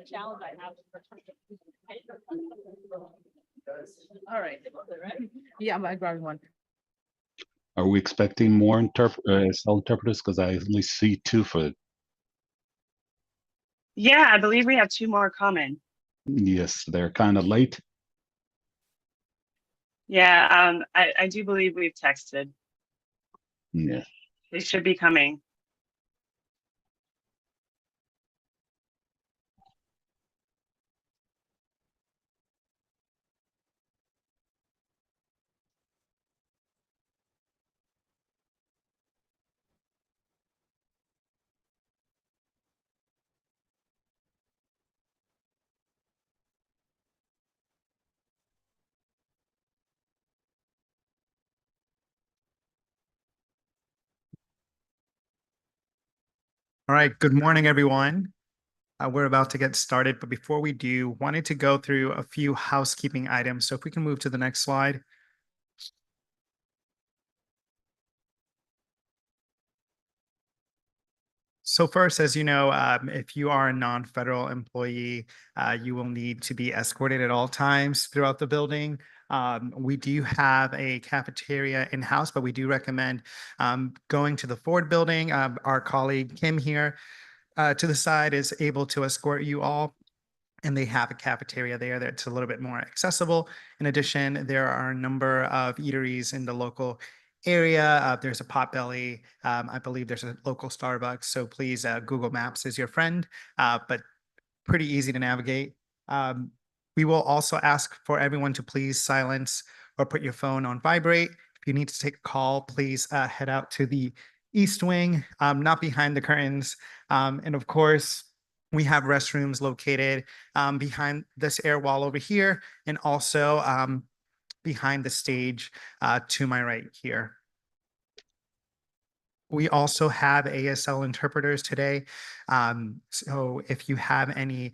challenge I have. All right. Yeah, I'm grabbing one. Are we expecting more cell interpreters? Because I only see 2 for. Yeah, I believe we have 2 more coming. Yes, they're kind of late. Yeah, I do believe we've texted. Yeah. They should be coming. All right, good morning, everyone. We're about to get started, but before we do, wanted to go through a few housekeeping items. So if we can move to the next slide. So first, as you know, if you are a non-federal employee, you will need to be escorted at all times throughout the building. We do have a cafeteria in-house, but we do recommend going to the Ford building. Our colleague Kim here to the side is able to escort you all, and they have a cafeteria there that's a little bit more accessible. In addition, there are a number of eateries in the local area. There's a Potbelly. I believe there's a local Starbucks. So please, Google Maps is your friend, but pretty easy to navigate. We will also ask for everyone to please silence or put your phone on vibrate. If you need to take a call, please head out to the East Wing, not behind the curtains. And of course, we have restrooms located behind this air wall over here, and also behind the stage to my right here. We also have ASL interpreters today. So if you have any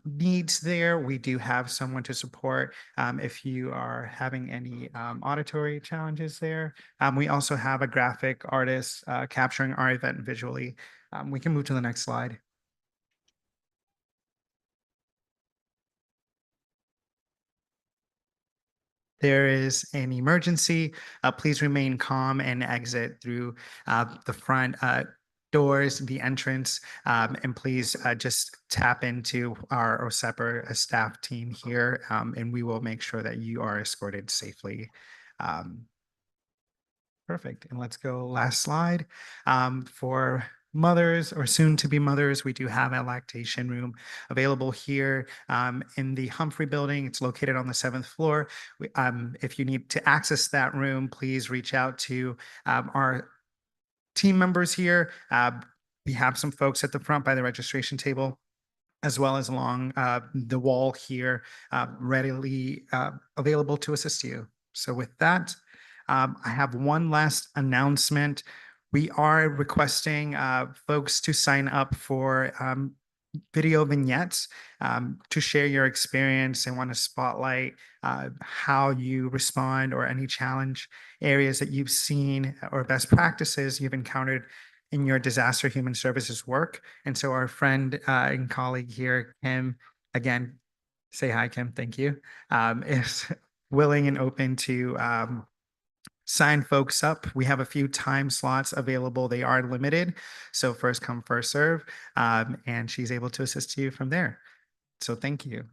needs there, we do have someone to support if you are having any auditory challenges there. We also have a graphic artist capturing our event visually. We can move to the next slide. There is an emergency, please remain calm and exit through the front doors, the entrance, and please just tap into our OHSEPR staff team here, and we will make sure that you are escorted safely. Perfect. And let's go last slide. For mothers or soon to be mothers, we do have a lactation room available here in the Humphrey Building. It's located on the 7th floor. If you need to access that room, please reach out to our team members here. We have some folks at the front by the registration table, as well as along the wall here, readily available to assist you. So with that, I have one last announcement. We are requesting folks to sign up for video vignettes to share your experience and want to spotlight how you respond or any challenge areas that you've seen or best practices you've encountered in your disaster human services work. And so our friend and colleague here, Kim, again, say hi, Kim, thank you, is willing and open to sign folks up. We have a few time slots available. They are limited. So first come, first serve. And she's able to assist you from there. So thank you.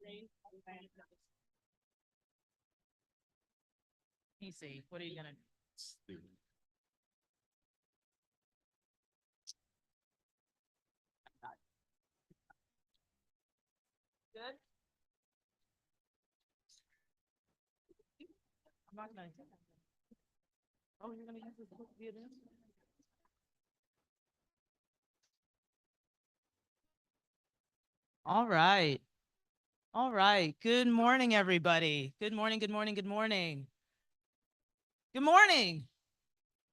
me see, what are you gonna? Good. I'm not gonna. Oh, you're gonna use this book via this? All right. All right. Good morning, everybody. Good morning, good morning, good morning. Good morning.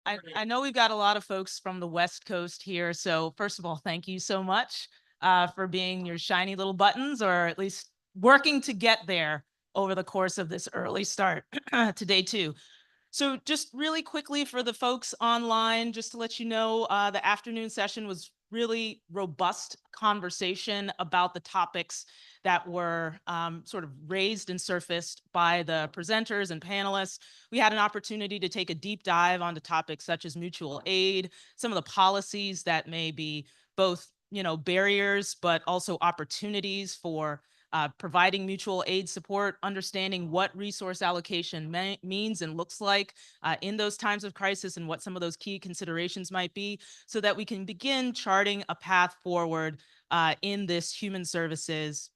I know we've got a lot of folks from the West Coast here. So first of all, thank you so much for being your shiny little buttons, or at least working to get there over the course of this early start to day 2. So just really quickly for the folks online, just to let you know, the afternoon session was really robust conversation about the topics that were sort of raised and surfaced by the presenters and panelists. We had an opportunity to take a deep dive onto topics such as mutual aid, some of the policies that may be both, barriers, but also opportunities for providing mutual aid support, understanding what resource allocation means and looks like in those times of crisis, and what some of those key considerations might be, so that we can begin charting a path forward in this human services,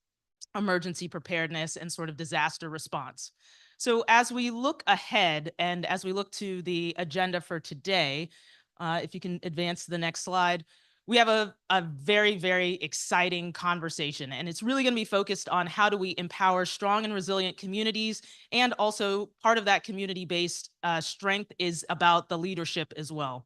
emergency preparedness, and sort of disaster response. So as we look ahead and as we look to the agenda for today, if you can advance to the next slide, we have a very, very exciting conversation, and it's really going to be focused on how do we empower strong and resilient communities, and also part of that community-based strength is about the leadership as well.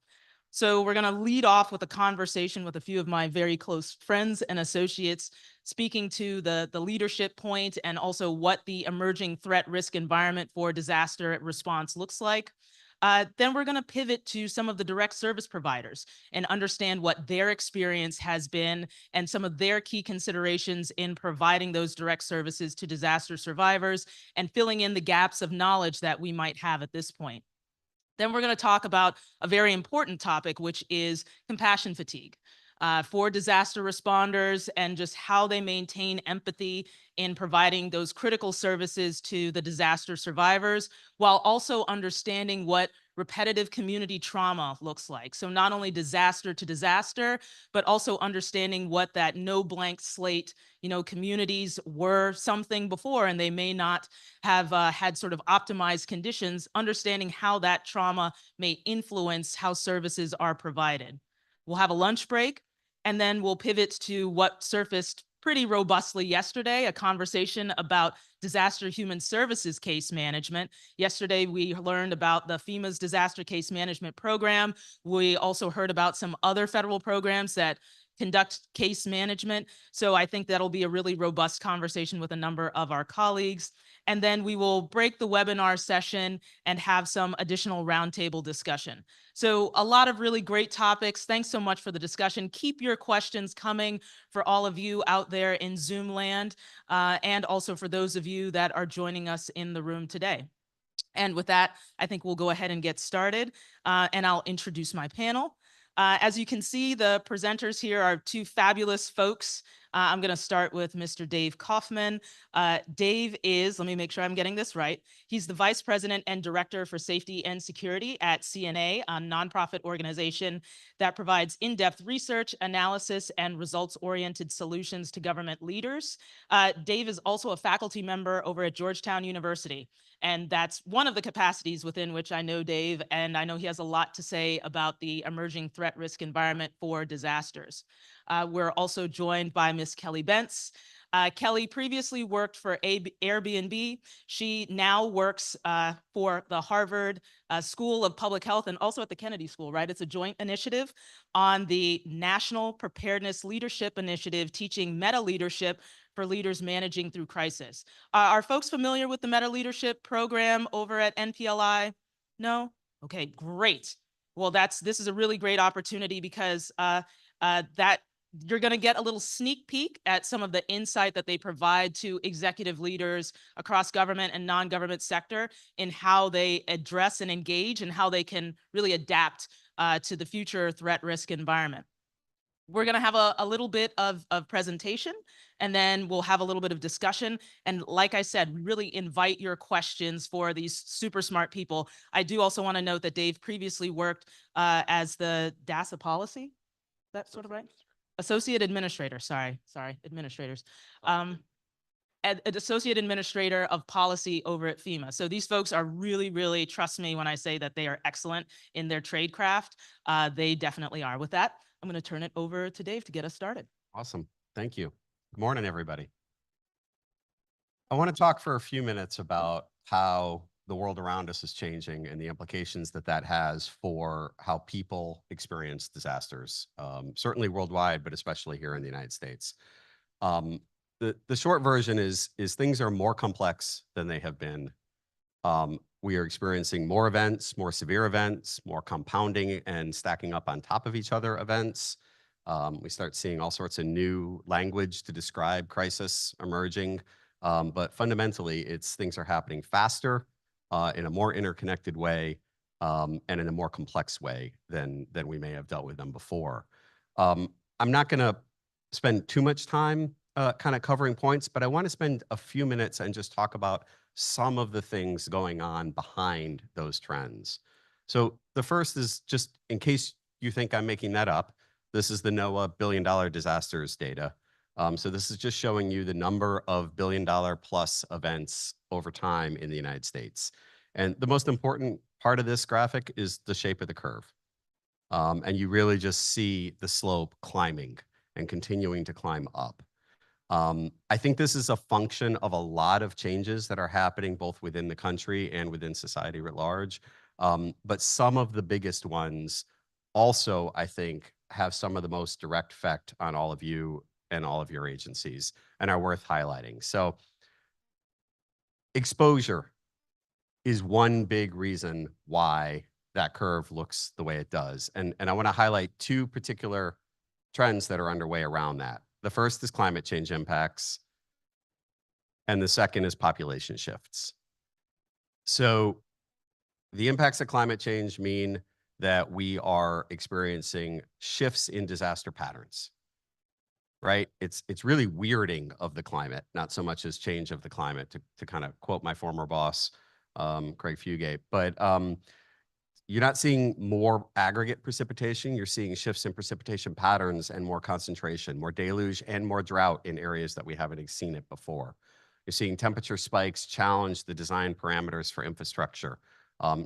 So we're going to lead off with a conversation with a few of my very close friends and associates, speaking to the leadership point and also what the emerging threat risk environment for disaster response looks like. Then we're going to pivot to some of the direct service providers and understand what their experience has been and some of their key considerations in providing those direct services to disaster survivors and filling in the gaps of knowledge that we might have at this point. Then we're going to talk about a very important topic, which is compassion fatigue for disaster responders, and just how they maintain empathy in providing those critical services to the disaster survivors, while also understanding what repetitive community trauma looks like. So not only disaster to disaster, but also understanding what that no blank slate, communities were something before, and they may not have had sort of optimized conditions, understanding how that trauma may influence how services are provided. We'll have a lunch break, and then we'll pivot to what surfaced pretty robustly yesterday, a conversation about disaster human services case management. Yesterday, we learned about the FEMA's disaster case management program. We also heard about some other federal programs that conduct case management. So I think that'll be a really robust conversation with a number of our colleagues. And then we will break the webinar session and have some additional roundtable discussion. So a lot of really great topics. Thanks so much for the discussion. Keep your questions coming for all of you out there in Zoom land, and also for those of you that are joining us in the room today. And with that, I think we'll go ahead and get started, and I'll introduce my panel. As you can see, the presenters here are two fabulous folks. I'm going to start with Mr. Dave Kaufman. Dave is, let me make sure I'm getting this right, he's the Vice President and Director for Safety and Security at CNA, a nonprofit organization that provides in-depth research, analysis, and results-oriented solutions to government leaders. Dave is also a faculty member over at Georgetown University. And that's one of the capacities within which I know Dave, and I know he has a lot to say about the emerging threat risk environment for disasters. We're also joined by Ms. Kelly Bentz. Kelly previously worked for Airbnb. She now works for the Harvard School of Public Health, and also at the Kennedy School, right? It's a joint initiative on the National Preparedness Leadership Initiative, teaching meta leadership for leaders managing through crisis. Are folks familiar with the Meta Leadership program over at NPLI? No? Okay, great. Well, this is a really great opportunity, because that you're going to get a little sneak peek at some of the insight that they provide to executive leaders across government and non-government sector in how they address and engage, and how they can really adapt to the future threat risk environment. We're going to have a little bit of presentation, and then we'll have a little bit of discussion. And like I said, we really invite your questions for these super smart people. I do also want to note that Dave previously worked as the DASA policy. That's sort of right? Associate administrator, sorry, administrators. An associate administrator of policy over at FEMA. So these folks are really, really, trust me when I say that they are excellent in their trade craft. They definitely are. With that, I'm going to turn it over to Dave to get us started. Awesome. Thank you. Good morning, everybody. I want to talk for a few minutes about how the world around us is changing and the implications that that has for how people experience disasters, certainly worldwide, but especially here in the United States. The short version is things are more complex than they have been. We are experiencing more events, more severe events, more compounding and stacking up on top of each other events. We start seeing all sorts of new language to describe crisis emerging. But fundamentally, it's things are happening faster, in a more interconnected way, and in a more complex way than we may have dealt with them before. I'm not going to spend too much time kind of covering points, but I want to spend a few minutes and just talk about some of the things going on behind those trends. So the first is, just in case you think I'm making that up, this is the NOAA billion-dollar disasters data. So this is just showing you the number of billion-dollar plus events over time in the United States. And the most important part of this graphic is the shape of the curve. And you really just see the slope climbing and continuing to climb up. I think this is a function of a lot of changes that are happening both within the country and within society writ large. But some of the biggest ones also, I think, have some of the most direct effect on all of you and all of your agencies and are worth highlighting. So exposure is one big reason why that curve looks the way it does. And I want to highlight two particular trends that are underway around that. The first is climate change impacts, and the second is population shifts. So the impacts of climate change mean that we are experiencing shifts in disaster patterns, right? It's really weirding of the climate, not so much as change of the climate, to kind of quote my former boss, Craig Fugate. But you're not seeing more aggregate precipitation. You're seeing shifts in precipitation patterns and more concentration, more deluge and more drought in areas that we haven't seen it before. You're seeing temperature spikes challenge the design parameters for infrastructure.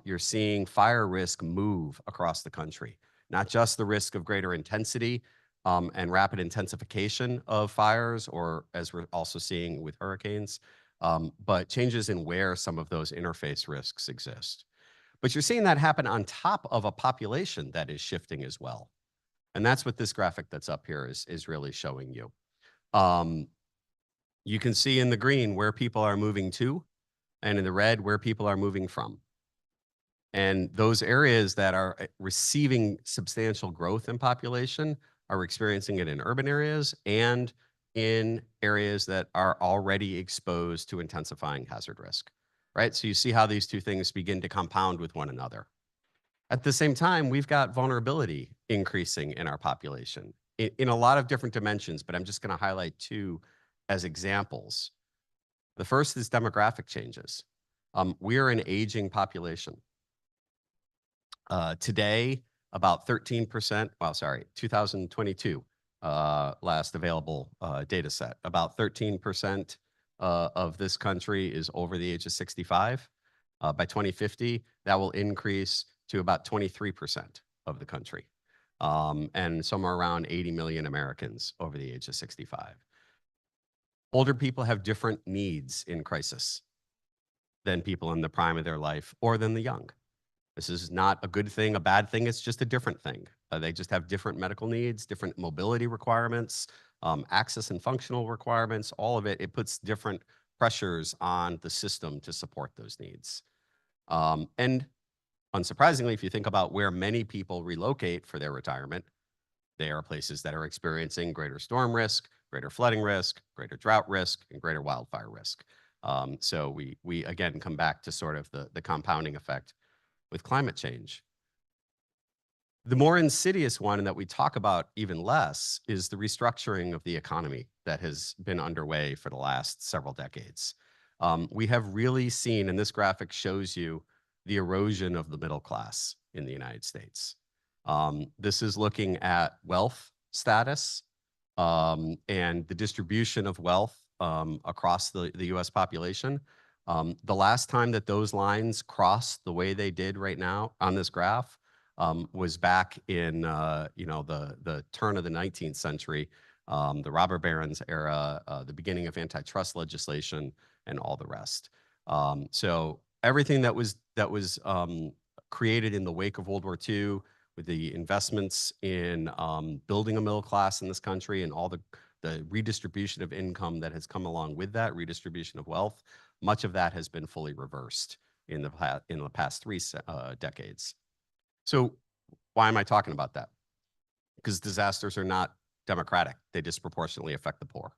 You're seeing fire risk move across the country, not just the risk of greater intensity and rapid intensification of fires, or as we're also seeing with hurricanes, but changes in where some of those interface risks exist. But you're seeing that happen on top of a population that is shifting as well. And that's what this graphic that's up here is really showing you. You can see in the green where people are moving to, and in the red where people are moving from. And those areas that are receiving substantial growth in population are experiencing it in urban areas and in areas that are already exposed to intensifying hazard risk. Right? So you see how these two things begin to compound with one another. At the same time, we've got vulnerability increasing in our population in a lot of different dimensions, but I'm just going to highlight two as examples. The first is demographic changes. We're an aging population. Today, about 13%, 2022, last available data set, about 13% of this country is over the age of 65. By 2050, that will increase to about 23% of the country, and somewhere around 80 million Americans over the age of 65. Older people have different needs in crisis than people in the prime of their life or than the young. This is not a good thing, a bad thing. It's just a different thing. They just have different medical needs, different mobility requirements, access and functional requirements, all of it. It puts different pressures on the system to support those needs. And unsurprisingly, if you think about where many people relocate for their retirement, they are places that are experiencing greater storm risk, greater flooding risk, greater drought risk, and greater wildfire risk. So we again come back to sort of the compounding effect with climate change. The more insidious one, and that we talk about even less, is the restructuring of the economy that has been underway for the last several decades. We have really seen, and this graphic shows you the erosion of the middle class in the United States. This is looking at wealth status and the distribution of wealth across the US population. The last time that those lines crossed the way they did right now on this graph was back in the turn of the 19th century, the robber barons era, the beginning of antitrust legislation, and all the rest. So everything that was created in the wake of World War II, with the investments in building a middle class in this country and all the redistribution of income that has come along with that, redistribution of wealth, much of that has been fully reversed in the past 3 decades. So why am I talking about that? Because disasters are not democratic. They disproportionately affect the poor.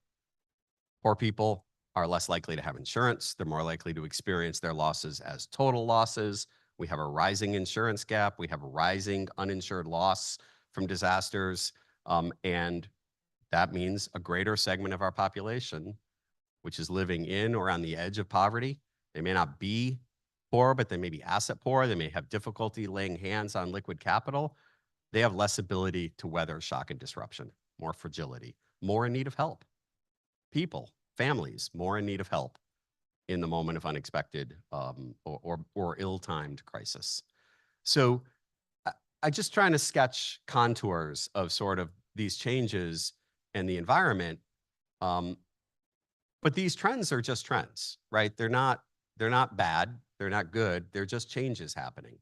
Poor people are less likely to have insurance. They're more likely to experience their losses as total losses. We have a rising insurance gap. We have a rising uninsured loss from disasters. And that means a greater segment of our population, which is living in or on the edge of poverty. They may not be poor, but they may be asset poor. They may have difficulty laying hands on liquid capital. They have less ability to weather shock and disruption, more fragility, more in need of help. People, families, more in need of help in the moment of unexpected or ill-timed crisis. So I'm just trying to sketch contours of sort of these changes in the environment. But these trends are just trends, right? They're not bad. They're not good. They're just changes happening.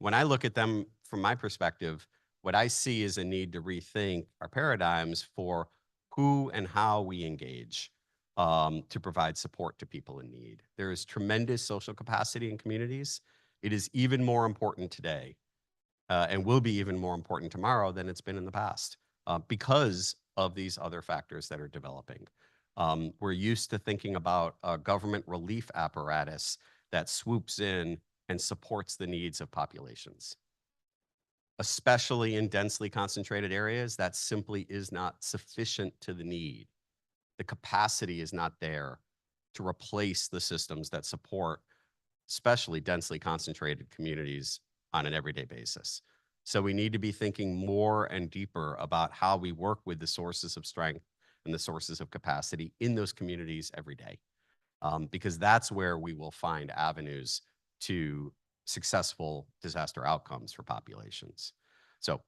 When I look at them from my perspective, what I see is a need to rethink our paradigms for who and how we engage to provide support to people in need. There is tremendous social capacity in communities. It is even more important today and will be even more important tomorrow than it's been in the past because of these other factors that are developing. We're used to thinking about a government relief apparatus that swoops in and supports the needs of populations. Especially in densely concentrated areas, that simply is not sufficient to the need. The capacity is not there to replace the systems that support especially densely concentrated communities on an everyday basis. So we need to be thinking more and deeper about how we work with the sources of strength and the sources of capacity in those communities every day, because that's where we will find avenues to successful disaster outcomes for populations. So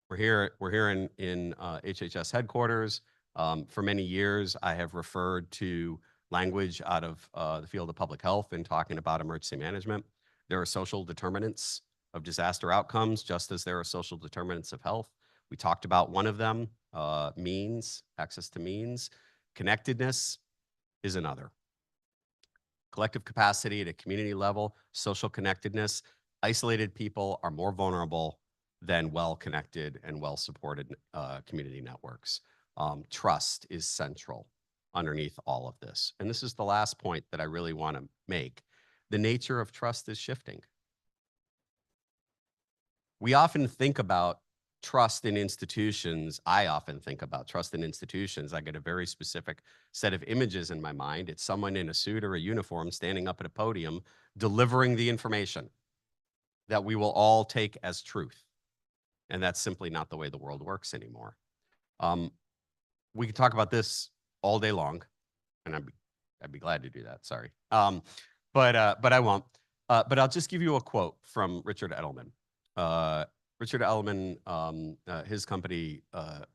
we're here in HHS headquarters. For many years, I have referred to language out of the field of public health in talking about emergency management. There are social determinants of disaster outcomes, just as there are social determinants of health. We talked about one of them, means, access to means. Connectedness is another. Collective capacity at a community level, social connectedness. Isolated people are more vulnerable than well-connected and well-supported community networks. Trust is central underneath all of this. And this is the last point that I really want to make. The nature of trust is shifting. We often think about trust in institutions. I often think about trust in institutions. I get a very specific set of images in my mind. It's someone in a suit or a uniform standing up at a podium, delivering the information that we will all take as truth. And that's simply not the way the world works anymore. We can talk about this all day long, and I'd be glad to do that. Sorry, but I won't. But I'll just give you a quote from Richard Edelman. Richard Edelman, his company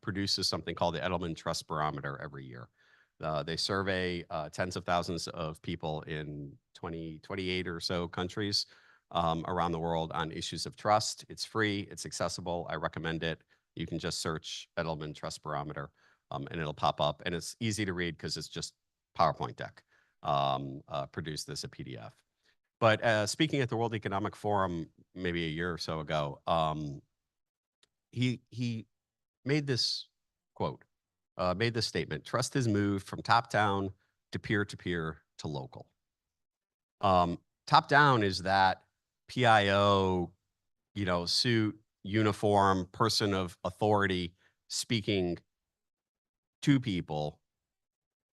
produces something called the Edelman Trust Barometer every year. They survey tens of thousands of people in 28 or so countries around the world on issues of trust. It's free, it's accessible. I recommend it. You can just search Edelman Trust Barometer and it'll pop up. And it's easy to read because it's just PowerPoint deck produced as a PDF. But speaking at the World Economic Forum maybe a year or so ago, he made this quote, made this statement: trust has moved from top-down to peer-to-peer to local. Top-down is that PIO, suit, uniform person of authority speaking to people.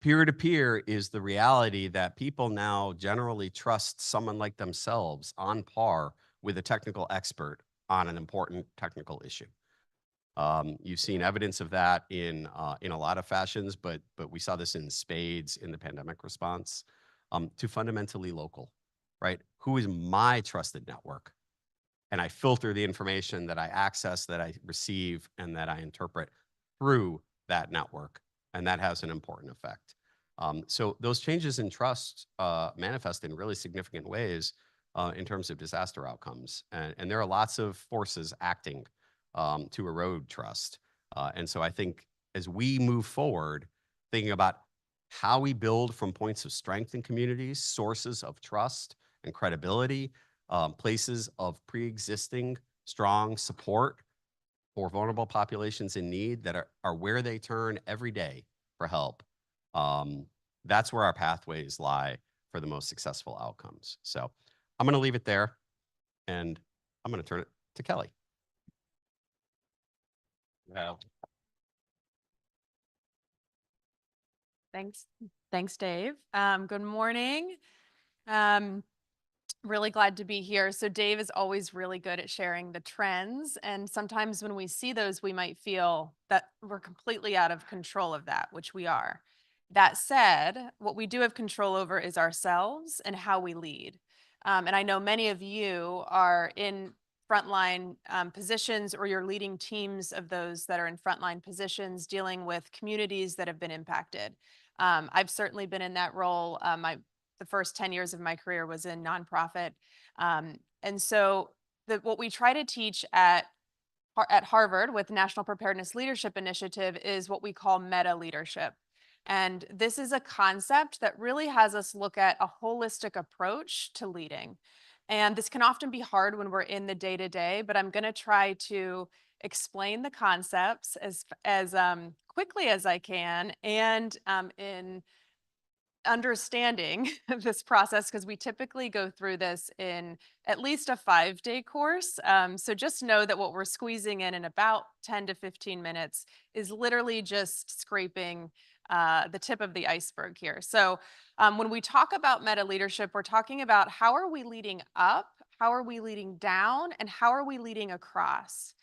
Peer-to-peer is the reality that people now generally trust someone like themselves on par with a technical expert on an important technical issue. You've seen evidence of that in a lot of fashions, but we saw this in spades in the pandemic response, to fundamentally local, right? Who is my trusted network? And I filter the information that I access, that I receive, and that I interpret through that network. And that has an important effect. So those changes in trust manifest in really significant ways in terms of disaster outcomes. And there are lots of forces acting to erode trust. And so I think as we move forward, thinking about how we build from points of strength in communities, sources of trust and credibility, places of pre-existing strong support for vulnerable populations in need that are where they turn every day for help. That's where our pathways lie for the most successful outcomes. So I'm going to leave it there, and I'm going to turn it to Kelly. Yeah. Thanks, Dave. Good morning. Really glad to be here. So Dave is always really good at sharing the trends. And sometimes when we see those, we might feel that we're completely out of control of that, which we are. That said, what we do have control over is ourselves and how we lead. And I know many of you are in frontline positions, or you're leading teams of those that are in frontline positions dealing with communities that have been impacted. I've certainly been in that role. The first 10 years of my career was in nonprofit. And so what we try to teach at Harvard with National Preparedness Leadership Initiative is what we call meta leadership. And this is a concept that really has us look at a holistic approach to leading. And this can often be hard when we're in the day-to-day, but I'm going to try to explain the concepts as quickly as I can, and in understanding this process, because we typically go through this in at least a 5-day course. So just know that what we're squeezing in about 10 to 15 minutes is literally just scraping the tip of the iceberg here. So when we talk about meta leadership, we're talking about how are we leading up, how are we leading down, and how are we leading across?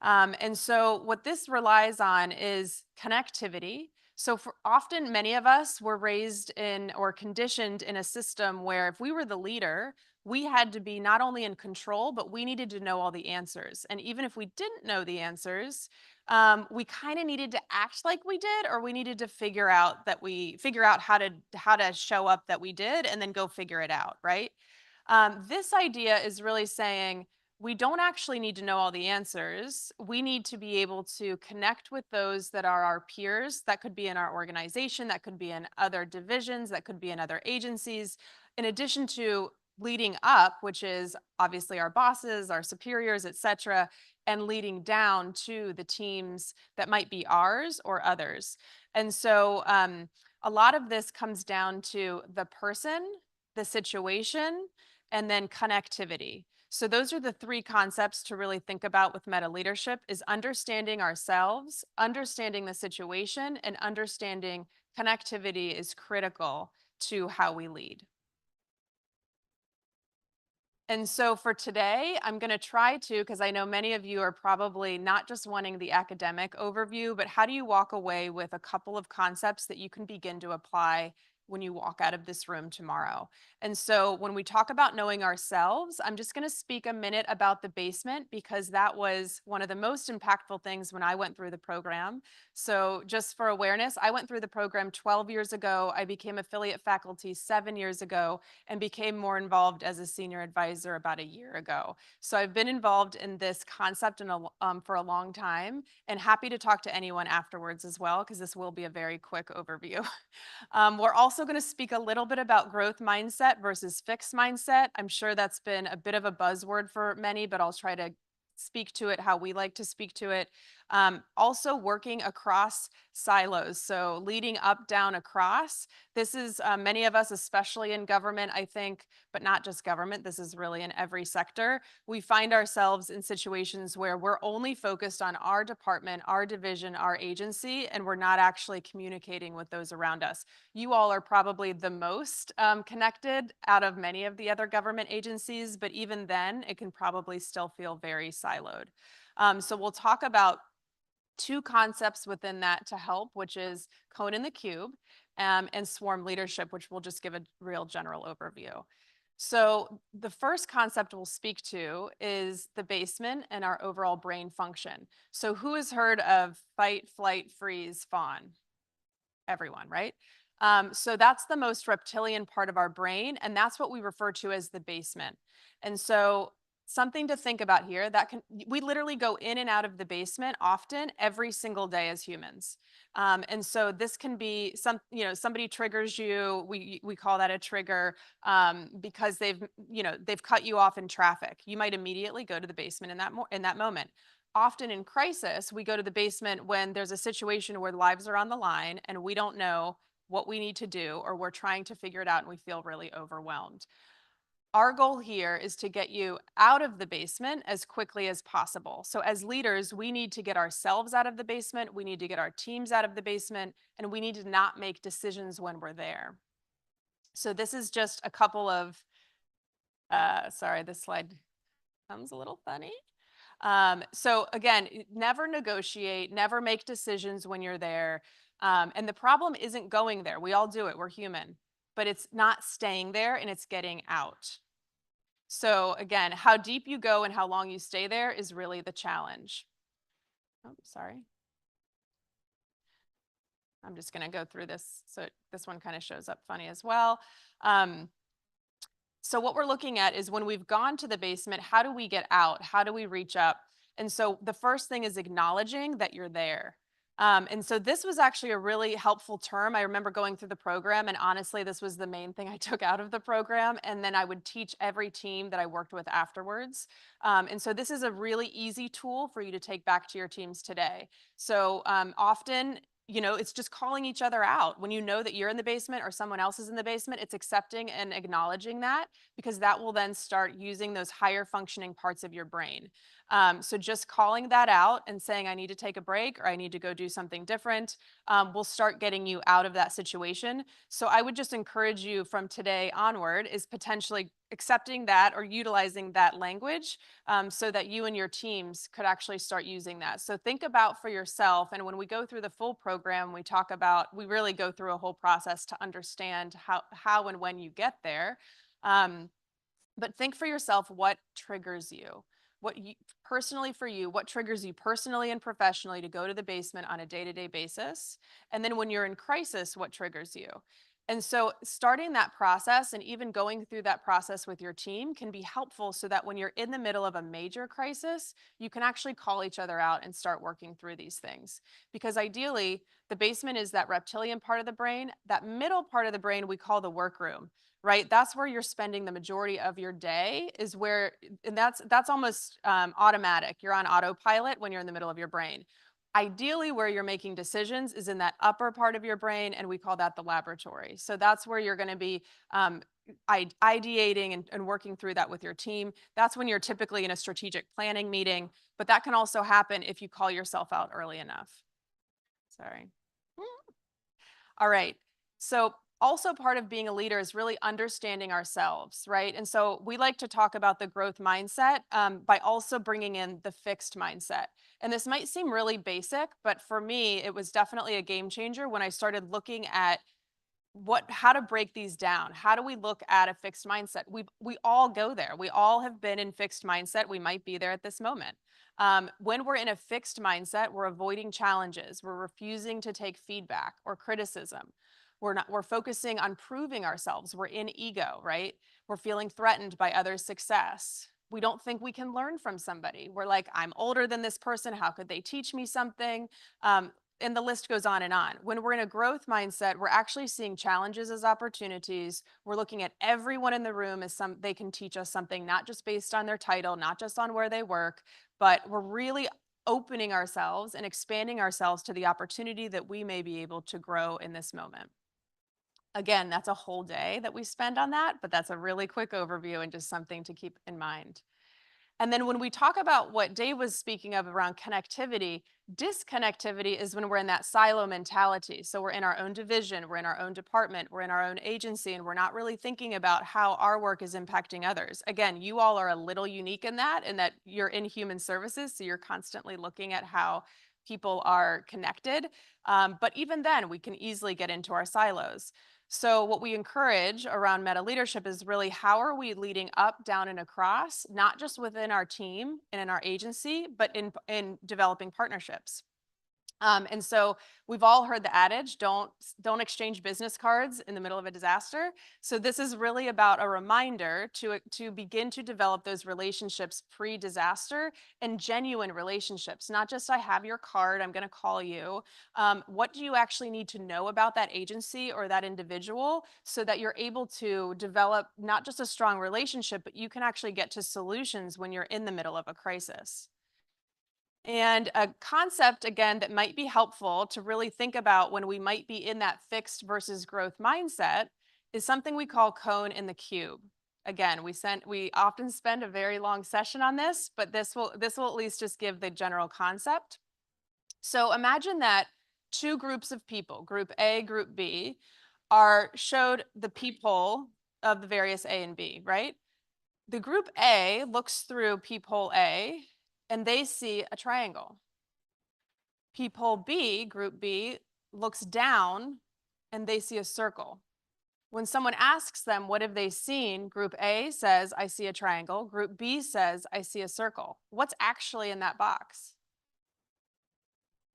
And so what this relies on is connectivity. So often many of us were raised in or conditioned in a system where if we were the leader, we had to be not only in control, but we needed to know all the answers. And even if we didn't know the answers, we kind of needed to act like we did, or we needed to figure out how to show up that we did, and then go figure it out, right? This idea is really saying, we don't actually need to know all the answers. We need to be able to connect with those that are our peers. That could be in our organization, that could be in other divisions, that could be in other agencies, in addition to leading up, which is obviously our bosses, our superiors, et cetera, and leading down to the teams that might be ours or others. And so a lot of this comes down to the person, the situation, and then connectivity. So those are the 3 concepts to really think about with meta leadership: is understanding ourselves, understanding the situation, and understanding connectivity is critical to how we lead. And so for today, I'm going to try to, because I know many of you are probably not just wanting the academic overview, but how do you walk away with a couple of concepts that you can begin to apply when you walk out of this room tomorrow. And so when we talk about knowing ourselves, I'm just going to speak a minute about the basement, because that was one of the most impactful things when I went through the program. So just for awareness, I went through the program 12 years ago. I became affiliate faculty 7 years ago, and became more involved as a senior advisor about a year ago. So I've been involved in this concept for a long time, and happy to talk to anyone afterwards as well, because this will be a very quick overview. We're also going to speak a little bit about growth mindset versus fixed mindset. I'm sure that's been a bit of a buzzword for many, but I'll try to speak to it, how we like to speak to it. Also working across silos. So leading up, down, across. This is many of us, especially in government, I think, but not just government. This is really in every sector. We find ourselves in situations where we're only focused on our department, our division, our agency, and we're not actually communicating with those around us. You all are probably the most connected out of many of the other government agencies, but even then, it can probably still feel very siloed. So we'll talk about two concepts within that to help, which is cone in the cube and swarm leadership, which we'll just give a real general overview. So the first concept we'll speak to is the basement and our overall brain function. So who has heard of fight, flight, freeze, fawn? Everyone, right? So that's the most reptilian part of our brain, and that's what we refer to as the basement. And so something to think about here, we literally go in and out of the basement often every single day as humans. And so this can be somebody triggers you, we call that a trigger, because they've cut you off in traffic. You might immediately go to the basement in that moment. Often in crisis, we go to the basement when there's a situation where lives are on the line and we don't know what we need to do, or we're trying to figure it out and we feel really overwhelmed. Our goal here is to get you out of the basement as quickly as possible. So as leaders, we need to get ourselves out of the basement, we need to get our teams out of the basement, and we need to not make decisions when we're there. So this is just a couple of, sorry, this slide comes a little funny. So again, never negotiate, never make decisions when you're there. And the problem isn't going there. We all do it, we're human, but it's not staying there and it's getting out. So again, how deep you go and how long you stay there is really the challenge. Oh, sorry. I'm just gonna go through this. So this one kind of shows up funny as well. So what we're looking at is when we've gone to the basement, how do we get out? How do we reach up? And so the first thing is acknowledging that you're there. And so this was actually a really helpful term. I remember going through the program, and honestly, this was the main thing I took out of the program. And then I would teach every team that I worked with afterwards. And so this is a really easy tool for you to take back to your teams today. So often, it's just calling each other out. When you know that you're in the basement or someone else is in the basement, it's accepting and acknowledging that, because that will then start using those higher functioning parts of your brain. So just calling that out and saying, I need to take a break or I need to go do something different, will start getting you out of that situation. So I would just encourage you from today onward is potentially accepting that or utilizing that language, so that you and your teams could actually start using that. So think about for yourself. And when we go through the full program, we really go through a whole process to understand how and when you get there. But think for yourself, what triggers you? Personally for you, what triggers you personally and professionally to go to the basement on a day-to-day basis? And then when you're in crisis, what triggers you? And so starting that process and even going through that process with your team can be helpful so that when you're in the middle of a major crisis, you can actually call each other out and start working through these things. Because ideally, the basement is that reptilian part of the brain. That middle part of the brain we call the workroom, right? That's where you're spending the majority of your day, and that's almost automatic. You're on autopilot when you're in the middle of your brain. Ideally, where you're making decisions is in that upper part of your brain, and we call that the laboratory. So that's where you're going to be ideating and working through that with your team. That's when you're typically in a strategic planning meeting, but that can also happen if you call yourself out early enough. Sorry. All right. So also part of being a leader is really understanding ourselves, right? And so we like to talk about the growth mindset by also bringing in the fixed mindset. And this might seem really basic, but for me, it was definitely a game changer when I started looking at how to break these down. How do we look at a fixed mindset? We all go there. We all have been in fixed mindset. We might be there at this moment. When we're in a fixed mindset, we're avoiding challenges. We're refusing to take feedback or criticism. We're focusing on proving ourselves. We're in ego, right? We're feeling threatened by others' success. We don't think we can learn from somebody. We're like, I'm older than this person. How could they teach me something? and the list goes on and on. When we're in a growth mindset, we're actually seeing challenges as opportunities. We're looking at everyone in the room as they can teach us something, not just based on their title, not just on where they work, but we're really opening ourselves and expanding ourselves to the opportunity that we may be able to grow in this moment. Again, that's a whole day that we spend on that, but that's a really quick overview and just something to keep in mind. And then when we talk about what Dave was speaking of around connectivity, disconnectivity is when we're in that silo mentality. So we're in our own division, we're in our own department, we're in our own agency, and we're not really thinking about how our work is impacting others. Again, you all are a little unique in that you're in human services, so you're constantly looking at how people are connected. But even then, we can easily get into our silos. So what we encourage around meta leadership is really how are we leading up, down, and across, not just within our team and in our agency, but in developing partnerships. And so we've all heard the adage, don't exchange business cards in the middle of a disaster. So this is really about a reminder to begin to develop those relationships pre-disaster and genuine relationships, not just I have your card, I'm going to call you. What do you actually need to know about that agency or that individual so that you're able to develop not just a strong relationship, but you can actually get to solutions when you're in the middle of a crisis. And a concept, again, that might be helpful to really think about when we might be in that fixed versus growth mindset is something we call cone in the cube. Again, we often spend a very long session on this, but this will at least just give the general concept. So imagine that two groups of people, group A, group B, are showed the peephole of the various A and B, right? The group A looks through peephole A and they see a triangle. Peephole B, group B, looks down and they see a circle. When someone asks them, what have they seen? Group A says, I see a triangle. Group B says, I see a circle. What's actually in that box?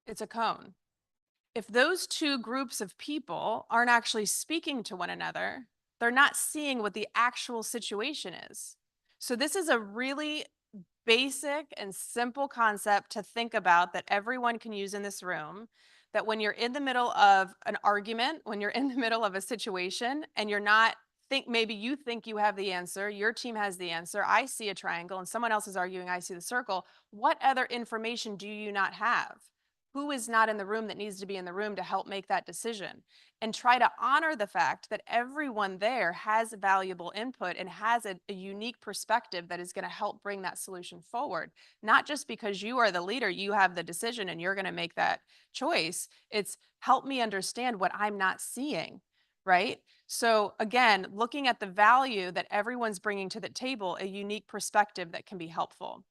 It's a cone. If those two groups of people aren't actually speaking to one another, they're not seeing what the actual situation is. So this is a really basic and simple concept to think about that everyone can use in this room, that when you're in the middle of an argument, when you're in the middle of a situation and you're not maybe you think you have the answer, your team has the answer, I see a triangle and someone else is arguing, I see the circle. What other information do you not have? Who is not in the room that needs to be in the room to help make that decision? And try to honor the fact that everyone there has valuable input and has a unique perspective that is going to help bring that solution forward. Not just because you are the leader, you have the decision and you're going to make that choice. It's help me understand what I'm not seeing, right? So again, looking at the value that everyone's bringing to the table, a unique perspective that can be helpful.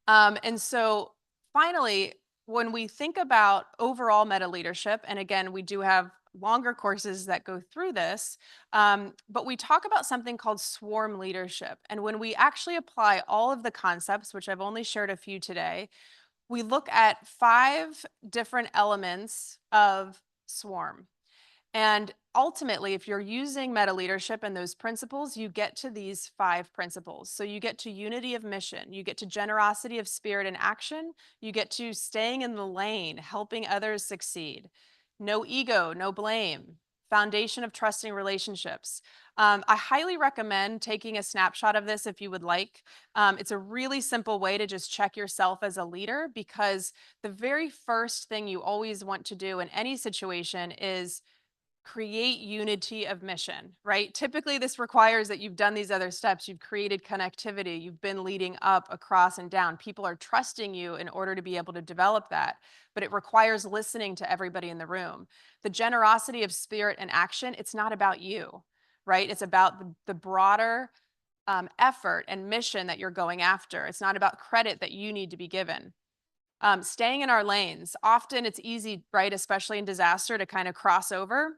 And so finally, when we think about overall meta leadership, and again, we do have longer courses that go through this, but we talk about something called swarm leadership. And when we actually apply all of the concepts, which I've only shared a few today, we look at 5 different elements of swarm. And ultimately, if you're using meta leadership and those principles, you get to these 5 principles. So you get to unity of mission, you get to generosity of spirit and action, you get to staying in the lane, helping others succeed, no ego, no blame, foundation of trusting relationships. I highly recommend taking a snapshot of this if you would like. It's a really simple way to just check yourself as a leader, because the very first thing you always want to do in any situation is create unity of mission, right? Typically, this requires that you've done these other steps. You've created connectivity. You've been leading up, across, and down. People are trusting you in order to be able to develop that, but it requires listening to everybody in the room. The generosity of spirit and action, it's not about you, right? It's about the broader effort and mission that you're going after. It's not about credit that you need to be given. Staying in our lanes. Often it's easy, right, especially in disaster, to kind of cross over.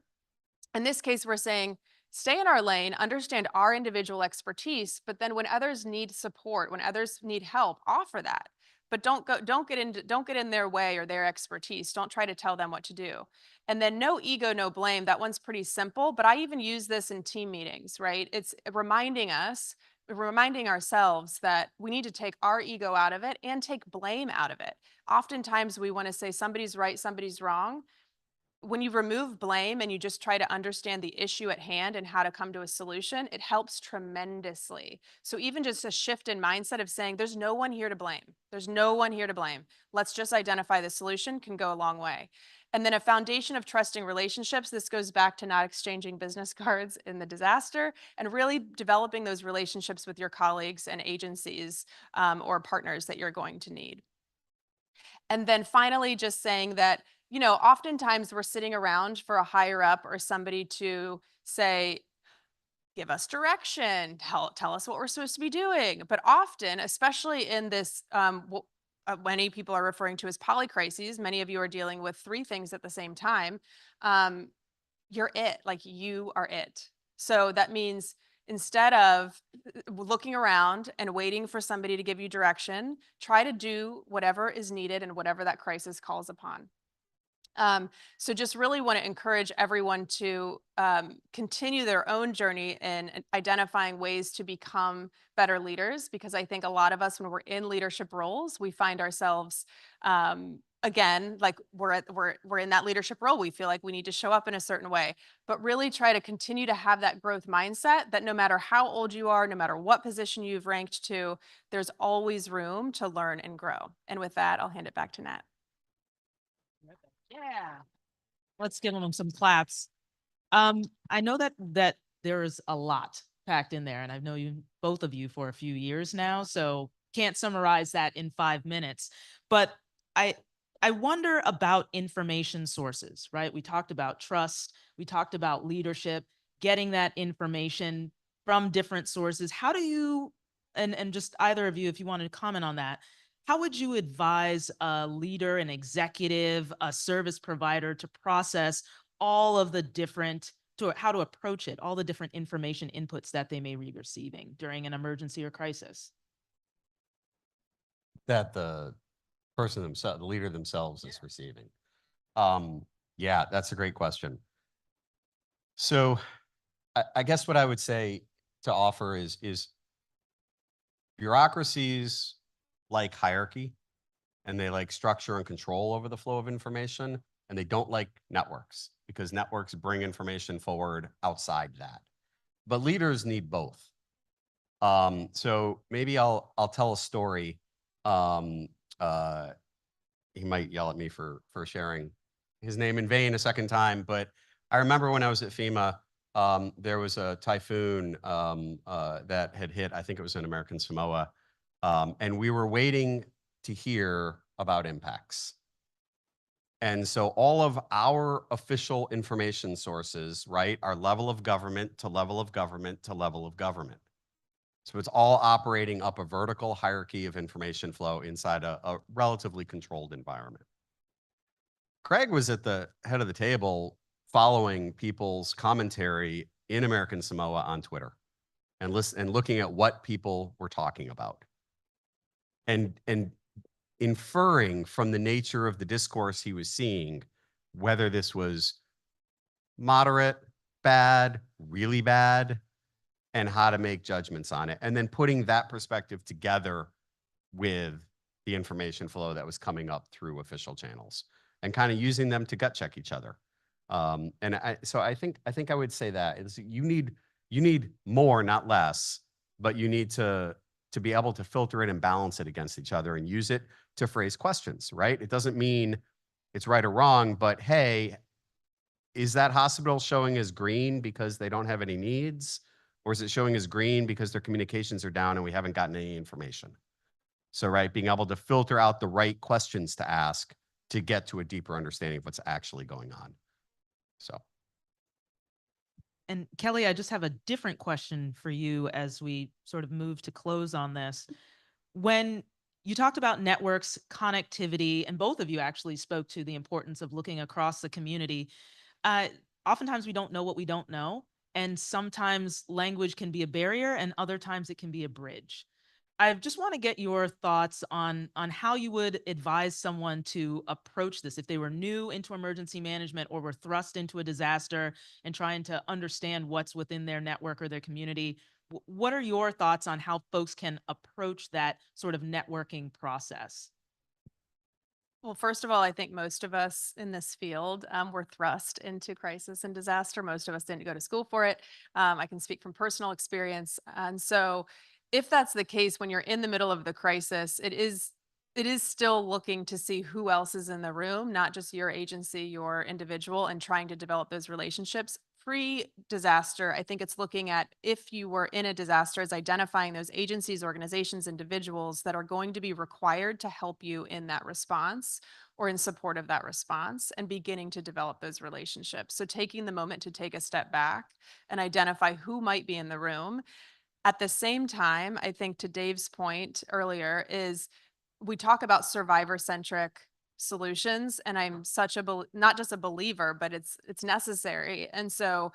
In this case, we're saying, stay in our lane, understand our individual expertise, but then when others need support, when others need help, offer that. But don't get in their way or their expertise. Don't try to tell them what to do. And then no ego, no blame. That one's pretty simple, but I even use this in team meetings, right? It's reminding us reminding ourselves that we need to take our ego out of it and take blame out of it. Oftentimes we want to say somebody's right, somebody's wrong. When you remove blame and you just try to understand the issue at hand and how to come to a solution, it helps tremendously. So even just a shift in mindset of saying, there's no one here to blame. There's no one here to blame. Let's just identify the solution can go a long way. And then a foundation of trusting relationships. This goes back to not exchanging business cards in the disaster and really developing those relationships with your colleagues and agencies or partners that you're going to need. And then finally, just saying that, you know, oftentimes we're sitting around for a higher up or somebody to say, give us direction, tell us what we're supposed to be doing. But often, especially in this, what many people are referring to as polycrises, many of you are dealing with 3 things at the same time. You're it, like you are it. So that means instead of looking around and waiting for somebody to give you direction, try to do whatever is needed and whatever that crisis calls upon. So just really want to encourage everyone to continue their own journey in identifying ways to become better leaders, because I think a lot of us, when we're in leadership roles, we find ourselves again, like we're in that leadership role. We feel like we need to show up in a certain way, but really try to continue to have that growth mindset that no matter how old you are, no matter what position you've ranked to, there's always room to learn and grow. And with that, I'll hand it back to Nat. Yeah. Let's give them some claps. I know that there's a lot packed in there, and I've known you, both of you, for a few years now, so can't summarize that in 5 minutes. But I wonder about information sources, right? We talked about trust, we talked about leadership, getting that information from different sources. How do you, and just either of you, if you wanted to comment on that, how would you advise a leader, an executive, a service provider to process all of the different, to how to approach it, all the different information inputs that they may be receiving during an emergency or crisis? That the person themselves, the leader themselves is receiving. Yeah, that's a great question. So I guess what I would say to offer is bureaucracies like hierarchy, and they like structure and control over the flow of information, and they don't like networks because networks bring information forward outside that. But leaders need both. So maybe I'll tell a story. He might yell at me for sharing his name in vain a second time, but I remember when I was at FEMA, there was a typhoon that had hit, I think it was in American Samoa, and we were waiting to hear about impacts. And so all of our official information sources, right, are level of government to level of government to level of government. So it's all operating up a vertical hierarchy of information flow inside a relatively controlled environment. Craig was at the head of the table following people's commentary in American Samoa on Twitter and looking at what people were talking about. And inferring from the nature of the discourse he was seeing, whether this was moderate, bad, really bad, and how to make judgments on it. And then putting that perspective together with the information flow that was coming up through official channels and kind of using them to gut check each other. So I think I would say that is you need more, not less, but you need to be able to filter it and balance it against each other and use it to phrase questions, right? It doesn't mean it's right or wrong, but hey, is that hospital showing as green because they don't have any needs? Or is it showing as green because their communications are down and we haven't gotten any information? So, right, being able to filter out the right questions to ask to get to a deeper understanding of what's actually going on. So. And Kelly, I just have a different question for you as we sort of move to close on this. When you talked about networks, connectivity, and both of you actually spoke to the importance of looking across the community. Oftentimes we don't know what we don't know. And sometimes language can be a barrier and other times it can be a bridge. I just want to get your thoughts on how you would advise someone to approach this if they were new into emergency management or were thrust into a disaster and trying to understand what's within their network or their community. What are your thoughts on how folks can approach that sort of networking process? Well, first of all, I think most of us in this field were thrust into crisis and disaster. Most of us didn't go to school for it. I can speak from personal experience. And so if that's the case, when you're in the middle of the crisis, it is still looking to see who else is in the room, not just your agency, your individual, and trying to develop those relationships. Pre-disaster, I think it's looking at, if you were in a disaster, is identifying those agencies, organizations, individuals that are going to be required to help you in that response or in support of that response, and beginning to develop those relationships. So taking the moment to take a step back and identify who might be in the room. At the same time, I think, to Dave's point earlier, is we talk about survivor centric solutions, and I'm such a not just a believer, but it's necessary. And so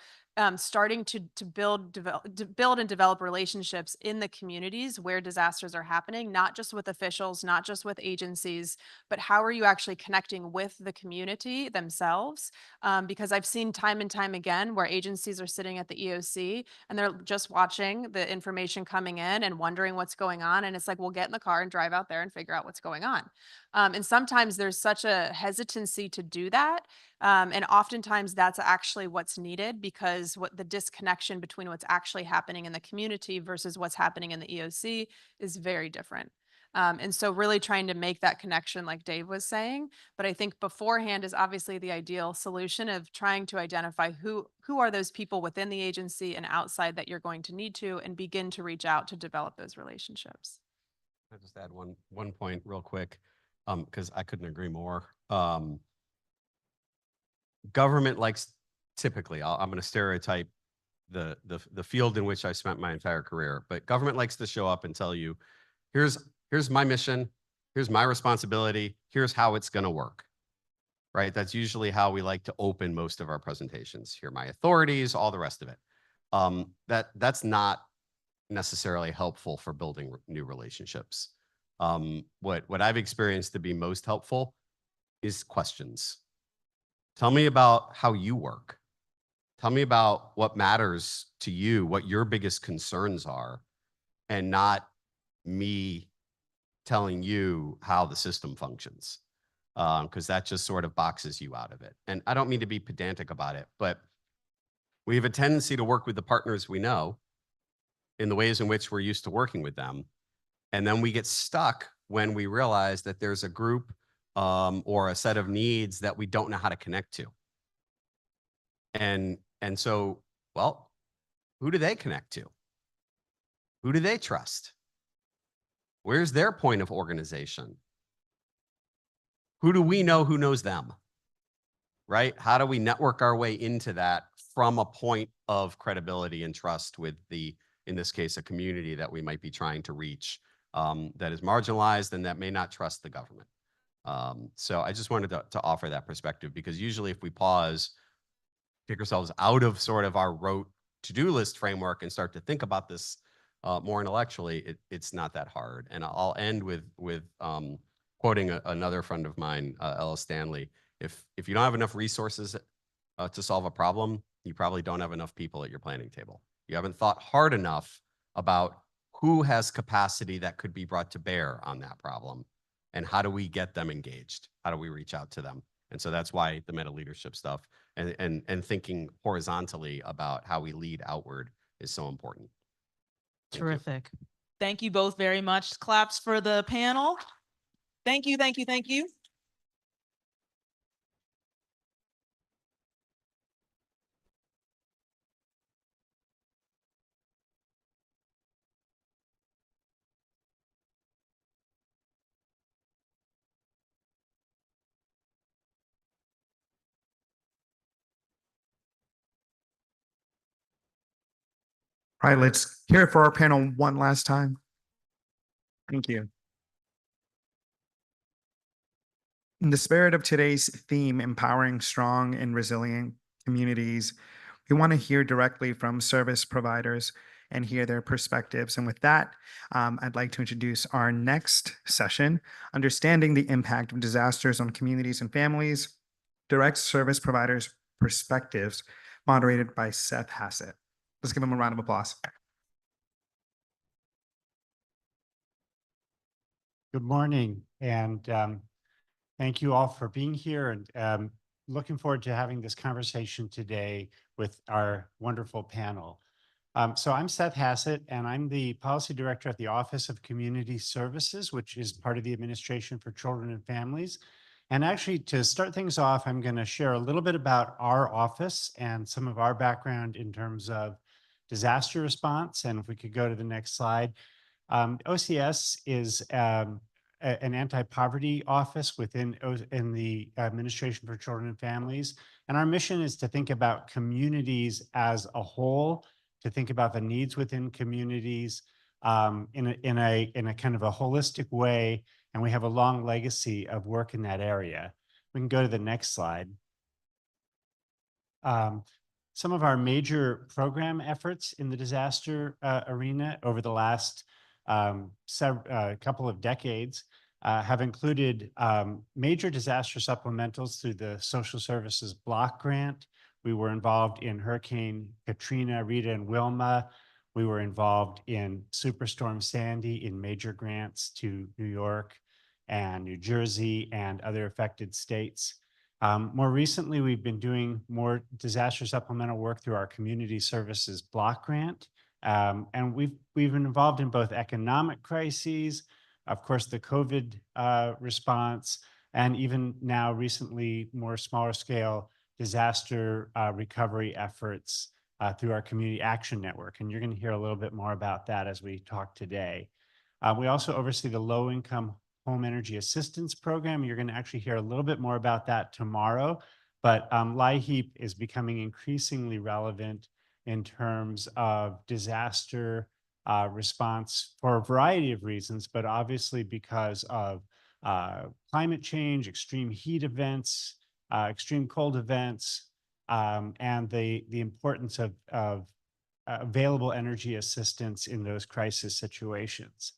starting to build and develop relationships in the communities where disasters are happening, not just with officials, not just with agencies, but how are you actually connecting with the community themselves? Because I've seen time and time again where agencies are sitting at the EOC and they're just watching the information coming in and wondering what's going on. And it's like, we'll get in the car and drive out there and figure out what's going on. And sometimes there's such a hesitancy to do that. And oftentimes that's actually what's needed, because what the disconnection between what's actually happening in the community versus what's happening in the EOC is very different. And so really trying to make that connection, like Dave was saying, but I think beforehand is obviously the ideal solution of trying to identify who are those people within the agency and outside that you're going to need to, and begin to reach out to develop those relationships. I'll just add one point real quick, because I couldn't agree more. Government likes, typically, I'm going to stereotype the field in which I spent my entire career, but government likes to show up and tell you, here's my mission, here's my responsibility, here's how it's going to work. Right? That's usually how we like to open most of our presentations. Here are my authorities, all the rest of it. That's not necessarily helpful for building new relationships. What I've experienced to be most helpful is questions. Tell me about how you work. Tell me about what matters to you, what your biggest concerns are, and not me telling you how the system functions, because that just sort of boxes you out of it. And I don't mean to be pedantic about it, but we have a tendency to work with the partners we know in the ways in which we're used to working with them. And then we get stuck when we realize that there's a group or a set of needs that we don't know how to connect to. And so, well, who do they connect to? Who do they trust? Where's their point of organization? Who do we know who knows them? Right? How do we network our way into that from a point of credibility and trust with in this case, a community that we might be trying to reach, that is marginalized and that may not trust the government. So I just wanted to offer that perspective, because usually if we pause, take ourselves out of sort of our rote to-do list framework and start to think about this more intellectually, it's not that hard. And I'll end with quoting another friend of mine, Ellis Stanley. If you don't have enough resources to solve a problem, you probably don't have enough people at your planning table. You haven't thought hard enough about who has capacity that could be brought to bear on that problem, and how do we get them engaged? How do we reach out to them? And so that's why the meta leadership stuff and thinking horizontally about how we lead outward is so important. Thank you. Terrific. Thank you both very much. Claps for the panel. Thank you, thank you, thank you. All right, let's hear it for our panel one last time. Thank you. In the spirit of today's theme, empowering strong and resilient communities, we want to hear directly from service providers and hear their perspectives. And with that, I'd like to introduce our next session, Understanding the Impact of Disasters on Communities and Families, Direct Service Providers' Perspectives, moderated by Seth Hassett. Let's give him a round of applause. Good morning, and thank you all for being here, and looking forward to having this conversation today with our wonderful panel. So I'm Seth Hassett, and I'm the Policy Director at the Office of Community Services, which is part of the Administration for Children and Families. And actually, to start things off, I'm going to share a little bit about our office and some of our background in terms of disaster response. And if we could go to the next slide. OCS is an anti-poverty office within the Administration for Children and Families. And our mission is to think about communities as a whole, to think about the needs within communities in a kind of a holistic way. And we have a long legacy of work in that area. We can go to the next slide. Some of our major program efforts in the disaster arena over the last couple of decades have included major disaster supplementals through the Social Services Block Grant. We were involved in Hurricane Katrina, Rita, and Wilma. We were involved in Superstorm Sandy in major grants to New York and New Jersey and other affected states. More recently, we've been doing more disaster supplemental work through our Community Services Block Grant. And we've been involved in both economic crises, of course, the COVID response, and even now recently more smaller scale disaster recovery efforts through our Community Action Network. And you're going to hear a little bit more about that as we talk today. We also oversee the Low Income Home Energy Assistance Program. You're going to actually hear a little bit more about that tomorrow. But LIHEAP is becoming increasingly relevant in terms of disaster response for a variety of reasons, but obviously because of climate change, extreme heat events, extreme cold events, and the importance of available energy assistance in those crisis situations.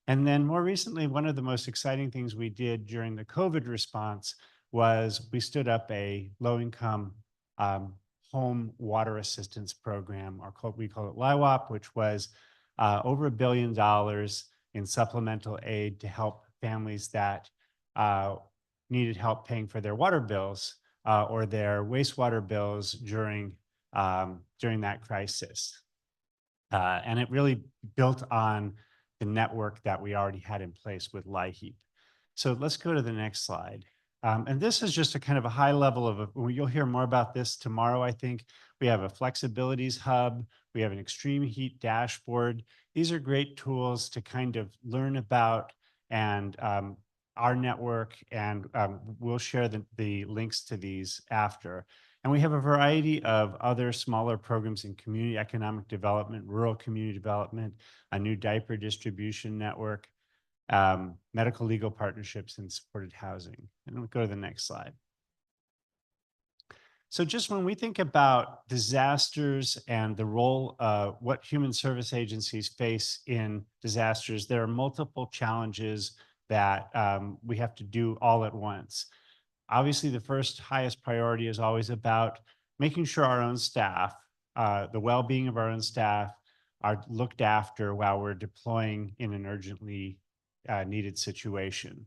And then more recently, one of the most exciting things we did during the COVID response was we stood up a low-income home water assistance program, or we call it LIWAP, which was over $1 billion in supplemental aid to help families that needed help paying for their water bills or their wastewater bills during that crisis. And it really built on the network that we already had in place with LIHEAP. So let's go to the next slide. And this is just a kind of a high level of, you'll hear more about this tomorrow, I think. We have a flexibilities hub. We have an extreme heat dashboard. These are great tools to kind of learn about and our network, and we'll share the links to these after. And we have a variety of other smaller programs in community economic development, rural community development, a new diaper distribution network, medical legal partnerships, and supported housing. And we'll go to the next slide. So just when we think about disasters and the role of what human service agencies face in disasters, there are multiple challenges that we have to do all at once. Obviously, the first highest priority is always about making sure our own staff, the well-being of our own staff, are looked after while we're deploying in an urgently needed situation.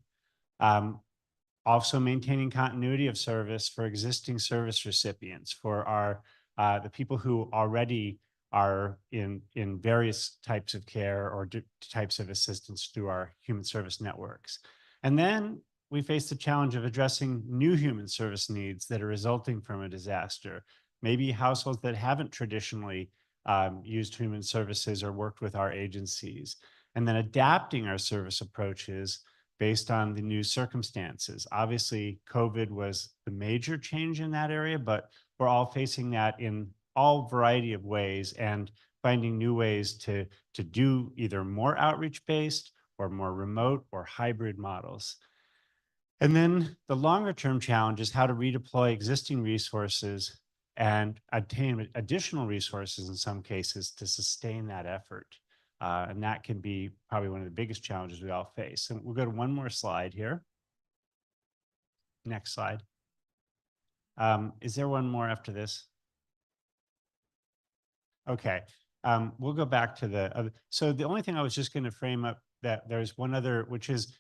Also maintaining continuity of service for existing service recipients, for our the people who already are in various types of care or types of assistance through our human service networks. And then we face the challenge of addressing new human service needs that are resulting from a disaster. Maybe households that haven't traditionally used human services or worked with our agencies. And then adapting our service approaches based on the new circumstances. Obviously, COVID was the major change in that area, but we're all facing that in all variety of ways and finding new ways to do either more outreach-based or more remote or hybrid models. And then the longer term challenge is how to redeploy existing resources and obtain additional resources in some cases to sustain that effort. And that can be probably one of the biggest challenges we all face. And we'll go to one more slide here. Next slide. Is there one more after this? Okay. We'll go back to the, so the only thing I was just going to frame up that there's one other, which is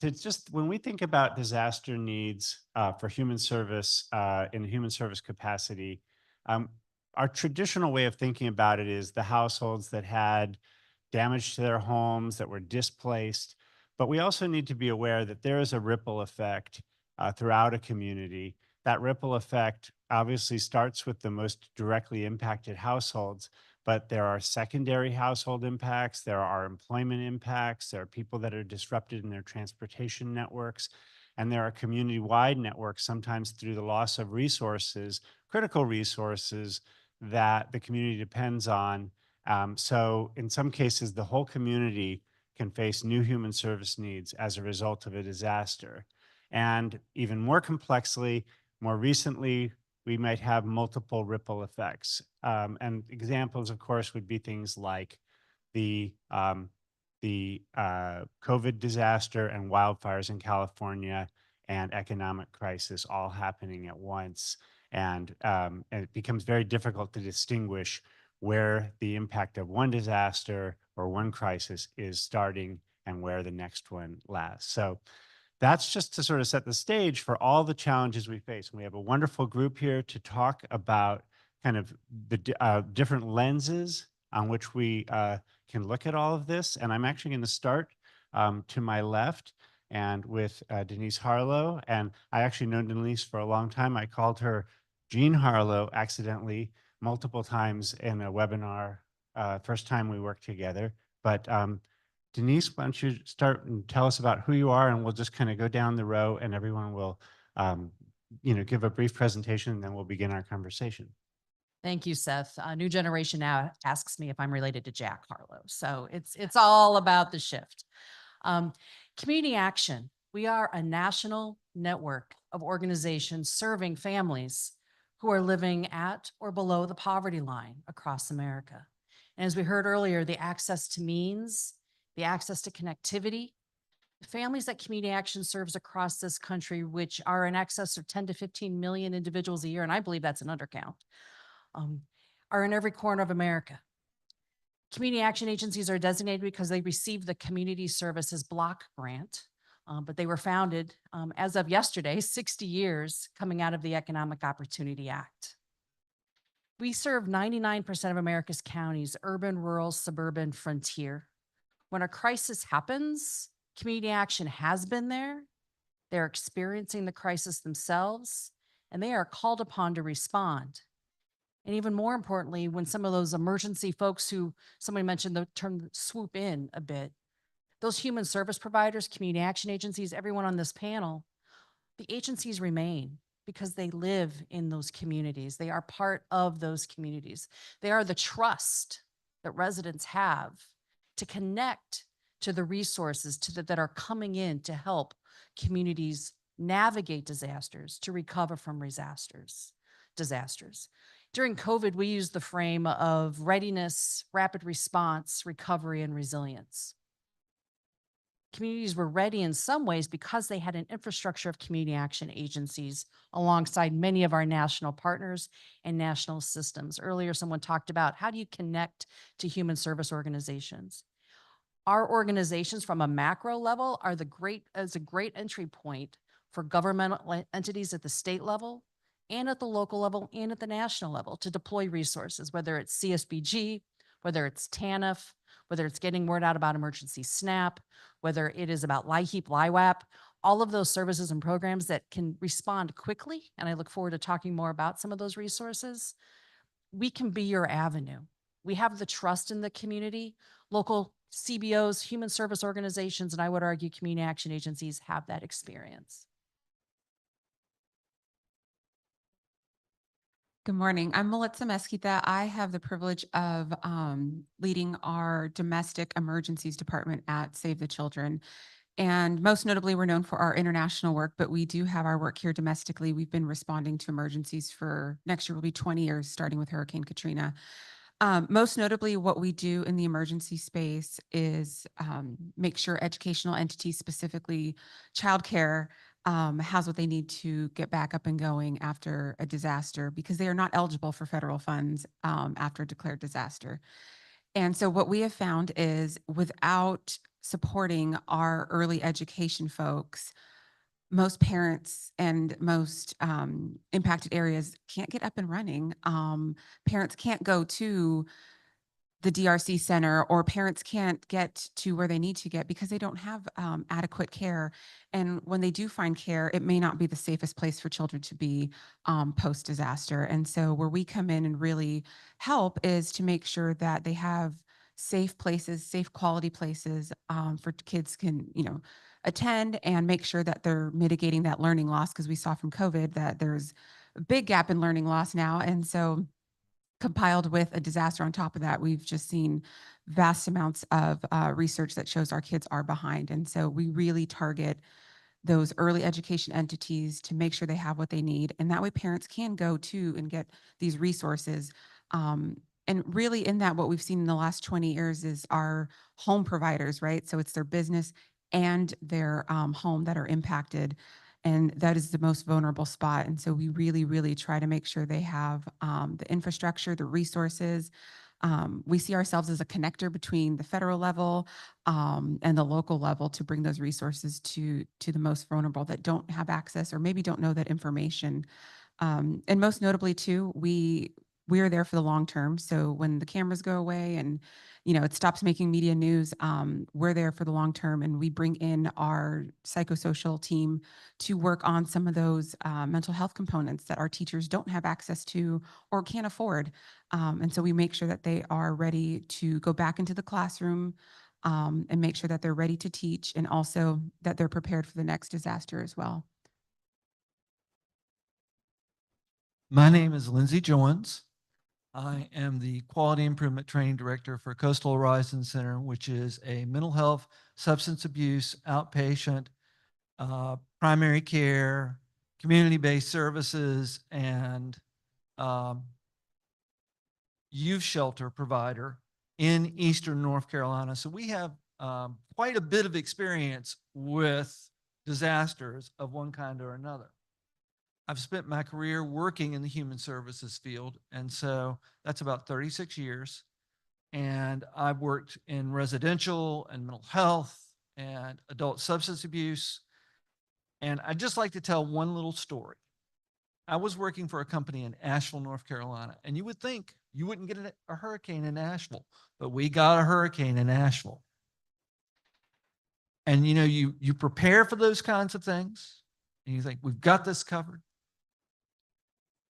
to just, when we think about disaster needs for human service in human service capacity, our traditional way of thinking about it is the households that had damage to their homes, that were displaced. But we also need to be aware that there is a ripple effect throughout a community. That ripple effect obviously starts with the most directly impacted households, but there are secondary household impacts, there are employment impacts, there are people that are disrupted in their transportation networks, and there are community-wide networks, sometimes through the loss of resources, critical resources that the community depends on. So in some cases, the whole community can face new human service needs as a result of a disaster. And even more complexly, more recently, we might have multiple ripple effects. And examples, of course, would be things like the COVID disaster and wildfires in California and economic crisis all happening at once. And it becomes very difficult to distinguish where the impact of one disaster or one crisis is starting and where the next one lasts. So that's just to sort of set the stage for all the challenges we face. And we have a wonderful group here to talk about kind of the different lenses on which we can look at all of this. And I'm actually going to start to my left and with Denise Harlow. And I actually know Denise for a long time. I called her Jean Harlow accidentally multiple times in a webinar, first time we worked together. But Denise, why don't you start and tell us about who you are, and we'll just kind of go down the row and everyone will, give a brief presentation and then we'll begin our conversation. Thank you, Seth. A new generation now asks me if I'm related to Jack Harlow. So it's all about the shift. Community Action. We are a national network of organizations serving families who are living at or below the poverty line across America. And as we heard earlier, the access to means, the access to connectivity, the families that Community Action serves across this country, which are in excess of 10 to 15 million individuals a year, and I believe that's an undercount, are in every corner of America. Community action agencies are designated because they receive the Community Services Block Grant, but they were founded as of yesterday, 60 years coming out of the Economic Opportunity Act. We serve 99% of America's counties, urban, rural, suburban, frontier. When a crisis happens, Community Action has been there. They're experiencing the crisis themselves, and they are called upon to respond. And even more importantly, when some of those emergency folks who somebody mentioned the term swoop in a bit, those human service providers, community action agencies, everyone on this panel, the agencies remain because they live in those communities. They are part of those communities. They are the trust that residents have to connect to the resources that are coming in to help communities navigate disasters, to recover from disasters. During COVID, we used the frame of readiness, rapid response, recovery, and resilience. Communities were ready in some ways because they had an infrastructure of community action agencies alongside many of our national partners and national systems. Earlier, someone talked about how do you connect to human service organizations? Our organizations from a macro level are a great entry point for governmental entities at the state level and at the local level and at the national level to deploy resources, whether it's CSBG, whether it's TANF, whether it's getting word out about emergency SNAP, whether it is about LIHEAP, LIWAP, all of those services and programs that can respond quickly. And I look forward to talking more about some of those resources. We can be your avenue. We have the trust in the community. Local CBOs, human service organizations, and I would argue community action agencies have that experience. Good morning. I'm Melissa Mesquita. I have the privilege of leading our domestic emergencies department at Save the Children. And most notably, we're known for our international work, but we do have our work here domestically. We've been responding to emergencies for next year will be 20 years, starting with Hurricane Katrina. Most notably, what we do in the emergency space is make sure educational entities, specifically childcare, has what they need to get back up and going after a disaster because they are not eligible for federal funds after a declared disaster. And so what we have found is without supporting our early education folks, most parents and most impacted areas can't get up and running. Parents can't go to the DRC center, or parents can't get to where they need to get because they don't have adequate care. And when they do find care, it may not be the safest place for children to be post disaster. And so where we come in and really help is to make sure that they have safe places, safe quality places for kids can, attend, and make sure that they're mitigating that learning loss, because we saw from COVID that there's a big gap in learning loss now. And so compiled with a disaster on top of that, we've just seen vast amounts of research that shows our kids are behind. And so we really target those early education entities to make sure they have what they need. And that way parents can go to and get these resources. And really in that, what we've seen in the last 20 years is our home providers, right? So it's their business and their home that are impacted. And that is the most vulnerable spot. And so we really, really try to make sure they have the infrastructure, the resources. We see ourselves as a connector between the federal level and the local level to bring those resources to the most vulnerable that don't have access or maybe don't know that information. And most notably too, we are there for the long term. So when the cameras go away and it stops making media news, we're there for the long term, and we bring in our psychosocial team to work on some of those mental health components that our teachers don't have access to or can't afford. And so we make sure that they are ready to go back into the classroom and make sure that they're ready to teach, and also that they're prepared for the next disaster as well. My name is Lindsay Jones. I am the Quality Improvement Training Director for Coastal Horizon Center, which is a mental health, substance abuse, outpatient, primary care, community-based services, and youth shelter provider in Eastern North Carolina. So we have quite a bit of experience with disasters of one kind or another. I've spent my career working in the human services field, and so that's about 36 years. And I've worked in residential and mental health and adult substance abuse. And I'd just like to tell one little story. I was working for a company in Asheville, North Carolina, and you would think you wouldn't get a hurricane in Asheville, but we got a hurricane in Asheville. And you prepare for those kinds of things, and you think, we've got this covered.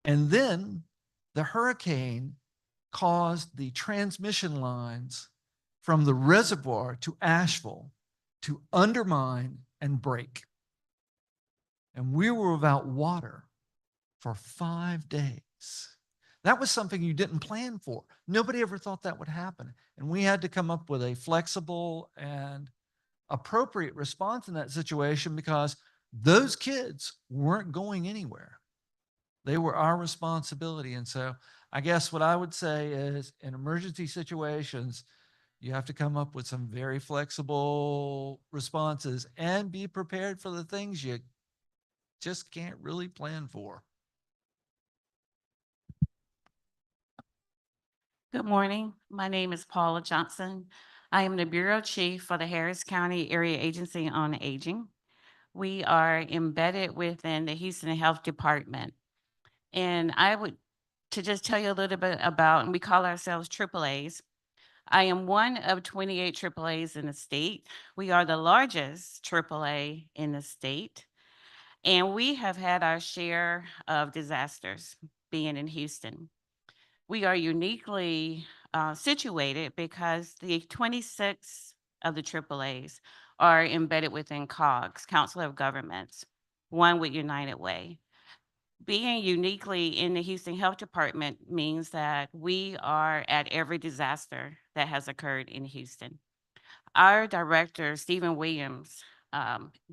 And then the hurricane caused the transmission lines from the reservoir to Asheville to undermine and break. And we were without water for 5 days. That was something you didn't plan for. Nobody ever thought that would happen. And we had to come up with a flexible and appropriate response in that situation, because those kids weren't going anywhere. They were our responsibility. And so I guess what I would say is, in emergency situations, you have to come up with some very flexible responses and be prepared for the things you just can't really plan for. Good morning. My name is Paula Johnson. I am the Bureau Chief for the Harris County Area Agency on Aging. We are embedded within the Houston Health Department. And to just tell you a little bit about, and we call ourselves AAAs. I am one of 28 AAAs in the state. We are the largest AAA in the state. And we have had our share of disasters being in Houston. We are uniquely situated because the 26 of the AAAs are embedded within COGS, Council of Governments, one with United Way. Being uniquely in the Houston Health Department means that we are at every disaster that has occurred in Houston. Our director, Stephen Williams,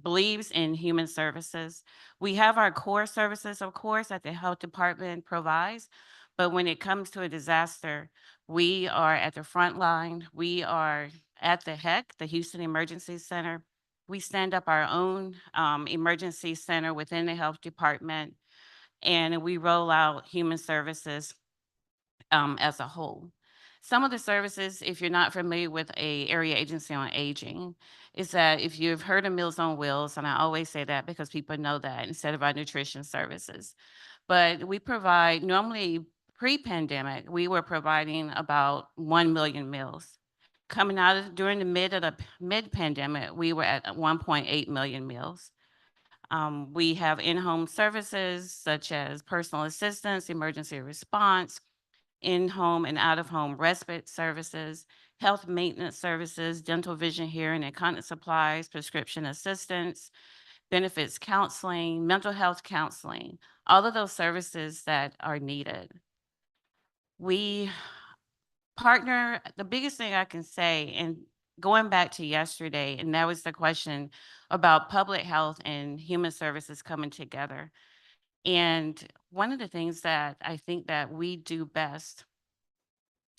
believes in human services. We have our core services, of course, that the health department provides, but when it comes to a disaster, we are at the front line. We are at the HEC, the Houston Emergency Center. We stand up our own emergency center within the health department, and we roll out human services as a whole. Some of the services, if you're not familiar with a area agency on aging, is that if you've heard of Meals on Wheels, and I always say that because people know that instead of our nutrition services, but we provide normally pre-pandemic, we were providing about 1 million meals. Coming out of during the mid-pandemic, we were at 1.8 million meals. We have in-home services such as personal assistance, emergency response, in-home and out-of-home respite services, health maintenance services, dental, vision, hearing, and continence supplies, prescription assistance, benefits counseling, mental health counseling, all of those services that are needed. We partner, the biggest thing I can say, and going back to yesterday, and that was the question about public health and human services coming together. And one of the things that I think that we do best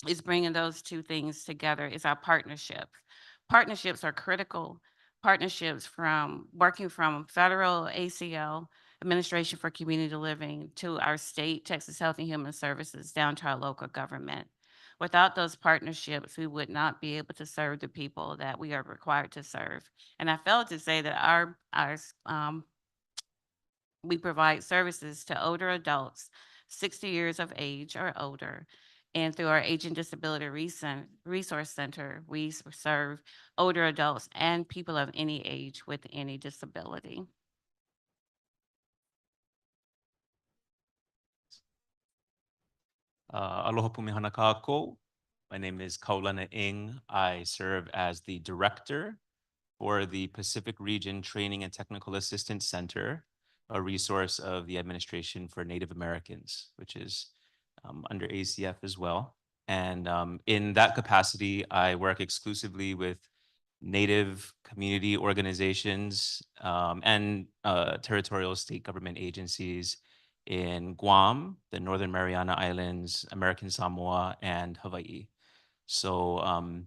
is bringing those two things together is our partnership. Partnerships are critical. Partnerships from working from federal ACL, Administration for Community Living, to our state, Texas Health and Human Services, down to our local government. Without those partnerships, we would not be able to serve the people that we are required to serve. And I failed to say that we provide services to older adults, 60 years of age or older. And through our Aging Disability Resource Center, we serve older adults and people of any age with any disability. Aloha pumihana kākou. My name is Kaulana Ing. I serve as the director for the Pacific Region Training and Technical Assistance Center, a resource of the Administration for Native Americans, which is under ACF as well. And in that capacity, I work exclusively with Native community organizations and territorial state government agencies in Guam, the Northern Mariana Islands, American Samoa, and Hawaii. So, I'm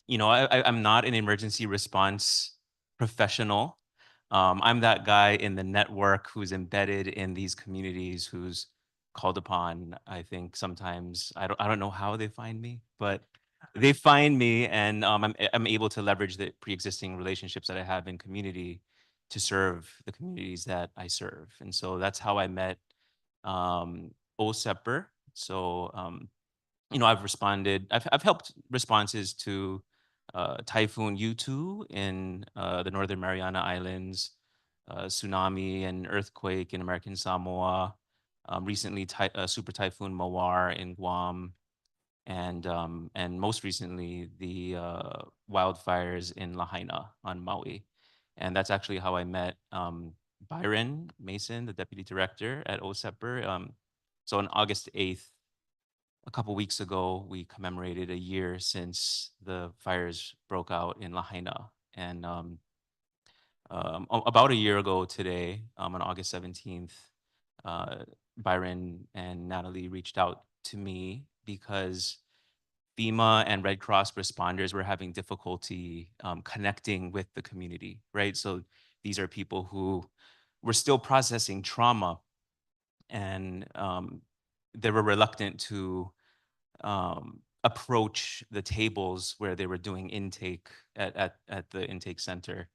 not an emergency response professional. I'm that guy in the network who's embedded in these communities, who's called upon. I think sometimes I don't know how they find me, but they find me, and I'm able to leverage the pre-existing relationships that I have in community to serve the communities that I serve. And so that's how I met OHSEPR. So I've helped responses to Typhoon U2 in the Northern Mariana Islands, tsunami and earthquake in American Samoa, recently Super Typhoon Mawar in Guam, and most recently the wildfires in Lahaina on Maui. And that's actually how I met Byron Mason, the deputy director at OHSEPR. So on August 8th, a couple weeks ago, we commemorated a year since the fires broke out in Lahaina. And about a year ago today, on August 17th, Byron and Natalie reached out to me because FEMA and Red Cross responders were having difficulty connecting with the community, right? So these are people who were still processing trauma, and they were reluctant to approach the tables where they were doing intake at the intake center.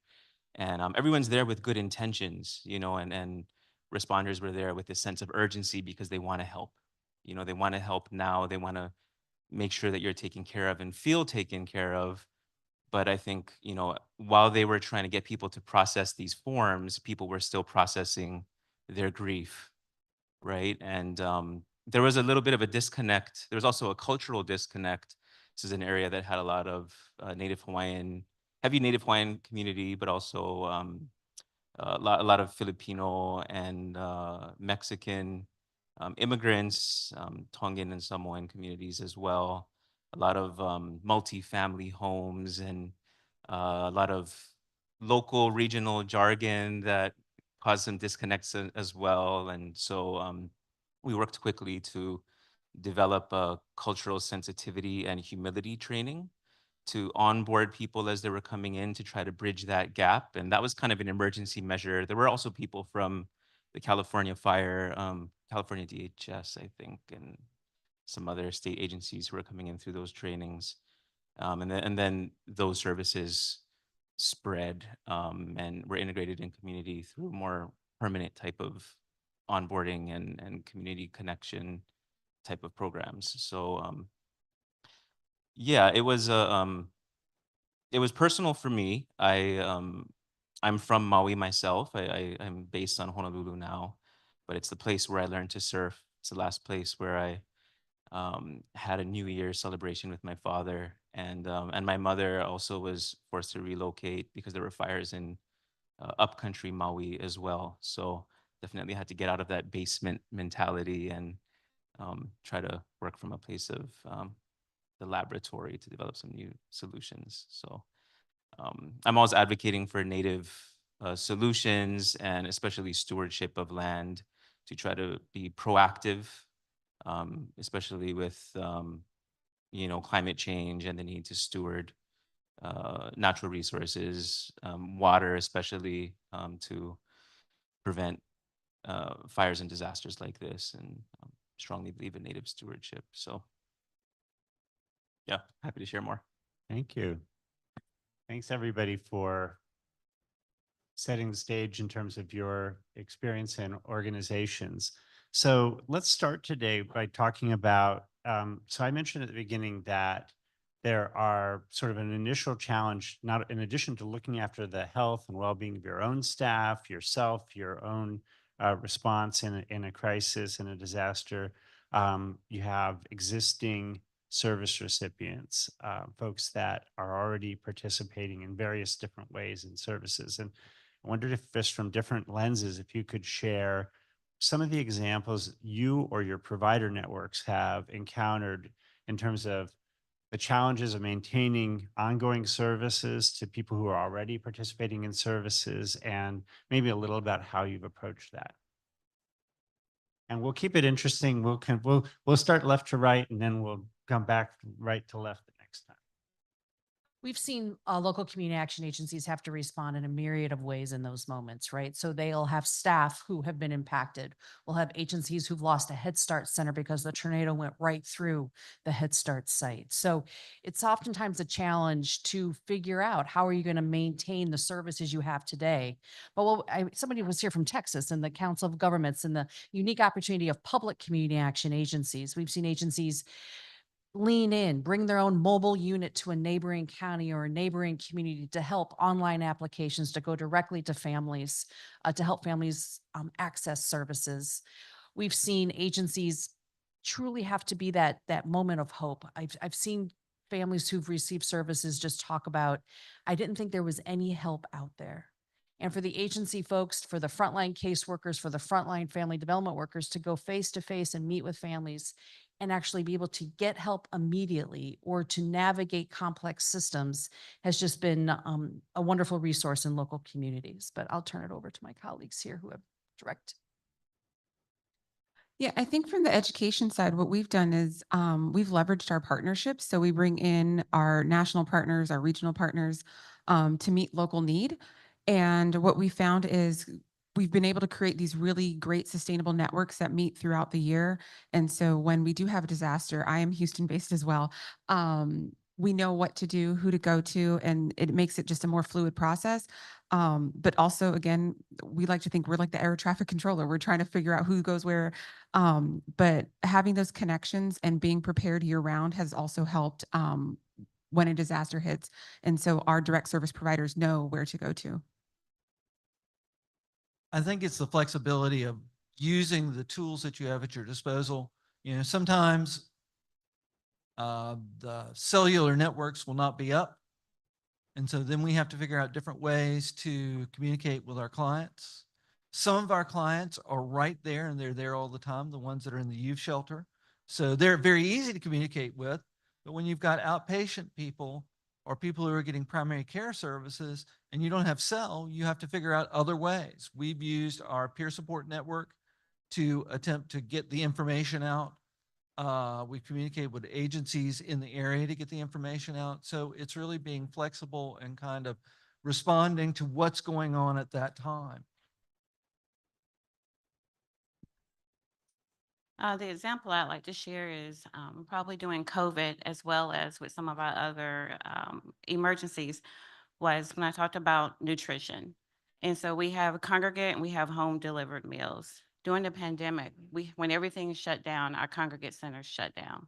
And everyone's there with good intentions, and responders were there with a sense of urgency because they want to help. They want to help now. They want to make sure that you're taken care of and feel taken care of. But I think, while they were trying to get people to process these forms, people were still processing their grief, right? And there was a little bit of a disconnect. There was also a cultural disconnect. This is an area that had a lot of heavy Native Hawaiian community, but also a lot of Filipino and Mexican immigrants, Tongan and Samoan communities as well. A lot of multi-family homes and a lot of local regional jargon that caused some disconnects as well. And so we worked quickly to develop a cultural sensitivity and humility training to onboard people as they were coming in to try to bridge that gap. And that was kind of an emergency measure. There were also people from the California Fire, California DHS, I think, and some other state agencies who were coming in through those trainings. And then those services spread and were integrated in community through more permanent type of onboarding and community connection type of programs. So yeah, it was personal for me. I'm from Maui myself. I'm based on Honolulu now, but it's the place where I learned to surf. It's the last place where I had a New Year celebration with my father, and my mother also was forced to relocate because there were fires in upcountry Maui as well. So definitely had to get out of that basement mentality and try to work from a place of the laboratory to develop some new solutions. So I'm always advocating for native solutions and especially stewardship of land to try to be proactive, especially with climate change and the need to steward natural resources, water especially, to prevent fires and disasters like this, and strongly believe in native stewardship. So yeah, happy to share more. Thank you. Thanks everybody for setting the stage in terms of your experience in organizations. So let's start today by talking about, so I mentioned at the beginning that there are sort of an initial challenge, not in addition to looking after the health and well-being of your own staff, yourself, your own response in a crisis, in a disaster. You have existing service recipients, folks that are already participating in various different ways in services. And I wondered if just from different lenses, if you could share some of the examples you or your provider networks have encountered in terms of the challenges of maintaining ongoing services to people who are already participating in services, and maybe a little about how you've approached that. And we'll keep it interesting. We'll start left to right, and then we'll come back right to left the next time. We've seen local community action agencies have to respond in a myriad of ways in those moments, right? So they'll have staff who have been impacted. We'll have agencies who've lost a Head Start center because the tornado went right through the Head Start site. So it's oftentimes a challenge to figure out how are you going to maintain the services you have today. But somebody was here from Texas and the Council of Governments and the unique opportunity of public community action agencies. We've seen agencies lean in, bring their own mobile unit to a neighboring county or a neighboring community to help online applications to go directly to families, to help families access services. We've seen agencies truly have to be that moment of hope. I've seen families who've received services just talk about, I didn't think there was any help out there. And for the agency folks, for the frontline caseworkers, for the frontline family development workers to go face to face and meet with families and actually be able to get help immediately or to navigate complex systems has just been a wonderful resource in local communities. But I'll turn it over to my colleagues here who have direct. Yeah, I think from the education side, what we've done is we've leveraged our partnerships. So we bring in our national partners, our regional partners to meet local need. And what we found is we've been able to create these really great sustainable networks that meet throughout the year. And so when we do have a disaster, I am Houston based as well. We know what to do, who to go to, and it makes it just a more fluid process. But also, again, we like to think we're like the air traffic controller. We're trying to figure out who goes where. But having those connections and being prepared year round has also helped when a disaster hits. And so our direct service providers know where to go to. I think it's the flexibility of using the tools that you have at your disposal. You know, sometimes the cellular networks will not be up. And so then we have to figure out different ways to communicate with our clients. Some of our clients are right there and they're there all the time, the ones that are in the youth shelter. So they're very easy to communicate with. But when you've got outpatient people or people who are getting primary care services and you don't have cell, you have to figure out other ways. We've used our peer support network to attempt to get the information out. We communicate with agencies in the area to get the information out. So it's really being flexible and kind of responding to what's going on at that time. The example I'd like to share is probably during COVID, as well as with some of our other emergencies, was when I talked about nutrition. And so we have congregate and we have home delivered meals. During the pandemic, when everything shut down, our congregate centers shut down.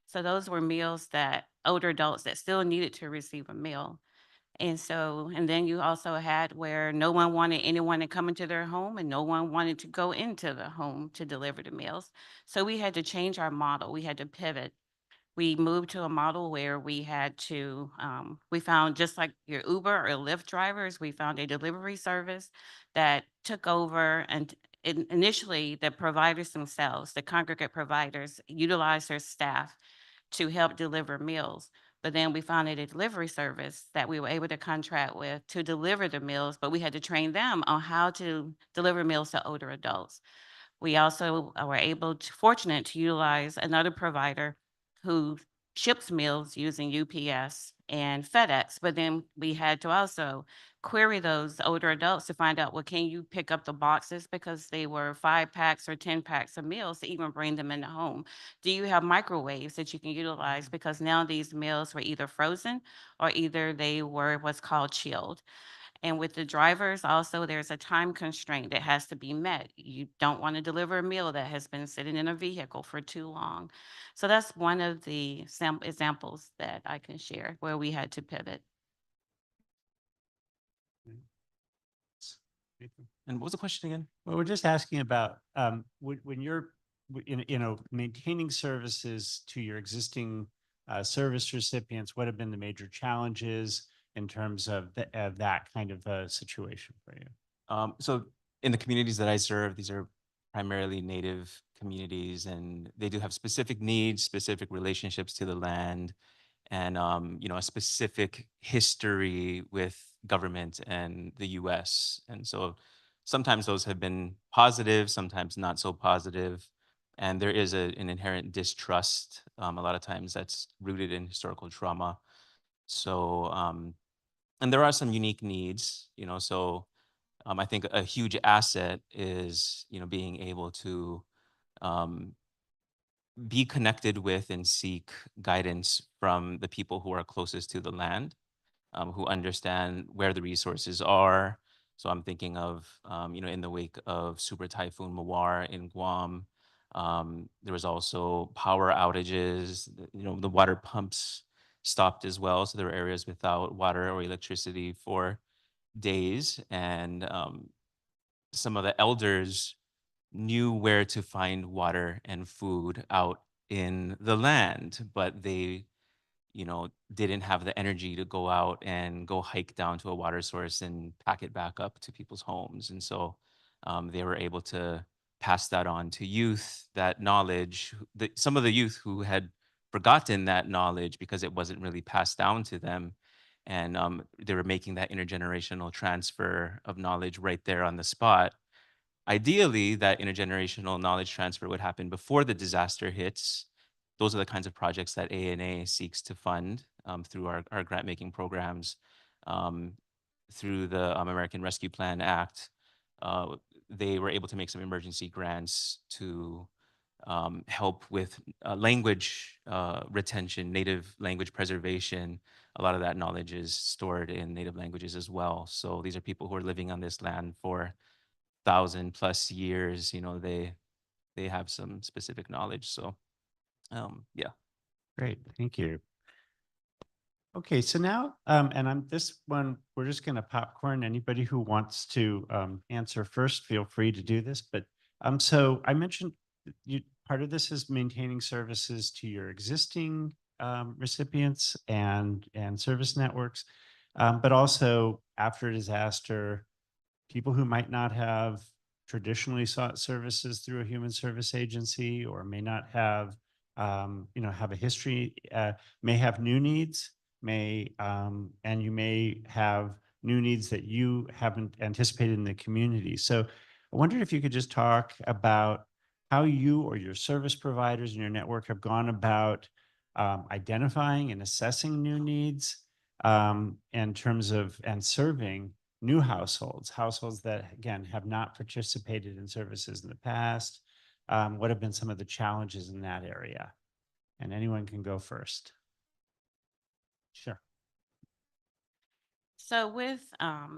So those were meals that older adults that still needed to receive a meal. And so, and then you also had where no one wanted anyone to come into their home and no one wanted to go into the home to deliver the meals. So we had to change our model. We had to pivot. We moved to a model where we had to, we found, just like your Uber or Lyft drivers, we found a delivery service that took over, and initially the providers themselves, the congregate providers, utilized their staff to help deliver meals. But then we found a delivery service that we were able to contract with to deliver the meals, but we had to train them on how to deliver meals to older adults. We also were fortunate to utilize another provider who ships meals using UPS and FedEx, but then we had to also query those older adults to find out, well, can you pick up the boxes, because they were 5 packs or 10 packs of meals, to even bring them in the home? Do you have microwaves that you can utilize? Because now these meals were either frozen or either they were what's called chilled. And with the drivers also, there's a time constraint that has to be met. You don't want to deliver a meal that has been sitting in a vehicle for too long. So that's one of the examples that I can share where we had to pivot. And what was the question again? Well, we're just asking about when you're maintaining services to your existing service recipients, what have been the major challenges in terms of that kind of situation for you? So in the communities that I serve, these are primarily Native communities, and they do have specific needs, specific relationships to the land, and a specific history with government and the U.S. And so sometimes those have been positive, sometimes not so positive, and there is an inherent distrust. A lot of times that's rooted in historical trauma. So and there are some unique needs, so I think a huge asset is, being able to um, be connected with and seek guidance from the people who are closest to the land, who understand where the resources are. So I'm thinking of, in the wake of Super Typhoon Mawar in Guam, there was also power outages. The water pumps stopped as well. So there were areas without water or electricity for days. And some of the elders knew where to find water and food out in the land, but they, didn't have the energy to go out and go hike down to a water source and pack it back up to people's homes. And so they were able to pass that on to youth, that knowledge, some of the youth who had forgotten that knowledge because it wasn't really passed down to them. And they were making that intergenerational transfer of knowledge right there on the spot. Ideally, that intergenerational knowledge transfer would happen before the disaster hits. Those are the kinds of projects that ANA seeks to fund through our grant making programs, um, through the American Rescue Plan Act. They were able to make some emergency grants to help with language retention, native language preservation. A lot of that knowledge is stored in native languages as well. So these are people who are living on this land for 1,000+ years. They have some specific knowledge. So yeah. Great, thank you. Okay, so now, and this one, we're just going to popcorn. Anybody who wants to answer first, feel free to do this. But so I mentioned part of this is maintaining services to your existing recipients and service networks, but also after a disaster, people who might not have traditionally sought services through a human service agency, or may not have, have a history, may have new needs. and you may have new needs that you haven't anticipated in the community. So I wondered if you could just talk about how you or your service providers in your network have gone about identifying and assessing new needs in terms of and serving new households that, again, have not participated in services in the past. What have been some of the challenges in that area? And anyone can go first. Sure. So with,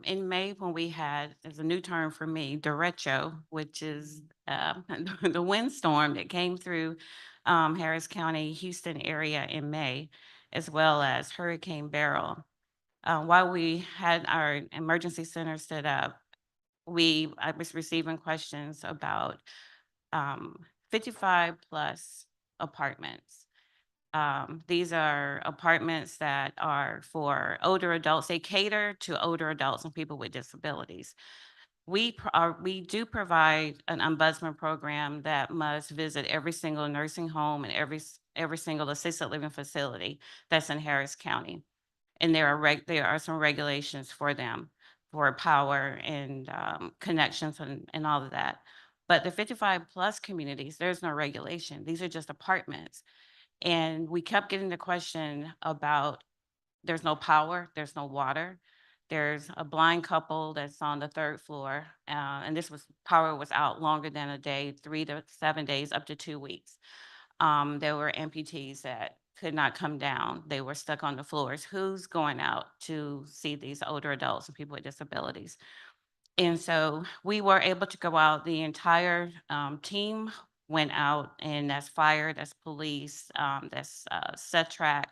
in May, when we had, there's a new term for me, derecho, which is the windstorm that came through Harris County, Houston area in May, as well as Hurricane Beryl. While we had our emergency center set up, I was receiving questions about 55 plus apartments. These are apartments that are for older adults. They cater to older adults and people with disabilities. We do provide an ombudsman program that must visit every single nursing home and every single assisted living facility that's in Harris County. And there are some regulations for them for power and connections and all of that. But the 55 plus communities, there's no regulation. These are just apartments. And we kept getting the question about there's no power, there's no water. There's a blind couple that's on the 3rd floor. And power was out longer than a day, 3 to 7 days, up to 2 weeks. There were amputees that could not come down. They were stuck on the floors. Who's going out to see these older adults and people with disabilities? And so we were able to go out. The entire team went out, and that's fire, that's police, that's SETRAC,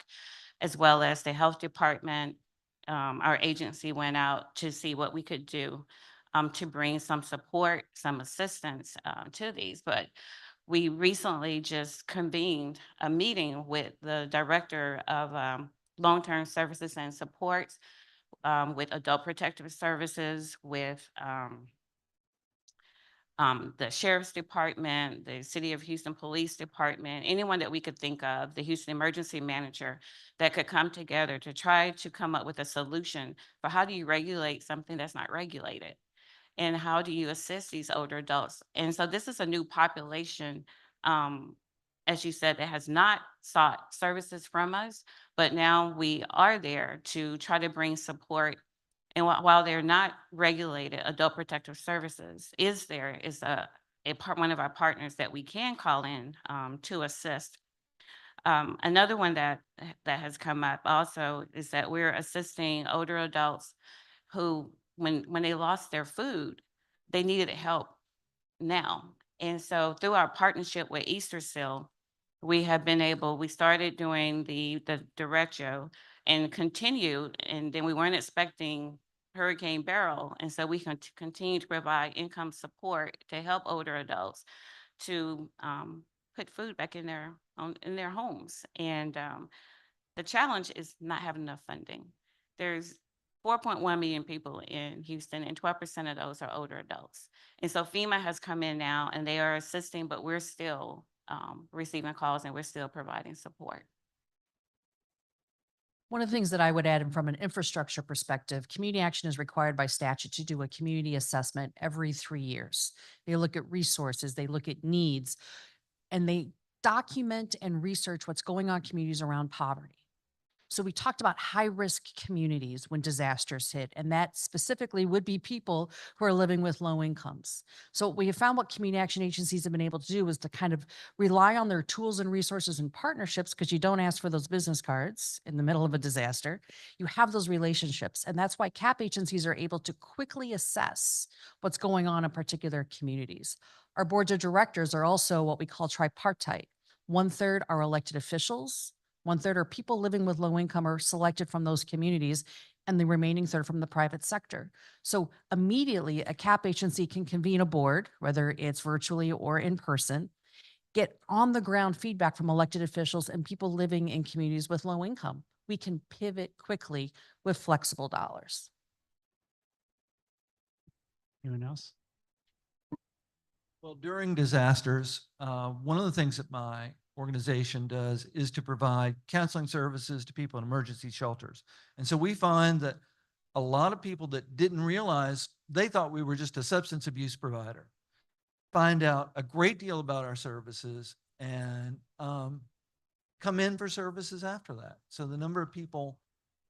as well as the health department. Our agency went out to see what we could do to bring some support, some assistance to these. But we recently just convened a meeting with the director of long-term services and supports, with adult protective services, with the sheriff's department, the city of Houston police department, anyone that we could think of, the Houston emergency manager, that could come together to try to come up with a solution for how do you regulate something that's not regulated? And how do you assist these older adults? And so this is a new population, as you said, that has not sought services from us, but now we are there to try to bring support. And while they're not regulated, Adult Protective Services is one of our partners that we can call in to assist. Another one that has come up also is that we're assisting older adults who, when they lost their food, they needed help now. And so through our partnership with Easter Seal, we started doing the derecho and continued, and then we weren't expecting Hurricane Beryl. And so we continue to provide income support to help older adults to put food back in their homes. And the challenge is not having enough funding. There's 4.1 million people in Houston, and 12% of those are older adults. And so FEMA has come in now, and they are assisting, but we're still receiving calls, and we're still providing support. One of the things that I would add from an infrastructure perspective, community action is required by statute to do a community assessment every 3 years. They look at resources, they look at needs, and they document and research what's going on in communities around poverty. So we talked about high-risk communities when disasters hit, and that specifically would be people who are living with low incomes. So we have found what community action agencies have been able to do is to kind of rely on their tools and resources and partnerships, because you don't ask for those business cards in the middle of a disaster. You have those relationships, and that's why CAP agencies are able to quickly assess what's going on in particular communities. Our boards of directors are also what we call tripartite. 1/3 are elected officials, 1/3 are people living with low income or selected from those communities, and the remaining third from the private sector. So immediately a CAP agency can convene a board, whether it's virtually or in person, get on the ground feedback from elected officials and people living in communities with low income. We can pivot quickly with flexible dollars. Anyone else? Well, during disasters, one of the things that my organization does is to provide counseling services to people in emergency shelters. And so we find that a lot of people that didn't realize, they thought we were just a substance abuse provider, find out a great deal about our services and come in for services after that. So the number of people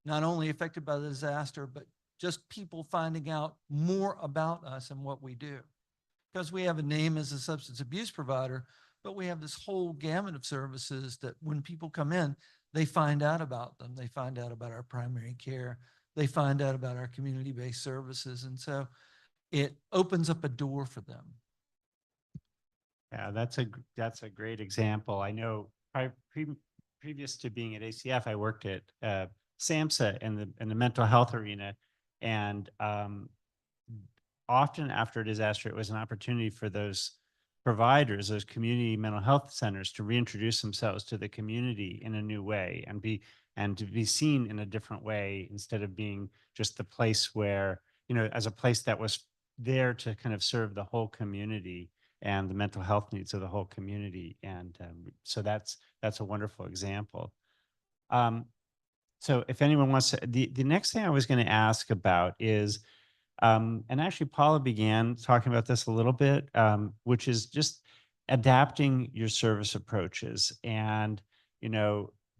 not only affected by the disaster, but just people finding out more about us and what we do. Because we have a name as a substance abuse provider, but we have this whole gamut of services that when people come in, they find out about them. They find out about our primary care. They find out about our community-based services. And so it opens up a door for them. Yeah, that's a great example. I know previous to being at ACF, I worked at SAMHSA in the mental health arena, and often after a disaster, it was an opportunity for those providers, those community mental health centers, to reintroduce themselves to the community in a new way and to be seen in a different way, instead of being just the place where, as a place that was there to kind of serve the whole community and the mental health needs of the whole community. And so that's a wonderful example. So if anyone wants to, the next thing I was going to ask about is, and actually Paula began talking about this a little bit, which is just adapting your service approaches. And,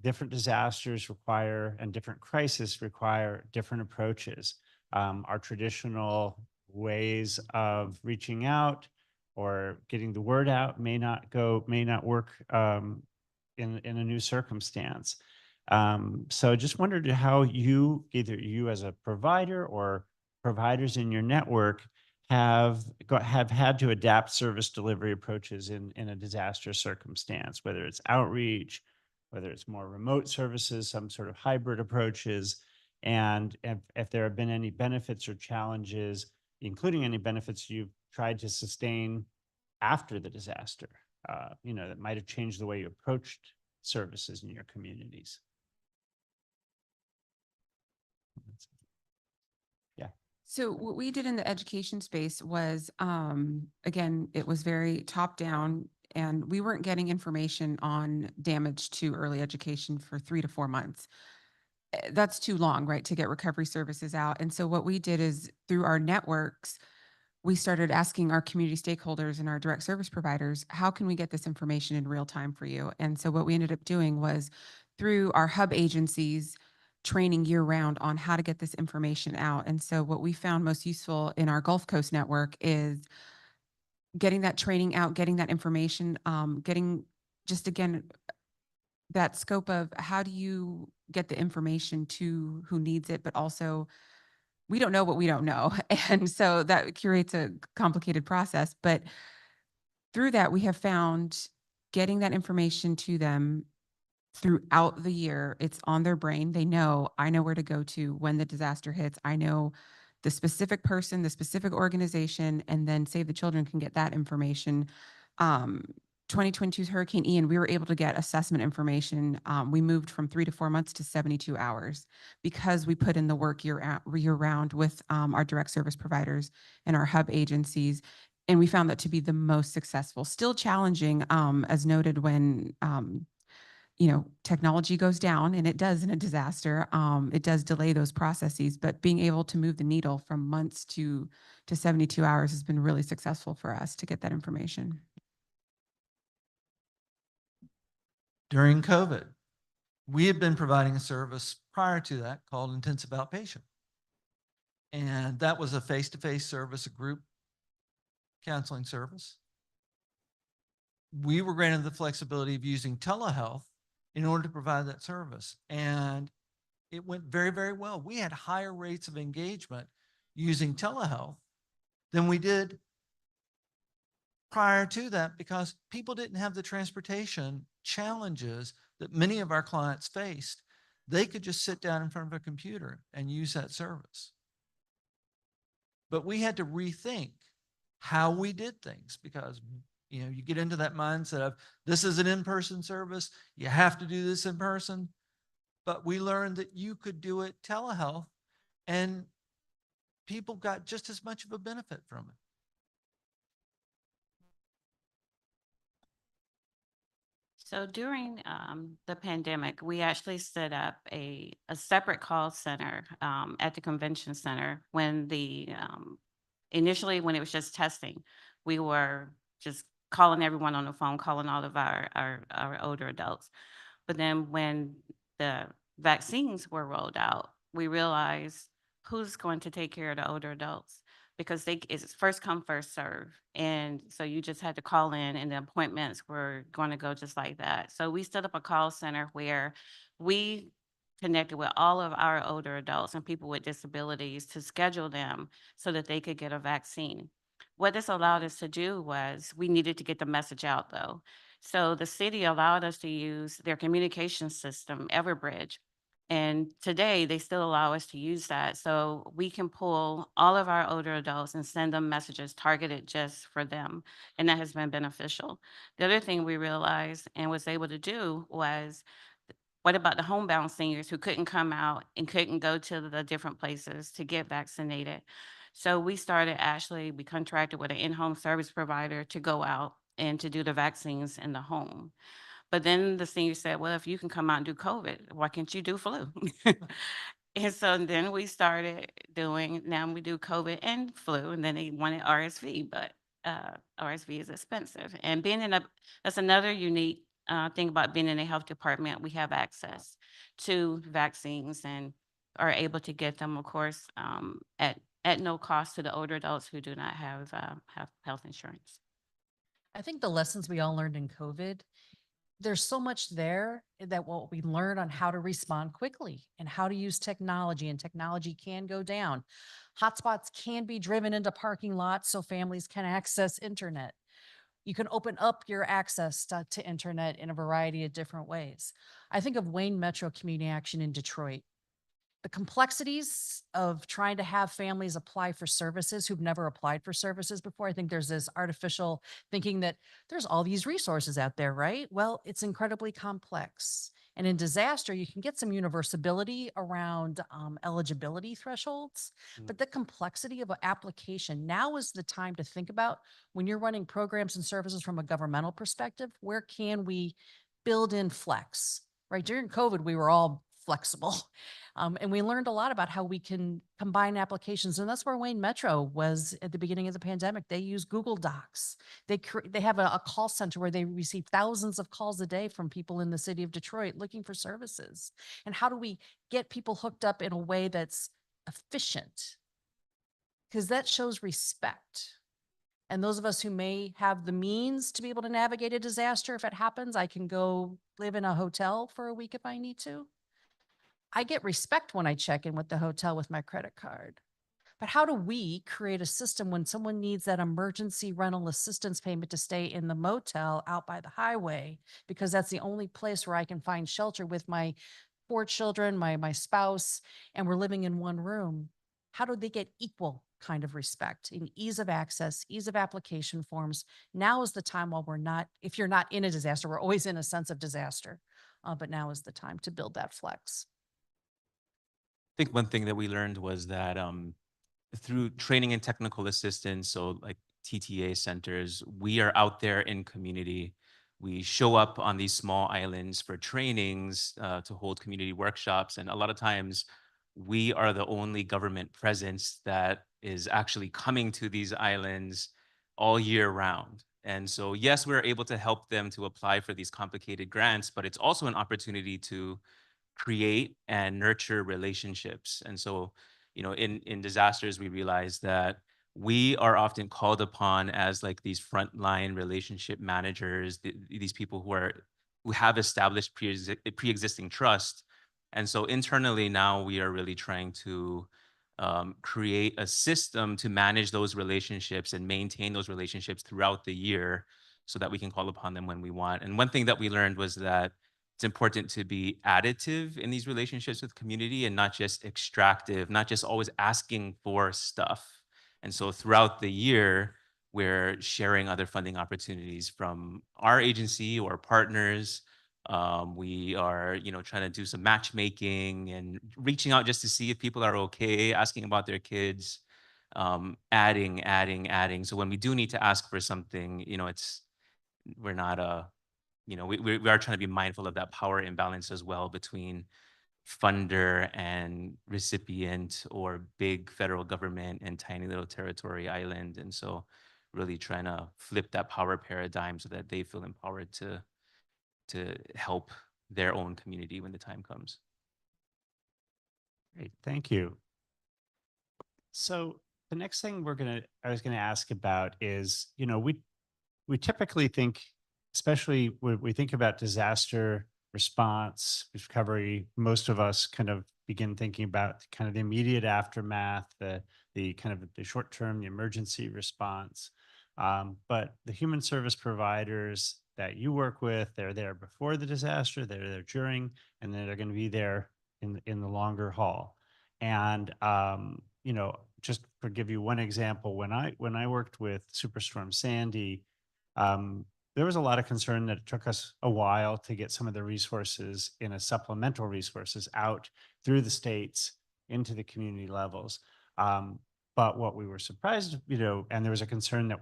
different disasters require, and different crises require different approaches. Our traditional ways of reaching out or getting the word out may not work in a new circumstance. So I just wondered how either you as a provider or providers in your network have had to adapt service delivery approaches in a disaster circumstance, whether it's outreach, whether it's more remote services, some sort of hybrid approaches, and if there have been any benefits or challenges, including any benefits you've tried to sustain after the disaster, that might have changed the way you approached services in your communities. Yeah. So what we did in the education space was, again, it was very top down, and we weren't getting information on damage to early education for 3 to 4 months. That's too long, right, to get recovery services out. And so what we did is, through our networks, we started asking our community stakeholders and our direct service providers, how can we get this information in real time for you? And so what we ended up doing was, through our hub agencies, training year round on how to get this information out. And so what we found most useful in our Gulf Coast network is getting that training out, getting that information, getting just, again, that scope of how do you get the information to who needs it, but also we don't know what we don't know. And so that creates a complicated process. But through that, we have found getting that information to them throughout the year, it's on their brain. They know, I know where to go to when the disaster hits. I know the specific person, the specific organization, and then Save the Children can get that information. 2022's Hurricane Ian, we were able to get assessment information. We moved from 3 to 4 months to 72 hours because we put in the work year round with our direct service providers and our hub agencies. And we found that to be the most successful. Still challenging, as noted, when technology goes down, and it does in a disaster. It does delay those processes, but being able to move the needle from months to 72 hours has been really successful for us to get that information. During COVID, we had been providing a service prior to that called intensive outpatient. And that was a face-to-face service, a group counseling service. We were granted the flexibility of using telehealth in order to provide that service. And it went very, very well. We had higher rates of engagement using telehealth than we did prior to that, because people didn't have the transportation challenges that many of our clients faced. They could just sit down in front of a computer and use that service. But we had to rethink how we did things, because you get into that mindset of, this is an in-person service, you have to do this in person. But we learned that you could do it telehealth, and people got just as much of a benefit from it. So during the pandemic, we actually set up a separate call center at the convention center when initially when it was just testing, we were just calling everyone on the phone, calling all of our older adults. But then when the vaccines were rolled out, we realized who's going to take care of the older adults because it's first come, first serve. And so you just had to call in and the appointments were going to go just like that. So we set up a call center where we connected with all of our older adults and people with disabilities to schedule them so that they could get a vaccine. What this allowed us to do was we needed to get the message out though. So the city allowed us to use their communication system, Everbridge. And today they still allow us to use that. So we can pull all of our older adults and send them messages targeted just for them. And that has been beneficial. The other thing we realized and was able to do was what about the homebound seniors who couldn't come out and couldn't go to the different places to get vaccinated? So we contracted with an in-home service provider to go out and to do the vaccines in the home. But then the senior said, well, if you can come out and do COVID, why can't you do flu? And so then we started now we do COVID and flu, and then they wanted RSV, but RSV is expensive. And that's another unique thing about being in the health department. We have access to vaccines and are able to get them, of course, at no cost to the older adults who do not have health insurance. I think the lessons we all learned in COVID, there's so much there that what we learned on how to respond quickly and how to use technology, and technology can go down. Hotspots can be driven into parking lots so families can access internet. You can open up your access to internet in a variety of different ways. I think of Wayne Metro Community Action in Detroit. The complexities of trying to have families apply for services who've never applied for services before. I think there's this artificial thinking that there's all these resources out there, right? Well, it's incredibly complex. And in disaster, you can get some universality around eligibility thresholds, but the complexity of an application, now is the time to think about when you're running programs and services from a governmental perspective, where can we build in flex, right? During COVID, we were all flexible. And we learned a lot about how we can combine applications. And that's where Wayne Metro was at the beginning of the pandemic. They use Google Docs. They have a call center where they receive thousands of calls a day from people in the city of Detroit looking for services. And how do we get people hooked up in a way that's efficient? Because that shows respect. And those of us who may have the means to be able to navigate a disaster, if it happens, I can go live in a hotel for a week if I need to. I get respect when I check in with the hotel with my credit card. But how do we create a system when someone needs that emergency rental assistance payment to stay in the motel out by the highway? Because that's the only place where I can find shelter with my 4 children, my spouse, and we're living in one room. How do they get equal kind of respect in ease of access, ease of application forms? Now is the time while if you're not in a disaster, we're always in a sense of disaster, but now is the time to build that flex. I think one thing that we learned was that through training and technical assistance, so like TTA centers, we are out there in community. We show up on these small islands for trainings to hold community workshops. And a lot of times we are the only government presence that is actually coming to these islands all year round. And so, yes, we're able to help them to apply for these complicated grants, but it's also an opportunity to create and nurture relationships. And so, in disasters, we realize that we are often called upon as like these frontline relationship managers, these people who have established pre-existing trust. And so internally now we are really trying to create a system to manage those relationships and maintain those relationships throughout the year so that we can call upon them when we want. And one thing that we learned was that it's important to be additive in these relationships with community and not just extractive, not just always asking for stuff. And so throughout the year, we're sharing other funding opportunities from our agency or partners. We are, trying to do some matchmaking and reaching out just to see if people are okay, asking about their kids, adding. So when we do need to ask for something, we're not you know, we are trying to be mindful of that power imbalance as well between funder and recipient, or big federal government and tiny little territory island. And so really trying to flip that power paradigm so that they feel empowered to help their own community when the time comes. Great, thank you. So the next thing I was gonna ask about is, you know, we typically think, especially when we think about disaster response, recovery, most of us kind of begin thinking about kind of the immediate aftermath, the kind of the short term, the emergency response. But the human service providers that you work with, they're there before the disaster, they're there during, and then they're going to be there in the longer haul. And you know, just to give you one example, when I worked with Superstorm Sandy, there was a lot of concern that it took us a while to get some of the resources in a supplemental resources out through the states into the community levels. But what we were surprised, you know, and there was a concern that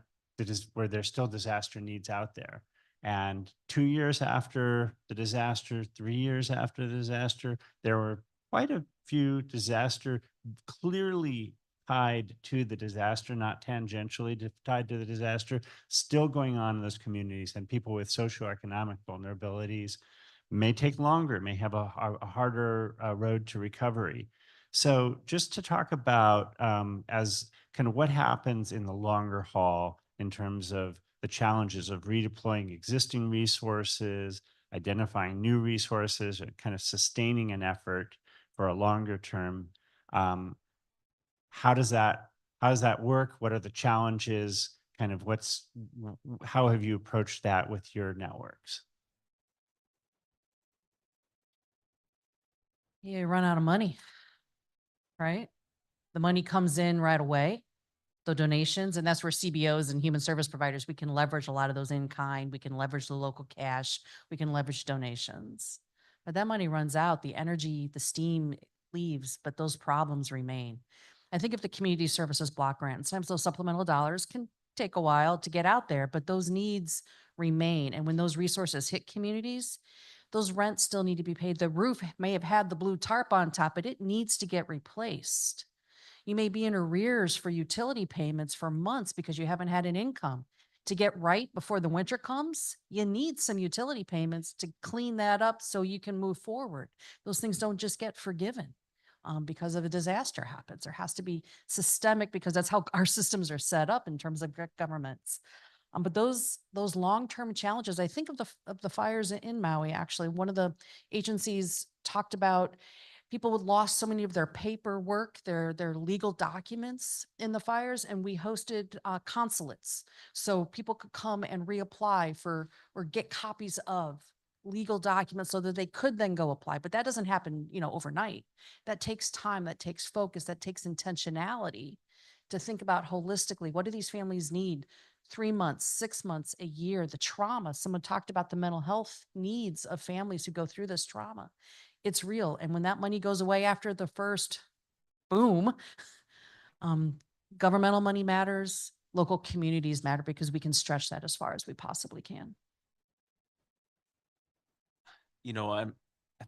where there's still disaster needs out there. And 2 years after the disaster, 3 years after the disaster, there were quite a few disaster clearly tied to the disaster, not tangentially tied to the disaster, still going on in those communities. And people with socioeconomic vulnerabilities may take longer, may have a harder road to recovery. So just to talk about as kind of what happens in the longer haul in terms of the challenges of redeploying existing resources, identifying new resources, and kind of sustaining an effort for a longer term. How does that work? What are the challenges? Kind of how have you approached that with your networks? You run out of money, right? The money comes in right away, the donations, and that's where CBOs and human service providers, we can leverage a lot of those in kind. We can leverage the local cash. We can leverage donations. But that money runs out, the energy, the steam leaves, but those problems remain. I think if the community services block grant, sometimes those supplemental dollars can take a while to get out there, but those needs remain. And when those resources hit communities, those rents still need to be paid. The roof may have had the blue tarp on top, but it needs to get replaced. You may be in arrears for utility payments for months because you haven't had an income. To get right before the winter comes, you need some utility payments to clean that up so you can move forward. Those things don't just get forgiven because of a disaster happens. There has to be systemic, because that's how our systems are set up in terms of governments. But those long-term challenges, I think of the fires in Maui. Actually, one of the agencies talked about people would lost so many of their paperwork, their legal documents in the fires, and we hosted consulates, so people could come and reapply for or get copies of legal documents so that they could then go apply. But that doesn't happen, you know, overnight. That takes time, that takes focus, that takes intentionality to think about holistically. What do these families need? 3 months, 6 months, a year, the trauma. Someone talked about the mental health needs of families who go through this trauma. It's real. And when that money goes away after the first boom, governmental money matters, local communities matter, because we can stretch that as far as we possibly can. You know, I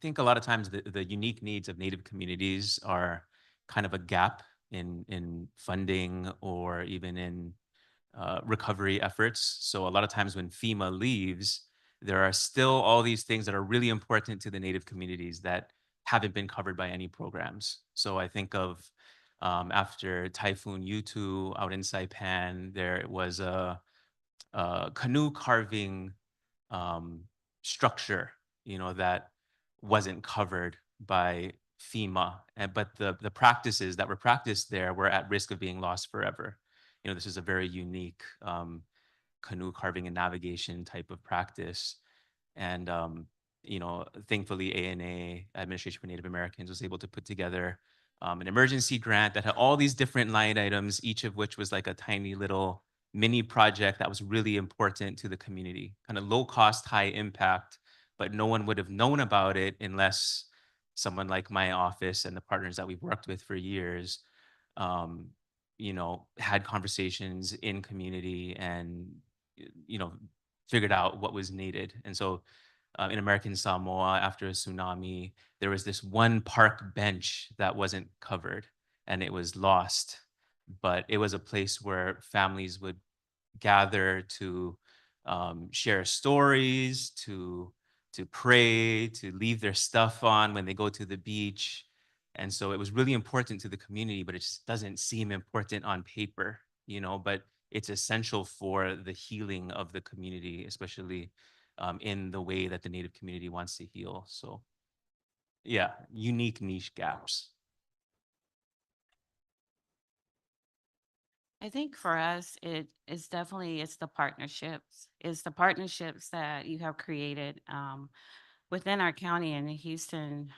think a lot of times the unique needs of Native communities are kind of a gap in funding or even in recovery efforts. So a lot of times when FEMA leaves, there are still all these things that are really important to the Native communities that haven't been covered by any programs. So I think of after Typhoon Yutu out in Saipan, there was a canoe carving structure, you know, that wasn't covered by FEMA, but the practices that were practiced there were at risk of being lost forever. You know, this is a very unique canoe carving and navigation type of practice. And, you know, thankfully ANA, Administration for Native Americans, was able to put together an emergency grant that had all these different line items, each of which was like a tiny little mini project that was really important to the community, kind of low cost, high impact, but no one would have known about it unless someone like my office and the partners that we've worked with for years, you know, had conversations in community and, you know, figured out what was needed. And so in American Samoa, after a tsunami, there was this one park bench that wasn't covered and it was lost. But it was a place where families would gather to share stories, to pray, to leave their stuff on when they go to the beach. And so it was really important to the community, but it just doesn't seem important on paper, but it's essential for the healing of the community, especially in the way that the Native community wants to heal. So yeah, unique niche gaps. I think for us, it's definitely, it's the partnerships. It's the partnerships that you have created within our county and in Houston.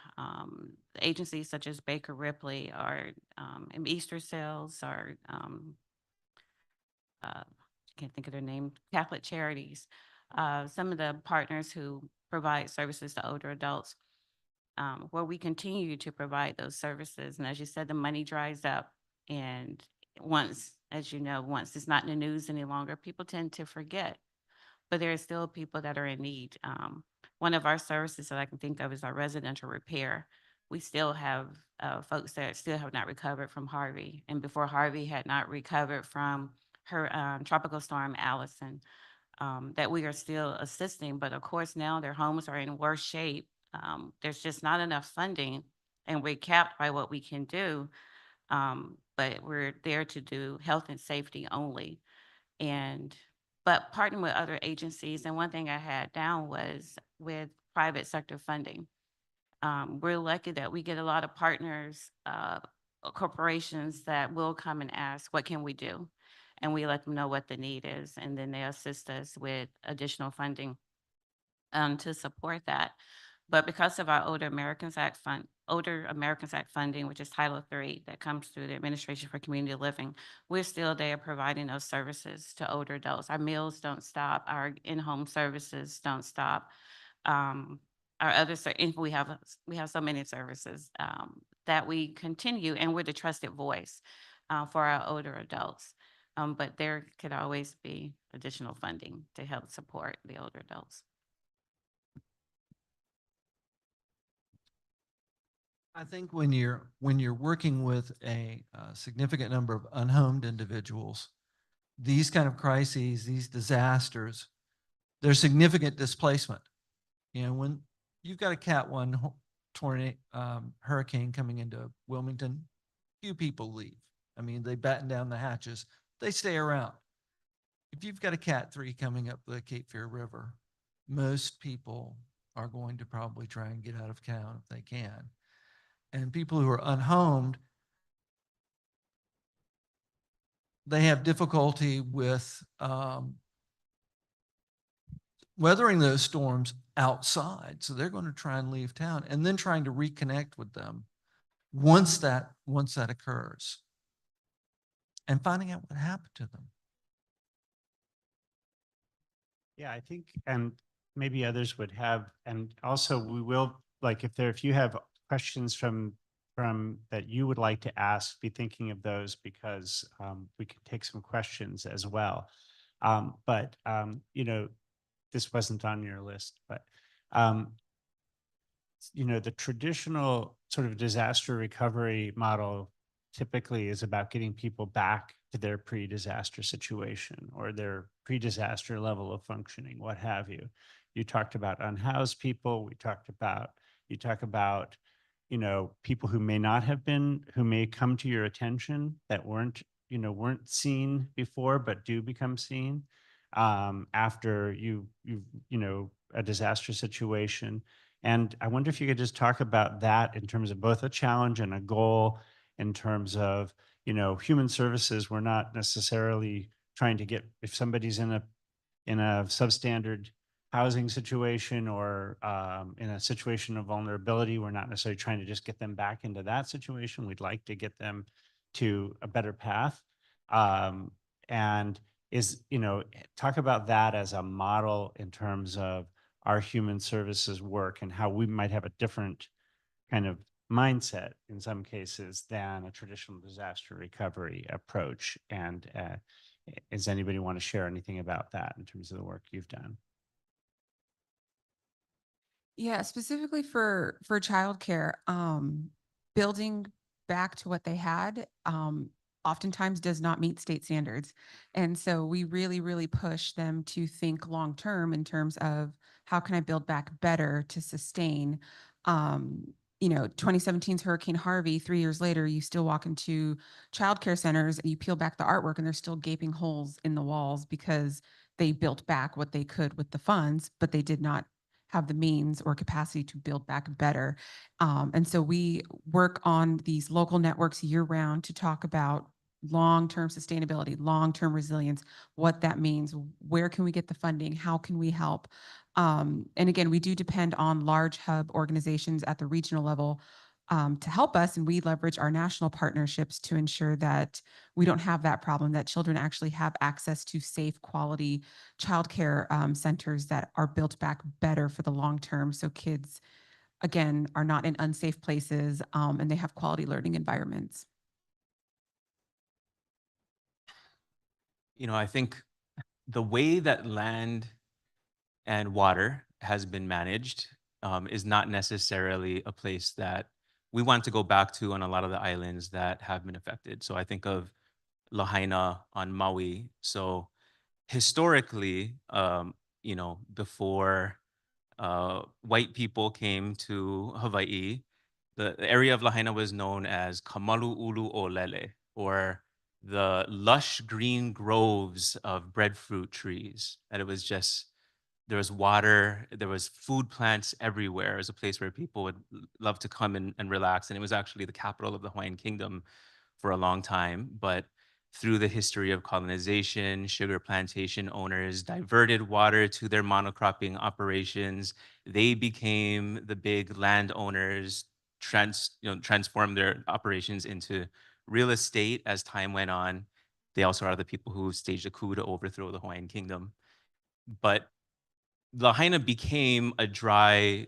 Agencies such as Baker Ripley or Easter Sales or I can't think of their name, Catholic Charities. Some of the partners who provide services to older adults, where we continue to provide those services. And as you said, the money dries up. And once, as you know, once it's not in the news any longer, people tend to forget. But there are still people that are in need. One of our services that I can think of is our residential repair. We still have folks that still have not recovered from Harvey. And before Harvey had not recovered from her tropical storm Allison, that we are still assisting. But of course, now their homes are in worse shape. There's just not enough funding and we're capped by what we can do. But we're there to do health and safety only. But partnering with other agencies, and one thing I had down was with private sector funding. We're lucky that we get a lot of partners, corporations that will come and ask, what can we do? And we let them know what the need is, and then they assist us with additional funding to support that. But because of our Older Americans Act funding, which is Title III, that comes through the Administration for Community Living, we're still there providing those services to older adults. Our meals don't stop. Our in-home services don't stop. Our other, we have so many services that we continue, and we're the trusted voice for our older adults. But there could always be additional funding to help support the older adults. I think when you're working with a significant number of unhomed individuals, these kind of crises, these disasters, there's significant displacement. When you've got a Cat 1 tornado, hurricane coming into Wilmington, few people leave. I mean, they batten down the hatches, they stay around. If you've got a Cat 3 coming up the Cape Fear River, most people are going to probably try and get out of town if they can. And people who are unhomed, they have difficulty with weathering those storms outside. So they're going to try and leave town and then trying to reconnect with them once that occurs and finding out what happened to them. Yeah, I think, and maybe others would have, and also we will, like, if you have questions from that you would like to ask, be thinking of those, because we can take some questions as well. But this wasn't on your list, but the traditional sort of disaster recovery model typically is about getting people back to their pre-disaster situation or their pre-disaster level of functioning, what have you. You talked about unhoused people. You talk about, people who may not have been, who may come to your attention that weren't seen before, but do become seen after a disaster situation. And I wonder if you could just talk about that in terms of both a challenge and a goal, in terms of, human services. We're not necessarily trying to get, if somebody's in a substandard housing situation or in a situation of vulnerability, we're not necessarily trying to just get them back into that situation. We'd like to get them to a better path. And talk about that as a model in terms of our human services work and how we might have a different kind of mindset in some cases than a traditional disaster recovery approach. And Does anybody want to share anything about that in terms of the work you've done? Yeah, specifically for childcare, building back to what they had, oftentimes does not meet state standards. And so we really, really push them to think long term in terms of how can I build back better to sustain. Um, 2017's Hurricane Harvey, 3 years later, you still walk into childcare centers and you peel back the artwork and there's still gaping holes in the walls because they built back what they could with the funds, but they did not have the means or capacity to build back better. And so we work on these local networks year round to talk about long-term sustainability, long-term resilience, what that means, where can we get the funding, how can we help? And again, we do depend on large hub organizations at the regional level to help us, and we leverage our national partnerships to ensure that we don't have that problem, that children actually have access to safe, quality childcare centers that are built back better for the long term. So kids, again, are not in unsafe places and they have quality learning environments. I think the way that land and water has been managed is not necessarily a place that we want to go back to on a lot of the islands that have been affected. So I think of Lahaina on Maui. So historically, before white people came to Hawaii, the area of Lahaina was known as Kamalu'ulu Olele, or the lush green groves of breadfruit trees. And it was just, there was water, there was food plants everywhere. It was a place where people would love to come and relax. And it was actually the capital of the Hawaiian Kingdom for a long time. But through the history of colonization, sugar plantation owners diverted water to their monocropping operations. They became the big landowners, transformed their operations into real estate as time went on. They also are the people who staged a coup to overthrow the Hawaiian Kingdom. But Lahaina became a dry,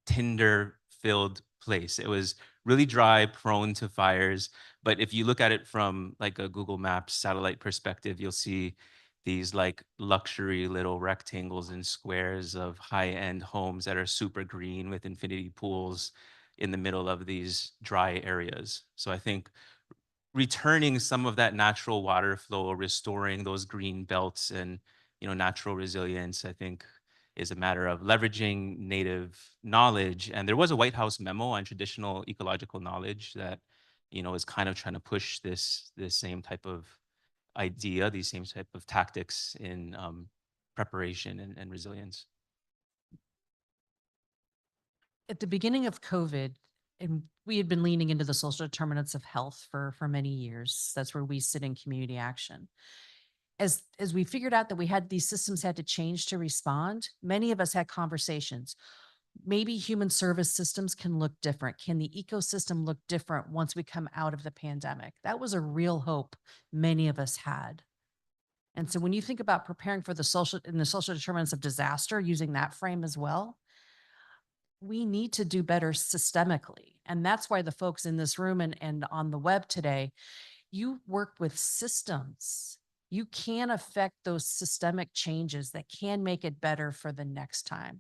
tinder filled place. It was really dry, prone to fires. But if you look at it from like a Google Maps satellite perspective, you'll see these like luxury little rectangles and squares of high-end homes that are super green with infinity pools in the middle of these dry areas. So I think returning some of that natural water flow, restoring those green belts and natural resilience, I think is a matter of leveraging native knowledge. And there was a White House memo on traditional ecological knowledge that is kind of trying to push this same type of idea, these same type of tactics in preparation and resilience. At the beginning of COVID, and we had been leaning into the social determinants of health for many years. That's where we sit in community action. As we figured out that we had these systems had to change to respond, many of us had conversations. Maybe human service systems can look different. Can the ecosystem look different once we come out of the pandemic? That was a real hope many of us had. And so when you think about preparing for the social determinants of disaster, using that frame as well, we need to do better systemically. And that's why the folks in this room and on the web today, you work with systems. You can affect those systemic changes that can make it better for the next time.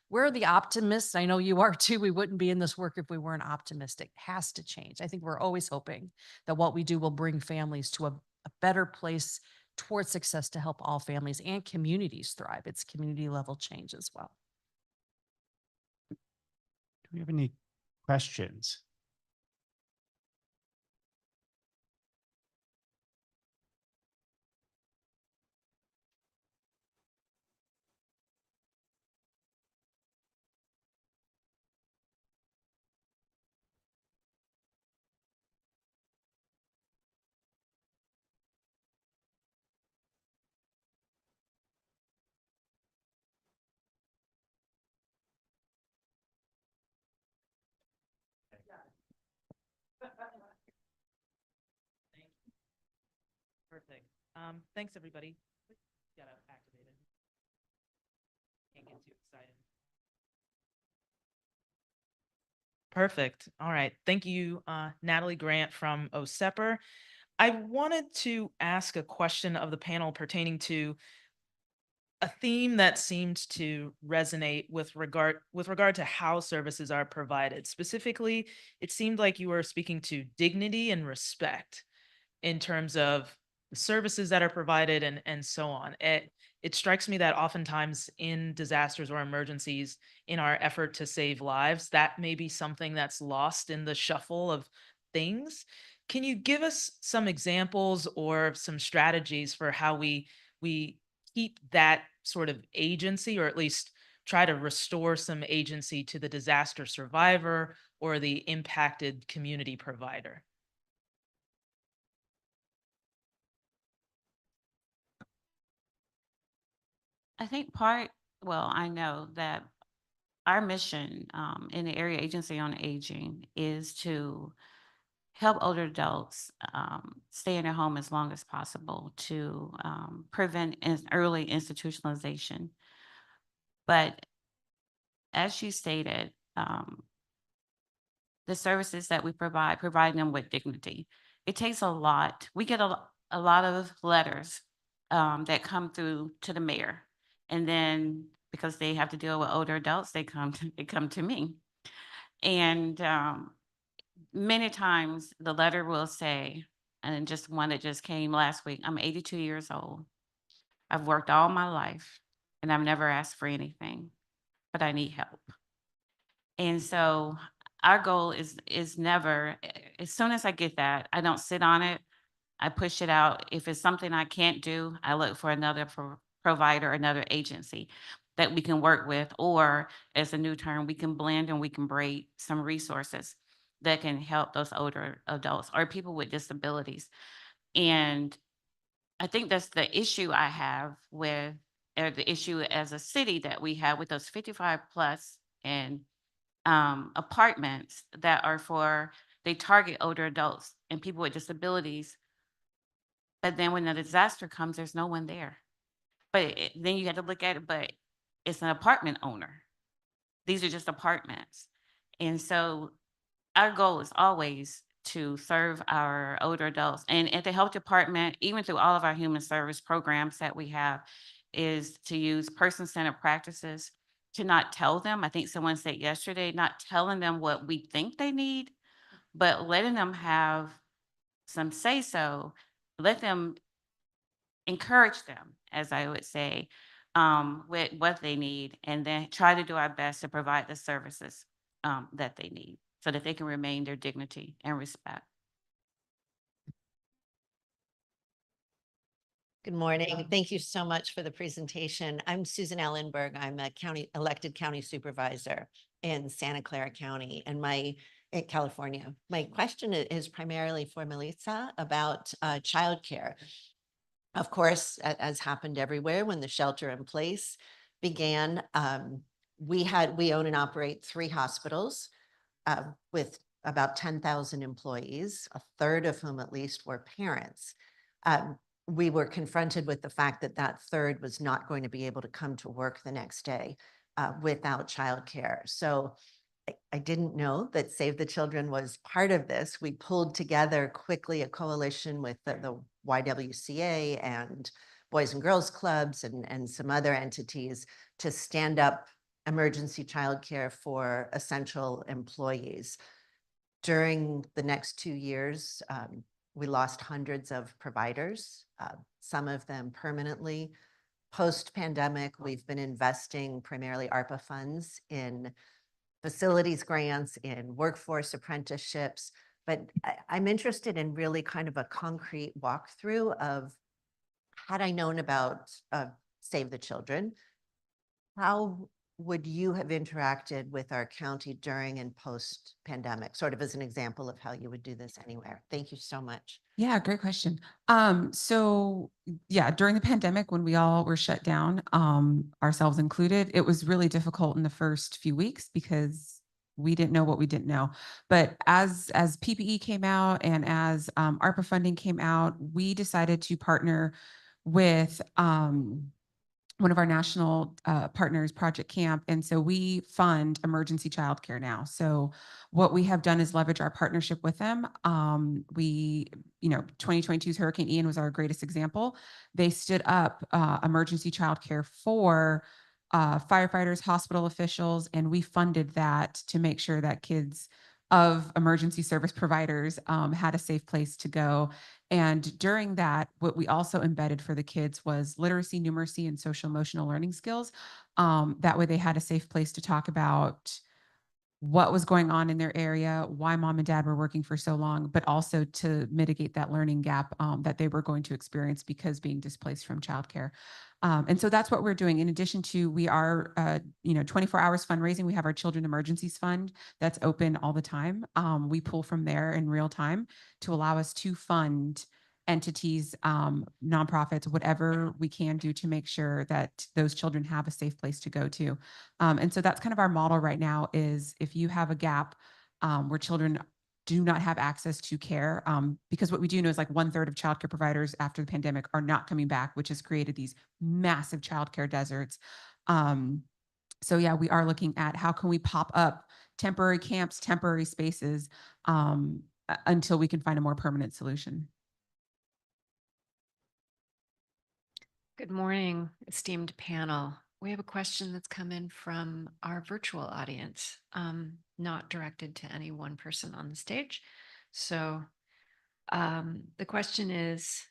We're the optimists. I know you are too. We wouldn't be in this work if we weren't optimistic. It has to change. I think we're always hoping that what we do will bring families to a better place towards success to help all families and communities thrive. It's community level change as well. Do we have any questions? Perfect. Thanks, everybody. Got activated. Can't get too excited. Perfect. All right. Thank you, Natalie Grant from OHSEPR. I wanted to ask a question of the panel pertaining to a theme that seemed to resonate with regard to how services are provided. Specifically, it seemed like you were speaking to dignity and respect in terms of the services that are provided and so on. It strikes me that oftentimes in disasters or emergencies, in our effort to save lives, that may be something that's lost in the shuffle of things. Can you give us some examples or some strategies for how we keep that sort of agency, or at least try to restore some agency to the disaster survivor or the impacted community provider? I think I know that our mission in the Area Agency on Aging is to help older adults stay in their home as long as possible to prevent early institutionalization. But as you stated, the services that we provide them with dignity. It takes a lot. We get a lot of letters that come through to the mayor. And then because they have to deal with older adults, they come to me. And many times the letter will say, and just one that just came last week, I'm 82 years old. I've worked all my life and I've never asked for anything, but I need help. And so our goal is never, as soon as I get that, I don't sit on it. I push it out. If it's something I can't do, I look for another provider, another agency that we can work with, or as a new term, we can blend and we can braid some resources that can help those older adults or people with disabilities. And I think that's the issue I have with, or the issue as a city that we have with those 55 plus and apartments that are they target older adults and people with disabilities. But then when the disaster comes, there's no one there. But then you have to look at it, but it's an apartment owner. These are just apartments. And so our goal is always to serve our older adults. And at the health department, even through all of our human service programs that we have, is to use person-centered practices, to not tell them. I think someone said yesterday, not telling them what we think they need, but letting them have some say so, let them encourage them, as I would say, with what they need, and then try to do our best to provide the services that they need so that they can remain their dignity and respect. Good morning. Thank you so much for the presentation. I'm Susan Ellenberg. I'm a elected county supervisor in Santa Clara County in California. My question is primarily for Melissa about childcare. Of course, as happened everywhere when the shelter in place began, we own and operate 3 hospitals with about 10,000 employees, a third of whom at least were parents. We were confronted with the fact that that third was not going to be able to come to work the next day without childcare. So I didn't know that Save the Children was part of this. We pulled together quickly a coalition with the YWCA and Boys and Girls Clubs and some other entities to stand up emergency childcare for essential employees. During the next 2 years, we lost hundreds of providers, some of them permanently. Post-pandemic, we've been investing primarily ARPA funds in facilities grants, in workforce apprenticeships, but I'm interested in really kind of a concrete walkthrough of, had I known about Save the Children, how would you have interacted with our county during and post pandemic, sort of as an example of how you would do this anywhere? Thank you so much. Yeah, great question. So yeah, during the pandemic, when we all were shut down, ourselves included, it was really difficult in the first few weeks because we didn't know what we didn't know. But as PPE came out and as ARPA funding came out, we decided to partner with one of our national partners, Project Camp. And so we fund emergency childcare now. So what we have done is leverage our partnership with them. 2022's Hurricane Ian was our greatest example. They stood up emergency childcare for firefighters, hospital officials, and we funded that to make sure that kids of emergency service providers had a safe place to go. And during that, what we also embedded for the kids was literacy, numeracy, and social emotional learning skills. That way they had a safe place to talk about what was going on in their area, why mom and dad were working for so long, but also to mitigate that learning gap that they were going to experience because being displaced from childcare. And so that's what we're doing. In addition to, we are, 24 hours fundraising. We have our Children Emergencies Fund that's open all the time. We pull from there in real time to allow us to fund entities, nonprofits, whatever we can do to make sure that those children have a safe place to go to. And so that's kind of our model right now is if you have a gap where children do not have access to care, because what we do know is like 1/3 of childcare providers after the pandemic are not coming back, which has created these massive childcare deserts. So yeah, we are looking at how can we pop up temporary camps, temporary spaces until we can find a more permanent solution. Good morning, esteemed panel. We have a question that's come in from our virtual audience, not directed to any one person on the stage. So the question is,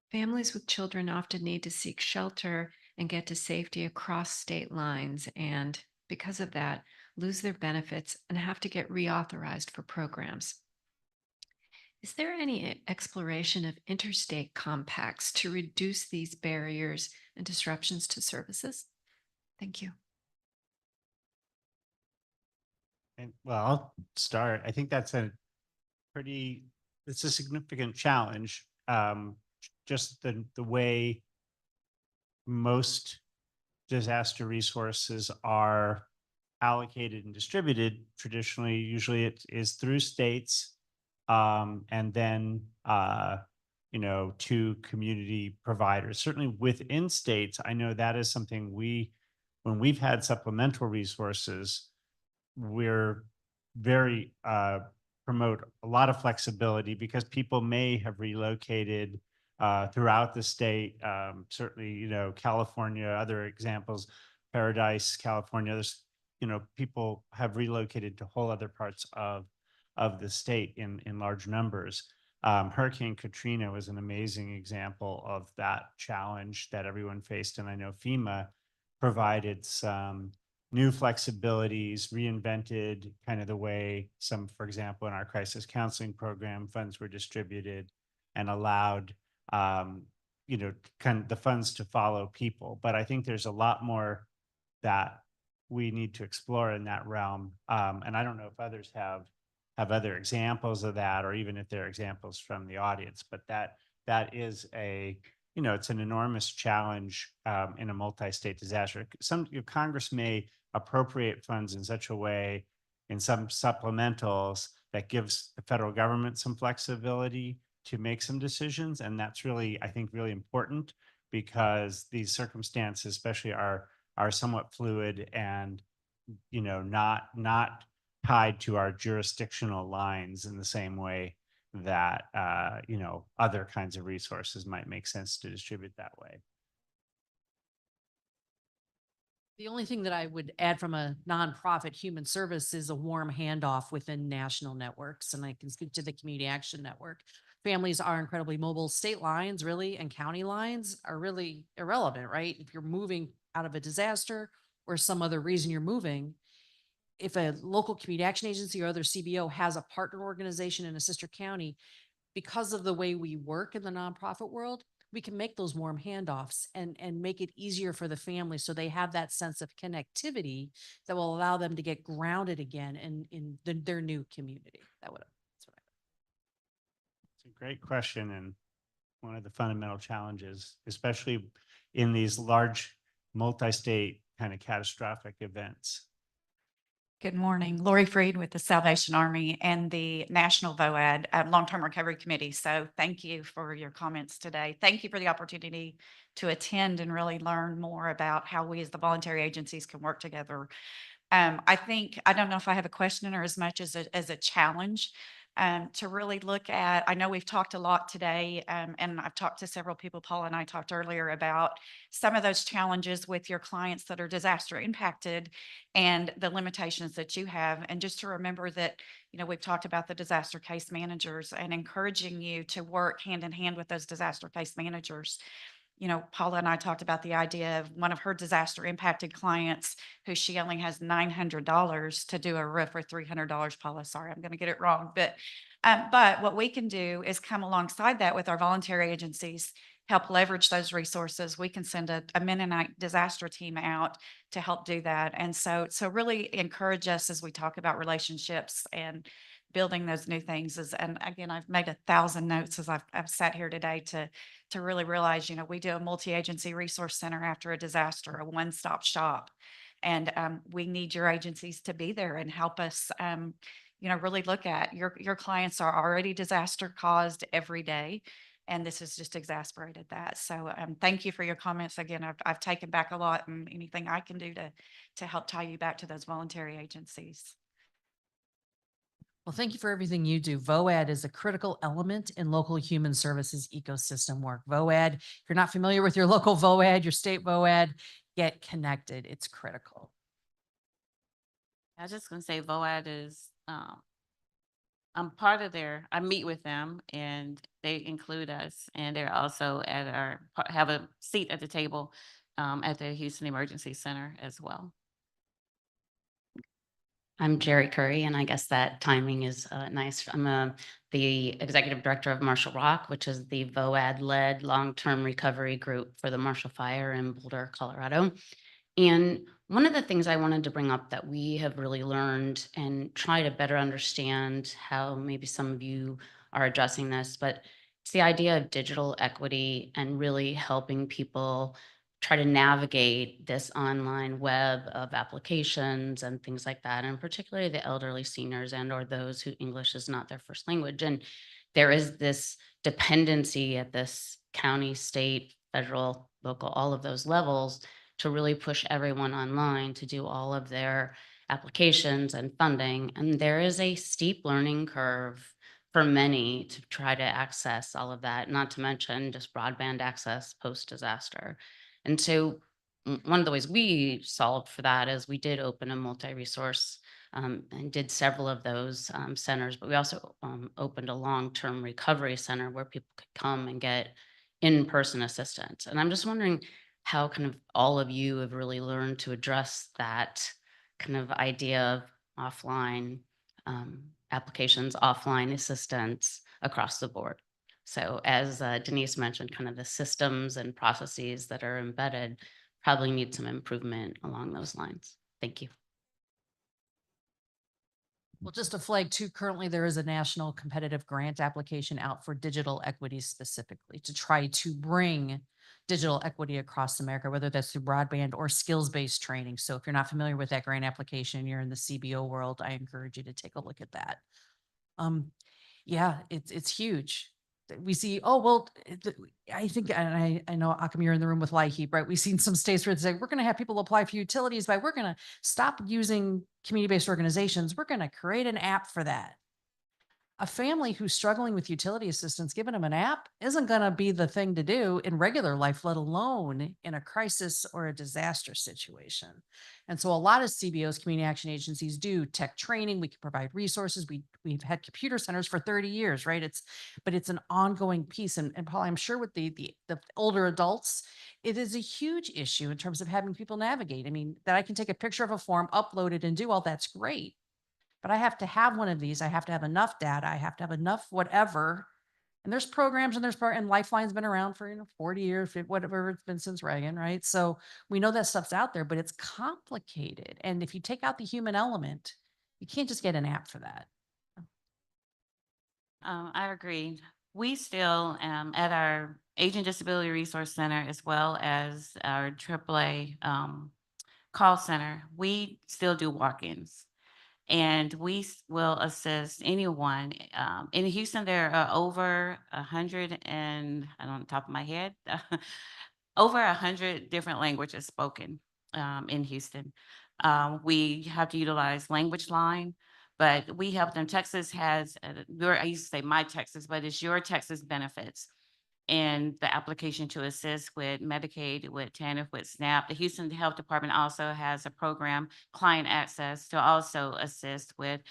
families with children often need to seek shelter and get to safety across state lines, and because of that, lose their benefits and have to get reauthorized for programs. Is there any exploration of interstate compacts to reduce these barriers and disruptions to services? Thank you. And well, I'll start. I think that's it's a significant challenge. Just the way most disaster resources are allocated and distributed traditionally, usually it is through states, and then to community providers. Certainly within states, I know that is something when we've had supplemental resources, we're very promote a lot of flexibility because people may have relocated throughout the state. Certainly, California, other examples, Paradise, California, there's, people have relocated to whole other parts of the state in large numbers. Hurricane Katrina was an amazing example of that challenge that everyone faced. And I know FEMA provided some new flexibilities, reinvented kind of the way for example, in our crisis counseling program, funds were distributed and allowed, kind of the funds to follow people. But I think there's a lot more that we need to explore in that realm. And I don't know if others have other examples of that, or even if there are examples from the audience, but that is it's an enormous challenge in a multi-state disaster. Congress may appropriate funds in such a way in some supplementals that gives the federal government some flexibility to make some decisions. And that's really, I think, really important because these circumstances especially are somewhat fluid and, not tied to our jurisdictional lines in the same way that, other kinds of resources might make sense to distribute that way. The only thing that I would add from a nonprofit human service is a warm handoff within national networks. And I can speak to the Community Action Network. Families are incredibly mobile. State lines really and county lines are really irrelevant, right? If you're moving out of a disaster or some other reason you're moving, if a local community action agency or other CBO has a partner organization in a sister county, because of the way we work in the nonprofit world, we can make those warm handoffs and make it easier for the family so they have that sense of connectivity that will allow them to get grounded again in their new community. That's what It's a great question, and one of the fundamental challenges, especially in these large multi-state kind of catastrophic events. Good morning. Lori Freed with the Salvation Army and the National VOAD Long-Term Recovery Committee. So thank you for your comments today. Thank you for the opportunity to attend and really learn more about how we as the voluntary agencies can work together. I don't know if I have a question or as much as a challenge to really look at. I know we've talked a lot today, and I've talked to several people. Paul and I talked earlier about some of those challenges with your clients that are disaster impacted and the limitations that you have. And just to remember that, we've talked about the disaster case managers and encouraging you to work hand in hand with those disaster case managers. Paula and I talked about the idea of one of her disaster impacted clients who she only has $900 to do a roof for $300. Paula, sorry, I'm going to get it wrong. But what we can do is come alongside that with our voluntary agencies, help leverage those resources. We can send a Mennonite disaster team out to help do that. And so really encourage us as we talk about relationships and building those new things and again, I've made 1,000 notes as I've sat here today to really realize, we do a multi-agency resource center after a disaster, a one-stop shop. And we need your agencies to be there and help us, really look at your clients are already disaster caused every day. And this has just exacerbated that. So thank you for your comments. Again, I've taken back a lot and anything I can do to help tie you back to those voluntary agencies. Well, thank you for everything you do. VOAD is a critical element in local human services ecosystem work. VOAD, if you're not familiar with your local VOAD, your state VOAD, get connected. It's critical. I was just gonna say VOAD is, I'm part of I meet with them and they include us and they're also have a seat at the table at the Houston Emergency Center as well. I'm Jerry Curry, and I guess that timing is nice. I'm the executive director of Marshall Rock, which is the VOAD-led long-term recovery group for the Marshall Fire in Boulder, Colorado. And one of the things I wanted to bring up that we have really learned and try to better understand how maybe some of you are addressing this, but it's the idea of digital equity and really helping people try to navigate this online web of applications and things like that, and particularly the elderly seniors and or those who English is not their first language. And there is this dependency at this county, state, federal, local, all of those levels to really push everyone online to do all of their applications and funding. And there is a steep learning curve for many to try to access all of that, not to mention just broadband access post-disaster. And so one of the ways we solved for that is we did open a multi-resource and did several of those centers, but we also opened a long-term recovery center where people could come and get in-person assistance. And I'm just wondering how kind of all of you have really learned to address that kind of idea of offline applications, offline assistance across the board. So as Denise mentioned, kind of the systems and processes that are embedded probably need some improvement along those lines. Thank you. Well, just a flag too, currently there is a national competitive grant application out for digital equity specifically to try to bring digital equity across America, whether that's through broadband or skills-based training. So if you're not familiar with that grant application, you're in the CBO world, I encourage you to take a look at that. Yeah, it's huge. We see, oh, well, I think, and I know Akam, you're in the room with LIHEAP, right? We've seen some states where it's like, we're going to have people apply for utilities, but we're going to stop using community-based organizations. We're going to create an app for that. A family who's struggling with utility assistance, giving them an app isn't going to be the thing to do in regular life, let alone in a crisis or a disaster situation. And so a lot of CBOs, community action agencies, do tech training. We can provide resources. We've had computer centers for 30 years, right? But it's an ongoing piece. And Paul, I'm sure with the older adults, it is a huge issue in terms of having people navigate. I mean, that I can take a picture of a form, upload it and do all that's great. But I have to have one of these. I have to have enough data. I have to have enough whatever. And there's programs and Lifeline's been around for 40 years, whatever it's been since Reagan, right? So we know that stuff's out there, but it's complicated. And if you take out the human element, you can't just get an app for that. I agree. We still, at our Aging Disability Resource Center, as well as our AAA call center, we still do walk-ins. And we will assist anyone. In Houston, there are over 100 and, I don't know, top of my head, over 100 different languages spoken in Houston. We have to utilize language line, but we help them. Texas has, I used to say my Texas, but it's your Texas benefits. And the application to assist with Medicaid, with TANF, with SNAP. The Houston Health Department also has a program, Client Access, to also assist with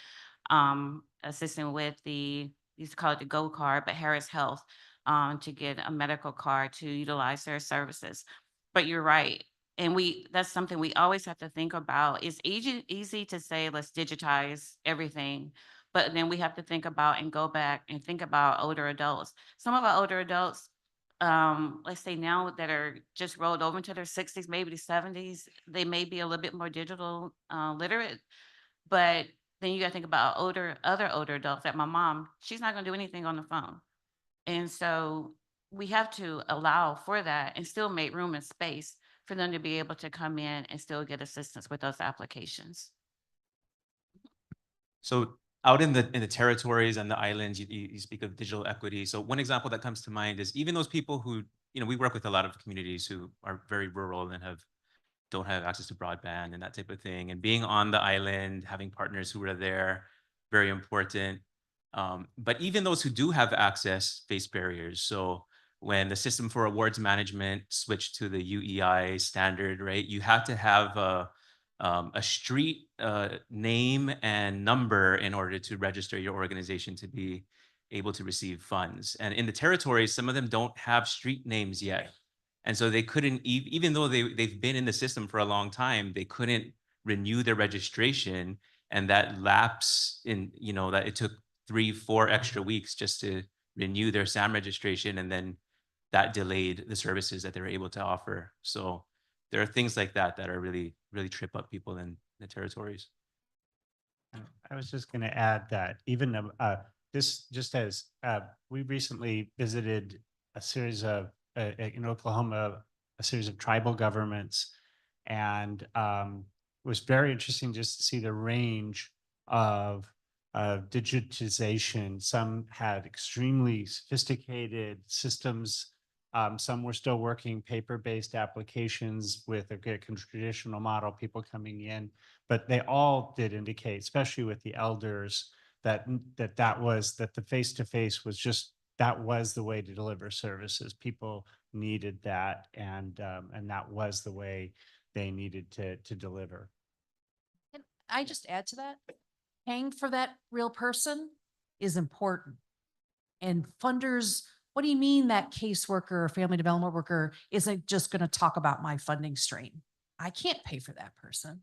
assisting with the, used to call it the Go card, but Harris Health, to get a medical card to utilize their services. But you're right. And that's something we always have to think about. It's easy to say, let's digitize everything. But then we have to think about and go back and think about older adults. Some of our older adults, let's say now that are just rolled over into their 60s, maybe the 70s, they may be a little bit more digital literate. But then you got to think about other older adults, like my mom. She's not going to do anything on the phone. And so we have to allow for that and still make room and space for them to be able to come in and still get assistance with those applications. So out in the territories and the islands, you speak of digital equity. So one example that comes to mind is even those people who, we work with a lot of communities who are very rural and don't have access to broadband and that type of thing. And being on the island, having partners who are there, very important. But even those who do have access face barriers. So when the system for awards management switched to the UEI standard, right, you have to have a street name and number in order to register your organization to be able to receive funds. And in the territories, some of them don't have street names yet. And so they couldn't, even though they've been in the system for a long time, they couldn't renew their registration. And that lapse in, that it took 3-4 extra weeks just to renew their SAM registration. And then that delayed the services that they were able to offer. So there are things like that that are really, really trip up people in the territories. I was just going to add that even this, just as we recently visited a series of in Oklahoma, a series of tribal governments, and it was very interesting just to see the range of digitization. Some had extremely sophisticated systems. Some were still working paper-based applications with a traditional model, people coming in, but they all did indicate, especially with the elders, that the face-to-face was just, that was the way to deliver services. People needed that, and that was the way they needed to deliver. Can I just add to that? Paying for that real person is important. And funders, what do you mean that caseworker or family development worker isn't just going to talk about my funding stream? I can't pay for that person.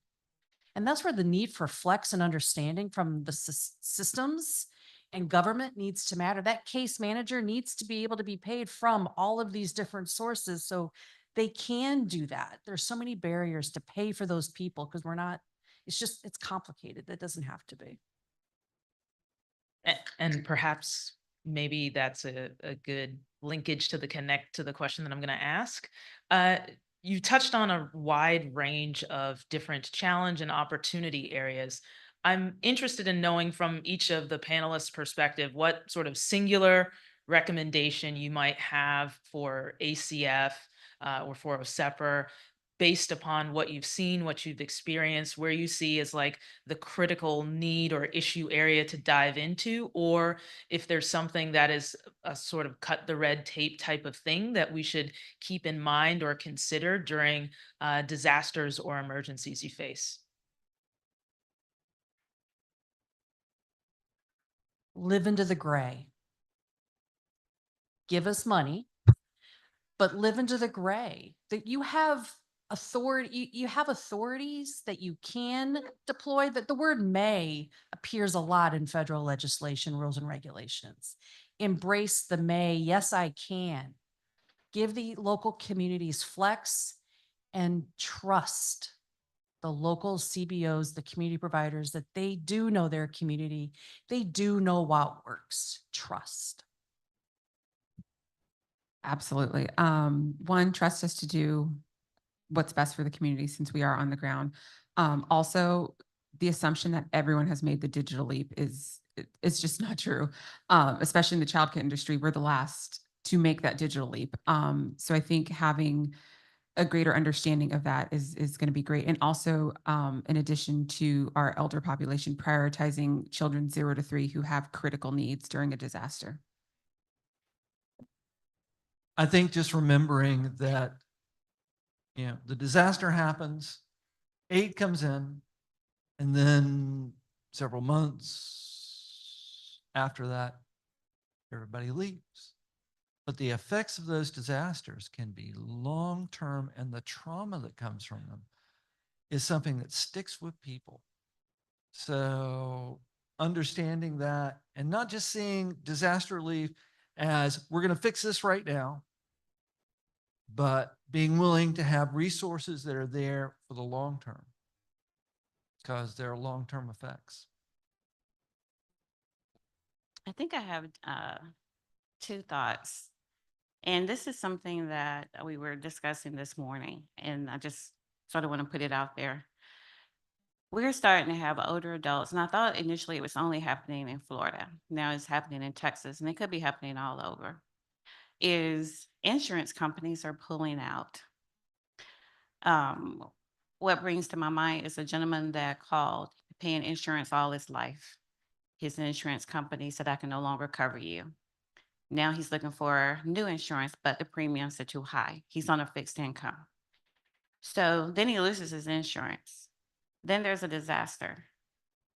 And that's where the need for flex and understanding from the systems and government needs to matter. That case manager needs to be able to be paid from all of these different sources so they can do that. There's so many barriers to pay for those people because it's complicated. That doesn't have to be. And perhaps maybe that's a good linkage to connect to the question that I'm going to ask. You touched on a wide range of different challenge and opportunity areas. I'm interested in knowing from each of the panelists' perspective, what sort of singular recommendation you might have for ACF or for OHSEPR based upon what you've seen, what you've experienced, where you see as like the critical need or issue area to dive into, or if there's something that is a sort of cut the red tape type of thing that we should keep in mind or consider during disasters or emergencies you face. Live into the gray. Give us money, but live into the gray. That you have authority, you have authorities that you can deploy. That the word may appears a lot in federal legislation, rules and regulations. Embrace the may. Yes, I can. Give the local communities flex and trust the local CBOs, the community providers, that they do know their community. They do know what works. Trust. Absolutely. One, trust us to do what's best for the community since we are on the ground. Also, the assumption that everyone has made the digital leap it's just not true. Especially in the childcare industry, we're the last to make that digital leap. So I think having a greater understanding of that is going to be great. And also, in addition to our elder population, prioritizing children 0 to 3 who have critical needs during a disaster. I think just remembering that, you know, the disaster happens, aid comes in, and then several months after that, everybody leaves. But the effects of those disasters can be long-term, and the trauma that comes from them is something that sticks with people. So understanding that and not just seeing disaster relief as we're going to fix this right now, but being willing to have resources that are there for the long term, because there are long-term effects. I think I have two thoughts. And this is something that we were discussing this morning, and I just sort of want to put it out there. We're starting to have older adults, and I thought initially it was only happening in Florida. Now it's happening in Texas, and it could be happening all over. Is insurance companies are pulling out. What brings to my mind is a gentleman that called paying insurance all his life. His insurance company said, I can no longer cover you. Now he's looking for new insurance, but the premiums are too high. He's on a fixed income. So then he loses his insurance. Then there's a disaster.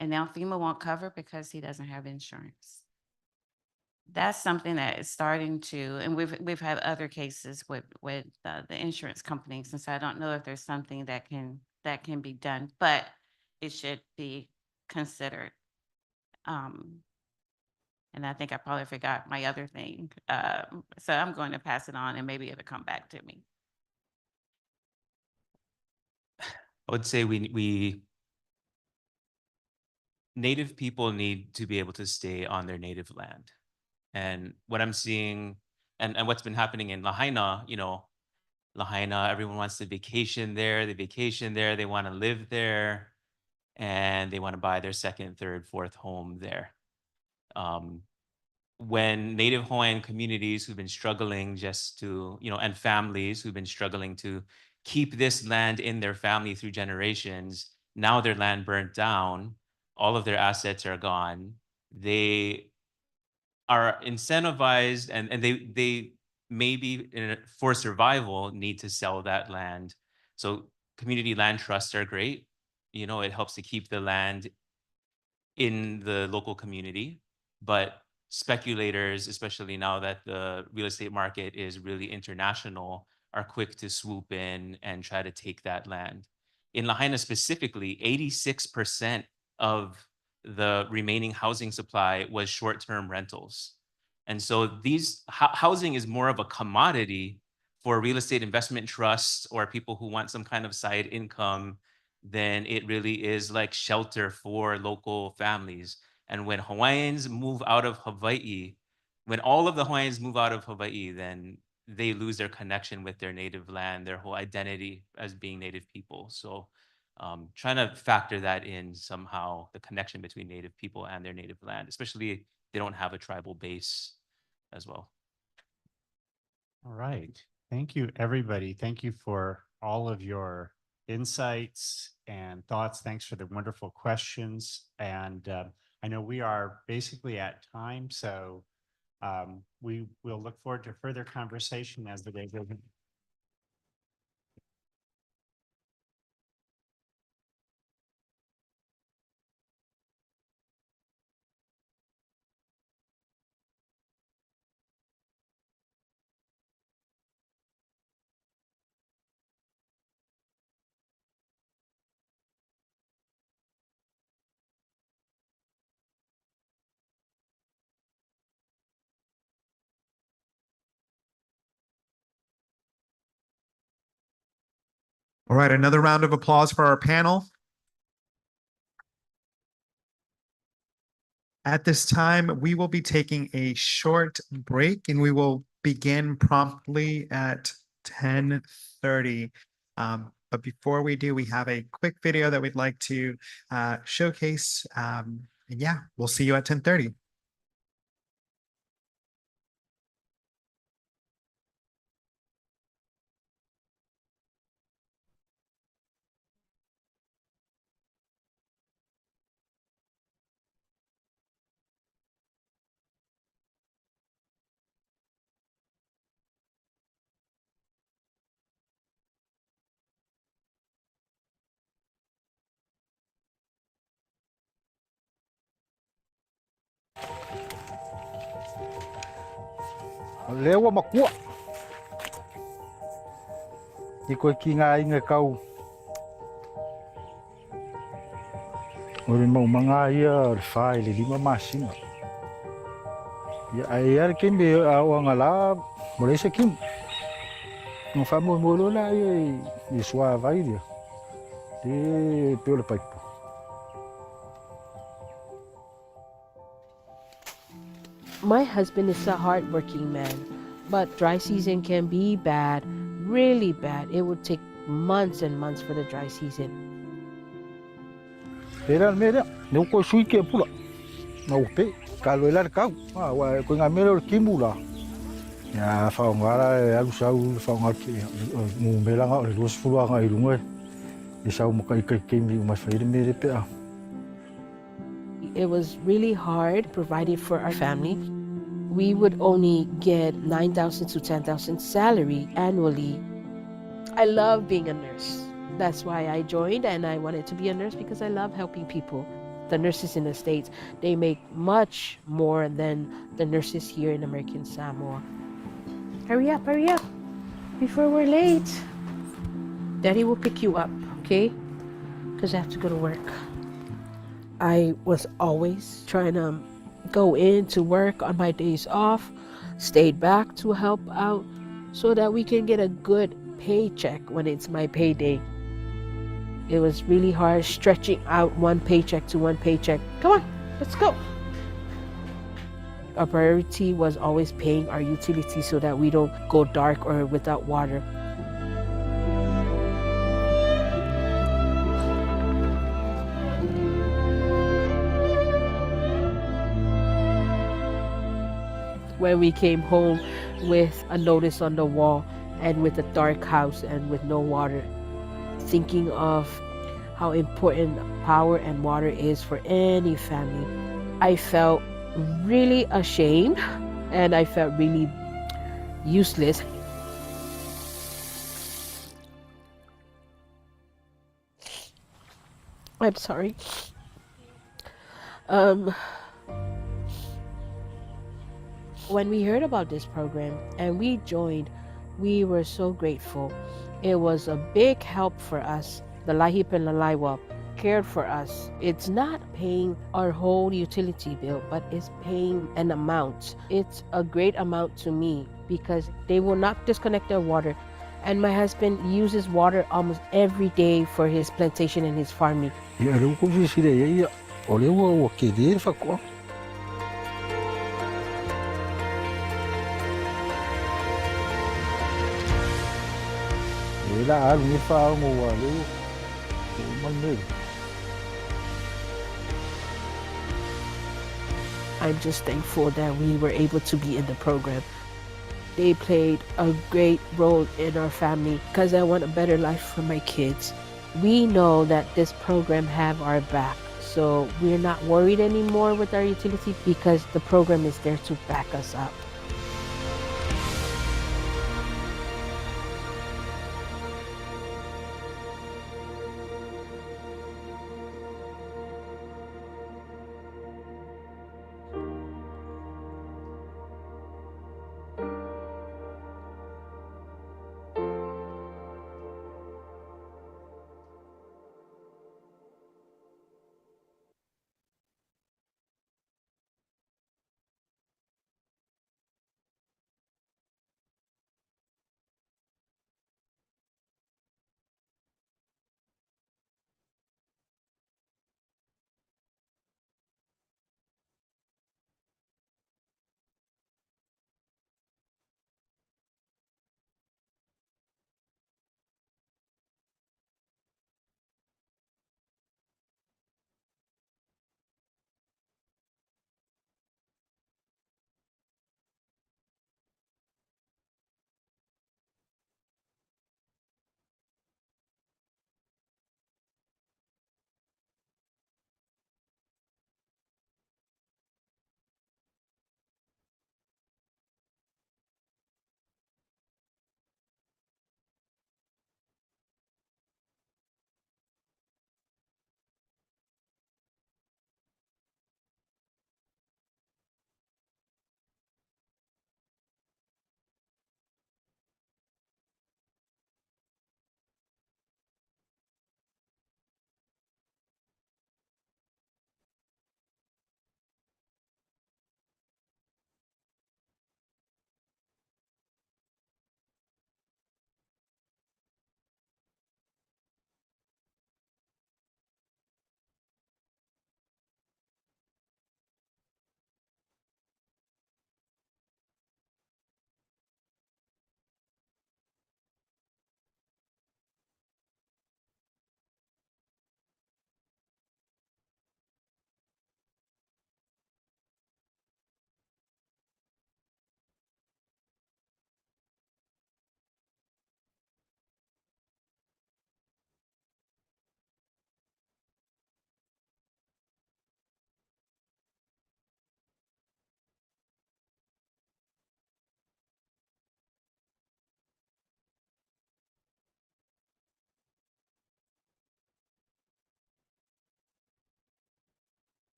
And now FEMA won't cover because he doesn't have insurance. That's something that is starting to, and we've had other cases with the insurance companies. And so I don't know if there's something that can be done, but it should be considered. And I think I probably forgot my other thing. So I'm going to pass it on and maybe it'll come back to me. I would say we Native people need to be able to stay on their native land. And what I'm seeing and what's been happening in Lahaina, you know, Lahaina, everyone wants to vacation there, they want to live there, and they want to buy their second, third, fourth home there. When Native Hawaiian communities who've been struggling just to, you know, and families who've been struggling to keep this land in their family through generations, now their land burnt down, all of their assets are gone. They are incentivized and they maybe for survival need to sell that land. So community land trusts are great. You know, it helps to keep the land in the local community, but speculators, especially now that the real estate market is really international, are quick to swoop in and try to take that land. In Lahaina specifically, 86% of the remaining housing supply was short-term rentals. And so these housing is more of a commodity for real estate investment trusts or people who want some kind of side income than it really is like shelter for local families. And when Hawaiians move out of Hawaii, when all of the Hawaiians move out of Hawaii, then they lose their connection with their native land, their whole identity as being Native people. So trying to factor that in somehow, the connection between Native people and their native land, especially if they don't have a tribal base as well. All right. Thank you, everybody. Thank you for all of your insights and thoughts. Thanks for the wonderful questions. And I know we are basically at time, so we will look forward to further conversation as the day goes on. All right, another round of applause for our panel. At this time, we will be taking a short break and we will begin promptly at 10:30. But before we do, we have a quick video that we'd like to showcase. And yeah, we'll see you at 10:30. Lewa makua. Iko kinga inga kau. Ore mau manga ia fai le lima masina. Ya ai ke me awa ngala mole se kim. No fa mo molo la e swa vai dia. E pelo pai. My husband is a hardworking man, but dry season can be bad, really bad. It would take months and months for the dry season. Era mera, no ko sui ke pula. Na upe, kalo elar kau. Wa ko nga mera kimula. Ya fa ngara alu sau fa ngaki. Mu mela nga le los fulu nga ilunga. E sau mo kai kai kimi ma fa ire mere pe. It was really hard providing for our family. We would only get 9,000 to 10,000 salary annually. I love being a nurse. That's why I joined, and I wanted to be a nurse because I love helping people. The nurses in the States, they make much more than the nurses here in American Samoa. Hurry up, before we're late. Daddy will pick you up, okay? Because I have to go to work. I was always trying to go in to work on my days off, stayed back to help out so that we can get a good paycheck when it's my payday. It was really hard stretching out one paycheck to one paycheck. Come on, let's go. Our priority was always paying our utilities so that we don't go dark or without water. When we came home with a notice on the wall and with a dark house and with no water, thinking of how important power and water is for any family, I felt really ashamed and I felt really useless. I'm sorry. When we heard about this program and we joined, we were so grateful. It was a big help for us. The Lahip and Lalaiwa cared for us. It's not paying our whole utility bill, but it's paying an amount. It's a great amount to me because they will not disconnect their water. And my husband uses water almost every day for his plantation and his farming. I'm just thankful that we were able to be in the program. They played a great role in our family because I want a better life for my kids. We know that this program have our back, so we're not worried anymore with our utility because the program is there to back us up.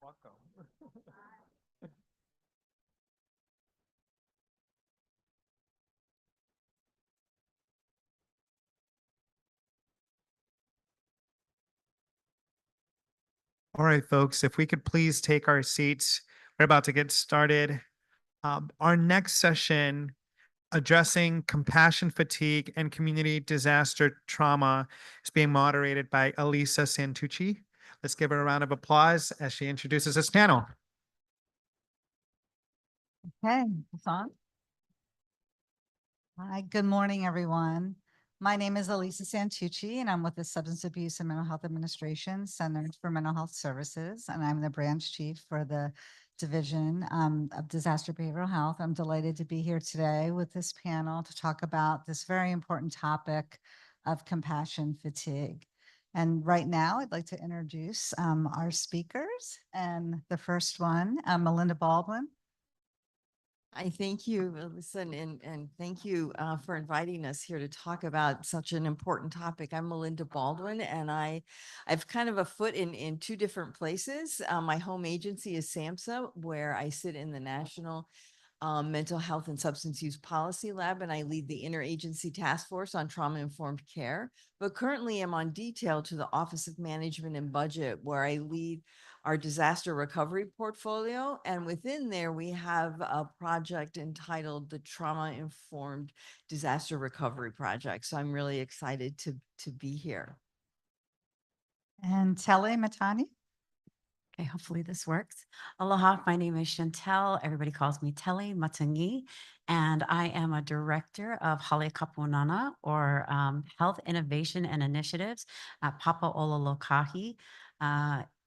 Welcome. All right, folks, if we could please take our seats, we're about to get started. Our next session, addressing compassion fatigue and community disaster trauma, is being moderated by Elisa Santucci. Let's give her a round of applause as she introduces this panel. Okay, it's on. Hi, good morning, everyone. My name is Elisa Santucci, and I'm with the Substance Abuse and Mental Health Administration Centers for Mental Health Services, and I'm the branch chief for the Division of Disaster Behavioral Health. I'm delighted to be here today with this panel to talk about this very important topic of compassion fatigue. And right now, I'd like to introduce our speakers. And the first one, Melinda Baldwin. I thank you, Melissa, and thank you for inviting us here to talk about such an important topic. I'm Melinda Baldwin, and I've kind of a foot in two different places. My home agency is SAMHSA, where I sit in the National Mental Health and Substance Use Policy Lab, and I lead the Interagency Task Force on Trauma-Informed Care. But currently I'm on detail to the Office of Management and Budget, where I lead our disaster recovery portfolio. And within there, we have a project entitled the Trauma Informed Disaster Recovery Project. So I'm really excited to be here. And Tele Matani? Okay, hopefully this works. Aloha, my name is Chantel. Everybody calls me Tele Matangi, and I am a director of Hale Kapunana, or Health Innovation and Initiatives at Papaololokahi.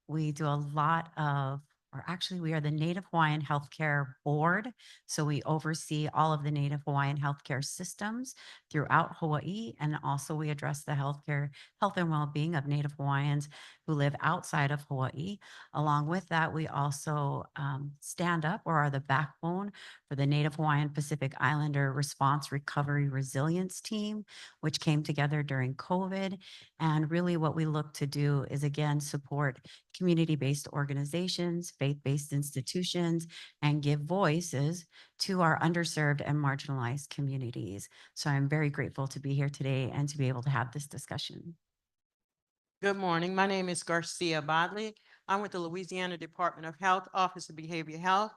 We do a lot of, or actually we are the Native Hawaiian Healthcare Board. So we oversee all of the Native Hawaiian healthcare systems throughout Hawaii. And also we address the health and well-being of Native Hawaiians who live outside of Hawaii. Along with that, we also stand up, or are the backbone for the Native Hawaiian Pacific Islander Response Recovery Resilience Team, which came together during COVID. And really what we look to do is, again, support community-based organizations, faith-based institutions, and give voices to our underserved and marginalized communities. So I'm very grateful to be here today and to be able to have this discussion. Good morning. My name is Garcia Bodley. I'm with the Louisiana Department of Health, Office of Behavioral Health.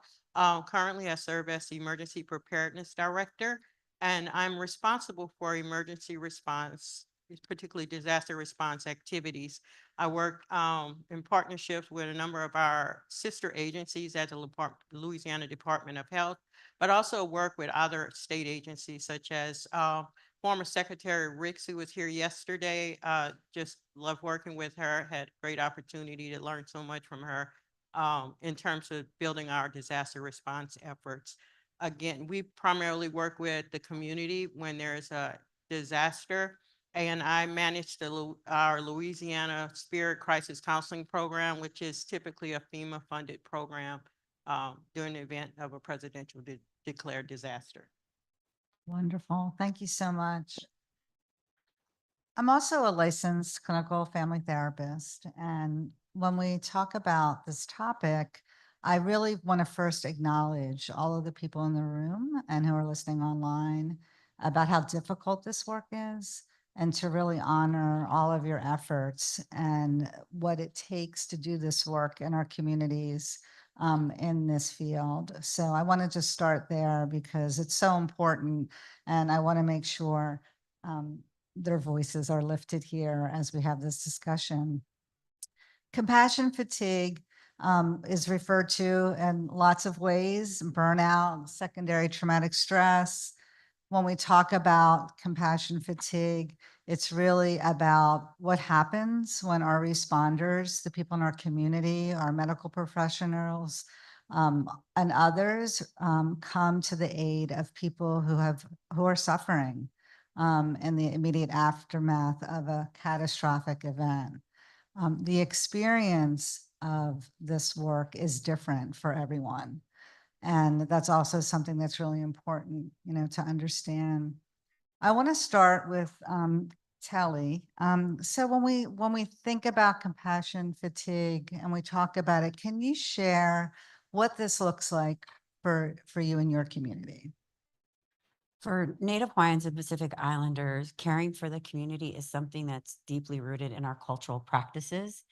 Currently, I serve as the Emergency Preparedness Director, and I'm responsible for emergency response, particularly disaster response activities. I work in partnership with a number of our sister agencies at the Louisiana Department of Health, but also work with other state agencies such as former Secretary Ricks, who was here yesterday. Just love working with her, had great opportunity to learn so much from her in terms of building our disaster response efforts. Again, we primarily work with the community when there's a disaster, and I manage our Louisiana Spirit Crisis Counseling Program, which is typically a FEMA-funded program during the event of a presidential declared disaster. Wonderful. Thank you so much. I'm also a licensed clinical family therapist. And when we talk about this topic, I really want to first acknowledge all of the people in the room and who are listening online about how difficult this work is, and to really honor all of your efforts and what it takes to do this work in our communities in this field. So I want to just start there because it's so important, and I want to make sure their voices are lifted here as we have this discussion. Compassion fatigue is referred to in lots of ways: burnout, secondary traumatic stress. When we talk about compassion fatigue, it's really about what happens when our responders, the people in our community, our medical professionals, and others come to the aid of people who are suffering in the immediate aftermath of a catastrophic event. The experience of this work is different for everyone. And that's also something that's really important, to understand. I want to start with Telly. So when we think about compassion fatigue and we talk about it, can you share what this looks like for you and your community? For Native Hawaiians and Pacific Islanders, caring for the community is something that's deeply rooted in our cultural practices.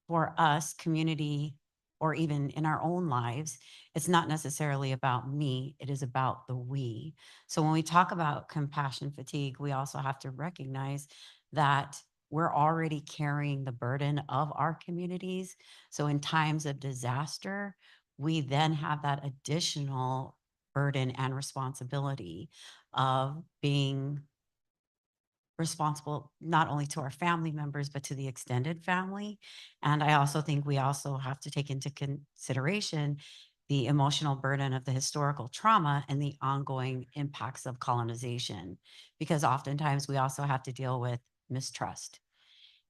For us, community, or even in our own lives, it's not necessarily about me, it is about the we. So when we talk about compassion fatigue, we also have to recognize that we're already carrying the burden of our communities. So in times of disaster, we then have that additional burden and responsibility of being responsible not only to our family members, but to the extended family. And I also think we also have to take into consideration the emotional burden of the historical trauma and the ongoing impacts of colonization, because oftentimes we also have to deal with mistrust.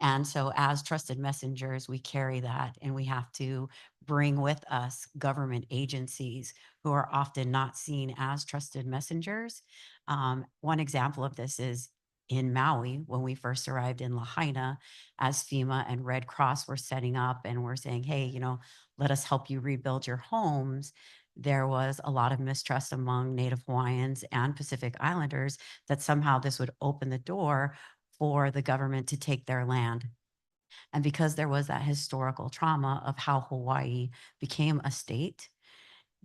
And so as trusted messengers, we carry that, and we have to bring with us government agencies who are often not seen as trusted messengers. One example of this is in Maui, when we first arrived in Lahaina, as FEMA and Red Cross were setting up and we're saying, hey, let us help you rebuild your homes. There was a lot of mistrust among Native Hawaiians and Pacific Islanders that somehow this would open the door for the government to take their land. And because there was that historical trauma of how Hawaii became a state,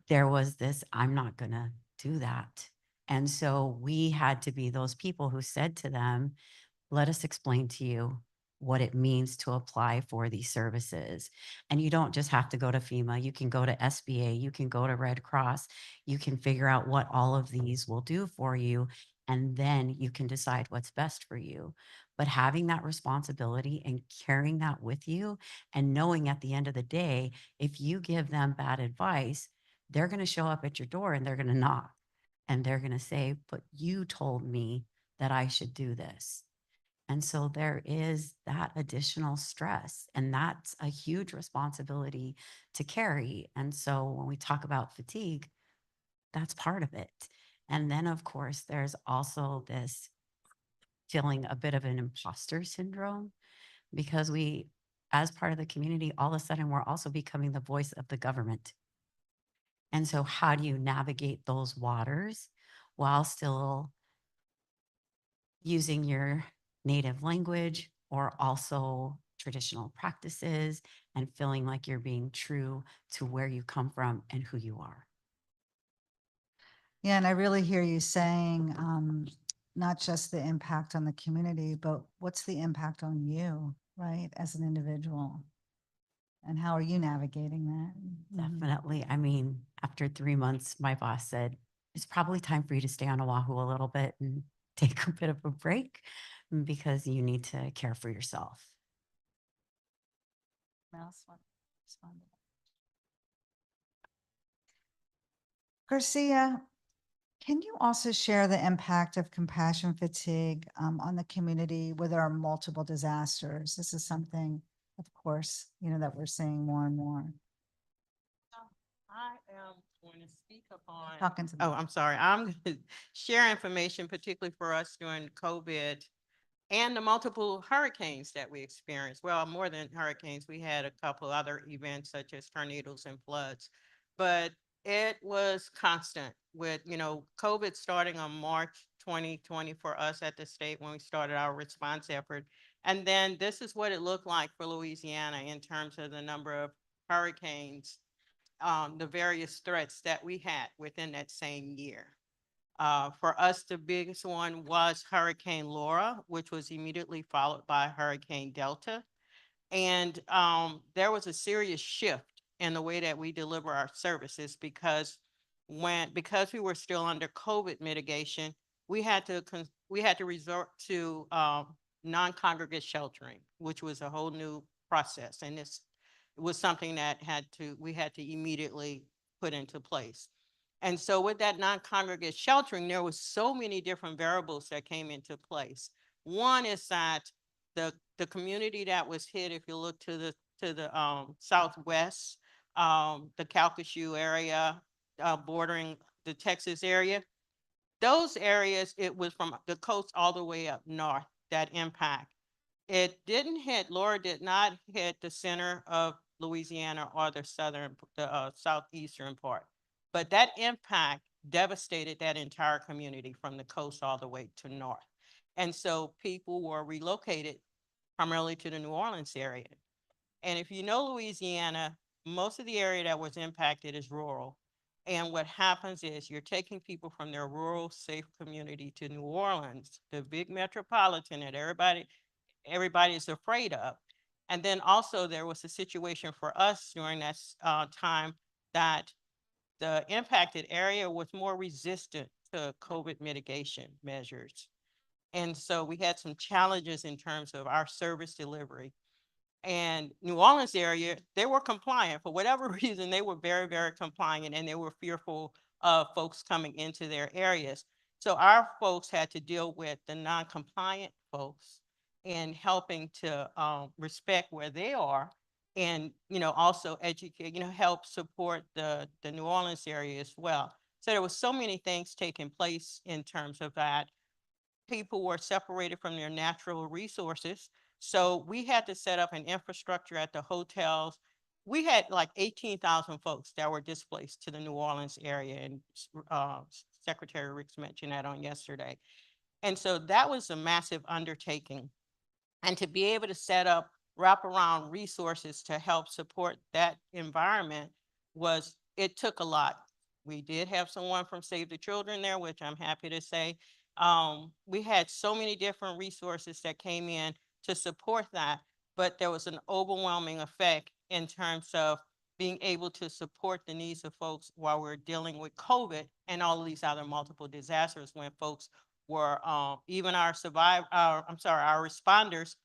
there was this, I'm not going to do that. And so we had to be those people who said to them, let us explain to you what it means to apply for these services. And you don't just have to go to FEMA. You can go to SBA, you can go to Red Cross, you can figure out what all of these will do for you. And then you can decide what's best for you. But having that responsibility and carrying that with you and knowing at the end of the day, if you give them bad advice, they're going to show up at your door and they're going to knock and they're going to say, but you told me that I should do this. And so there is that additional stress, and that's a huge responsibility to carry. And so when we talk about fatigue, that's part of it. And then, of course, there's also this feeling a bit of an imposter syndrome because we, as part of the community, all of a sudden we're also becoming the voice of the government. And so, how do you navigate those waters while still using your native language or also traditional practices and feeling like you're being true to where you come from and who you are? Yeah, and I really hear you saying, not just the impact on the community, but what's the impact on you, right, as an individual? And how are you navigating that? Mhm. Definitely. I mean, after 3 months, my boss said, it's probably time for you to stay on Oahu a little bit and take a bit of a break because you need to care for yourself. Mouse want to respond to that? Garcia, can you also share the impact of compassion fatigue on the community where there are multiple disasters? This is something, of course, that we're seeing more and more. I am going to speak upon. Talking to Oh, I'm sorry. I'm going to share information, particularly for us during COVID and the multiple hurricanes that we experienced. Well, more than hurricanes, we had a couple other events such as tornadoes and floods, but it was constant with, COVID starting on March 2020 for us at the state when we started our response effort. And then this is what it looked like for Louisiana in terms of the number of hurricanes, the various threats that we had within that same year. For us, the biggest one was Hurricane Laura, which was immediately followed by Hurricane Delta. And there was a serious shift in the way that we deliver our services because we were still under COVID mitigation, we had to resort to non-congregate sheltering, which was a whole new process. And this was something that we had to immediately put into place. And so with that non-congregate sheltering, there was so many different variables that came into place. One is that the community that was hit, if you look to the southwest, the Calcasieu area, bordering the Texas area, those areas, it was from the coast all the way up north, that impact. Laura did not hit the center of Louisiana or the southeastern part, but that impact devastated that entire community from the coast all the way to north. And so people were relocated primarily to the New Orleans area. And if you know Louisiana, most of the area that was impacted is rural. And what happens is you're taking people from their rural, safe community to New Orleans, the big metropolitan that everybody is afraid of. And then also there was a situation for us during that time that the impacted area was more resistant to COVID mitigation measures. And so we had some challenges in terms of our service delivery. And New Orleans area, they were compliant. For whatever reason, they were very, very compliant and they were fearful of folks coming into their areas. So our folks had to deal with the non-compliant folks and helping to respect where they are and, also educate, help support the New Orleans area as well. So there was so many things taking place in terms of that. People were separated from their natural resources. So we had to set up an infrastructure at the hotels. We had like 18,000 folks that were displaced to the New Orleans area, and Secretary Ricks mentioned that on yesterday. And so that was a massive undertaking. And to be able to set up wraparound resources to help support that environment it took a lot. We did have someone from Save the Children there, which I'm happy to say. We had so many different resources that came in to support that, but there was an overwhelming effect in terms of being able to support the needs of folks while we're dealing with COVID and all of these other multiple disasters when folks were, even our our responders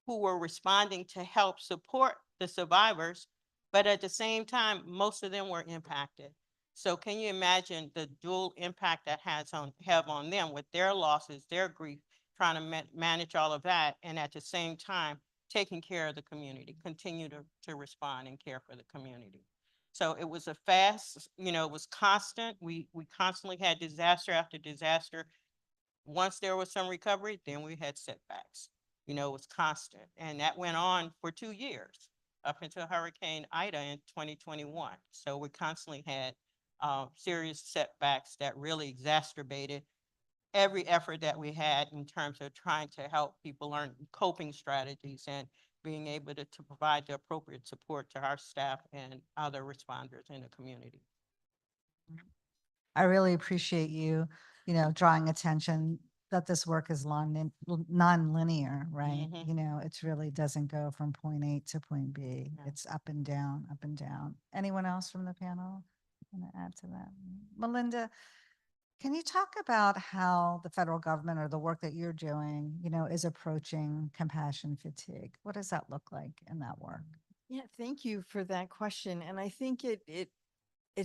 who were responding to help support the survivors, but at the same time, most of them were impacted. So can you imagine the dual impact that have on them with their losses, their grief, trying to manage all of that, and at the same time, taking care of the community, continue to respond and care for the community. So it was a fast, it was constant. We constantly had disaster after disaster. Once there was some recovery, then we had setbacks. It was constant. And that went on for 2 years up until Hurricane Ida in 2021. So we constantly had serious setbacks that really exacerbated every effort that we had in terms of trying to help people learn coping strategies and being able to provide the appropriate support to our staff and other responders in the community. I really appreciate you, drawing attention that this work is non-linear, right? Mhm. It really doesn't go from point A to point B. Yeah. It's up and down, up and down. Anyone else from the panel want to add to that? Melinda, can you talk about how the federal government or the work that you're doing, is approaching compassion fatigue? What does that look like in that work? Yeah, thank you for that question. And I think it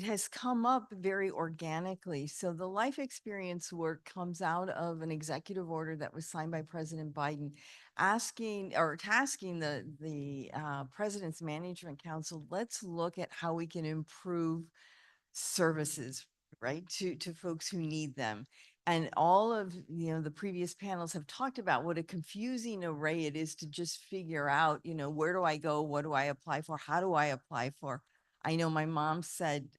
has come up very organically. So the life experience work comes out of an executive order that was signed by President Biden, asking or tasking the President's Management Council. Let's look at how we can improve services, right, to folks who need them. And all of the previous panels have talked about what a confusing array it is to just figure out, where do I go, what do I apply for, how do I apply for. I know my mom said,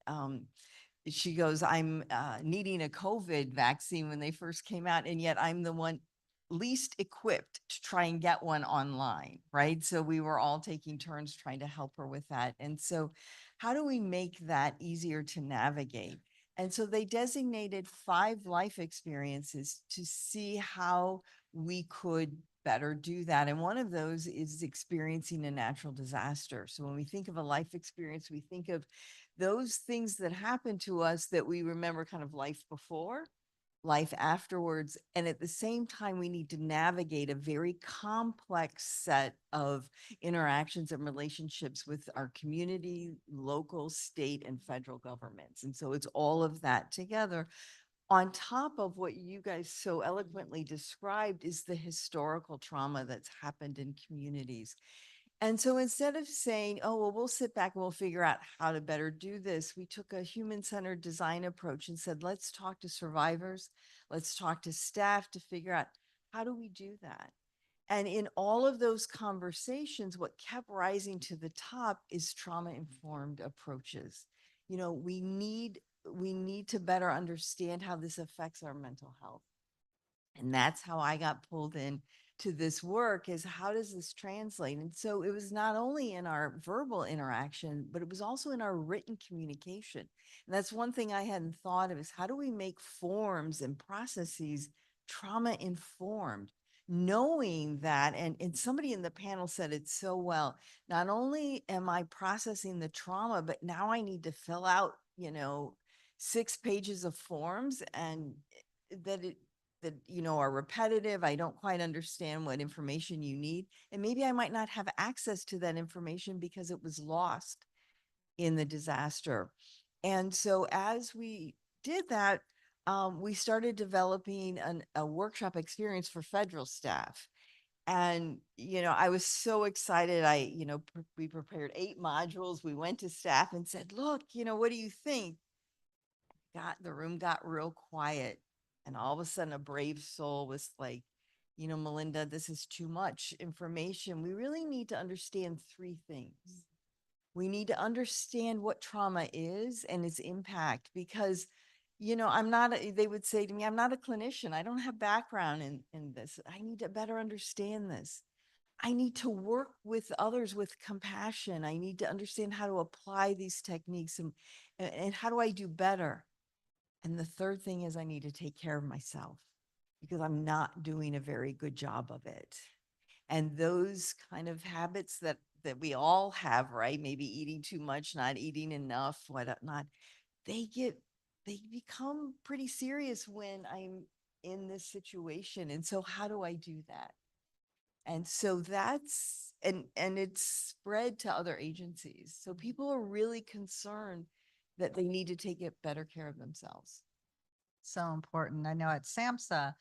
she goes, I'm needing a COVID vaccine when they first came out, and yet I'm the one least equipped to try and get one online, right? So we were all taking turns trying to help her with that. And so how do we make that easier to navigate? And so they designated 5 life experiences to see how we could better do that. And one of those is experiencing a natural disaster. So when we think of a life experience, we think of those things that happen to us that we remember kind of life before, life afterwards. And at the same time, we need to navigate a very complex set of interactions and relationships with our community, local, state, and federal governments. And so it's all of that together. On top of what you guys so eloquently described is the historical trauma that's happened in communities. And so instead of saying, oh, well, we'll sit back and we'll figure out how to better do this, we took a human-centered design approach and said, let's talk to survivors, let's talk to staff to figure out how do we do that? And in all of those conversations, what kept rising to the top is trauma-informed approaches. We need to better understand how this affects our mental health. And that's how I got pulled in to this work, is how does this translate? And so it was not only in our verbal interaction, but it was also in our written communication. And that's one thing I hadn't thought of, is how do we make forms and processes trauma informed? Knowing that, and somebody in the panel said it so well, not only am I processing the trauma, but now I need to fill out, 6 pages of forms, and that are repetitive. I don't quite understand what information you need. And maybe I might not have access to that information because it was lost in the disaster. And so as we did that, we started developing a workshop experience for federal staff. And, I was so excited. We prepared 8 modules. We went to staff and said, look, what do you think? The room got real quiet. And all of a sudden, a brave soul was like, Melinda, this is too much information. We really need to understand 3 things. We need to understand what trauma is and its impact, because, they would say to me, I'm not a clinician. I don't have background in this. I need to better understand this. I need to work with others with compassion. I need to understand how to apply these techniques and how do I do better? And the third thing is I need to take care of myself because I'm not doing a very good job of it. And those kind of habits that we all have, right? Maybe eating too much, not eating enough, whatnot, they become pretty serious when I'm in this situation. And so how do I do that? And so that's, and it's spread to other agencies. So people are really concerned that they need to take better care of themselves. So important. I know at SAMHSA,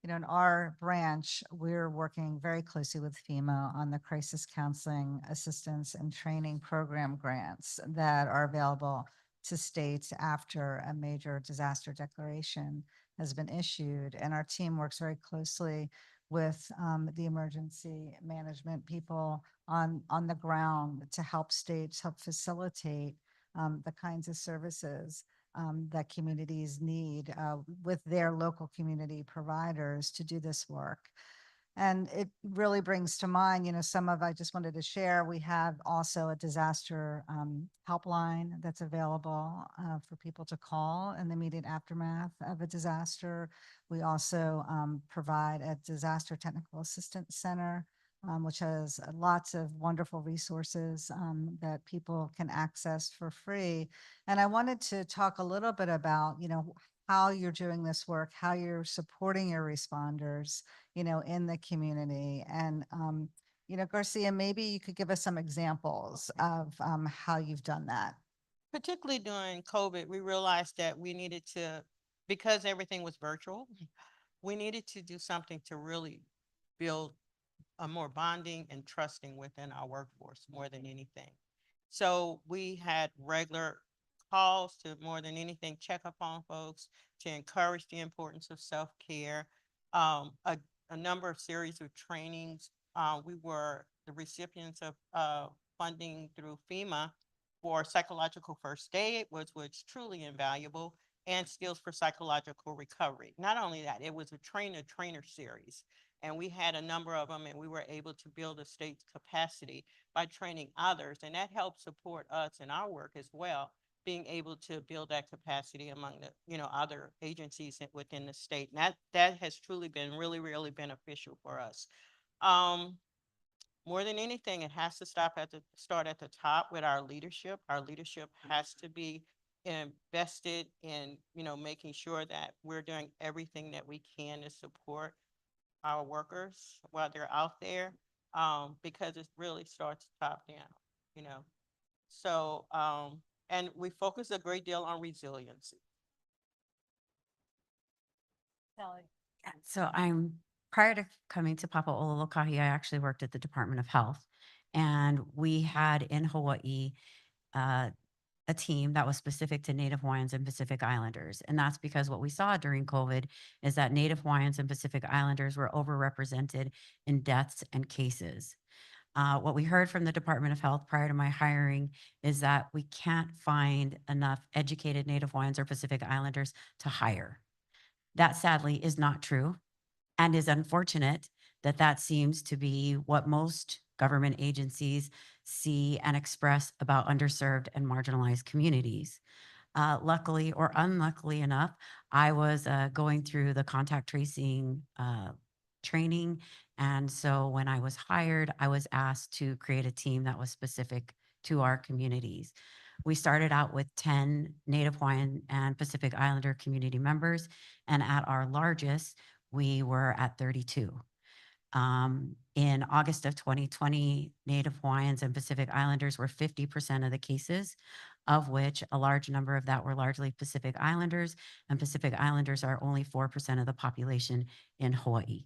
you know, in our branch, we're working very closely with FEMA on the crisis counseling assistance and training program grants that are available to states after a major disaster declaration has been issued. And our team works very closely with the emergency management people on the ground to help states help facilitate the kinds of services that communities need with their local community providers to do this work. And it really brings to mind, you know, I just wanted to share, we have also a disaster helpline that's available for people to call in the immediate aftermath of a disaster. We also provide a disaster technical assistance center, which has lots of wonderful resources that people can access for free. And I wanted to talk a little bit about, you know, how you're doing this work, how you're supporting your responders, you know, in the community. And, you know, Garcia, maybe you could give us some examples of how you've done that. Particularly during COVID, we realized that we needed to, because everything was virtual, we needed to do something to really build a more bonding and trusting within our workforce more than anything. So we had regular calls to, more than anything, check up on folks, to encourage the importance of self-care, a number of series of trainings. We were the recipients of funding through FEMA for psychological first aid, which truly invaluable, and skills for psychological recovery. Not only that, it was a trainer series. And we had a number of them, and we were able to build a state's capacity by training others. And that helped support us in our work as well, being able to build that capacity among the, you know, other agencies within the state. And that has truly been really, really beneficial for us. More than anything, it has to start at the top with our leadership. Our leadership has to be invested in, you know, making sure that we're doing everything that we can to support our workers while they're out there, because it really starts top down, you know. So, and we focus a great deal on resiliency. So prior to coming to Papa'ololokahi, I actually worked at the Department of Health. And we had in Hawaii a team that was specific to Native Hawaiians and Pacific Islanders. And that's because what we saw during COVID is that Native Hawaiians and Pacific Islanders were overrepresented in deaths and cases. What we heard from the Department of Health prior to my hiring is that we can't find enough educated Native Hawaiians or Pacific Islanders to hire. That sadly is not true, and is unfortunate that that seems to be what most government agencies see and express about underserved and marginalized communities. Luckily or unluckily enough, I was going through the contact tracing training. And so when I was hired, I was asked to create a team that was specific to our communities. We started out with 10 Native Hawaiian and Pacific Islander community members, and at our largest, we were at 32. In August of 2020, Native Hawaiians and Pacific Islanders were 50% of the cases, of which a large number of that were largely Pacific Islanders, and Pacific Islanders are only 4% of the population in Hawaii.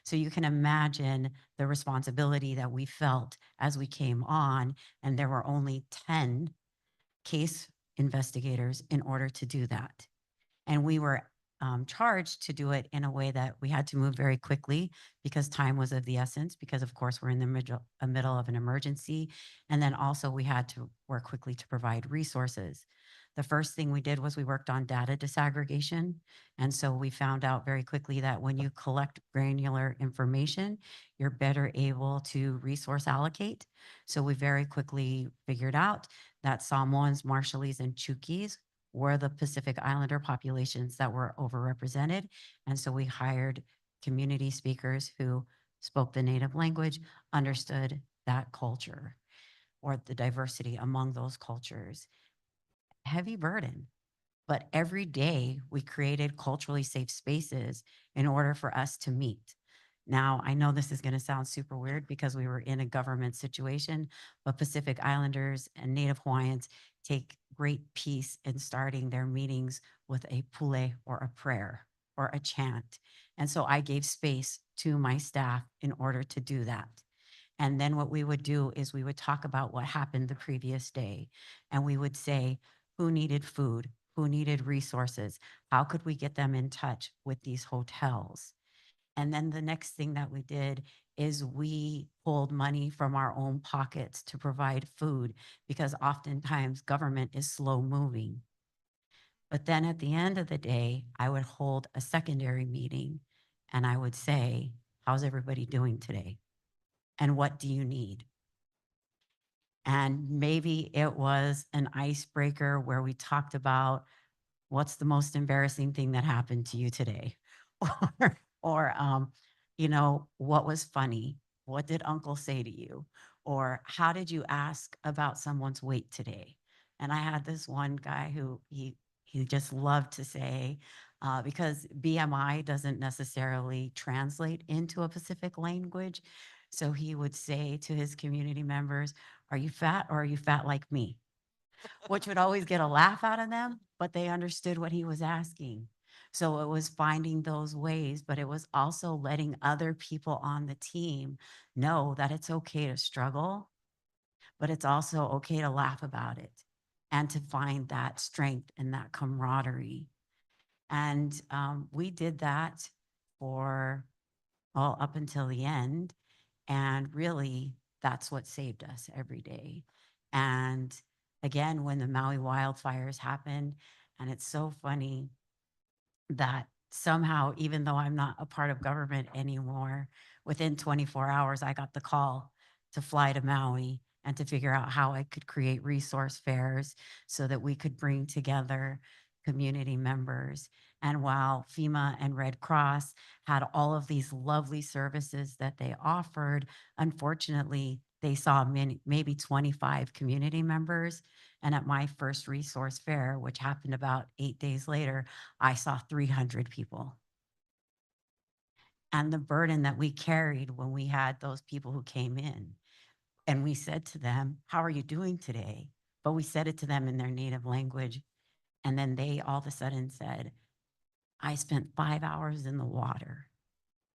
So you can imagine the responsibility that we felt as we came on, and there were only 10 case investigators in order to do that. And we were charged to do it in a way that we had to move very quickly because time was of the essence, because of course we're in the middle of an emergency. And then also we had to work quickly to provide resources. The first thing we did was we worked on data disaggregation. And so we found out very quickly that when you collect granular information, you're better able to resource allocate. So we very quickly figured out that Samoans, Marshallese, and Chukis were the Pacific Islander populations that were overrepresented. And so we hired community speakers who spoke the native language, understood that culture or the diversity among those cultures. Heavy burden, but every day we created culturally safe spaces in order for us to meet. Now, I know this is going to sound super weird because we were in a government situation, but Pacific Islanders and Native Hawaiians take great peace in starting their meetings with a pule or a prayer or a chant. And so I gave space to my staff in order to do that. And then what we would do is we would talk about what happened the previous day. And we would say, who needed food? Who needed resources? How could we get them in touch with these hotels? And then the next thing that we did is we pulled money from our own pockets to provide food because oftentimes government is slow moving. But then at the end of the day, I would hold a secondary meeting and I would say, how's everybody doing today? And what do you need? And maybe it was an icebreaker where we talked about what's the most embarrassing thing that happened to you today? or you know, what was funny? What did uncle say to you? Or how did you ask about someone's weight today? And I had this one guy who he just loved to say, because BMI doesn't necessarily translate into a Pacific language. So he would say to his community members, are you fat or are you fat like me? Which would always get a laugh out of them, but they understood what he was asking. So it was finding those ways, but it was also letting other people on the team know that it's okay to struggle, but it's also okay to laugh about it and to find that strength and that camaraderie. And we did that for all up until the end. And really, that's what saved us every day. And again, when the Maui wildfires happened, and it's so funny that somehow, even though I'm not a part of government anymore, within 24 hours, I got the call to fly to Maui and to figure out how I could create resource fairs so that we could bring together community members. And while FEMA and Red Cross had all of these lovely services that they offered, unfortunately, they saw maybe 25 community members. And at my first resource fair, which happened about 8 days later, I saw 300 people. And the burden that we carried when we had those people who came in, and we said to them, how are you doing today? But we said it to them in their native language. And then they all of a sudden said, I spent 5 hours in the water.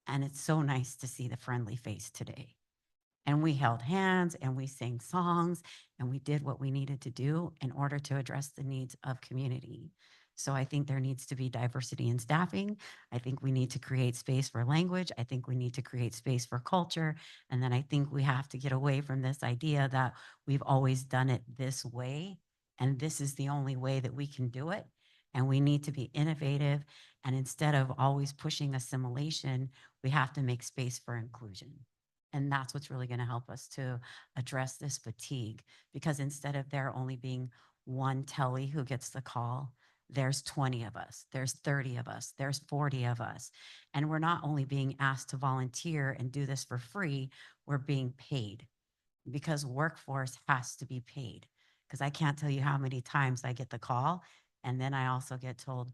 And it's so nice to see the friendly face today. And we held hands and we sang songs and we did what we needed to do in order to address the needs of community. So I think there needs to be diversity in staffing. I think we need to create space for language. I think we need to create space for culture. And then I think we have to get away from this idea that we've always done it this way. And this is the only way that we can do it. And we need to be innovative. And instead of always pushing assimilation, we have to make space for inclusion. And that's what's really going to help us to address this fatigue, because instead of there only being one telly who gets the call, there's 20 of us, there's 30 of us, there's 40 of us. And we're not only being asked to volunteer and do this for free, we're being paid, because workforce has to be paid. Because I can't tell you how many times I get the call and then I also get told,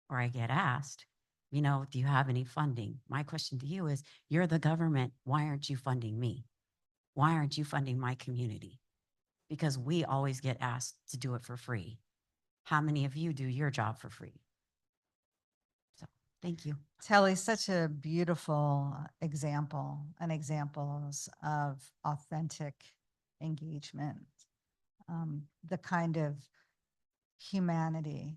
or I get asked, you know, do you have any funding? My question to you is, you're the government. Why aren't you funding me? Why aren't you funding my community? Because we always get asked to do it for free. How many of you do your job for free? So thank you. Telly, such a beautiful example and examples of authentic engagement, the kind of humanity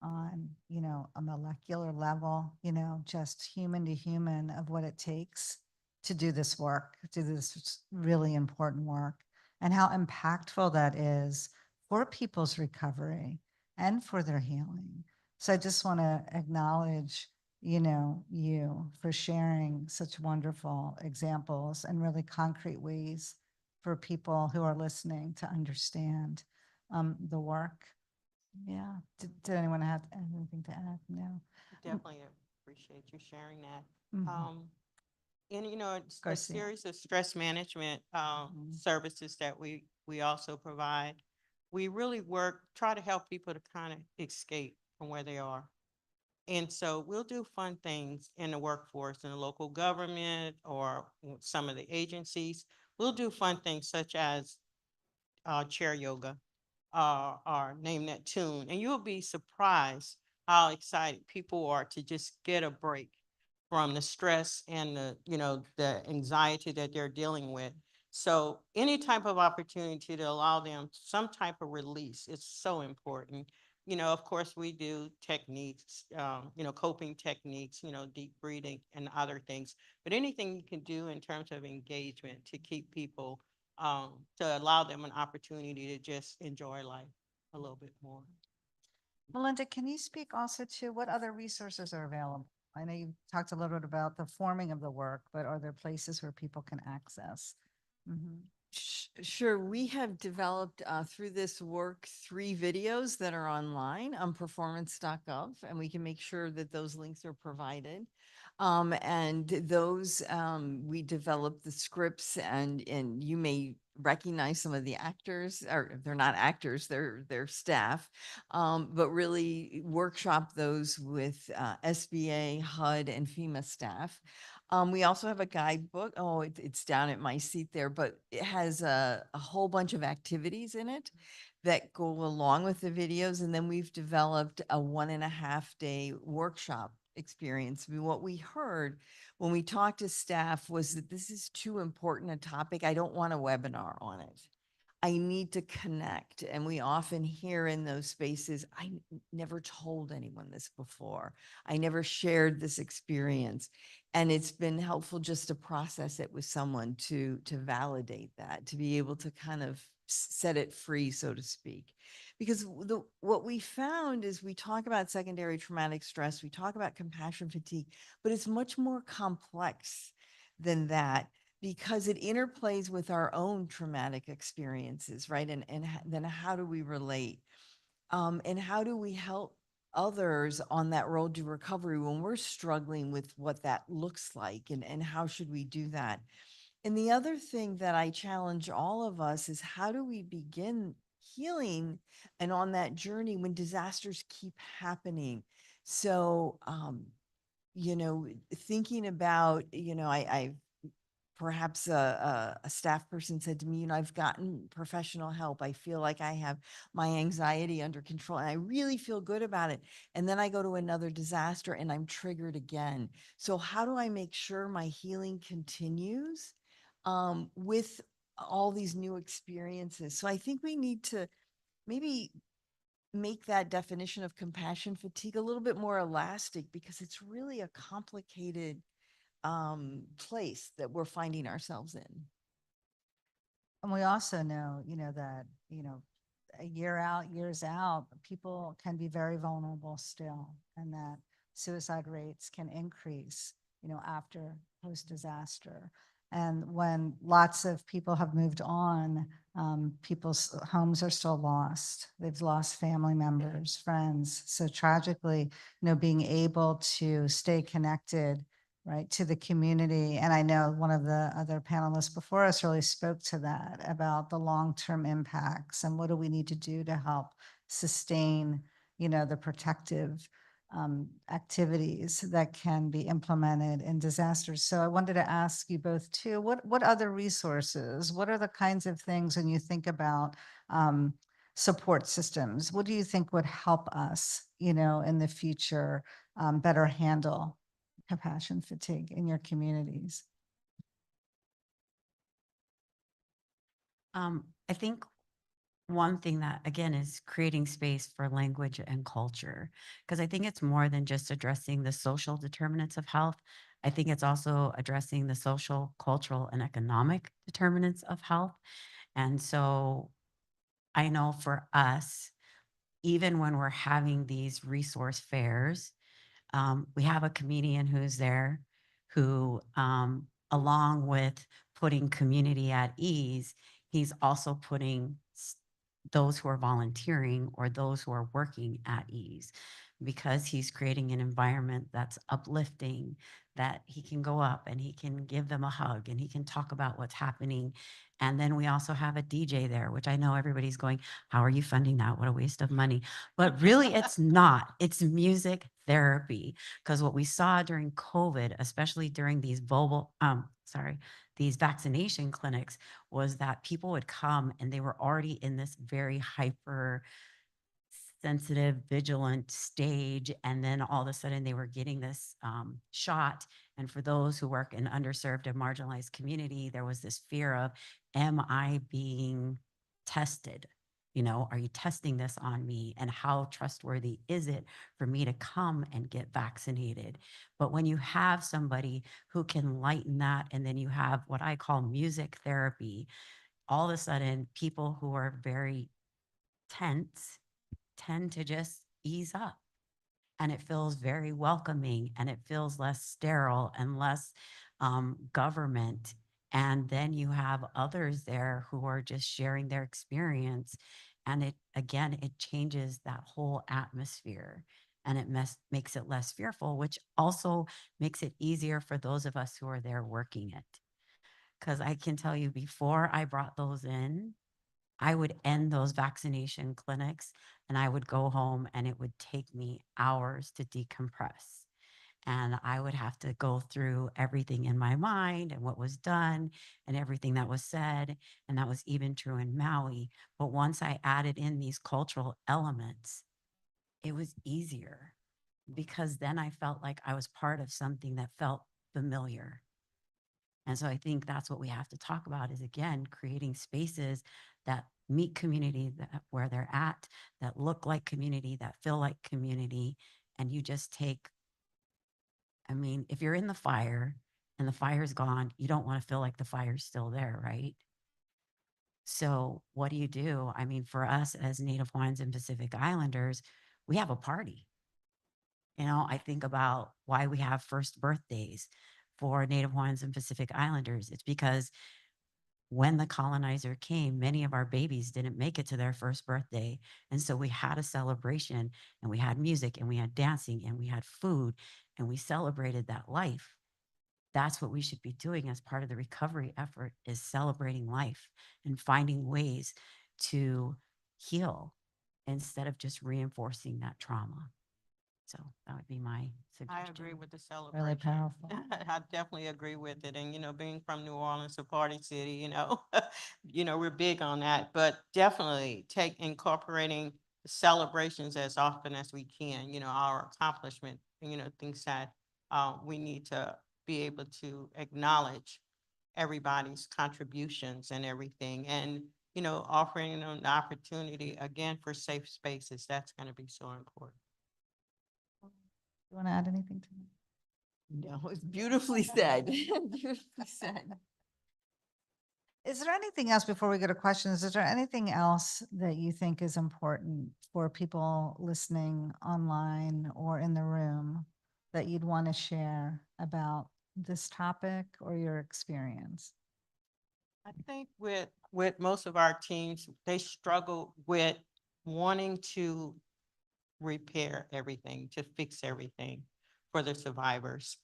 on, you know, a molecular level, you know, just human to human of what it takes to do this work, to do this really important work, and how impactful that is for people's recovery and for their healing. So I just want to acknowledge, you for sharing such wonderful examples and really concrete ways for people who are listening to understand the work. Yeah. Did anyone have anything to add? No. Definitely appreciate you sharing that. Mhm. And it's a Garcia. series of stress management services that we also provide. We really try to help people to kind of escape from where they are. And so we'll do fun things in the workforce, in the local government or some of the agencies. We'll do fun things such as chair yoga or name that tune. And you'll be surprised how excited people are to just get a break from the stress and the anxiety that they're dealing with. So any type of opportunity to allow them some type of release is so important. Of course, we do techniques, coping techniques, deep breathing and other things. But anything you can do in terms of engagement to keep people, to allow them an opportunity to just enjoy life a little bit more. Melinda, can you speak also to what other resources are available? I know you talked a little bit about the forming of the work, but are there places where people can access? Sure. We have developed through this work 3 videos that are online on performance.gov, and we can make sure that those links are provided. And those we developed the scripts, and you may recognize some of the actors, or they're not actors, they're staff, but really workshop those with SBA, HUD, and FEMA staff. We also have a guidebook. Oh, it's down at my seat there, but it has a whole bunch of activities in it that go along with the videos. And then we've developed a 1.5-day workshop experience. I mean, what we heard when we talked to staff was that this is too important a topic. I don't want a webinar on it. I need to connect. And we often hear in those spaces, I never told anyone this before. I never shared this experience. And it's been helpful just to process it with someone to validate that, to be able to kind of set it free, so to speak. Because what we found is we talk about secondary traumatic stress, we talk about compassion fatigue, but it's much more complex than that, because it interplays with our own traumatic experiences, right? And then how do we relate? And how do we help others on that road to recovery when we're struggling with what that looks like, and how should we do that? And the other thing that I challenge all of us is, how do we begin healing and on that journey when disasters keep happening? So, thinking about, I perhaps a staff person said to me, I've gotten professional help. I feel like I have my anxiety under control and I really feel good about it. And then I go to another disaster and I'm triggered again. So how do I make sure my healing continues with all these new experiences? So I think we need to maybe make that definition of compassion fatigue a little bit more elastic, because it's really a complicated place that we're finding ourselves in. And we also know, that, a year out, years out, people can be very vulnerable still, and that suicide rates can increase, after post-disaster. And when lots of people have moved on, people's homes are still lost. They've lost family members, friends. So tragically, being able to stay connected, right, to the community. And I know one of the other panelists before us really spoke to that, about the long-term impacts and what do we need to do to help sustain, the protective activities that can be implemented in disasters. So I wanted to ask you both too, what other resources, what are the kinds of things when you think about support systems, what do you think would help us, in the future better handle compassion fatigue in your communities? I think one thing that, again, is creating space for language and culture, because I think it's more than just addressing the social determinants of health. I think it's also addressing the social, cultural, and economic determinants of health. And so I know for us, even when we're having these resource fairs, we have a comedian who's there who, along with putting community at ease, he's also putting those who are volunteering or those who are working at ease, because he's creating an environment that's uplifting, that he can go up and he can give them a hug and he can talk about what's happening. And then we also have a DJ there, which I know everybody's going, how are you funding that? What a waste of money. But really, it's not. It's music therapy. Because what we saw during COVID, especially during these these vaccination clinics, was that people would come and they were already in this very hyper sensitive, vigilant stage. And then all of a sudden they were getting this shot. And for those who work in underserved and marginalized community, there was this fear of, am I being tested? You know, are you testing this on me? And how trustworthy is it for me to come and get vaccinated? But when you have somebody who can lighten that, and then you have what I call music therapy, all of a sudden people who are very tense tend to just ease up, and it feels very welcoming, and it feels less sterile and less government. And then you have others there who are just sharing their experience. And it changes that whole atmosphere, and it makes it less fearful, which also makes it easier for those of us who are there working it. Because I can tell you, before I brought those in, I would end those vaccination clinics and I would go home, and it would take me hours to decompress. And I would have to go through everything in my mind and what was done and everything that was said. And that was even true in Maui. But once I added in these cultural elements, it was easier, because then I felt like I was part of something that felt familiar. And so I think that's what we have to talk about, is, again, creating spaces that meet community where they're at, that look like community, that feel like community. And you just take, I mean, if you're in the fire and the fire's gone, you don't want to feel like the fire's still there, right? So what do you do? I mean, for us as Native Hawaiians and Pacific Islanders, we have a party. You know, I think about why we have first birthdays for Native Hawaiians and Pacific Islanders. It's because when the colonizer came, many of our babies didn't make it to their first birthday. And so we had a celebration, and we had music, and we had dancing, and we had food, and we celebrated that life. That's what we should be doing as part of the recovery effort, is celebrating life and finding ways to heal instead of just reinforcing that trauma. So that would be my suggestion. I agree with the celebration. Really powerful. I definitely agree with it. And, being from New Orleans, a party city, we're big on that, but definitely incorporating celebrations as often as we can, our accomplishment, things that we need to be able to acknowledge everybody's contributions and everything. And, offering them the opportunity again for safe spaces, that's going to be so important. You want to add anything to that? No, it's beautifully said. Beautifully said. Is there anything else before we go to questions? Is there anything else that you think is important for people listening online or in the room that you'd want to share about this topic or your experience? I think with most of our teams, they struggle with wanting to repair everything, to fix everything for the survivors.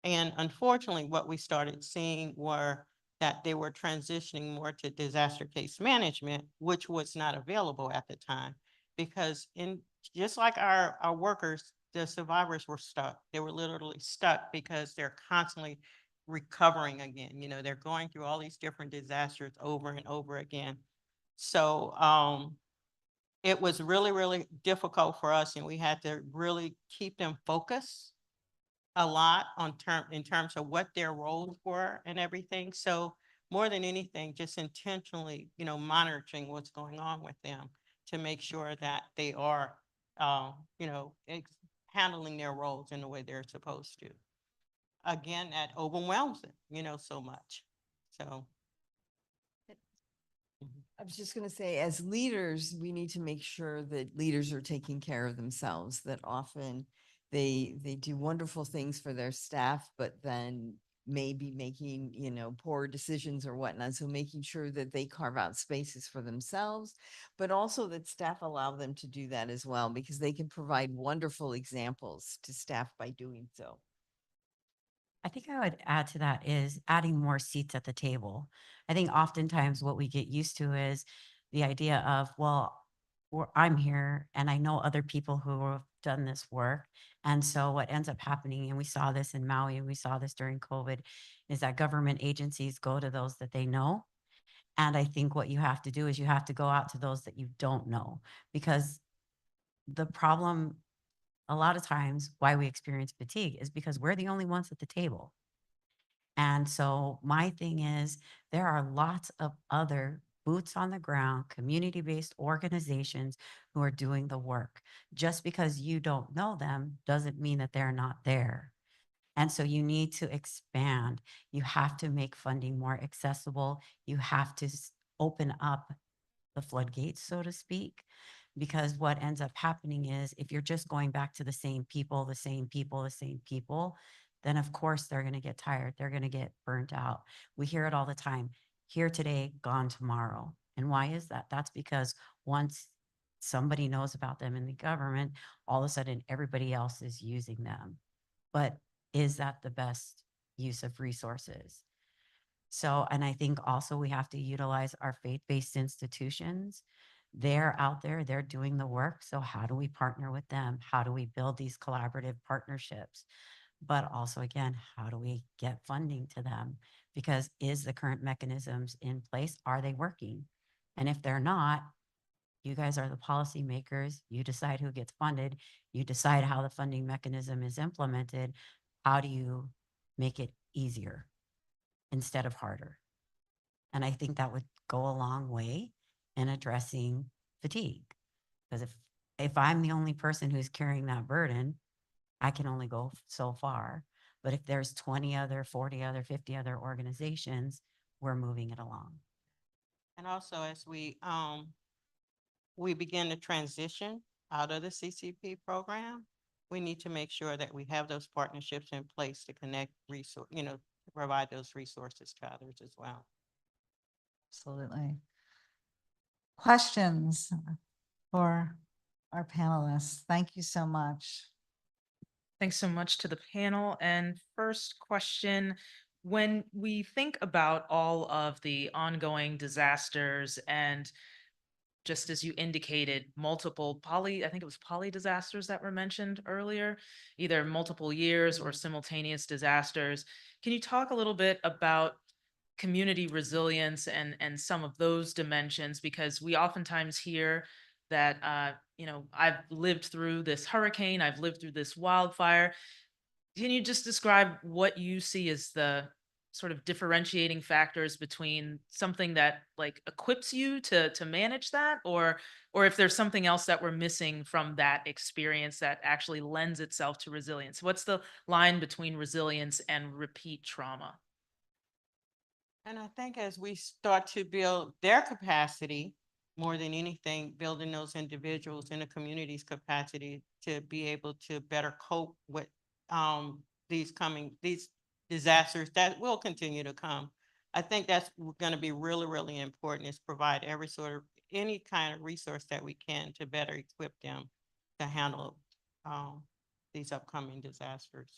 And unfortunately, what we started seeing were that they were transitioning more to disaster case management, which was not available at the time. Because just like our workers, the survivors were stuck. They were literally stuck because they're constantly recovering again. They're going through all these different disasters over and over again. So it was really, really difficult for us, and we had to really keep them focused a lot in terms of what their roles were and everything. So more than anything, just intentionally, monitoring what's going on with them to make sure that they are, handling their roles in the way they're supposed to. Again, that overwhelms them, so much. So. I was just going to say, as leaders, we need to make sure that leaders are taking care of themselves, that often they do wonderful things for their staff, but then maybe making, poor decisions or whatnot. So making sure that they carve out spaces for themselves, but also that staff allow them to do that as well, because they can provide wonderful examples to staff by doing so. I think I would add to that is adding more seats at the table. I think oftentimes what we get used to is the idea of, well, I'm here and I know other people who have done this work. And so what ends up happening, and we saw this in Maui, and we saw this during COVID, is that government agencies go to those that they know. And I think what you have to do is you have to go out to those that you don't know, because the problem a lot of times why we experience fatigue is because we're the only ones at the table. And so my thing is there are lots of other boots on the ground, community-based organizations who are doing the work. Just because you don't know them doesn't mean that they're not there. And so you need to expand. You have to make funding more accessible. You have to open up the floodgates, so to speak, because what ends up happening is if you're just going back to the same people, the same people, the same people, then of course they're going to get tired. They're going to get burnt out. We hear it all the time. Here today, gone tomorrow. And why is that? That's because once somebody knows about them in the government, all of a sudden everybody else is using them. But is that the best use of resources? So, and I think also we have to utilize our faith-based institutions. They're out there, they're doing the work. So how do we partner with them? How do we build these collaborative partnerships? But also, again, how do we get funding to them? Because is the current mechanisms in place? Are they working? And if they're not, you guys are the policymakers. You decide who gets funded. You decide how the funding mechanism is implemented. How do you make it easier instead of harder? And I think that would go a long way in addressing fatigue. Because if I'm the only person who's carrying that burden, I can only go so far. But if there's 20 other, 40 other, 50 other organizations, we're moving it along. And also as we begin to transition out of the CCP program, we need to make sure that we have those partnerships in place to connect to provide those resources to others as well. Absolutely. Questions for our panelists? Thank you so much. Thanks so much to the panel. And first question, when we think about all of the ongoing disasters and just as you indicated, multiple I think it was poly disasters that were mentioned earlier, either multiple years or simultaneous disasters. Can you talk a little bit about community resilience and some of those dimensions? Because we oftentimes hear that, I've lived through this hurricane, I've lived through this wildfire. Can you just describe what you see as the sort of differentiating factors between something that like equips you to manage that, or if there's something else that we're missing from that experience that actually lends itself to resilience? What's the line between resilience and repeat trauma? And I think as we start to build their capacity, more than anything, building those individuals in the community's capacity to be able to better cope with these disasters that will continue to come. I think that's going to be really, really important, is provide any kind of resource that we can to better equip them to handle these upcoming disasters.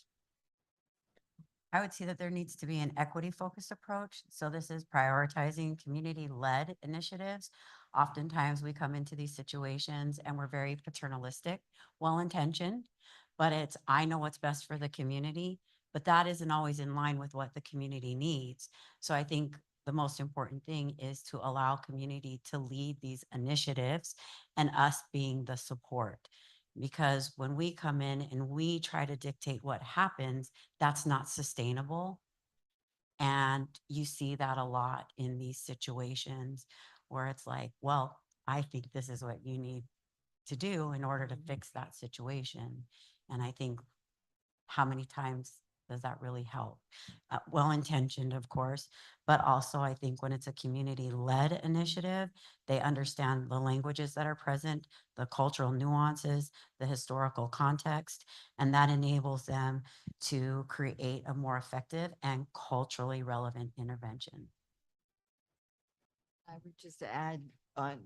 I would say that there needs to be an equity-focused approach. So this is prioritizing community-led initiatives. Oftentimes we come into these situations and we're very paternalistic, well-intentioned, but it's, I know what's best for the community, but that isn't always in line with what the community needs. So I think the most important thing is to allow community to lead these initiatives and us being the support. Because when we come in and we try to dictate what happens, that's not sustainable. And you see that a lot in these situations where it's like, well, I think this is what you need to do in order to fix that situation. And I think how many times does that really help? Well-intentioned, of course, but also I think when it's a community-led initiative, they understand the languages that are present, the cultural nuances, the historical context, and that enables them to create a more effective and culturally relevant intervention. I would just add on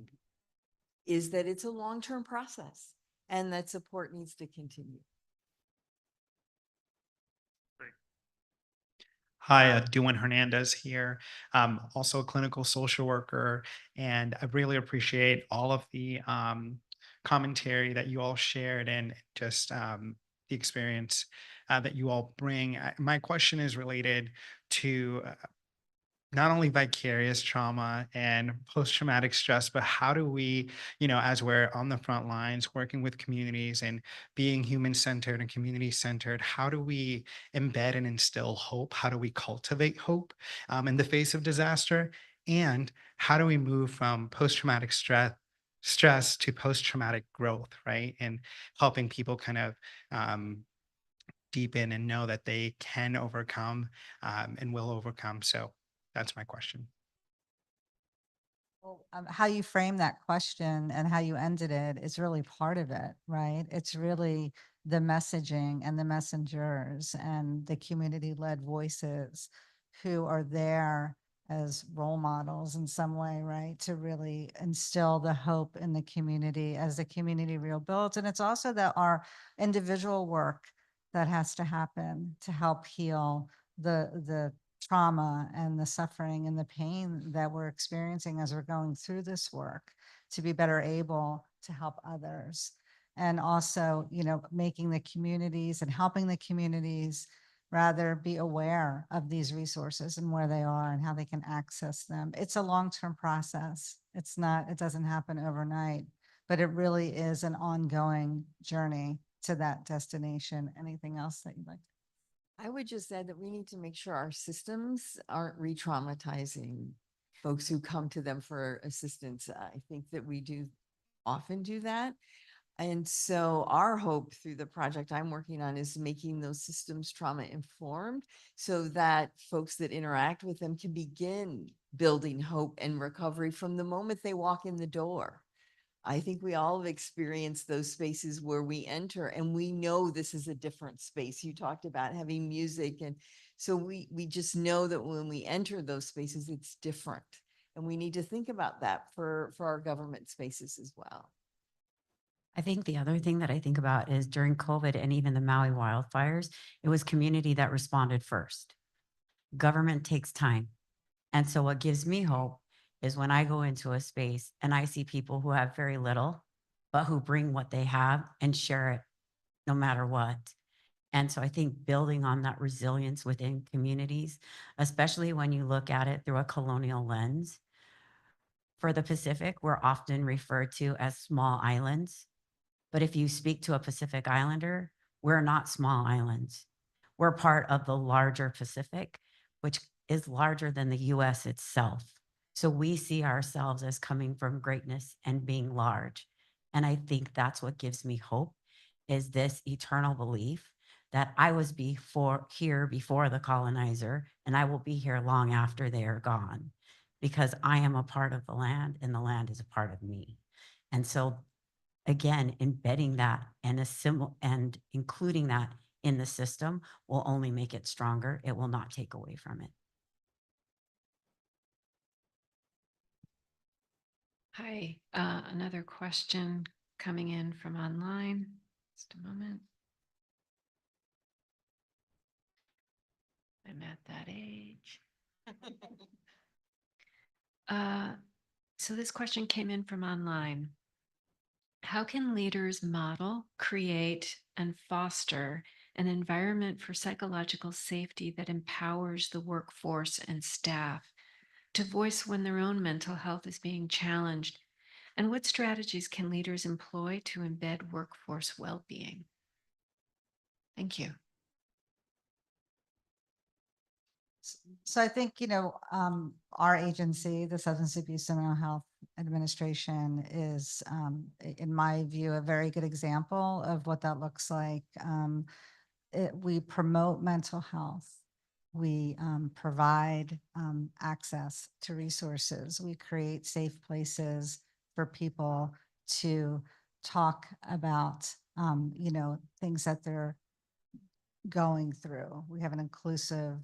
is that it's a long-term process and that support needs to continue. Hi, Duan Hernandez here. Also a clinical social worker, and I really appreciate all of the commentary that you all shared and just the experience that you all bring. My question is related to not only vicarious trauma and post-traumatic stress, but how do we, as we're on the front lines working with communities and being human-centered and community-centered, how do we embed and instill hope? How do we cultivate hope in the face of disaster? And how do we move from post-traumatic stress to post-traumatic growth, right? And helping people kind of deepen and know that they can overcome and will overcome. So that's my question. Well, how you frame that question and how you ended it is really part of it, right? It's really the messaging and the messengers and the community-led voices who are there as role models in some way, right? To really instill the hope in the community as the community rebuilds. And it's also that our individual work that has to happen to help heal the trauma and the suffering and the pain that we're experiencing as we're going through this work to be better able to help others. And also, making the communities and helping the communities rather be aware of these resources and where they are and how they can access them. It's a long-term process. It doesn't happen overnight, but it really is an ongoing journey to that destination. Anything else that you'd like to? I would just add that we need to make sure our systems aren't re-traumatizing folks who come to them for assistance. I think that we do often do that. And so our hope through the project I'm working on is making those systems trauma informed so that folks that interact with them can begin building hope and recovery from the moment they walk in the door. I think we all have experienced those spaces where we enter and we know this is a different space. You talked about having music. And so we just know that when we enter those spaces, it's different. And we need to think about that for our government spaces as well. I think the other thing that I think about is during COVID and even the Maui wildfires, it was community that responded first. Government takes time. And so what gives me hope is when I go into a space and I see people who have very little, but who bring what they have and share it no matter what. And so I think building on that resilience within communities, especially when you look at it through a colonial lens. For the Pacific, we're often referred to as small islands. But if you speak to a Pacific Islander, we're not small islands. We're part of the larger Pacific, which is larger than the US itself. So we see ourselves as coming from greatness and being large. And I think that's what gives me hope is this eternal belief that I was here before the colonizer, and I will be here long after they are gone, because I am a part of the land and the land is a part of me. And so again, embedding that and including that in the system will only make it stronger. It will not take away from it. Hi, another question coming in from online. Just a moment. I'm at that age. So this question came in from online. How can leaders model, create, and foster an environment for psychological safety that empowers the workforce and staff to voice when their own mental health is being challenged? And what strategies can leaders employ to embed workforce well-being? Thank you. So I think, our agency, the Substance Abuse and Mental Health Administration is, in my view, a very good example of what that looks like. we promote mental health. We provide access to resources. We create safe places for people to talk about, things that they're going through. We have an inclusive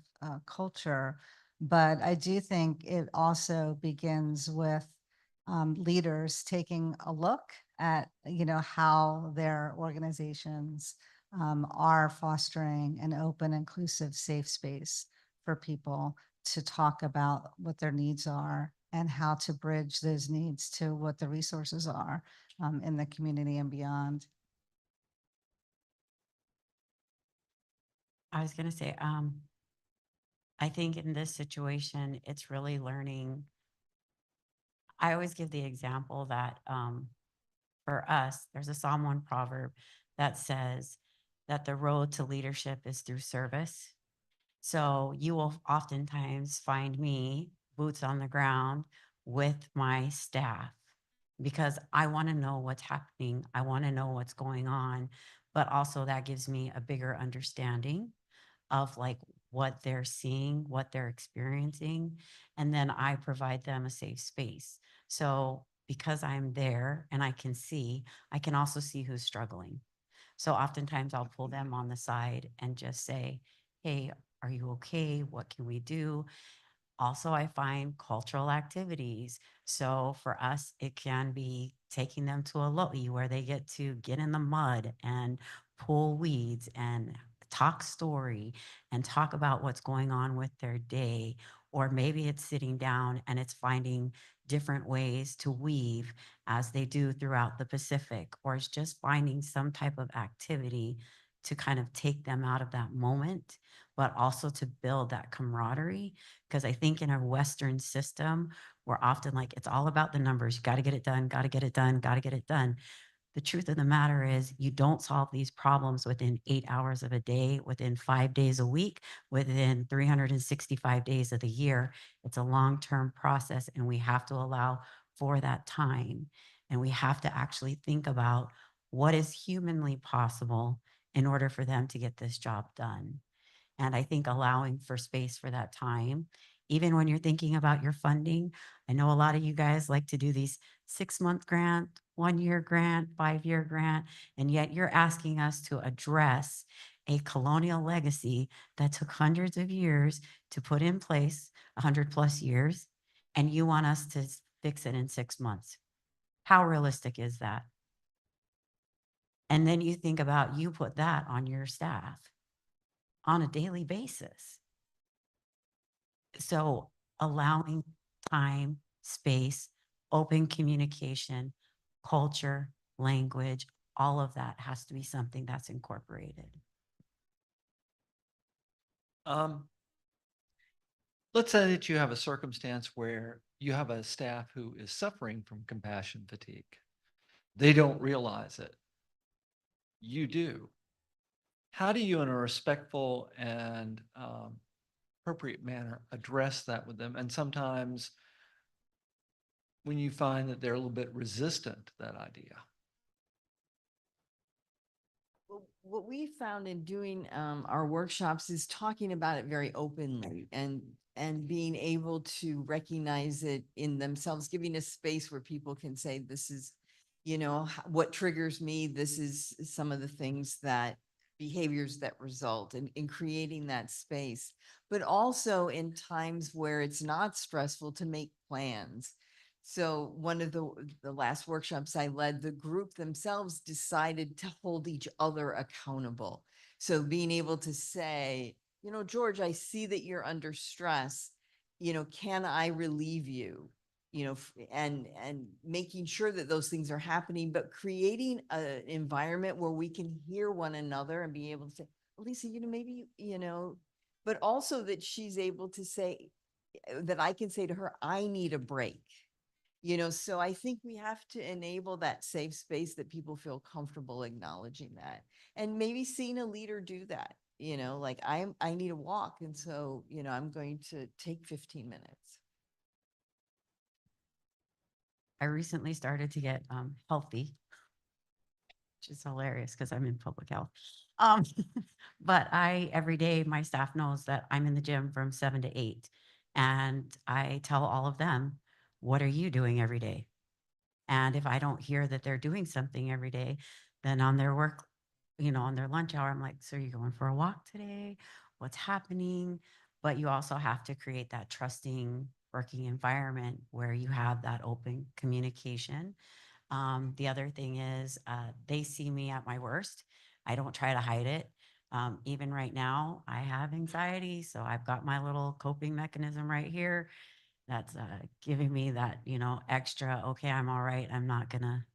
culture, but I do think it also begins with leaders taking a look at, how their organizations are fostering an open, inclusive, safe space for people to talk about what their needs are and how to bridge those needs to what the resources are in the community and beyond. I was going to say, I think in this situation, it's really learning. I always give the example that for us, there's a Psalm 1 proverb that says that the road to leadership is through service. So you will oftentimes find me boots on the ground with my staff because I want to know what's happening. I want to know what's going on, but also that gives me a bigger understanding of like what they're seeing, what they're experiencing, and then I provide them a safe space. So because I'm there and I can see, I can also see who's struggling. So oftentimes I'll pull them on the side and just say, hey, are you okay? What can we do? Also, I find cultural activities. So for us, it can be taking them to a lo'i where they get to get in the mud and pull weeds and talk story and talk about what's going on with their day. Or maybe it's sitting down and it's finding different ways to weave as they do throughout the Pacific, or it's just finding some type of activity to kind of take them out of that moment, but also to build that camaraderie. Because I think in a Western system, we're often like, it's all about the numbers. You got to get it done, got to get it done, got to get it done. The truth of the matter is you don't solve these problems within 8 hours of a day, within 5 days a week, within 365 days of the year. It's a long-term process and we have to allow for that time. And we have to actually think about what is humanly possible in order for them to get this job done. And I think allowing for space for that time, even when you're thinking about your funding, I know a lot of you guys like to do these 6-month grant, 1-year grant, 5-year grant, and yet you're asking us to address a colonial legacy that took hundreds of years to put in place, 100+ years, and you want us to fix it in 6 months. How realistic is that? And then you think about you put that on your staff on a daily basis. So allowing time, space, open communication, culture, language, all of that has to be something that's incorporated. Let's say that you have a circumstance where you have a staff who is suffering from compassion fatigue. They don't realize it. You do. How do you, in a respectful and appropriate manner, address that with them? And sometimes when you find that they're a little bit resistant to that idea. What we found in doing our workshops is talking about it very openly and being able to recognize it in themselves, giving a space where people can say, this is, what triggers me. This is some of the things that behaviors that result in creating that space, but also in times where it's not stressful to make plans. So one of the last workshops I led, the group themselves decided to hold each other accountable. So being able to say, George, I see that you're under stress. Can I relieve you? And making sure that those things are happening, but creating an environment where we can hear one another and be able to say, Lisa, maybe, but also that she's able to say, that I can say to her, I need a break. So I think we have to enable that safe space that people feel comfortable acknowledging that, and maybe seeing a leader do that, like I need a walk. And so, I'm going to take 15 minutes. I recently started to get healthy. which is hilarious because I'm in public health. But every day, my staff knows that I'm in the gym from 7 to 8. And I tell all of them, what are you doing every day? And if I don't hear that they're doing something every day, then on their work, on their lunch hour, I'm like, so are you going for a walk today? What's happening? But you also have to create that trusting working environment where you have that open communication. The other thing is they see me at my worst. I don't try to hide it. Even right now, I have anxiety. So I've got my little coping mechanism right here that's giving me that, extra, okay, I'm all right. I'm not gonna,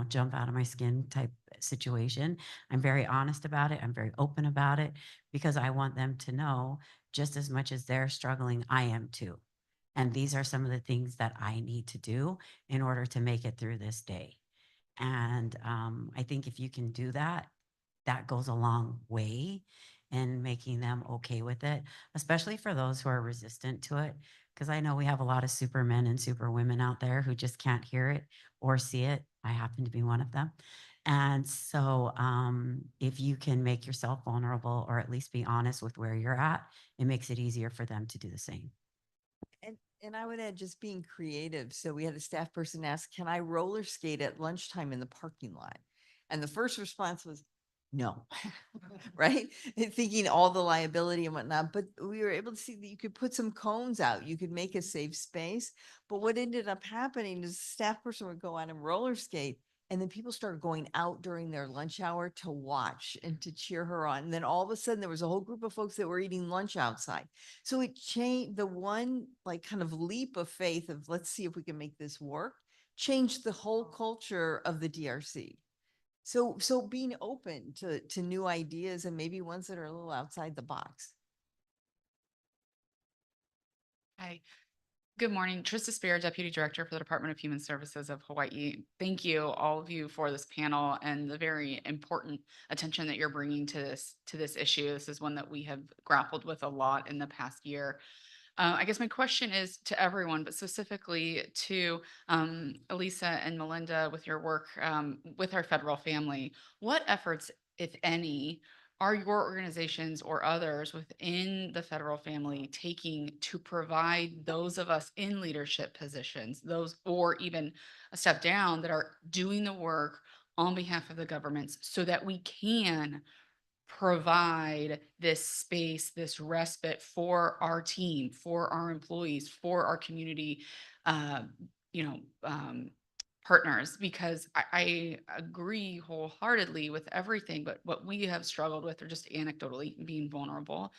jump out of my skin type situation. I'm very honest about it. I'm very open about it because I want them to know just as much as they're struggling, I am too. And these are some of the things that I need to do in order to make it through this day. And I think if you can do that, that goes a long way in making them okay with it, especially for those who are resistant to it. Because I know we have a lot of supermen and superwomen out there who just can't hear it or see it. I happen to be one of them. And so if you can make yourself vulnerable or at least be honest with where you're at, it makes it easier for them to do the same. And I would add just being creative. So we had a staff person ask, can I roller skate at lunchtime in the parking lot? And the first response was, no, right? And thinking all the liability and whatnot, but we were able to see that you could put some cones out, you could make a safe space. But what ended up happening is the staff person would go out and roller skate. And then people started going out during their lunch hour to watch and to cheer her on. And then all of a sudden there was a whole group of folks that were eating lunch outside. So it changed the one like kind of leap of faith of let's see if we can make this work, changed the whole culture of the DRC. So being open to new ideas and maybe ones that are a little outside the box. Hi. Good morning. Trista Spear, Deputy Director for the Department of Human Services of Hawaii. Thank you, all of you, for this panel and the very important attention that you're bringing to this issue. This is one that we have grappled with a lot in the past year. I guess my question is to everyone, but specifically to Elisa and Melinda with your work with our federal family. What efforts, if any, are your organizations or others within the federal family taking to provide those of us in leadership positions, those or even a step down that are doing the work on behalf of the governments so that we can provide this space, this respite for our team, for our employees, for our community, uh, you know, um, partners? Because I agree wholeheartedly with everything, but what we have struggled with, or just anecdotally being vulnerable,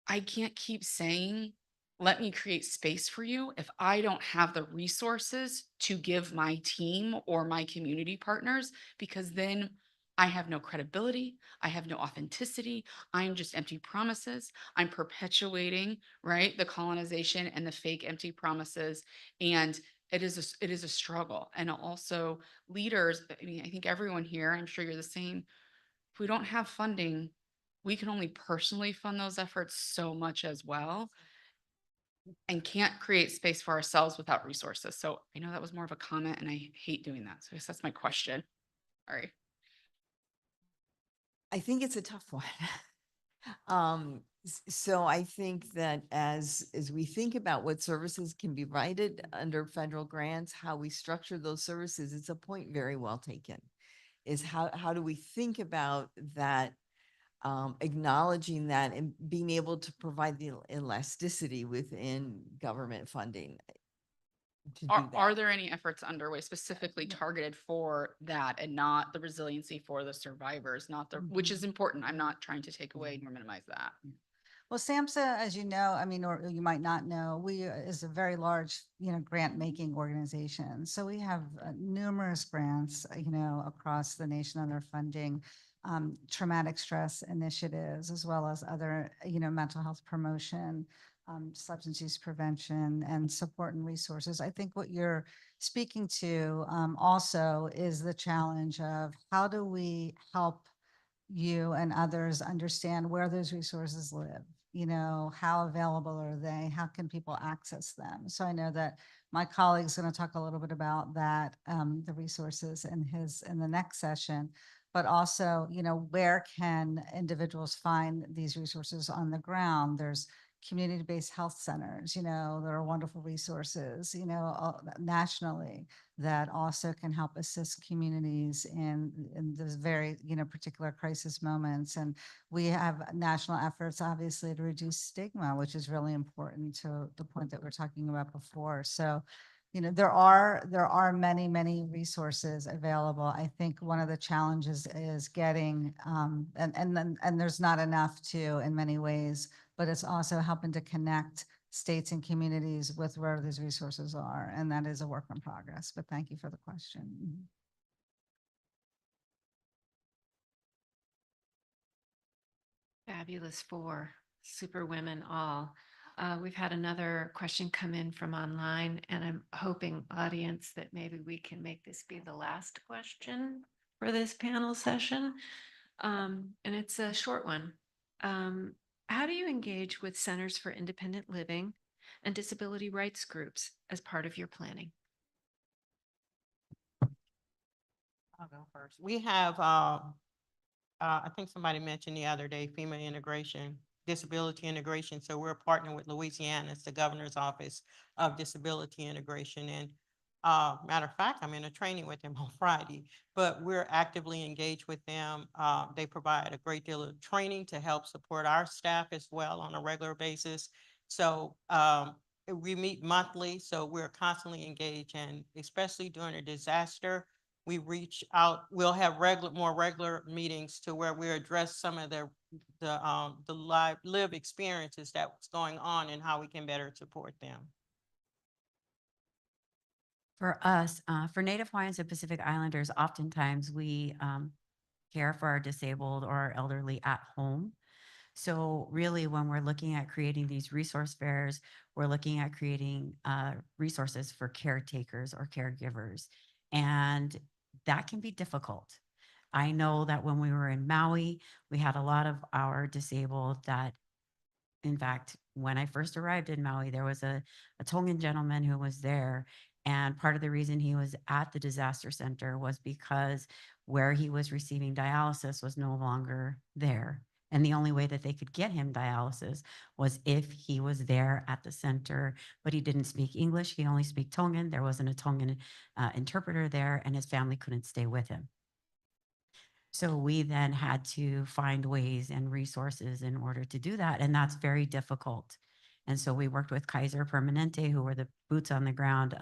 I can't keep saying, let me create space for you if I don't have the resources to give my team or my community partners, because then I have no credibility. I have no authenticity. I'm just empty promises. I'm perpetuating, right, the colonization and the fake empty promises. And it is a struggle. And also leaders, I mean, I think everyone here, I'm sure you're the same. If we don't have funding, we can only personally fund those efforts so much as well, and can't create space for ourselves without resources. So I know that was more of a comment and I hate doing that. So I guess that's my question. Sorry. I think it's a tough one. So I think that as we think about what services can be provided under federal grants, how we structure those services, it's a point very well taken. Is how do we think about that, acknowledging that and being able to provide the elasticity within government funding to do that. Are there any efforts underway specifically targeted for that and not the resiliency for the survivors, not the, which is important. I'm not trying to take away nor minimize that. Well, SAMHSA, as you know, I mean, or you might not know, we is a very large, grant making organization. So we have numerous grants, across the nation under funding traumatic stress initiatives, as well as other, mental health promotion, substance use prevention, and support and resources. I think what you're speaking to also is the challenge of how do we help you and others understand where those resources live, how available are they, how can people access them? So I know that My colleague's going to talk a little bit about that, the resources in the next session, but also, where can individuals find these resources on the ground? There's community-based health centers, there are wonderful resources, nationally that also can help assist communities in this very, particular crisis moments. And we have national efforts, obviously, to reduce stigma, which is really important to the point that we're talking about before. So, there are many, many resources available. I think one of the challenges is getting, and there's not enough to in many ways, but it's also helping to connect states and communities with where these resources are. And that is a work in progress, but thank you for the question. Fabulous four, super women all. We've had another question come in from online, and I'm hoping, audience, that maybe we can make this be the last question for this panel session. And it's a short one. How do you engage with centers for independent living and disability rights groups as part of your planning? I'll go first. We have, I think somebody mentioned the other day, FEMA integration, disability integration. So we're partnering with Louisiana. It's the governor's office of disability integration. And matter of fact, I'm in a training with them on Friday, but we're actively engaged with them. They provide a great deal of training to help support our staff as well on a regular basis. So we meet monthly, so we're constantly engaged, and especially during a disaster, we reach out. We'll have more regular meetings to where we address some of the live experiences that's going on and how we can better support them. For us, for Native Hawaiians and Pacific Islanders, oftentimes we care for our disabled or our elderly at home. So really, when we're looking at creating these resource fairs, we're looking at creating resources for caretakers or caregivers. And that can be difficult. I know that when we were in Maui, we had a lot of our disabled that, in fact, when I first arrived in Maui, there was a Tongan gentleman who was there. And part of the reason he was at the disaster center was because where he was receiving dialysis was no longer there. And the only way that they could get him dialysis was if he was there at the center, but he didn't speak English. He only spoke Tongan. There wasn't a Tongan interpreter there, and his family couldn't stay with him. So we then had to find ways and resources in order to do that. And that's very difficult. And so we worked with Kaiser Permanente, who were the boots on the ground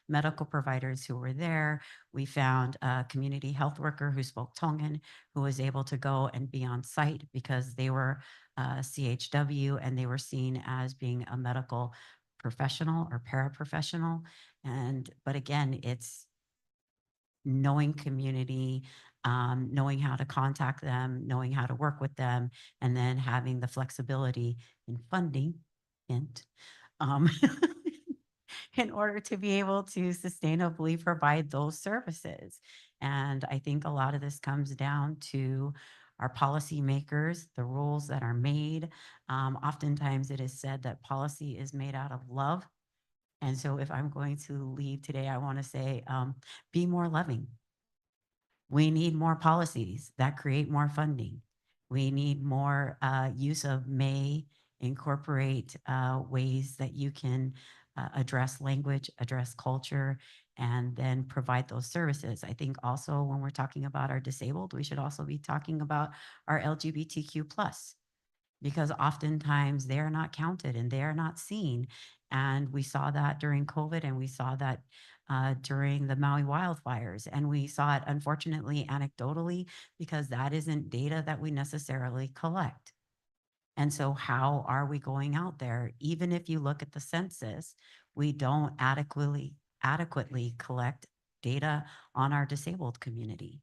medical providers who were there. We found a community health worker who spoke Tongan, who was able to go and be on site because they were CHW and they were seen as being a medical professional or paraprofessional. But again, it's knowing community, knowing how to contact them, knowing how to work with them, and then having the flexibility in funding, hint, in order to be able to sustainably provide those services. And I think a lot of this comes down to our policymakers, the rules that are made. Oftentimes it is said that policy is made out of love. And so if I'm going to leave today, I want to say, be more loving. We need more policies that create more funding. We need more use of may incorporate ways that you can address language, address culture, and then provide those services. I think also when we're talking about our disabled, we should also be talking about our LGBTQ+, because oftentimes they are not counted and they are not seen. And we saw that during COVID, and we saw that during the Maui wildfires. And we saw it, unfortunately, anecdotally, because that isn't data that we necessarily collect. And so how are we going out there? Even if you look at the census, we don't adequately collect data on our disabled community.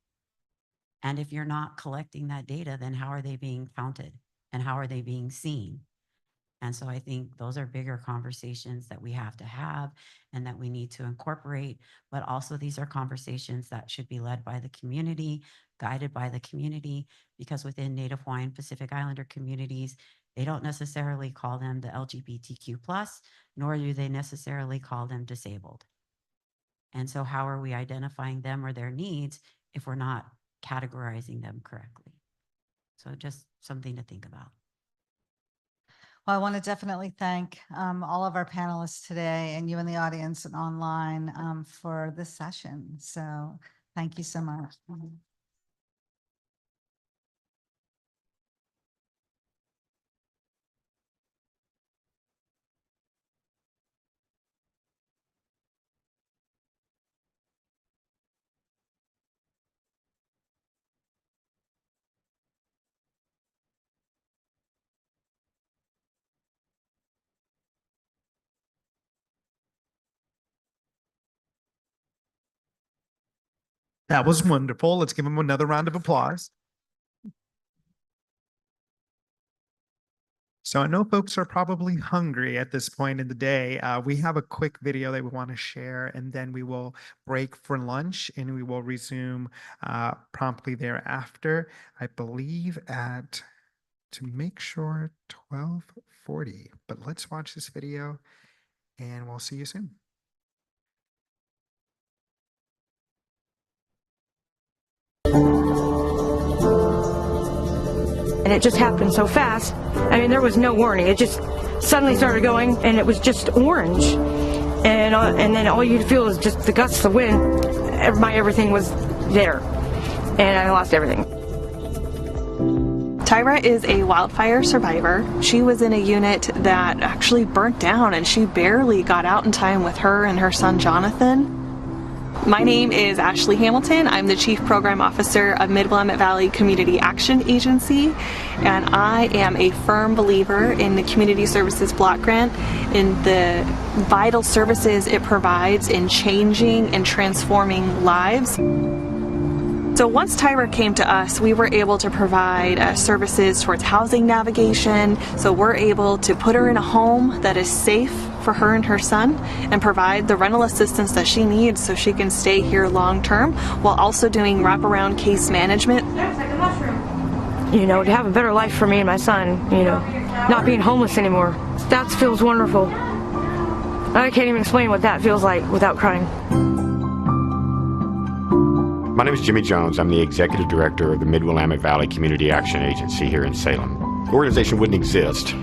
And if you're not collecting that data, then how are they being counted and how are they being seen? And so I think those are bigger conversations that we have to have and that we need to incorporate. But also these are conversations that should be led by the community, guided by the community, because within Native Hawaiian Pacific Islander communities, They don't necessarily call them the LGBTQ+, nor do they necessarily call them disabled. And so how are we identifying them or their needs if we're not categorizing them correctly? So just something to think about. Well, I want to definitely thank all of our panelists today and you in the audience and online for this session. So thank you so much. That was wonderful. Let's give him another round of applause. So I know folks are probably hungry at this point in the day. We have a quick video that we want to share, and then we will break for lunch, and we will resume promptly thereafter. I believe at, to make sure, 12:40. But let's watch this video, and we'll see you soon. And it just happened so fast. I mean, there was no warning. It just suddenly started going, and it was just orange. And then all you'd feel is just the gusts of wind. My everything was there, and I lost everything. Tyra is a wildfire survivor. She was in a unit that actually burnt down, and she barely got out in time with her and her son Jonathan. My name is Ashley Hamilton. I'm the Chief Program Officer of Mid-Willamette Valley Community Action Agency, and I am a firm believer in the Community Services Block Grant, in the vital services it provides in changing and transforming lives. So once Tyra came to us, we were able to provide services towards housing navigation. So we're able to put her in a home that is safe for her and her son and provide the rental assistance that she needs so she can stay here long term, while also doing wraparound case management. You know, to have a better life for me and my son, you know, not being homeless anymore. That feels wonderful. I can't even explain what that feels like without crying. My name is Jimmy Jones. I'm the Executive Director of the Mid-Willamette Valley Community Action Agency here in Salem. The organization wouldn't exist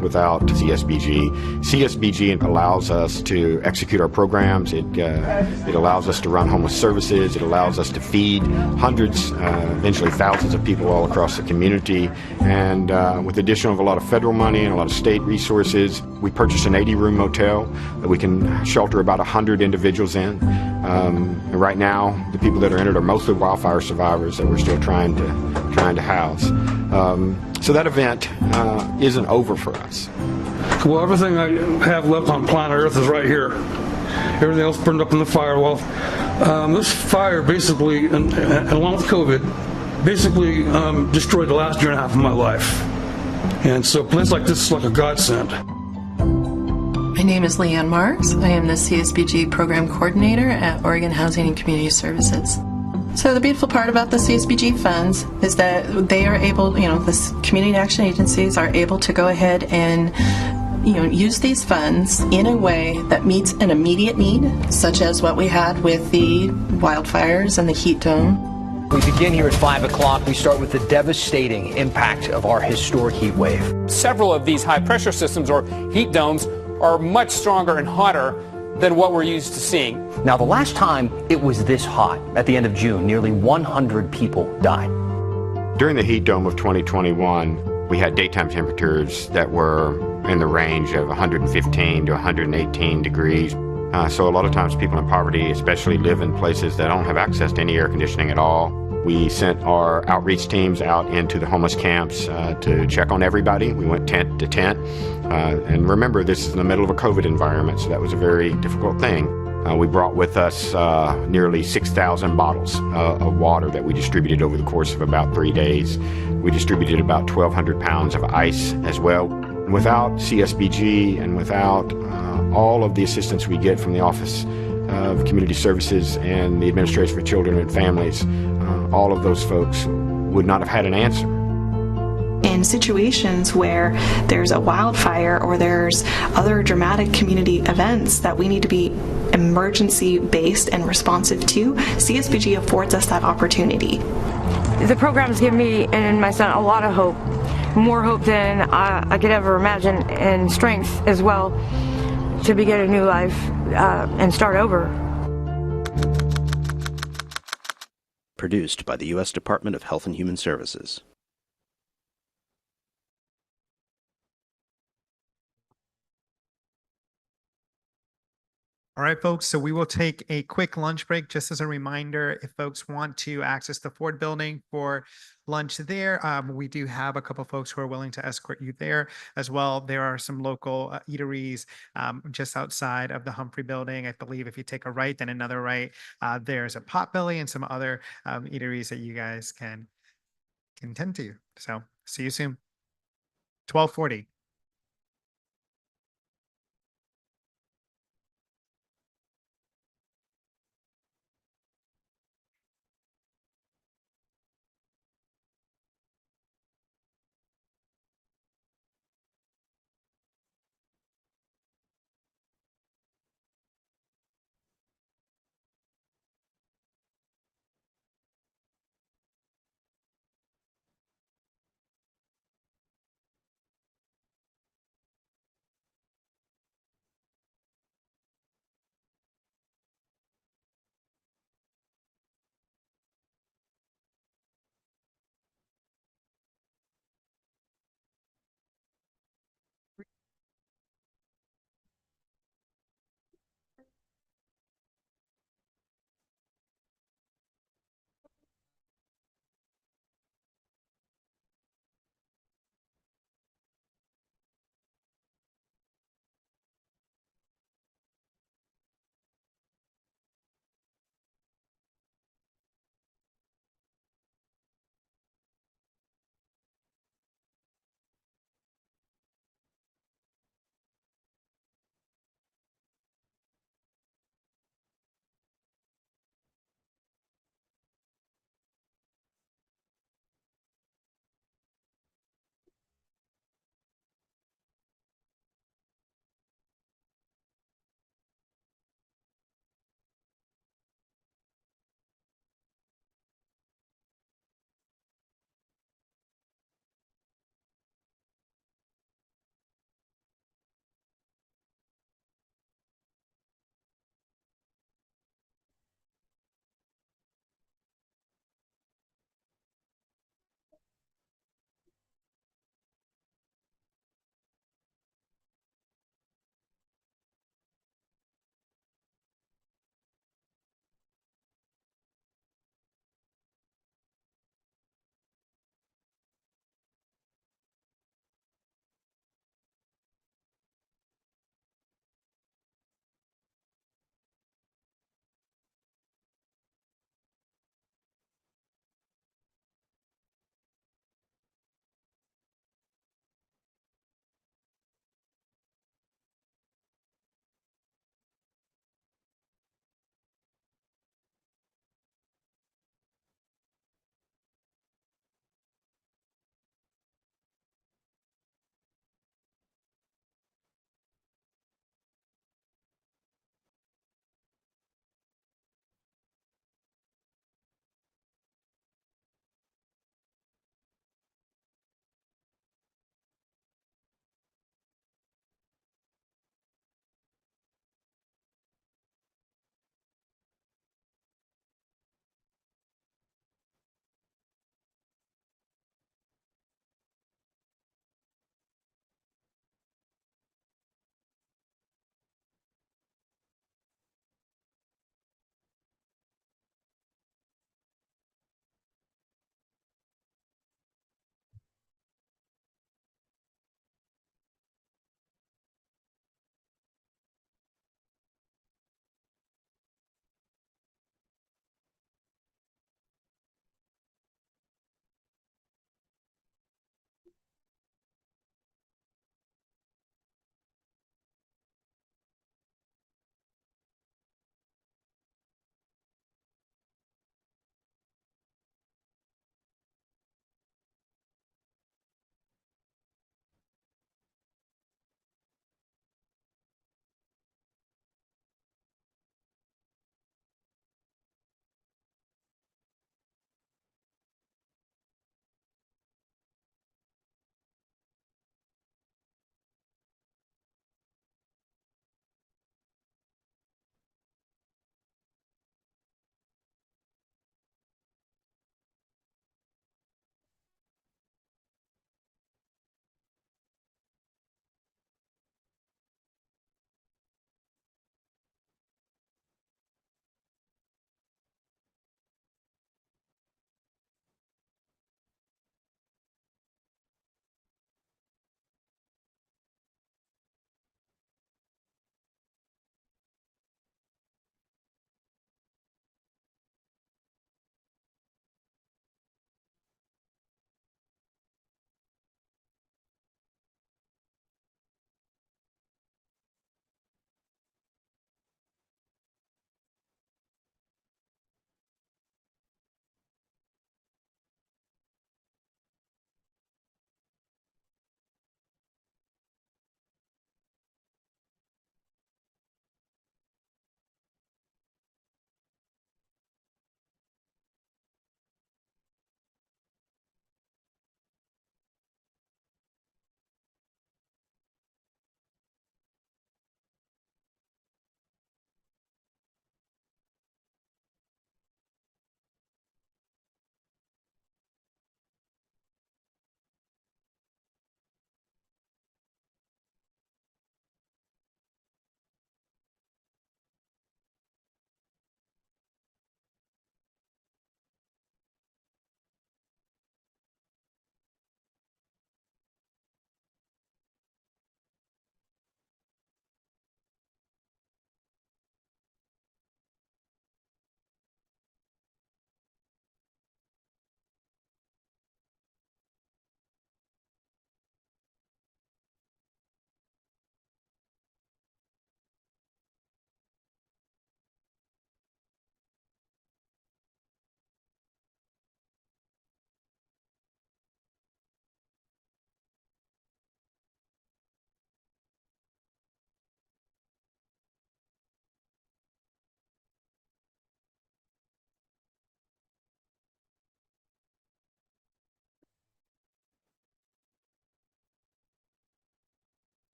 without CSBG. CSBG allows us to execute our programs. It allows us to run homeless services. It allows us to feed hundreds, eventually thousands of people all across the community. And with the addition of a lot of federal money and a lot of state resources, we purchased an 80-room motel that we can shelter about 100 individuals in. And right now, the people that are in it are mostly wildfire survivors that we're still trying to house. So that event isn't over for us. Well, everything I have left on planet Earth is right here. Everything else burned up in the fire. Well, this fire basically, and along with COVID, basically destroyed the last year and a half of my life. And so a place like this is like a godsend. My name is Leanne Marks. I am the CSBG Program Coordinator at Oregon Housing and Community Services. So the beautiful part about the CSBG funds is that they are able, the community action agencies are able to go ahead and, use these funds in a way that meets an immediate need, such as what we had with the wildfires and the heat dome. We begin here at 5 o'clock. We start with the devastating impact of our historic heat wave. Several of these high pressure systems or heat domes are much stronger and hotter than what we're used to seeing. Now, the last time it was this hot, at the end of June, nearly 100 people died. During the heat dome of 2021, we had daytime temperatures that were in the range of 115 to 118 degrees. So a lot of times people in poverty especially live in places that don't have access to any air conditioning at all. We sent our outreach teams out into the homeless camps to check on everybody. We went tent to tent. And remember, this is in the middle of a COVID environment, so that was a very difficult thing. We brought with us nearly 6,000 bottles of water that we distributed over the course of about 3 days. We distributed about 1,200 pounds of ice as well. Without CSBG and without all of the assistance we get from the Office of Community Services and the Administration for Children and Families, all of those folks would not have had an answer. in situations where there's a wildfire or there's other dramatic community events that we need to be emergency based and responsive to, CSBG affords us that opportunity. The program's given me and my son a lot of hope, more hope than I could ever imagine, and strength as well to begin a new life and start over. Produced by the U.S. Department of Health and Human Services. All right, folks, so we will take a quick lunch break. Just as a reminder, if folks want to access the Ford building for lunch there, we do have a couple folks who are willing to escort you there as well. There are some local eateries just outside of the Humphrey building. I believe if you take a right, then another right, there's a Potbelly and some other eateries that you guys can tend to. So see you soon. 12:40.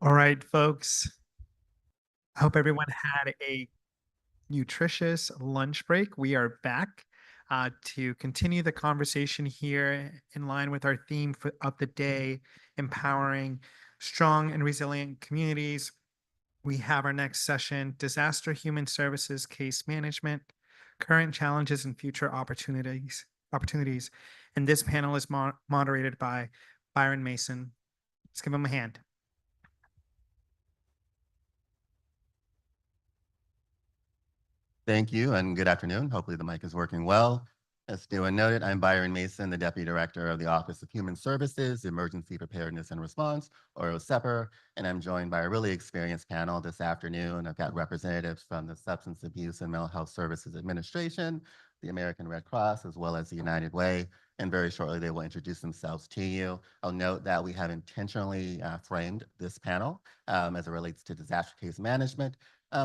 All right, folks. I hope everyone had a nutritious lunch break. We are back to continue the conversation here in line with our theme of the day, empowering strong and resilient communities. We have our next session, Disaster Human Services Case Management, Current Challenges and Future Opportunities. And this panel is moderated by Byron Mason. Let's give him a hand. Thank you and good afternoon. Hopefully the mic is working well. As Stuart noted, I'm Byron Mason, the Deputy Director of the Office of Human Services, Emergency Preparedness and Response, or OHSEPR, and I'm joined by a really experienced panel this afternoon. I've got representatives from the Substance Abuse and Mental Health Services Administration, the American Red Cross, as well as the United Way, and very shortly they will introduce themselves to you. I'll note that we have intentionally framed this panel as it relates to disaster case management,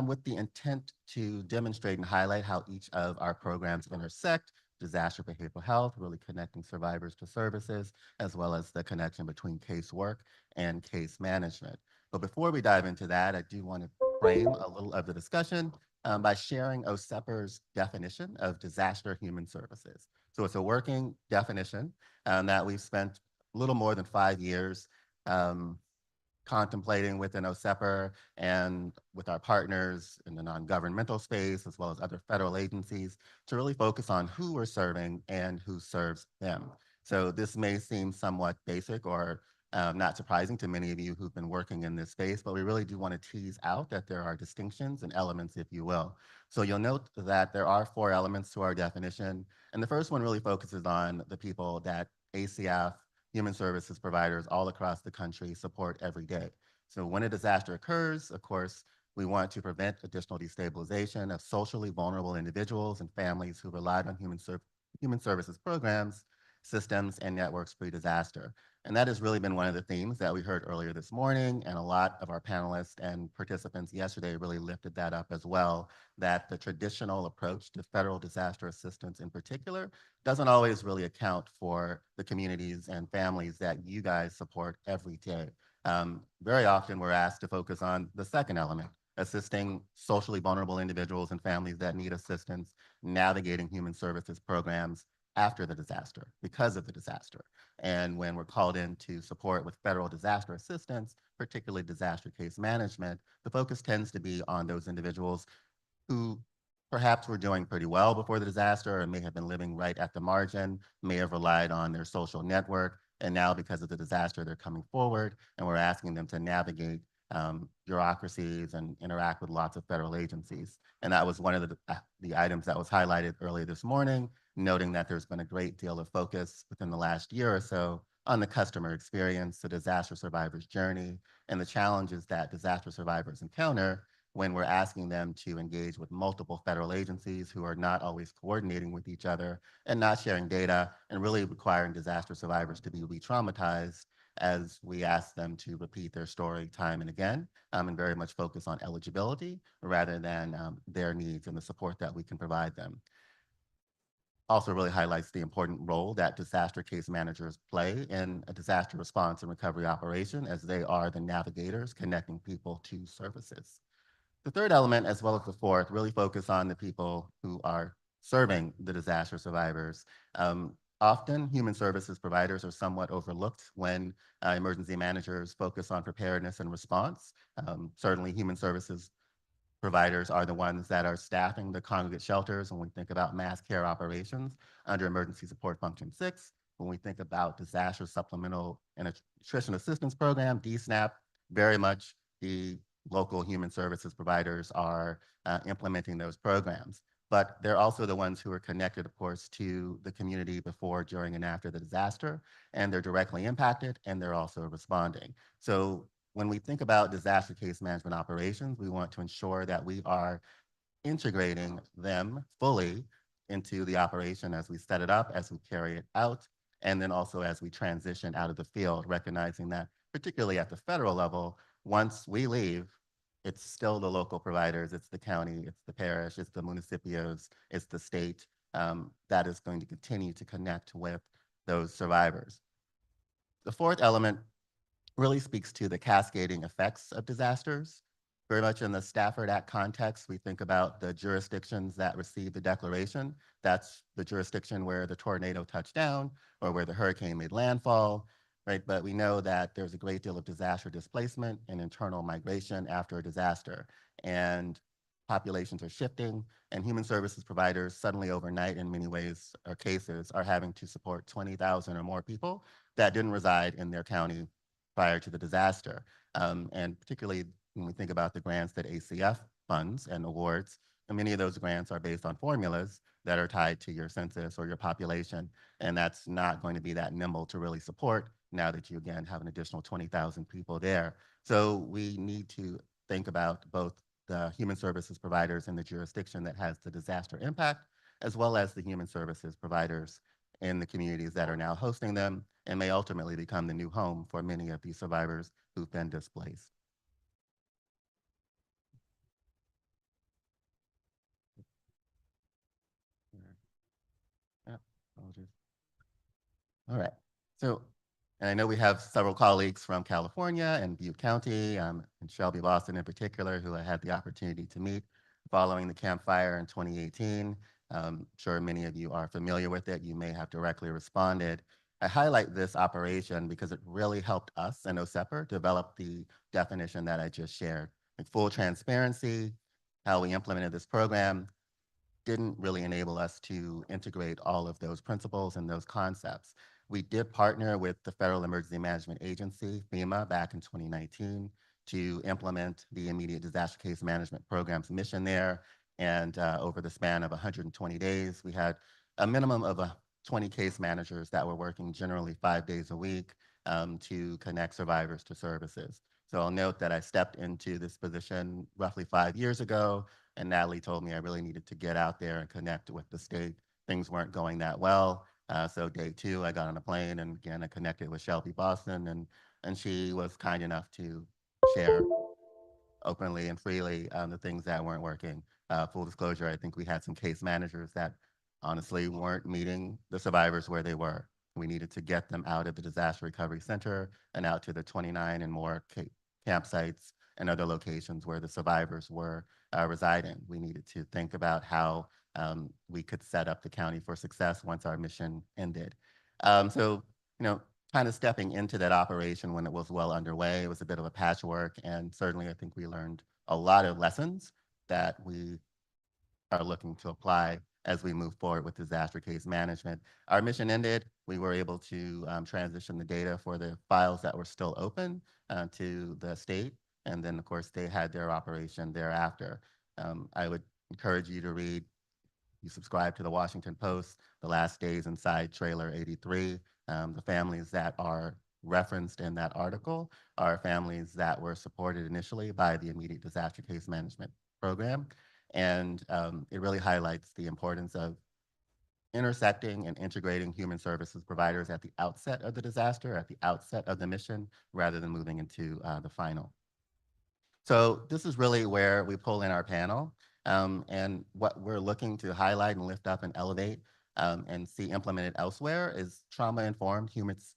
with the intent to demonstrate and highlight how each of our programs intersect: disaster behavioral health, really connecting survivors to services, as well as the connection between casework and case management. But before we dive into that, I do want to frame a little of the discussion by sharing OHSEPR's definition of disaster human services. So it's a working definition that we've spent a little more than 5 years contemplating within OHSEPR and with our partners in the non-governmental space, as well as other federal agencies, to really focus on who we're serving and who serves them. So this may seem somewhat basic or not surprising to many of you who've been working in this space, but we really do want to tease out that there are distinctions and elements, if you will. So you'll note that there are 4 elements to our definition, and the first one really focuses on the people that ACF human services providers all across the country support every day. So when a disaster occurs, of course, we want to prevent additional destabilization of socially vulnerable individuals and families who relied on human services programs, systems, and networks pre-disaster. And that has really been one of the themes that we heard earlier this morning, and a lot of our panelists and participants yesterday really lifted that up as well, that the traditional approach to federal disaster assistance in particular doesn't always really account for the communities and families that you guys support every day. Very often we're asked to focus on the second element, assisting socially vulnerable individuals and families that need assistance navigating human services programs after the disaster, because of the disaster. And when we're called in to support with federal disaster assistance, particularly disaster case management, the focus tends to be on those individuals who perhaps were doing pretty well before the disaster and may have been living right at the margin, may have relied on their social network, and now because of the disaster, they're coming forward and we're asking them to navigate bureaucracies and interact with lots of federal agencies. And that was one of the items that was highlighted earlier this morning, noting that there's been a great deal of focus within the last year or so on the customer experience, the disaster survivor's journey, and the challenges that disaster survivors encounter when we're asking them to engage with multiple federal agencies who are not always coordinating with each other and not sharing data, and really requiring disaster survivors to be re-traumatized as we ask them to repeat their story time and again, and very much focus on eligibility rather than their needs and the support that we can provide them. Also really highlights the important role that disaster case managers play in a disaster response and recovery operation, as they are the navigators connecting people to services. The third element, as well as the fourth, really focus on the people who are serving the disaster survivors. Often, human services providers are somewhat overlooked when emergency managers focus on preparedness and response. Certainly, human services providers are the ones that are staffing the congregate shelters when we think about mass care operations under Emergency Support Function 6. When we think about Disaster Supplemental and Nutrition Assistance Program, DSNAP, very much the local human services providers are implementing those programs. But they're also the ones who are connected, of course, to the community before, during, and after the disaster, and they're directly impacted, and they're also responding. So when we think about disaster case management operations, we want to ensure that we are integrating them fully into the operation as we set it up, as we carry it out, and then also as we transition out of the field, recognizing that particularly at the federal level, once we leave, it's still the local providers, it's the county, it's the parish, it's the municipios, it's the state that is going to continue to connect with those survivors. The fourth element really speaks to the cascading effects of disasters. Very much in the Stafford Act context, we think about the jurisdictions that receive the declaration. That's the jurisdiction where the tornado touched down or where the hurricane made landfall, right? But we know that there's a great deal of disaster displacement and internal migration after a disaster. And populations are shifting, and human services providers suddenly overnight, in many ways or cases, are having to support 20,000 or more people that didn't reside in their county prior to the disaster. And particularly when we think about the grants that ACF funds and awards, and many of those grants are based on formulas that are tied to your census or your population, and that's not going to be that nimble to really support now that you, again, have an additional 20,000 people there. So we need to think about both the human services providers in the jurisdiction that has the disaster impact, as well as the human services providers in the communities that are now hosting them and may ultimately become the new home for many of these survivors who've been displaced. Yeah, apologies. All right. So, and I know we have several colleagues from California and Butte County, and Shelby Boston in particular, who I had the opportunity to meet following the Camp Fire in 2018. I'm sure many of you are familiar with it. You may have directly responded. I highlight this operation because it really helped us and OHSEPR develop the definition that I just shared. Like full transparency, how we implemented this program didn't really enable us to integrate all of those principles and those concepts. We did partner with the Federal Emergency Management Agency, FEMA, back in 2019 to implement the Immediate Disaster Case Management Program's mission there. And over the span of 120 days, we had a minimum of 20 case managers that were working generally 5 days a week to connect survivors to services. So I'll note that I stepped into this position roughly 5 years ago, and Natalie told me I really needed to get out there and connect with the state. Things weren't going that well. So day 2, I got on a plane, and again, I connected with Shelby Boston, and she was kind enough to share openly and freely the things that weren't working. Full disclosure, I think we had some case managers that honestly weren't meeting the survivors where they were. We needed to get them out of the Disaster Recovery Center and out to the 29 and more campsites and other locations where the survivors were residing. We needed to think about how we could set up the county for success once our mission ended. So, kind of stepping into that operation when it was well underway, it was a bit of a patchwork, and certainly I think we learned a lot of lessons that we are looking to apply as we move forward with disaster case management. Our mission ended. We were able to transition the data for the files that were still open to the state. And then, of course, they had their operation thereafter. I would encourage you to read, you subscribe to the Washington Post, The Last Days Inside Trailer 83. The families that are referenced in that article are families that were supported initially by the Immediate Disaster Case Management Program. And it really highlights the importance of intersecting and integrating human services providers at the outset of the disaster, at the outset of the mission, rather than moving into the final. So this is really where we pull in our panel. And what we're looking to highlight and lift up and elevate and see implemented elsewhere is trauma-informed,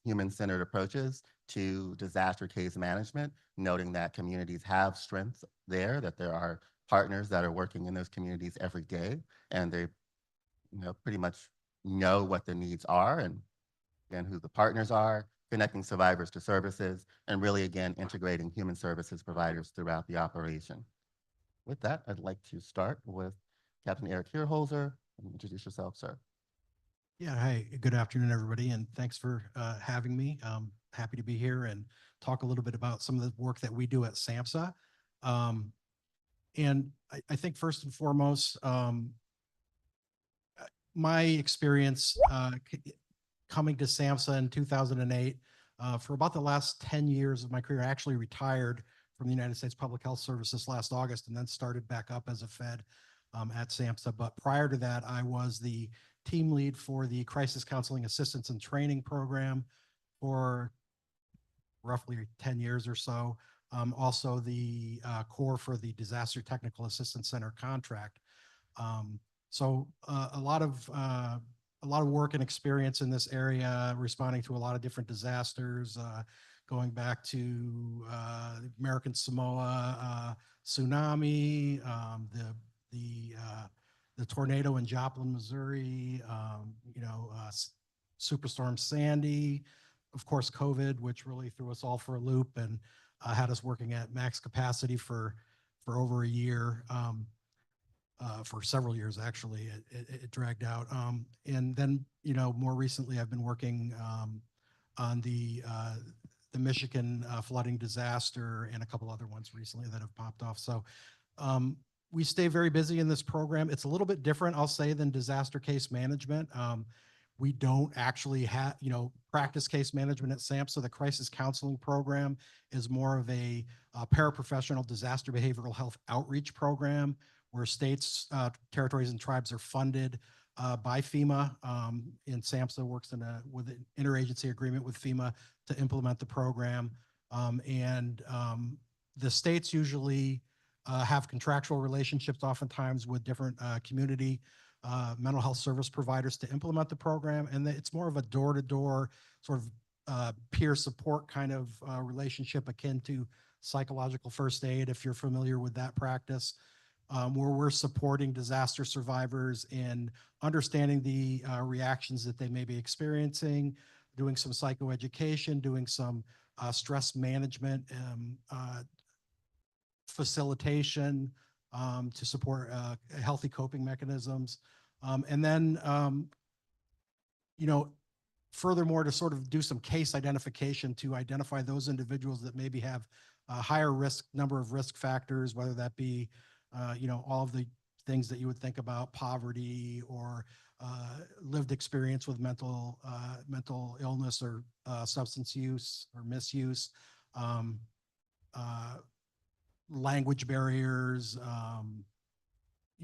human-centered approaches to disaster case management, noting that communities have strengths there, that there are partners that are working in those communities every day, and they pretty much know what the needs are and again, who the partners are, connecting survivors to services, and really, again, integrating human services providers throughout the operation. With that, I'd like to start with Captain Eric Hierholzer. Introduce yourself, sir. Yeah, hi, good afternoon, everybody, and thanks for having me. Happy to be here and talk a little bit about some of the work that we do at SAMHSA. And I think first and foremost, my experience coming to SAMHSA in 2008, for about the last 10 years of my career, I actually retired from the United States Public Health Service this last August and then started back up as a Fed at SAMHSA. But prior to that, I was the team lead for the Crisis Counseling Assistance and Training Program for roughly 10 years or so. Also the core for the Disaster Technical Assistance Center contract. So a lot of work and experience in this area, responding to a lot of different disasters, going back to American Samoa tsunami, the tornado in Joplin, Missouri, Superstorm Sandy, of course, COVID, which really threw us all for a loop and had us working at max capacity for over a year, for several years, actually. It dragged out. And then, more recently, I've been working on the Michigan flooding disaster and a couple other ones recently that have popped off. So we stay very busy in this program. It's a little bit different, I'll say, than disaster case management. We don't actually have, practice case management at SAMHSA. The crisis counseling program is more of a paraprofessional disaster behavioral health outreach program where states, territories, and tribes are funded by FEMA. And SAMHSA works with an interagency agreement with FEMA to implement the program. The states usually have contractual relationships oftentimes with different community mental health service providers to implement the program. And it's more of a door-to-door sort of peer support kind of relationship akin to psychological first aid, if you're familiar with that practice, where we're supporting disaster survivors in understanding the reactions that they may be experiencing, doing some psychoeducation, doing some stress management facilitation to support healthy coping mechanisms. And then, furthermore, to sort of do some case identification to identify those individuals that maybe have a higher number of risk factors, whether that be, all of the things that you would think about, poverty or lived experience with mental illness or substance use or misuse, language barriers, a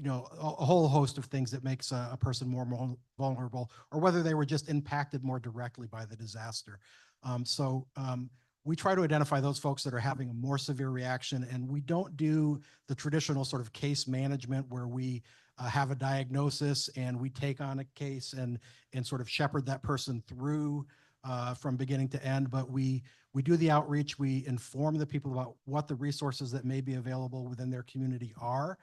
whole host of things that makes a person more vulnerable, or whether they were just impacted more directly by the disaster. We try to identify those folks that are having a more severe reaction, and we don't do the traditional sort of case management where we have a diagnosis and we take on a case and sort of shepherd that person through from beginning to end. But we do the outreach. We inform the people about what the resources that may be available within their community are,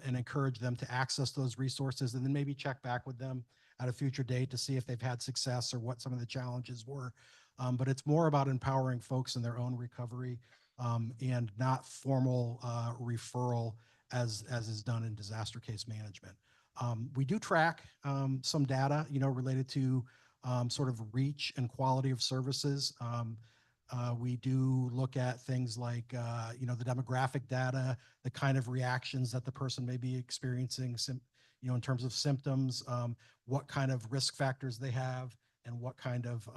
and encourage them to access those resources, and then maybe check back with them at a future date to see if they've had success or what some of the challenges were. But it's more about empowering folks in their own recovery, and not formal referral as is done in disaster case management. We do track some data, related to sort of reach and quality of services. We do look at things like, the demographic data, the kind of reactions that the person may be experiencing, in terms of symptoms, what kind of risk factors they have, and what kind of,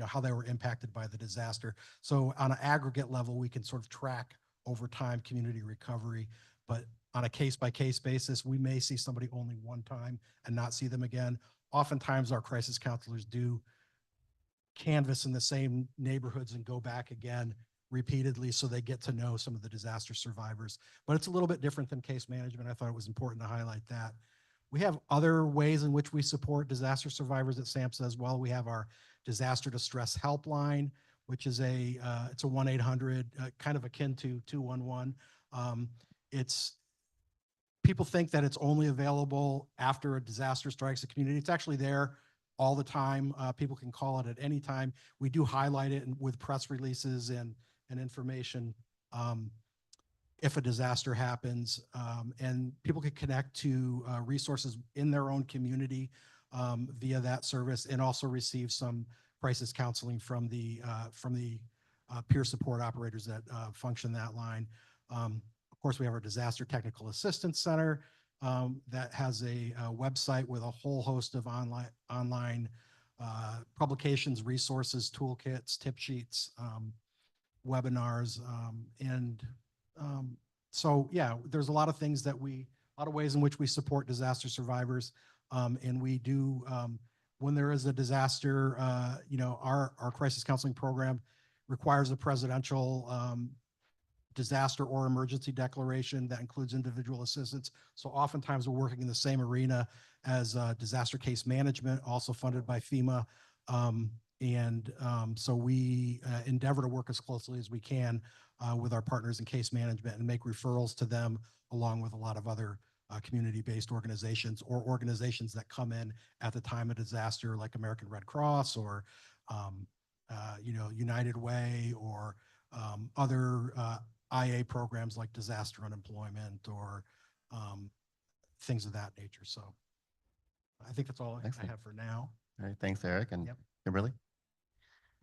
how they were impacted by the disaster. So on an aggregate level, we can sort of track over time community recovery, but on a case-by-case basis, we may see somebody only one time and not see them again. Oftentimes our crisis counselors do canvas in the same neighborhoods and go back again repeatedly so they get to know some of the disaster survivors. But it's a little bit different than case management. I thought it was important to highlight that. We have other ways in which we support disaster survivors at SAMHSA as well. We have our disaster distress helpline, which is it's a 1-800, kind of akin to 211. People think that it's only available after a disaster strikes a community. It's actually there all the time. People can call it at any time. We do highlight it with press releases and information if a disaster happens, and people can connect to resources in their own community via that service, and also receive some crisis counseling from the peer support operators that function that line. Of course, we have our Disaster Technical Assistance Center that has a website with a whole host of online publications, resources, toolkits, tip sheets, webinars, so yeah, there's a lot of things a lot of ways in which we support disaster survivors, and we do when there is a disaster. Our crisis counseling program requires a presidential disaster or emergency declaration that includes individual assistance. So oftentimes we're working in the same arena as disaster case management, also funded by FEMA. And so we endeavor to work as closely as we can with our partners in case management and make referrals to them, along with a lot of other community-based organizations or organizations that come in at the time of disaster, like American Red Cross or United Way, or other IA programs like disaster unemployment or things of that nature. So I think that's all I Excellent. have for now. All right, thanks, Eric. And Yep. Kimberly?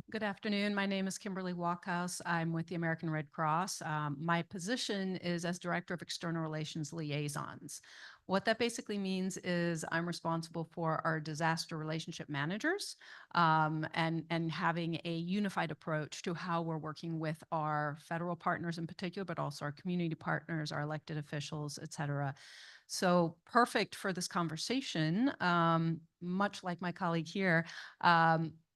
Good afternoon. My name is Kimberly Walkhouse. I'm with the American Red Cross. My position is as Director of External Relations Liaisons. What that basically means is I'm responsible for our disaster relationship managers and having a unified approach to how we're working with our federal partners in particular, but also our community partners, our elected officials, et cetera. So perfect for this conversation, much like my colleague here.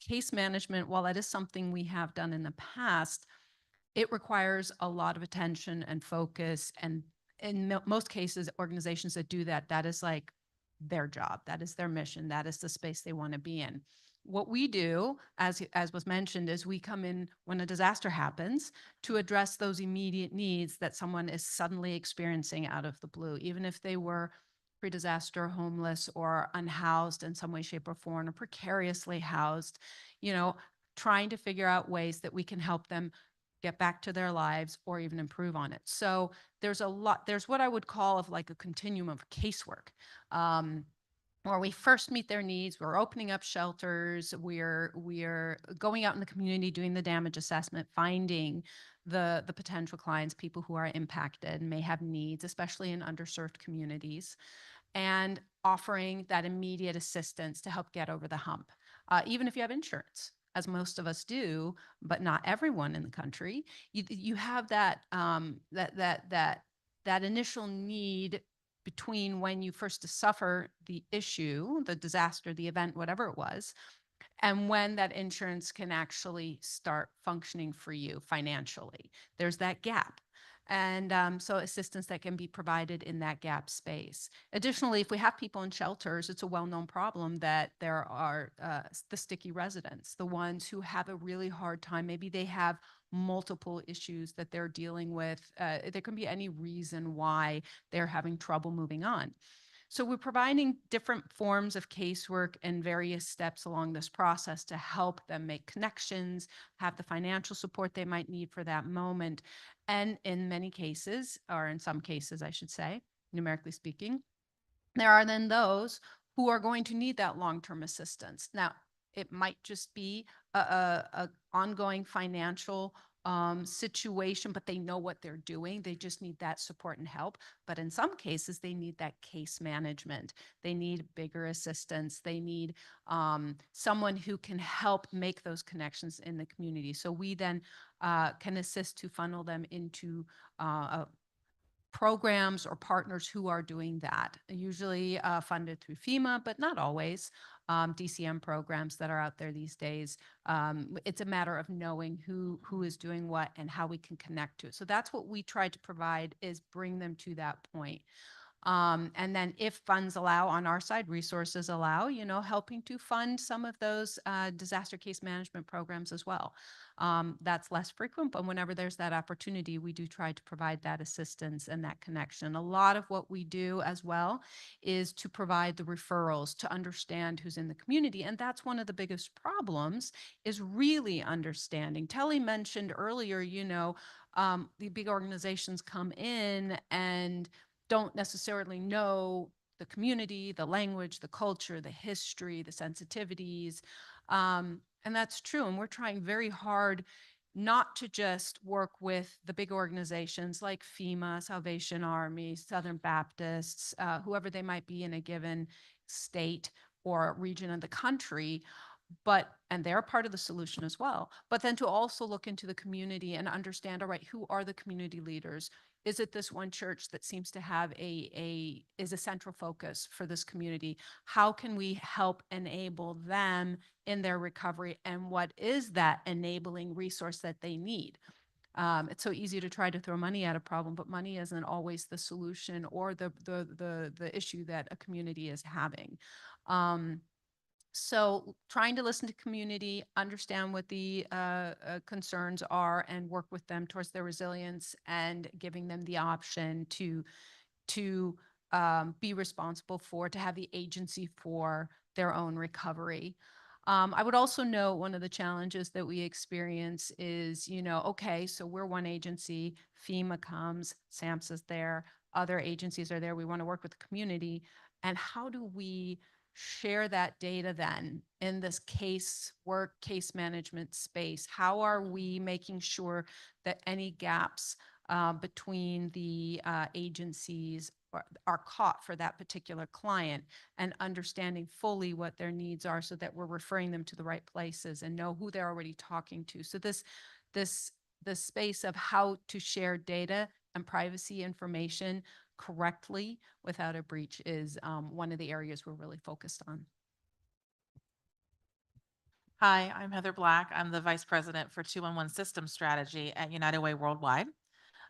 Case management, while that is something we have done in the past, it requires a lot of attention and focus. And in most cases, organizations that do that, that is like their job. That is their mission. That is the space they want to be in. What we do, as was mentioned, is we come in when a disaster happens to address those immediate needs that someone is suddenly experiencing out of the blue, even if they were pre-disaster homeless or unhoused in some way, shape, or form, or precariously housed, trying to figure out ways that we can help them get back to their lives or even improve on it. So there's what I would call of like a continuum of casework. Where we first meet their needs, we're opening up shelters, we're going out in the community, doing the damage assessment, finding the potential clients, people who are impacted and may have needs, especially in underserved communities, and offering that immediate assistance to help get over the hump. Even if you have insurance, as most of us do, but not everyone in the country, you have that initial need between when you first suffer the issue, the disaster, the event, whatever it was, and when that insurance can actually start functioning for you financially. There's that gap. And so assistance that can be provided in that gap space. Additionally, if we have people in shelters, it's a well-known problem that there are the sticky residents, the ones who have a really hard time. Maybe they have multiple issues that they're dealing with. There can be any reason why they're having trouble moving on. So we're providing different forms of casework and various steps along this process to help them make connections, have the financial support they might need for that moment. And in many cases, or in some cases, I should say, numerically speaking, there are then those who are going to need that long-term assistance. Now, it might just be a ongoing financial situation, but they know what they're doing. They just need that support and help. But in some cases, they need that case management. They need bigger assistance. They need someone who can help make those connections in the community. So we then can assist to funnel them into programs or partners who are doing that, usually funded through FEMA, but not always. DCM programs that are out there these days. It's a matter of knowing who is doing what and how we can connect to it. So that's what we try to provide, is bring them to that point. And then if funds allow, on our side, resources allow, helping to fund some of those disaster case management programs as well. That's less frequent, but whenever there's that opportunity, we do try to provide that assistance and that connection. A lot of what we do as well is to provide the referrals to understand who's in the community. And that's one of the biggest problems, is really understanding. Telly mentioned earlier, the big organizations come in and don't necessarily know the community, the language, the culture, the history, the sensitivities. And that's true. And we're trying very hard not to just work with the big organizations like FEMA, Salvation Army, Southern Baptists, whoever they might be in a given state or region of the country, and they're part of the solution as well, but then to also look into the community and understand, all right, who are the community leaders? Is it this one church that seems to have is a central focus for this community? How can we help enable them in their recovery? And what is that enabling resource that they need? It's so easy to try to throw money at a problem, but money isn't always the solution or the issue that a community is having. So trying to listen to community, understand what the concerns are, and work with them towards their resilience, and giving them the option to be responsible for, to have the agency for their own recovery. I would also note one of the challenges that we experience is, okay, so we're one agency, FEMA comes, SAMHSA's there, other agencies are there, we want to work with the community. And how do we share that data then in this case management space? How are we making sure that any gaps between the agencies are caught for that particular client, and understanding fully what their needs are so that we're referring them to the right places and know who they're already talking to? So this space of how to share data and privacy information correctly without a breach is one of the areas we're really focused on. Hi, I'm Heather Black. I'm the Vice President for 211 Systems Strategy at United Way Worldwide.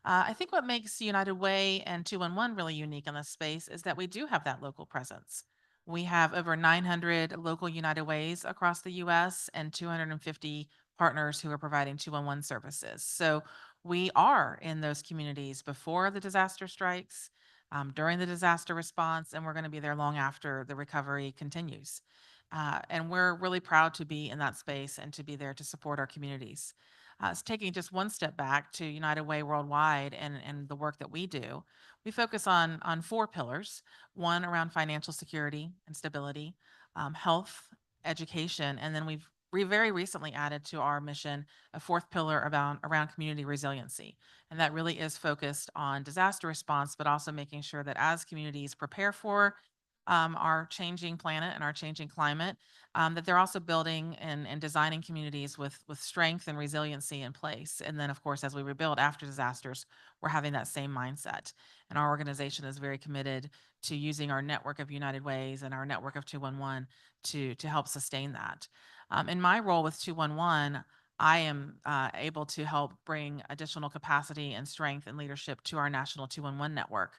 I think what makes United Way and 211 really unique in this space is that we do have that local presence. We have over 900 local United Ways across the US and 250 partners who are providing 211 services. So we are in those communities before the disaster strikes, during the disaster response, and we're going to be there long after the recovery continues. And we're really proud to be in that space and to be there to support our communities. It's taking just one step back to United Way Worldwide and the work that we do. We focus on four pillars: one around financial security and stability, health, education, and then we very recently added to our mission a fourth pillar around community resiliency. And that really is focused on disaster response, but also making sure that as communities prepare for our changing planet and our changing climate, that they're also building and designing communities with strength and resiliency in place. And then, of course, as we rebuild after disasters, we're having that same mindset. And our organization is very committed to using our network of United Ways and our network of 211 to help sustain that. In my role with 211, I am able to help bring additional capacity and strength and leadership to our national 211 network.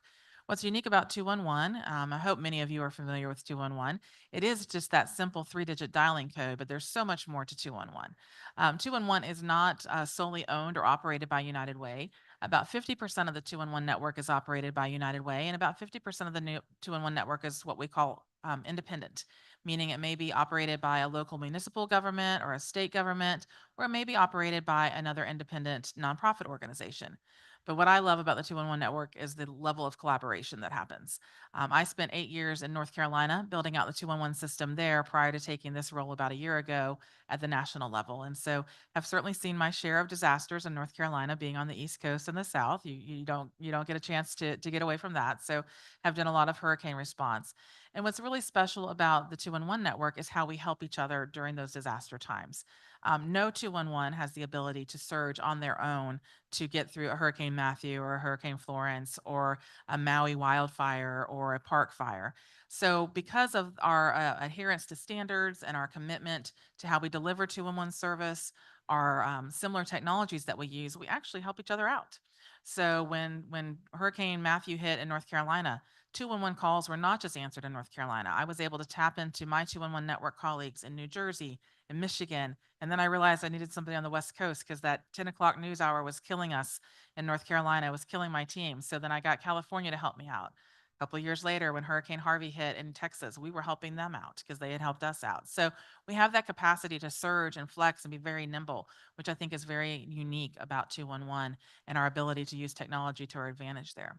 What's unique about 211, I hope many of you are familiar with 211. It is just that simple 3-digit dialing code, but there's so much more to 211. 211 is not solely owned or operated by United Way. About 50% of the 211 network is operated by United Way, and about 50% of the new 211 network is what we call independent, meaning it may be operated by a local municipal government or a state government, or it may be operated by another independent nonprofit organization. But what I love about the 211 network is the level of collaboration that happens. I spent 8 years in North Carolina building out the 211 system there prior to taking this role about a year ago at the national level. And so I've certainly seen my share of disasters in North Carolina, being on the East Coast and the South. You don't get a chance to get away from that. So I've done a lot of hurricane response. And what's really special about the 211 network is how we help each other during those disaster times. No 211 has the ability to surge on their own to get through a Hurricane Matthew or a Hurricane Florence or a Maui wildfire or a park fire. So because of our adherence to standards and our commitment to how we deliver 211 service, our similar technologies that we use, we actually help each other out. So when Hurricane Matthew hit in North Carolina, 211 calls were not just answered in North Carolina. I was able to tap into my 211 network colleagues in New Jersey, in Michigan, and then I realized I needed somebody on the West Coast because that 10 o'clock news hour was killing us in North Carolina. It was killing my team. So then I got California to help me out. A couple of years later, when Hurricane Harvey hit in Texas, we were helping them out because they had helped us out. So we have that capacity to surge and flex and be very nimble, which I think is very unique about 211 and our ability to use technology to our advantage there.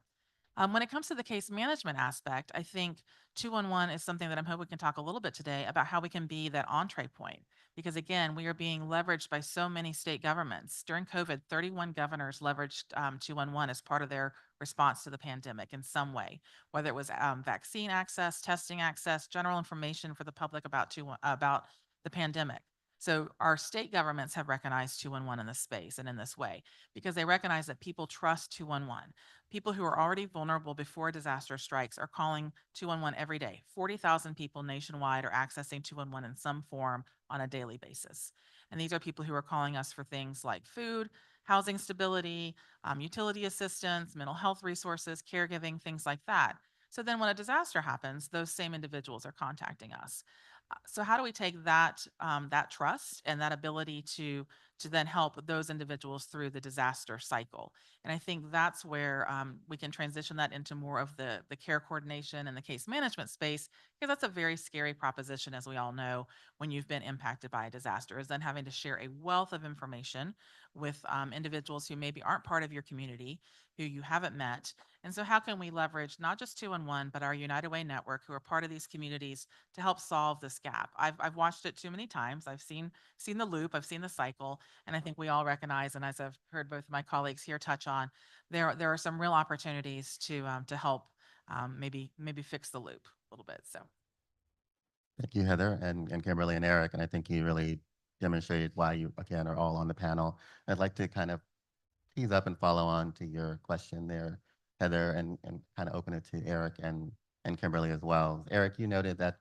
When it comes to the case management aspect, I think 211 is something that I'm hoping we can talk a little bit today about how we can be that entree point. Because again, we are being leveraged by so many state governments. During COVID, 31 governors leveraged 211 as part of their response to the pandemic in some way, whether it was vaccine access, testing access, general information for the public about the pandemic. So our state governments have recognized 211 in this space and in this way because they recognize that people trust 211. People who are already vulnerable before a disaster strikes are calling 211 every day. 40,000 people nationwide are accessing 211 in some form on a daily basis. And these are people who are calling us for things like food, housing stability, utility assistance, mental health resources, caregiving, things like that. So then when a disaster happens, those same individuals are contacting us. So how do we take that, that trust and that ability to then help those individuals through the disaster cycle? And I think that's where we can transition that into more of the care coordination and the case management space, because that's a very scary proposition, as we all know, when you've been impacted by a disaster, is then having to share a wealth of information with individuals who maybe aren't part of your community, who you haven't met. And so how can we leverage not just 211, but our United Way network, who are part of these communities, to help solve this gap? I've watched it too many times. I've seen the loop, I've seen the cycle, and I think we all recognize, and as I've heard both of my colleagues here touch on, there are some real opportunities to help maybe fix the loop a little bit. So Thank you, Heather and Kimberly and Eric. And I think you really demonstrated why you, again, are all on the panel. I'd like to kind of tease up and follow on to your question there, Heather, and kind of open it to Eric and Kimberly as well. Eric, you noted that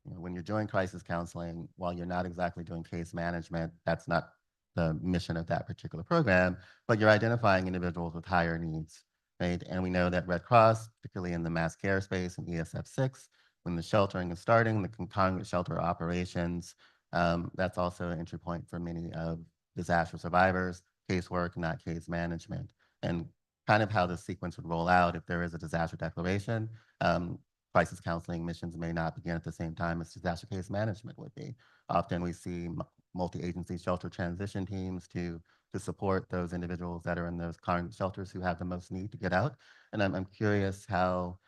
when you're doing crisis counseling, while you're not exactly doing case management, that's not the mission of that particular program, but you're identifying individuals with higher needs, right? And we know that Red Cross, particularly in the mass care space and ESF6, when the sheltering is starting, the concurrent shelter operations, that's also an entry point for many of disaster survivors, casework, not case management. And kind of how the sequence would roll out if there is a disaster declaration, crisis counseling missions may not begin at the same time as disaster case management would be. Often we see multi-agency shelter transition teams to support those individuals that are in those current shelters who have the most need to get out. And I'm curious how,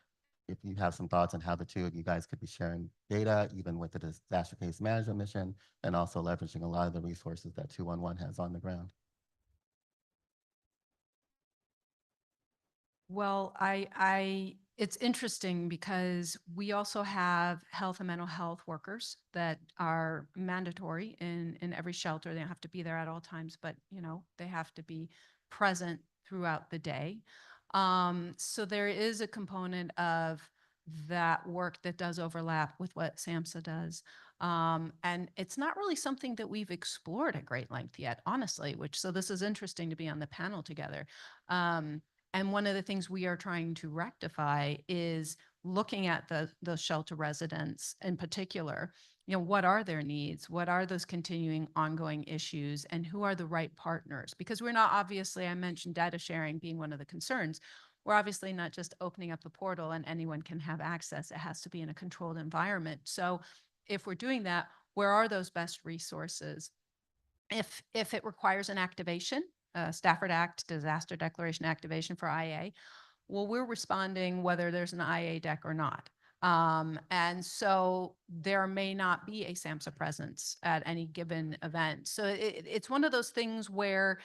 if you have some thoughts on how the two of you guys could be sharing data, even with the disaster case management mission, and also leveraging a lot of the resources that 211 has on the ground. Well, it's interesting because we also have health and mental health workers that are mandatory in every shelter. They don't have to be there at all times, but they have to be present throughout the day. So there is a component of that work that does overlap with what SAMHSA does. And it's not really something that we've explored at great length yet, honestly, so this is interesting to be on the panel together. And one of the things we are trying to rectify is looking at the shelter residents in particular. What are their needs? What are those continuing ongoing issues? And who are the right partners? Because we're not, obviously, I mentioned data sharing being one of the concerns. We're obviously not just opening up the portal and anyone can have access. It has to be in a controlled environment. So if we're doing that, where are those best resources? If it requires an activation, Stafford Act, disaster declaration activation for IA, well, we're responding whether there's an IA deck or not. And so there may not be a SAMHSA presence at any given event. So it's one of those things where,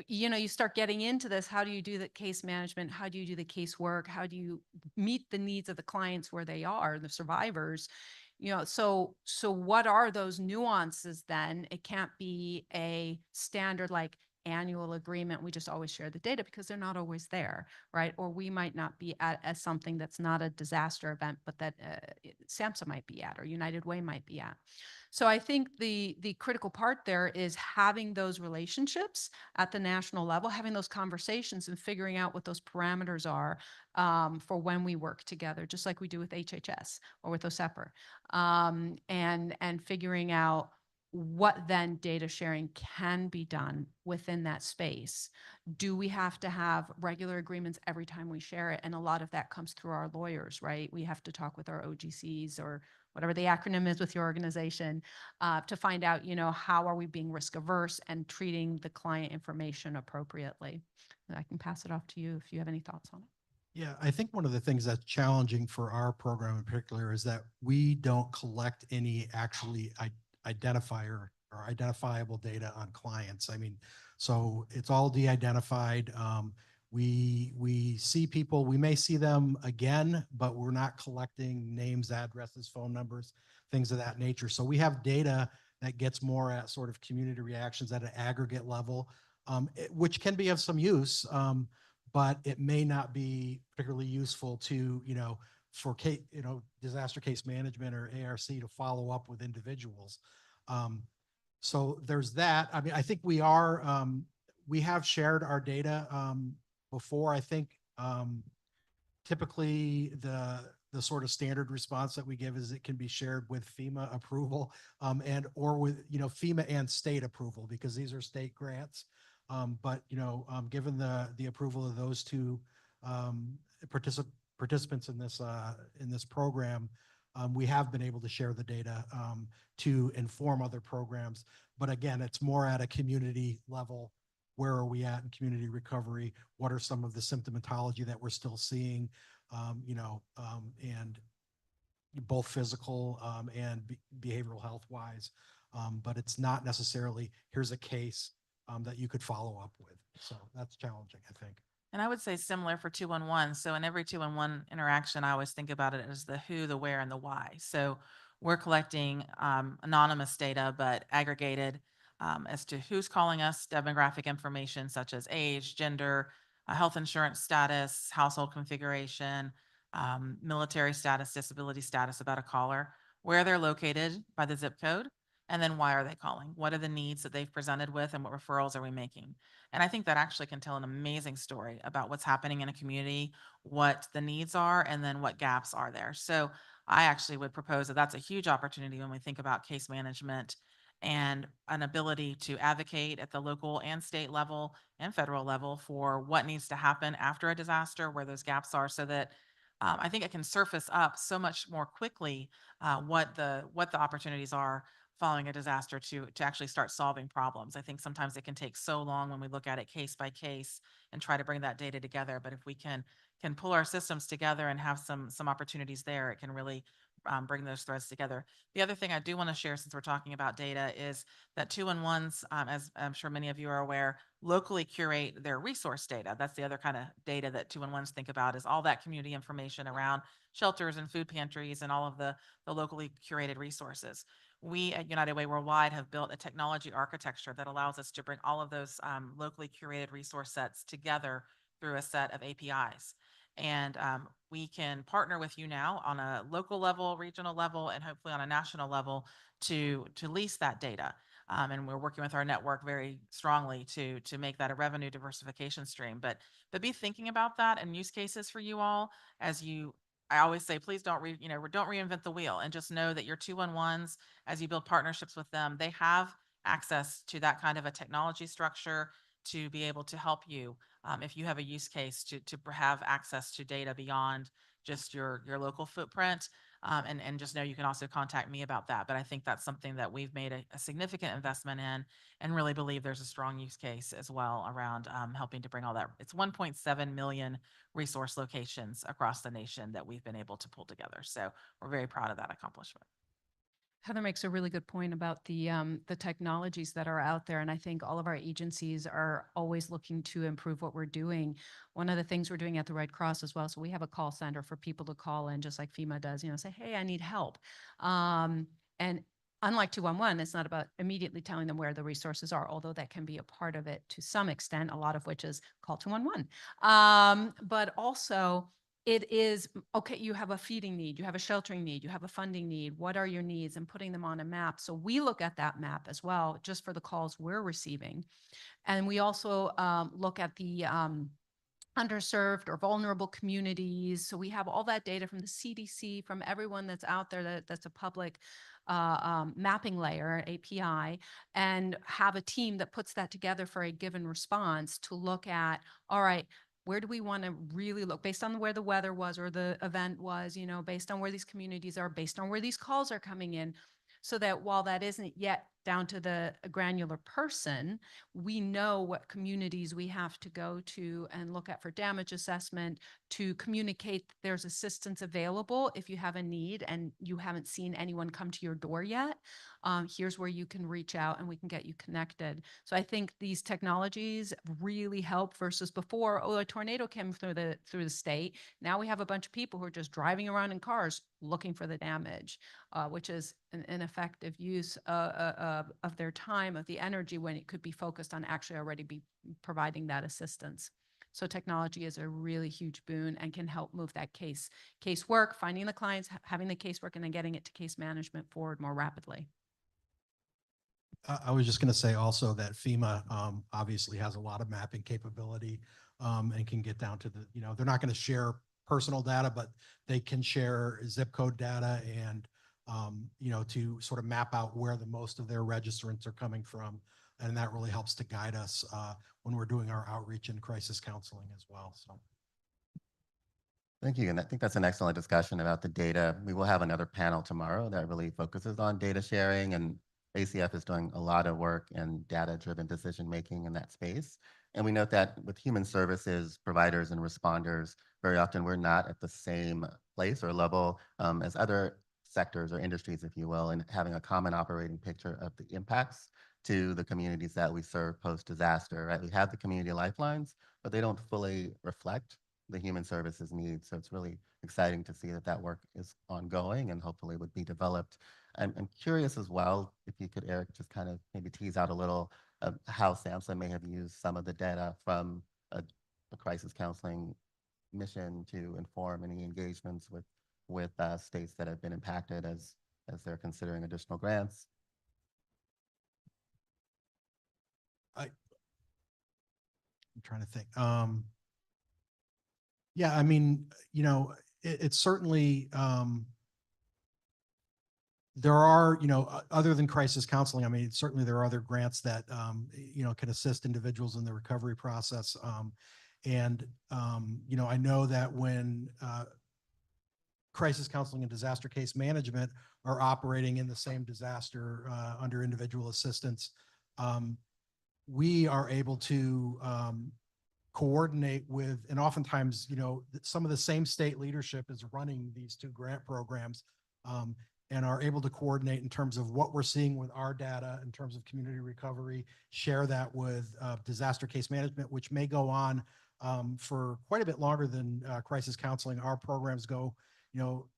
you start getting into this. How do you do the case management? How do you do the casework? How do you meet the needs of the clients where they are, the survivors? So what are those nuances then? It can't be a standard like annual agreement. We just always share the data because they're not always there, right? Or we might not be at something that's not a disaster event, but that SAMHSA might be at, or United Way might be at. So I think the critical part there is having those relationships at the national level, having those conversations and figuring out what those parameters are for when we work together, just like we do with HHS or with OHSEPR, and figuring out what then data sharing can be done within that space. Do we have to have regular agreements every time we share it? And a lot of that comes through our lawyers, right? We have to talk with our OGCs or whatever the acronym is with your organization to find out, how are we being risk averse and treating the client information appropriately. And I can pass it off to you if you have any thoughts on it. Yeah, I think one of the things that's challenging for our program in particular is that we don't collect any actually identifier or identifiable data on clients. I mean, so it's all de-identified. We see people, we may see them again, but we're not collecting names, addresses, phone numbers, things of that nature. So we have data that gets more at sort of community reactions at an aggregate level, which can be of some use, but it may not be particularly useful to, for disaster case management or ARC to follow up with individuals. So there's that. I mean, I think we have shared our data before. I think typically the sort of standard response that we give is it can be shared with FEMA approval, and, or with, FEMA and state approval, because these are state grants. But, given the approval of those two, participants in this program, we have been able to share the data, to inform other programs. But again, it's more at a community level. Where are we at in community recovery? What are some of the symptomatology that we're still seeing? And both physical and behavioral health wise. But it's not necessarily, here's a case that you could follow up with. So that's challenging, I think. And I would say similar for 211. So in every 211 interaction, I always think about it as the who, the where, and the why. So we're collecting anonymous data, but aggregated as to who's calling us, demographic information such as age, gender, health insurance status, household configuration, military status, disability status about a caller, where they're located by the zip code, and then why are they calling? What are the needs that they've presented with, and what referrals are we making? And I think that actually can tell an amazing story about what's happening in a community, what the needs are, and then what gaps are there. So I actually would propose that that's a huge opportunity when we think about case management and an ability to advocate at the local and state level and federal level for what needs to happen after a disaster, where those gaps are, so that I think it can surface up so much more quickly what the opportunities are following a disaster to actually start solving problems. I think sometimes it can take so long when we look at it case by case and try to bring that data together. But if we can pull our systems together and have some opportunities there, it can really bring those threads together. The other thing I do want to share, since we're talking about data, is that 211s, as I'm sure many of you are aware, locally curate their resource data. That's the other kind of data that 211s think about, is all that community information around shelters and food pantries and all of the locally curated resources. We at United Way Worldwide have built a technology architecture that allows us to bring all of those locally curated resource sets together through a set of APIs. And we can partner with you now on a local level, regional level, and hopefully on a national level to lease that data. And we're working with our network very strongly to make that a revenue diversification stream. But be thinking about that and use cases for you all as you. I always say, please don't don't reinvent the wheel, and just know that your 211s, as you build partnerships with them, they have access to that kind of a technology structure to be able to help you if you have a use case to have access to data beyond just your local footprint. And just know you can also contact me about that. But I think that's something that we've made a significant investment in, and really believe there's a strong use case as well around helping to bring all that. It's 1.7 million resource locations across the nation that we've been able to pull together. So we're very proud of that accomplishment. Heather makes a really good point about the technologies that are out there. And I think all of our agencies are always looking to improve what we're doing. One of the things we're doing at the Red Cross as well, so we have a call center for people to call in, just like FEMA does, say, hey, I need help. And unlike 211, it's not about immediately telling them where the resources are, although that can be a part of it to some extent, a lot of which is call 211. But also, it is, okay, you have a feeding need, you have a sheltering need, you have a funding need. What are your needs? And putting them on a map. So we look at that map as well, just for the calls we're receiving. And we also look at the underserved or vulnerable communities. So we have all that data from the CDC, from everyone that's out there that's a public mapping layer, API, and have a team that puts that together for a given response to look at, all right, where do we want to really look based on where the weather was or the event was, based on where these communities are, based on where these calls are coming in, so that while that isn't yet down to the granular person, we know what communities we have to go to and look at for damage assessment, to communicate that there's assistance available if you have a need and you haven't seen anyone come to your door yet. Here's where you can reach out and we can get you connected. So I think these technologies really help versus before, a tornado came through the state. Now we have a bunch of people who are just driving around in cars looking for the damage, which is an effective use of their time, of the energy, when it could be focused on actually already be providing that assistance. So technology is a really huge boon and can help move that case work, finding the clients, having the casework, and then getting it to case management forward more rapidly. I was just going to say also that FEMA obviously has a lot of mapping capability and can get down to they're not going to share personal data, but they can share zip code data and, to sort of map out where the most of their registrants are coming from. And that really helps to guide us when we're doing our outreach and crisis counseling as well. So. Thank you. And I think that's an excellent discussion about the data. We will have another panel tomorrow that really focuses on data sharing, and ACF is doing a lot of work in data-driven decision-making in that space. And we note that with human services providers and responders, very often we're not at the same place or level as other sectors or industries, if you will, and having a common operating picture of the impacts to the communities that we serve post-disaster, right? We have the community lifelines, but they don't fully reflect the human services needs. So it's really exciting to see that that work is ongoing and hopefully would be developed. I'm curious as well, if you could, Eric, just kind of maybe tease out a little of how SAMHSA may have used some of the data from a crisis counseling mission to inform any engagements with states that have been impacted as they're considering additional grants. I'm trying to think. Yeah, I mean, it's certainly, there are, other than crisis counseling, I mean, certainly there are other grants that, can assist individuals in the recovery process. I know that when crisis counseling and disaster case management are operating in the same disaster under individual assistance, we are able to coordinate with, and oftentimes, some of the same state leadership is running these two grant programs, and are able to coordinate in terms of what we're seeing with our data in terms of community recovery, share that with disaster case management, which may go on for quite a bit longer than crisis counseling. Our programs go,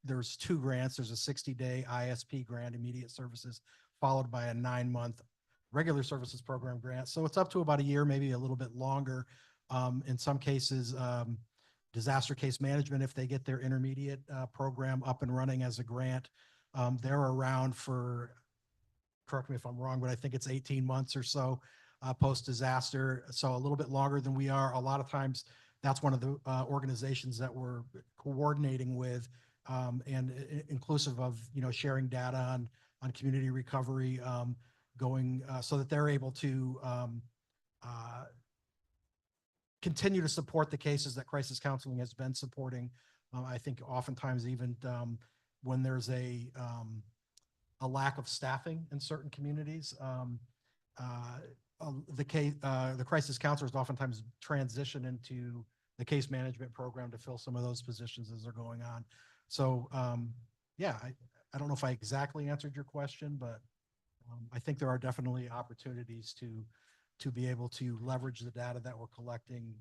there's two grants. There's a 60-day ISP grant, immediate services, followed by a 9-month regular services program grant. So it's up to about a year, maybe a little bit longer. In some cases, disaster case management, if they get their intermediate program up and running as a grant, they're around for, correct me if I'm wrong, but I think it's 18 months or so post-disaster. So a little bit longer than we are. A lot of times that's one of the organizations that we're coordinating with, and inclusive of, sharing data on community recovery, going so that they're able to continue to support the cases that crisis counseling has been supporting. I think oftentimes even when there's a lack of staffing in certain communities, the crisis counselors oftentimes transition into the case management program to fill some of those positions as they're going on. So yeah, I don't know if I exactly answered your question, but I think there are definitely opportunities to be able to leverage the data that we're collecting,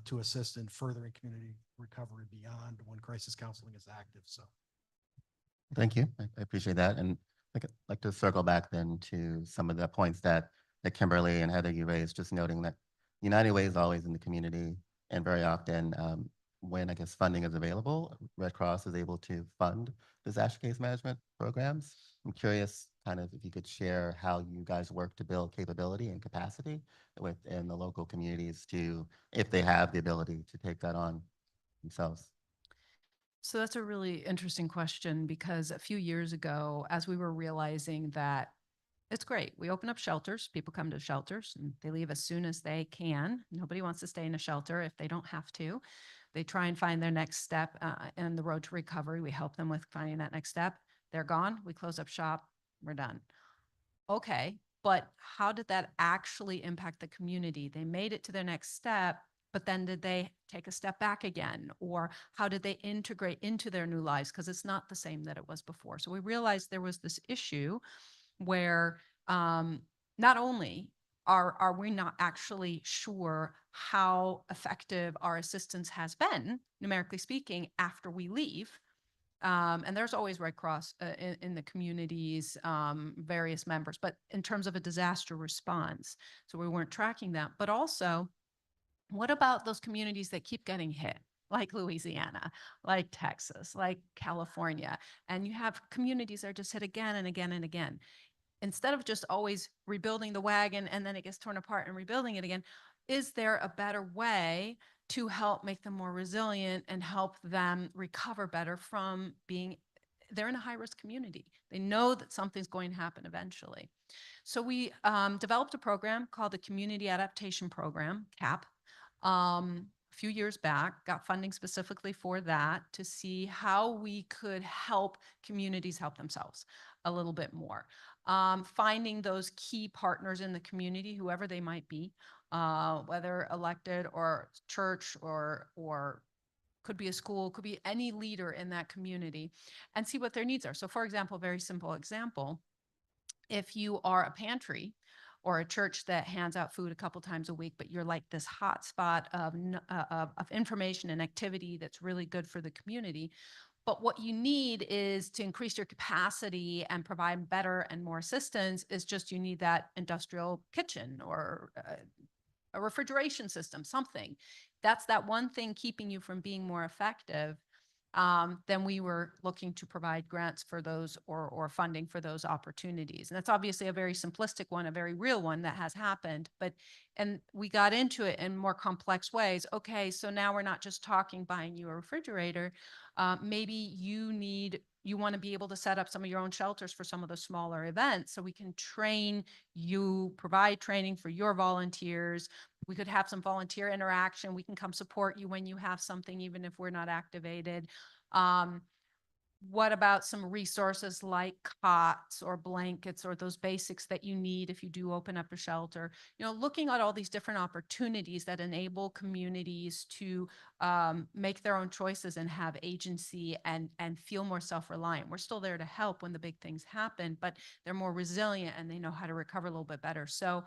to assist in furthering community recovery beyond when crisis counseling is active. So, thank you. I appreciate that, and I'd like to circle back then to some of the points that Kimberly and Heather you raised. Just noting that United Way is always in the community, and very often when I guess funding is available, Red Cross is able to fund disaster case management programs. I'm curious, kind of, if you could share how you guys work to build capability and capacity within the local communities to, if they have the ability to take that on themselves. So that's a really interesting question, because a few years ago, as we were realizing that it's great, we open up shelters, people come to shelters and they leave as soon as they can. Nobody wants to stay in a shelter if they don't have to. They try and find their next step in the road to recovery. We help them with finding that next step. They're gone. We close up shop. We're done. Okay, but how did that actually impact the community? They made it to their next step, but then did they take a step back again? Or how did they integrate into their new lives? Because it's not the same that it was before. So we realized there was this issue where not only are we not actually sure how effective our assistance has been, numerically speaking, after we leave. And there's always Red Cross in the communities, various members, but in terms of a disaster response, so we weren't tracking that. But also, what about those communities that keep getting hit, like Louisiana, like Texas, like California, and you have communities that are just hit again and again and again? Instead of just always rebuilding the wagon and then it gets torn apart and rebuilding it again, is there a better way to help make them more resilient and help them recover better from being, they're in a high-risk community. They know that something's going to happen eventually. So we developed a program called the Community Adaptation Program, CAP, a few years back, got funding specifically for that to see how we could help communities help themselves a little bit more. Finding those key partners in the community, whoever they might be, whether elected or church or could be a school, could be any leader in that community, and see what their needs are. So for example, very simple example, if you are a pantry or a church that hands out food a couple times a week, but you're like this hot spot of information and activity that's really good for the community, but what you need is to increase your capacity and provide better and more assistance is just you need that industrial kitchen or a refrigeration system, something. That's that one thing keeping you from being more effective. Then we were looking to provide grants for those or funding for those opportunities. And that's obviously a very simplistic one, a very real one that has happened. And we got into it in more complex ways. Okay, so now we're not just talking buying you a refrigerator. Maybe you want to be able to set up some of your own shelters for some of the smaller events. So we can train you, provide training for your volunteers. We could have some volunteer interaction. We can come support you when you have something, even if we're not activated. What about some resources like cots or blankets or those basics that you need if you do open up a shelter? You know, looking at all these different opportunities that enable communities to make their own choices and have agency and feel more self-reliant. We're still there to help when the big things happen, but they're more resilient and they know how to recover a little bit better. So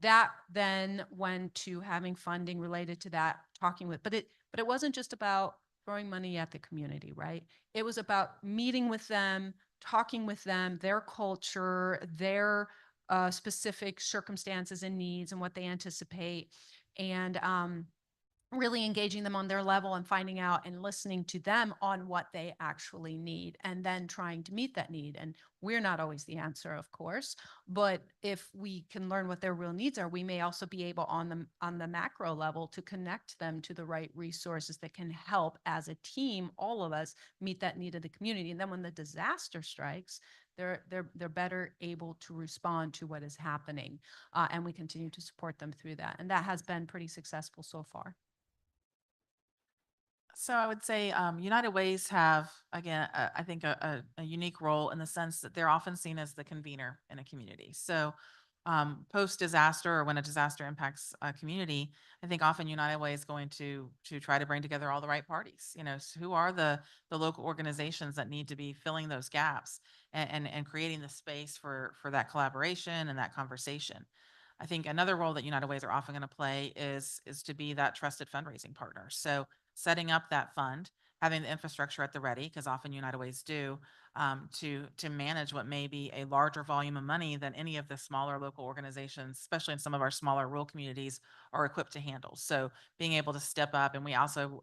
that then went to having funding related to that, talking with, but it wasn't just about throwing money at the community, right? It was about meeting with them, talking with them, their culture, their specific circumstances and needs and what they anticipate, and really engaging them on their level and finding out and listening to them on what they actually need and then trying to meet that need. And we're not always the answer, of course, but if we can learn what their real needs are, we may also be able on the macro level to connect them to the right resources that can help as a team, all of us, meet that need of the community. And then when the disaster strikes, they're better able to respond to what is happening. And we continue to support them through that. And that has been pretty successful so far. So I would say United Ways have, again, I think a unique role in the sense that they're often seen as the convener in a community. So post-disaster or when a disaster impacts a community, I think often United Way is going to try to bring together all the right parties. You know, so who are the local organizations that need to be filling those gaps and creating the space for that collaboration and that conversation. I think another role that United Ways are often going to play is to be that trusted fundraising partner. So setting up that fund, having the infrastructure at the ready, because often United Ways do, to manage what may be a larger volume of money than any of the smaller local organizations, especially in some of our smaller rural communities, are equipped to handle. So being able to step up, and we also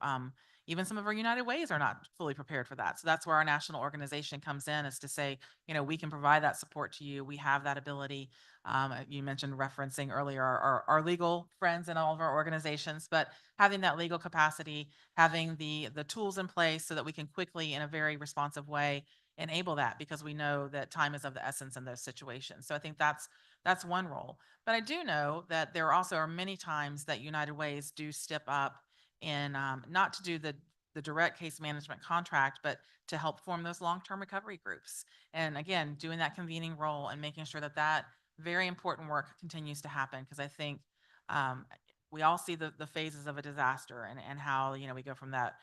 even some of our United Ways are not fully prepared for that. So that's where our national organization comes in, is to say, you know, we can provide that support to you. We have that ability. You mentioned referencing earlier our legal friends in all of our organizations, but having that legal capacity, having the tools in place so that we can quickly, in a very responsive way, enable that, because we know that time is of the essence in those situations. So I think that's one role. But I do know that there also are many times that United Ways do step up in not to do the direct case management contract, but to help form those long-term recovery groups. And again, doing that convening role and making sure that very important work continues to happen, because I think we all see the phases of a disaster and how, you know, we go from that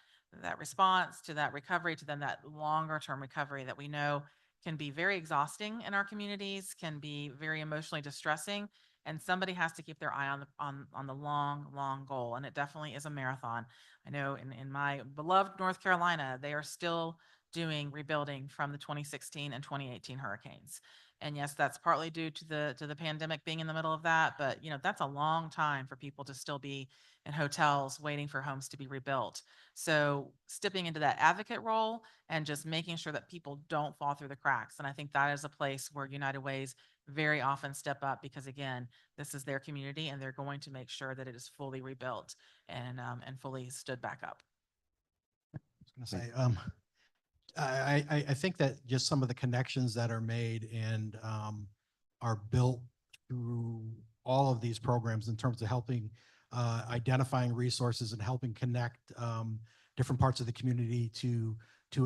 response to that recovery to then that longer term recovery that we know can be very exhausting in our communities, can be very emotionally distressing, and somebody has to keep their eye on the long goal. And it definitely is a marathon. I know in my beloved North Carolina, they are still doing rebuilding from the 2016 and 2018 hurricanes. And yes, that's partly due to the pandemic being in the middle of that, but you know, that's a long time for people to still be in hotels waiting for homes to be rebuilt. So stepping into that advocate role and just making sure that people don't fall through the cracks. And I think that is a place where United Ways very often step up because again, this is their community and they're going to make sure that it is fully rebuilt and fully stood back up. Gonna say, I think that just some of the connections that are made and are built through all of these programs in terms of helping identifying resources and helping connect different parts of the community to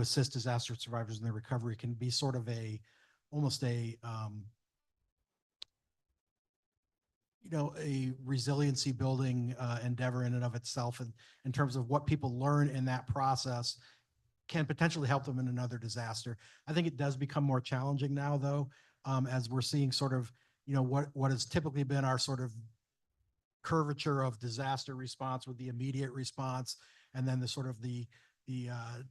assist disaster survivors in their recovery can be sort of almost a a resiliency building endeavor in and of itself, and in terms of what people learn in that process can potentially help them in another disaster. I think it does become more challenging now, though, as we're seeing sort of, what has typically been our sort of curvature of disaster response with the immediate response, and then the sort of the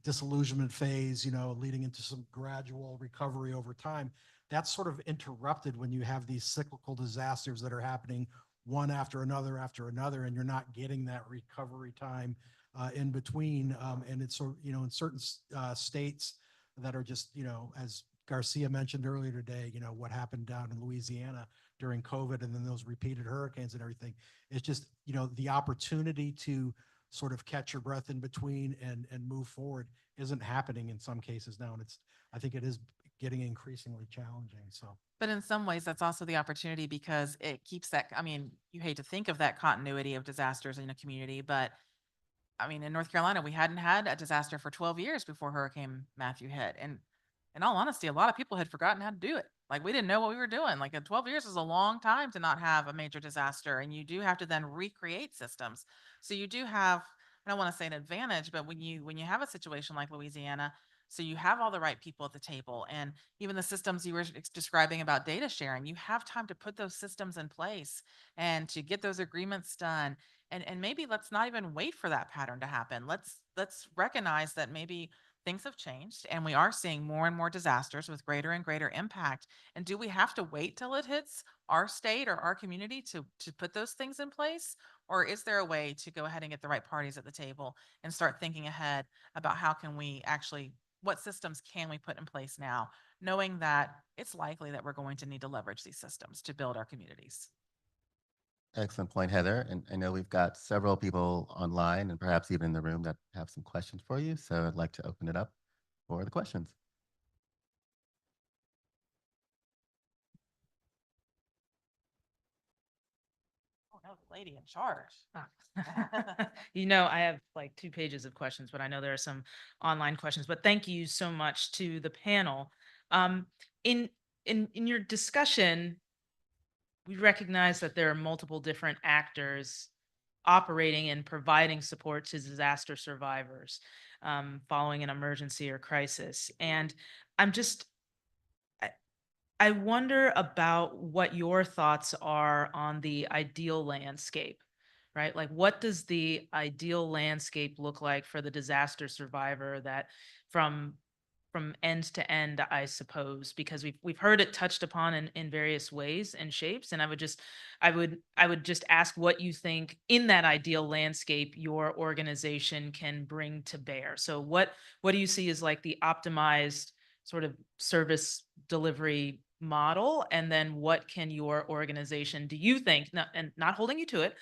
disillusionment phase, leading into some gradual recovery over time. That's sort of interrupted when you have these cyclical disasters that are happening one after another, and you're not getting that recovery time in between. And it's sort of, in certain states that are just, as Garcia mentioned earlier today, what happened down in Louisiana during COVID and then those repeated hurricanes and everything. It's just, the opportunity to sort of catch your breath in between and move forward isn't happening in some cases now. And I think it is getting increasingly challenging. So, but in some ways that's also the opportunity because it keeps that, I mean, you hate to think of that continuity of disasters in a community, but I mean, in North Carolina, we hadn't had a disaster for 12 years before Hurricane Matthew hit. And in all honesty, a lot of people had forgotten how to do it. Like we didn't know what we were doing. Like 12 years is a long time to not have a major disaster. And you do have to then recreate systems. So you do have, I don't want to say an advantage, but when you have a situation like Louisiana, so you have all the right people at the table and even the systems you were describing about data sharing, you have time to put those systems in place and to get those agreements done. And maybe let's not even wait for that pattern to happen. Let's recognize that maybe things have changed and we are seeing more and more disasters with greater and greater impact. And do we have to wait till it hits our state or our community to put those things in place? Or is there a way to go ahead and get the right parties at the table and start thinking ahead about how can we actually, what systems can we put in place now, knowing that it's likely that we're going to need to leverage these systems to build our communities? Excellent point, Heather. And I know we've got several people online and perhaps even in the room that have some questions for you. So I'd like to open it up for the questions. Oh, no, the lady in charge. I have like 2 pages of questions, but I know there are some online questions. But thank you so much to the panel. In your discussion, we recognize that there are multiple different actors operating and providing support to disaster survivors following an emergency or crisis. And I wonder about what your thoughts are on the ideal landscape, right? Like, what does the ideal landscape look like for the disaster survivor that from end to end, I suppose, because we've heard it touched upon in various ways and shapes. And I would just ask what you think in that ideal landscape your organization can bring to bear. So what do you see as like the optimized sort of service delivery model? And then what can your organization, do you think, and not holding you to it,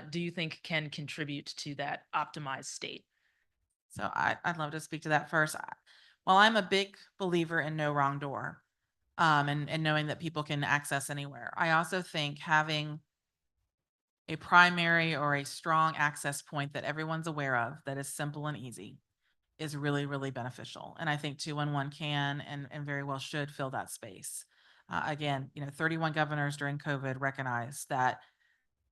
do you think can contribute to that optimized state? So I'd love to speak to that first. Well, I'm a big believer in no wrong door, and knowing that people can access anywhere. I also think having a primary or a strong access point that everyone's aware of that is simple and easy is really, really beneficial. And I think 211 can and very well should fill that space. Again, 31 governors during COVID recognized that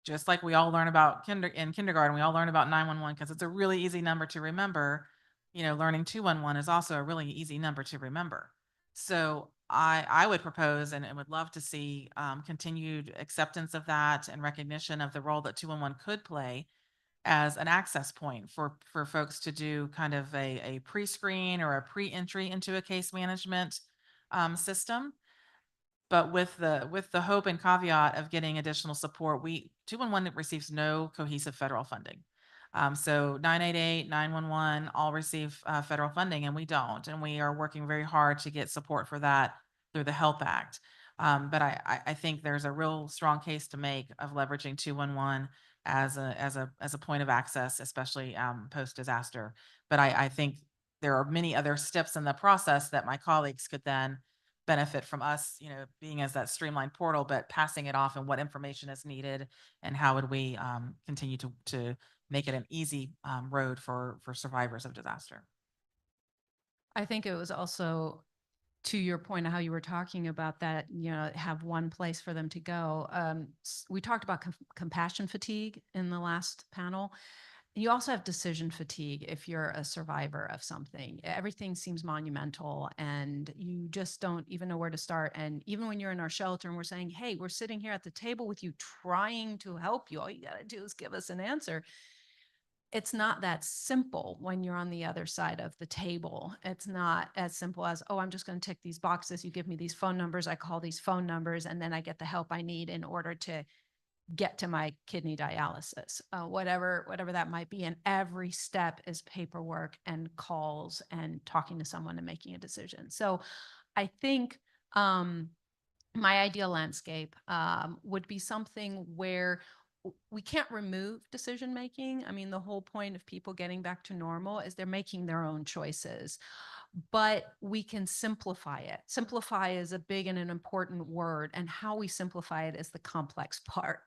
just like we all learn about in kindergarten, we all learn about 911 because it's a really easy number to remember. Learning 211 is also a really easy number to remember. So I would propose and would love to see continued acceptance of that and recognition of the role that 211 could play as an access point for folks to do kind of a pre-screen or a pre-entry into a case management system. But with the hope and caveat of getting additional support, 211 receives no cohesive federal funding. So 988, 911 all receive federal funding and we don't. And we are working very hard to get support for that through the HELP Act. But I think there's a real strong case to make of leveraging 211 as a point of access, especially post disaster. But I think there are many other steps in the process that my colleagues could then benefit from us, being as that streamlined portal, but passing it off and what information is needed and how would we continue to make it an easy road for survivors of disaster. I think it was also to your point of how you were talking about that, have one place for them to go. We talked about compassion fatigue in the last panel. You also have decision fatigue if you're a survivor of something. Everything seems monumental and you just don't even know where to start. And even when you're in our shelter and we're saying, hey, we're sitting here at the table with you trying to help you, all you got to do is give us an answer. It's not that simple when you're on the other side of the table. It's not as simple as, oh, I'm just going to tick these boxes. You give me these phone numbers. I call these phone numbers and then I get the help I need in order to get to my kidney dialysis, whatever that might be. And every step is paperwork and calls and talking to someone and making a decision. So I think my ideal landscape would be something where we can't remove decision making. I mean, the whole point of people getting back to normal is they're making their own choices, but we can simplify it. Simplify is a big and an important word, and how we simplify it is the complex part.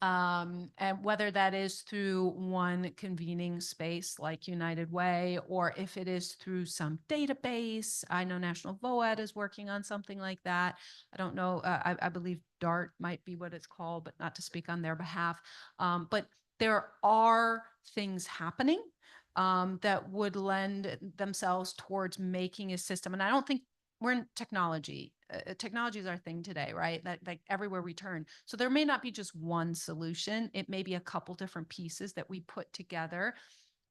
And whether that is through one convening space like United Way, or if it is through some database. I know National VOAD is working on something like that. I don't know, I believe DART might be what it's called, but not to speak on their behalf. But there are things happening that would lend themselves towards making a system. And I don't think we're in technology. Technology is our thing today, right? That like everywhere we turn. So there may not be just one solution. It may be a couple different pieces that we put together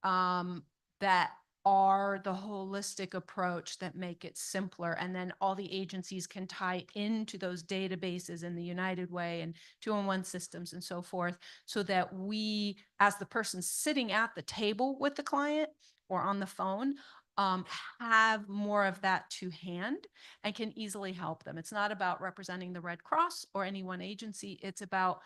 that are the holistic approach that make it simpler. And then all the agencies can tie into those databases in the United Way and 211 systems and so forth, so that we, as the person sitting at the table with the client or on the phone, have more of that to hand and can easily help them. It's not about representing the Red Cross or any one agency. It's about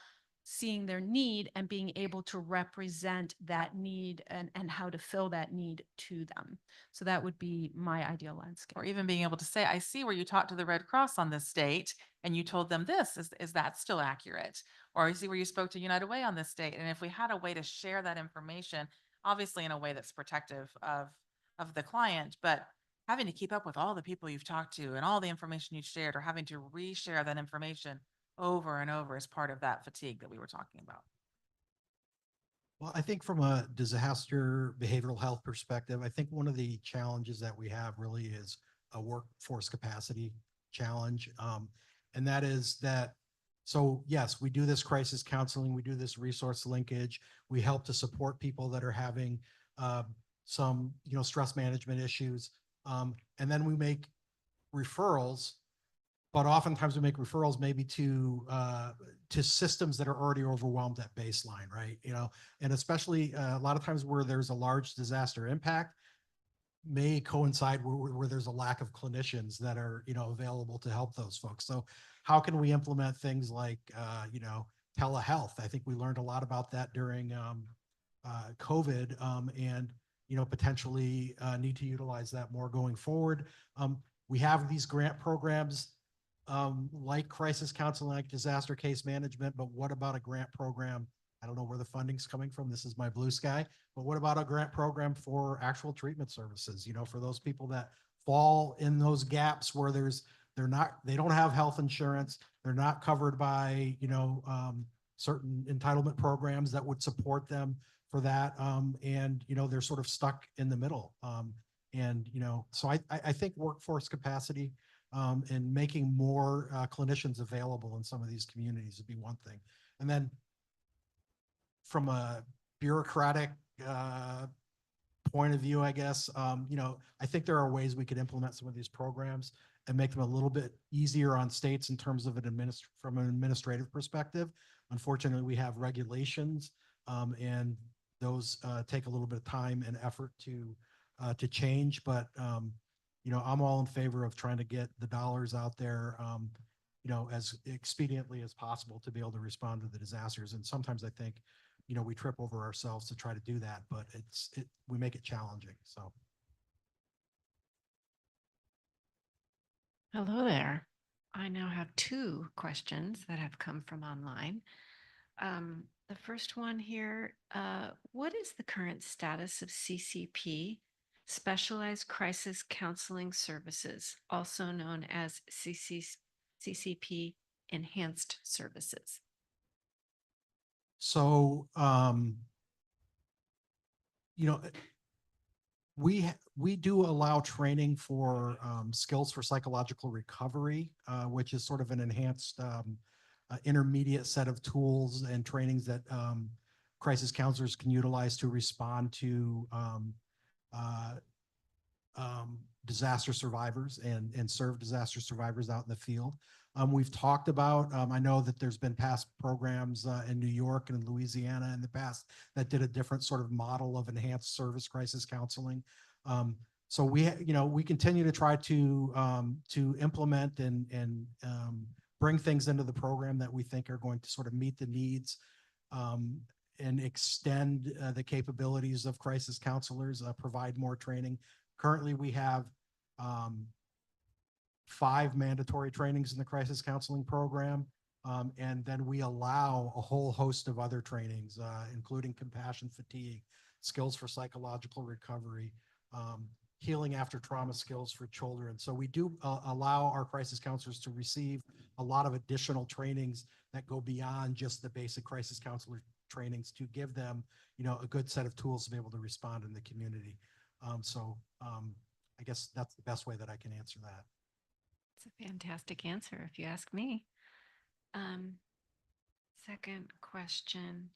seeing their need and being able to represent that need and how to fill that need to them. So that would be my ideal landscape. Or even being able to say, I see where you talked to the Red Cross on this date and you told them this. Is that still accurate? Or I see where you spoke to United Way on this date. And if we had a way to share that information, obviously in a way that's protective of the client, but having to keep up with all the people you've talked to and all the information you've shared, or having to reshare that information over and over is part of that fatigue that we were talking about. Well, I think from a disaster behavioral health perspective, I think one of the challenges that we have really is a workforce capacity challenge. And that is that, so yes, we do this crisis counseling, we do this resource linkage, we help to support people that are having some, stress management issues. And then we make referrals, but oftentimes we make referrals maybe to systems that are already overwhelmed at baseline, right? And especially a lot of times where there's a large disaster impact may coincide where there's a lack of clinicians that are, available to help those folks. So how can we implement things like, telehealth? I think we learned a lot about that during COVID, and potentially need to utilize that more going forward. We have these grant programs like crisis counseling, like disaster case management, but what about a grant program? I don't know where the funding's coming from. This is my blue sky, but what about a grant program for actual treatment services? For those people that fall in those gaps where they don't have health insurance, they're not covered by, certain entitlement programs that would support them for that. And, they're sort of stuck in the middle. So I think workforce capacity and making more clinicians available in some of these communities would be one thing. And then from a bureaucratic point of view, I guess, I think there are ways we could implement some of these programs and make them a little bit easier on states in terms of from an administrative perspective. Unfortunately, we have regulations and those take a little bit of time and effort to change, but I'm all in favor of trying to get the dollars out there, as expediently as possible to be able to respond to the disasters. And sometimes I think, we trip over ourselves to try to do that, but we make it challenging. So. Hello there. I now have two questions that have come from online. The first one here, what is the current status of CCP, Specialized Crisis Counseling Services, also known as CCP Enhanced Services? So, we do allow training for skills for psychological recovery, which is sort of an enhanced intermediate set of tools and trainings that crisis counselors can utilize to respond to disaster survivors and serve disaster survivors out in the field. We've talked about, I know that there's been past programs in New York and in Louisiana in the past that did a different sort of model of enhanced service crisis counseling. So we continue to try to implement and bring things into the program that we think are going to sort of meet the needs and extend the capabilities of crisis counselors, provide more training. Currently, we have 5 mandatory trainings in the crisis counseling program. And then we allow a whole host of other trainings, including compassion fatigue, skills for psychological recovery, healing after trauma skills for children. So we do allow our crisis counselors to receive a lot of additional trainings that go beyond just the basic crisis counselor trainings to give them, a good set of tools to be able to respond in the community. I guess that's the best way that I can answer that. It's a fantastic answer, if you ask me. Second question.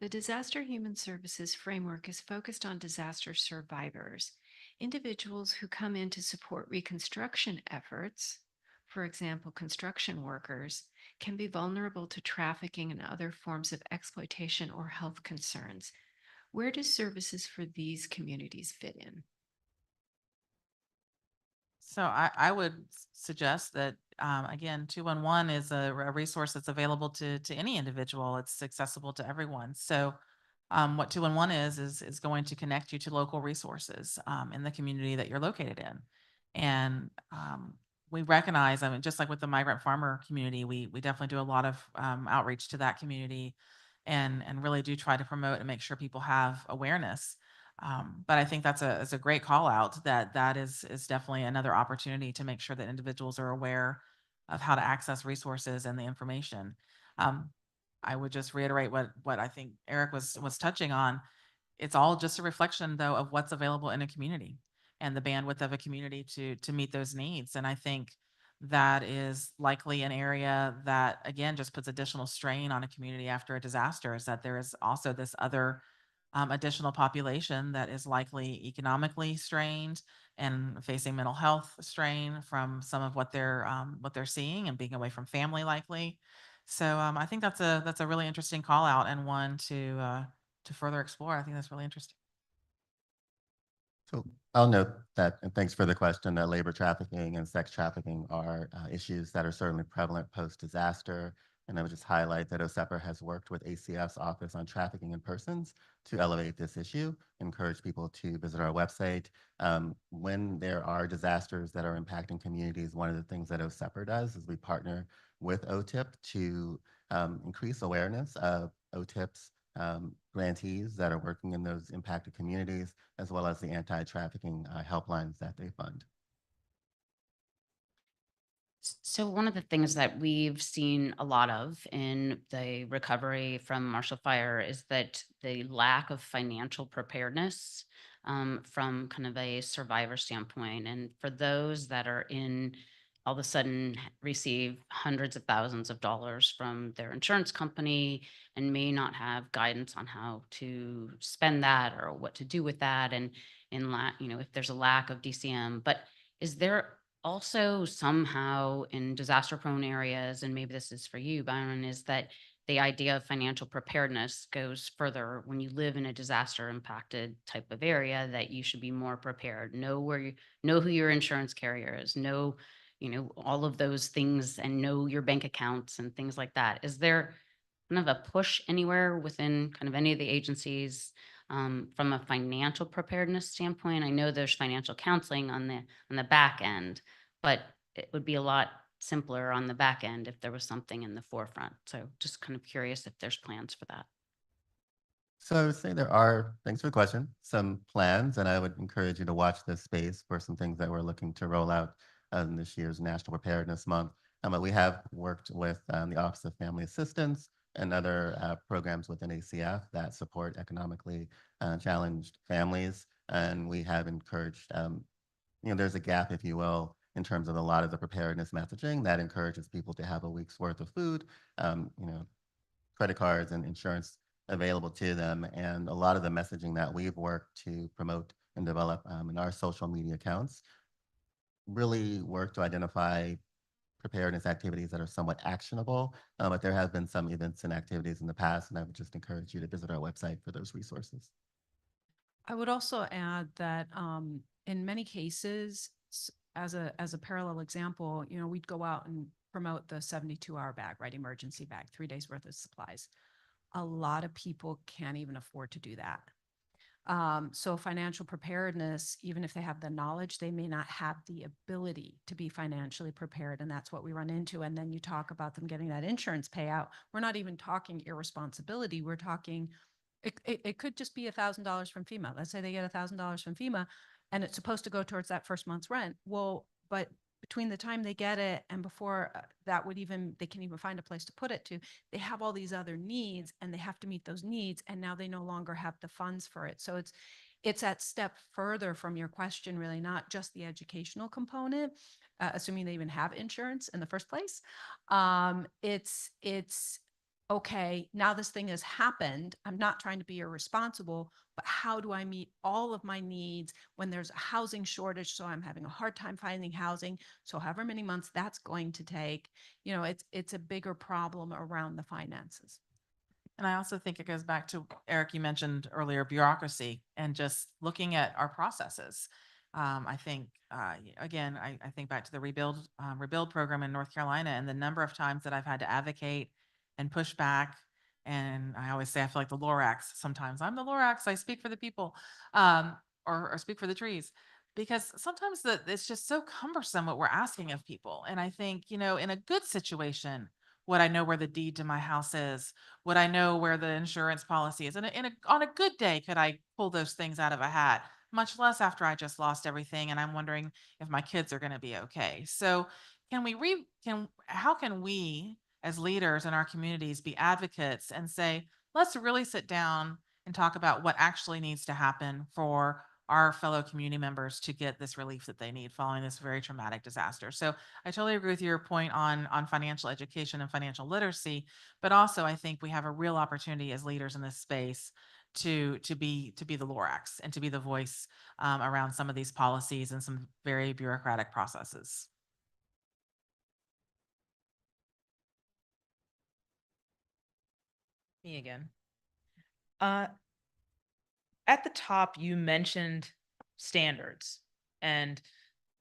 The Disaster Human Services framework is focused on disaster survivors, individuals who come in to support reconstruction efforts. For example, construction workers can be vulnerable to trafficking and other forms of exploitation or health concerns. Where do services for these communities fit in? So I would suggest that, again, 211 is a resource that's available to any individual. It's accessible to everyone. So what 211 is going to connect you to local resources in the community that you're located in. And we recognize, I mean, just like with the migrant farmer community, we definitely do a lot of outreach to that community and really do try to promote and make sure people have awareness. But I think that's a great call out that is definitely another opportunity to make sure that individuals are aware of how to access resources and the information. I would just reiterate what I think Eric was touching on. It's all just a reflection, though, of what's available in a community and the bandwidth of a community to meet those needs. And I think that is likely an area that, again, just puts additional strain on a community after a disaster, is that there is also this other additional population that is likely economically strained and facing mental health strain from some of what they're seeing and being away from family, likely. So I think that's a really interesting call out and one to further explore. I think that's really interesting. So I'll note that, and thanks for the question, that labor trafficking and sex trafficking are issues that are certainly prevalent post-disaster. And I would just highlight that OHSEPR has worked with ACF's Office on Trafficking in Persons to elevate this issue, encourage people to visit our website. When there are disasters that are impacting communities, one of the things that OHSEPR does is we partner with OTIP to increase awareness of OTIP's grantees that are working in those impacted communities, as well as the anti-trafficking helplines that they fund. So one of the things that we've seen a lot of in the recovery from Marshall Fire is that the lack of financial preparedness from kind of a survivor standpoint. And for those that are in all of a sudden receive hundreds of thousands of dollars from their insurance company and may not have guidance on how to spend that or what to do with that. And if there's a lack of DCM, but is there also somehow in disaster prone areas, and maybe this is for you, Byron, is that the idea of financial preparedness goes further when you live in a disaster impacted type of area, that you should be more prepared, know where you know who your insurance carrier is, know, all of those things, and know your bank accounts and things like that. Is there kind of a push anywhere within kind of any of the agencies from a financial preparedness standpoint? I know there's financial counseling on the back end, but it would be a lot simpler on the back end if there was something in the forefront. So just kind of curious if there's plans for that. So I would say there are, thanks for the question, some plans, and I would encourage you to watch this space for some things that we're looking to roll out in this year's National Preparedness Month. But we have worked with the Office of Family Assistance and other programs within ACF that support economically challenged families. And we have encouraged, there's a gap, if you will, in terms of a lot of the preparedness messaging that encourages people to have a week's worth of food, credit cards and insurance available to them. And a lot of the messaging that we've worked to promote and develop in our social media accounts really work to identify preparedness activities that are somewhat actionable. But there have been some events and activities in the past, and I would just encourage you to visit our website for those resources. I would also add that in many cases, as a parallel example, we'd go out and promote the 72-hour bag, right? Emergency bag, 3 days worth of supplies. A lot of people can't even afford to do that. So financial preparedness, even if they have the knowledge, they may not have the ability to be financially prepared. And that's what we run into. And then you talk about them getting that insurance payout. We're not even talking irresponsibility. We're talking, it could just be $1,000 from FEMA. Let's say they get $1,000 from FEMA and it's supposed to go towards that first month's rent. Well, but between the time they get it and before they can even find a place to put it to, they have all these other needs and they have to meet those needs. And now they no longer have the funds for it. So it's that step further from your question, really, not just the educational component, assuming they even have insurance in the first place. It's okay, now this thing has happened. I'm not trying to be irresponsible, but how do I meet all of my needs when there's a housing shortage? So I'm having a hard time finding housing. So however many months that's going to take, it's a bigger problem around the finances. And I also think it goes back to, Eric, you mentioned earlier, bureaucracy and just looking at our processes. I think, again, I think back to the rebuild program in North Carolina and the number of times that I've had to advocate and push back. And I always say, I feel like the Lorax sometimes. I'm the Lorax, I speak for the people, or speak for the trees. Because sometimes it's just so cumbersome what we're asking of people. And I think, in a good situation, would I know where the deed to my house is? Would I know where the insurance policy is? And on a good day, could I pull those things out of a hat? Much less after I just lost everything and I'm wondering if my kids are going to be okay. So how can we as leaders in our communities be advocates and say, let's really sit down and talk about what actually needs to happen for our fellow community members to get this relief that they need following this very traumatic disaster. So I totally agree with your point on financial education and financial literacy, but also I think we have a real opportunity as leaders in this space to be the Lorax and to be the voice around some of these policies and some very bureaucratic processes. Me again. At the top, you mentioned standards, and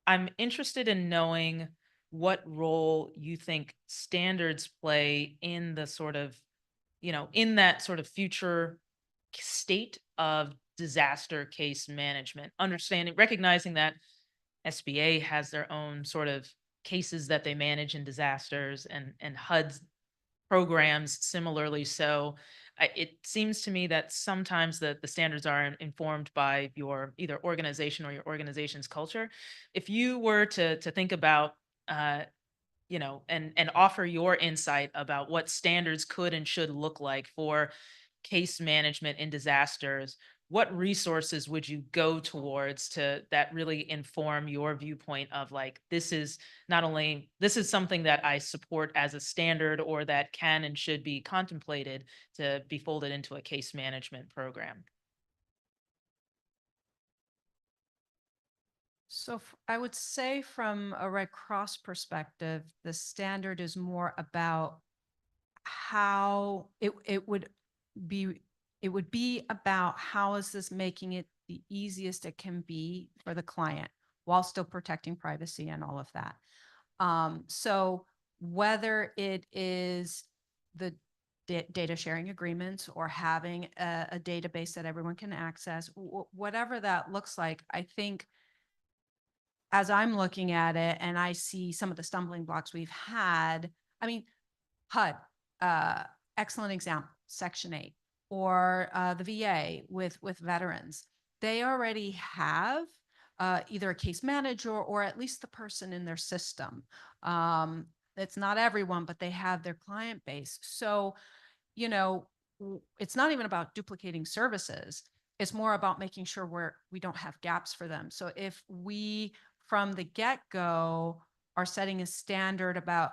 I'm interested in knowing what role you think standards play in the sort of, in that sort of future state of disaster case management, recognizing that SBA has their own sort of cases that they manage in disasters, and HUD's programs similarly. So it seems to me that sometimes the standards are informed by your either organization or your organization's culture. If you were to think about, and offer your insight about what standards could and should look like for case management in disasters, what resources would you go towards that really inform your viewpoint of, like, this is something that I support as a standard, or that can and should be contemplated to be folded into a case management program? So I would say from a Red Cross perspective, the standard is more about how it would be about how is this making it the easiest it can be for the client while still protecting privacy and all of that. So whether it is the data sharing agreements or having a database that everyone can access, whatever that looks like, I think as I'm looking at it and I see some of the stumbling blocks we've had, I mean, HUD, excellent example, Section 8, or the VA with veterans. They already have either a case manager or at least the person in their system. It's not everyone, but they have their client base. So, you know, it's not even about duplicating services. It's more about making sure we don't have gaps for them. So if we, from the get-go, are setting a standard about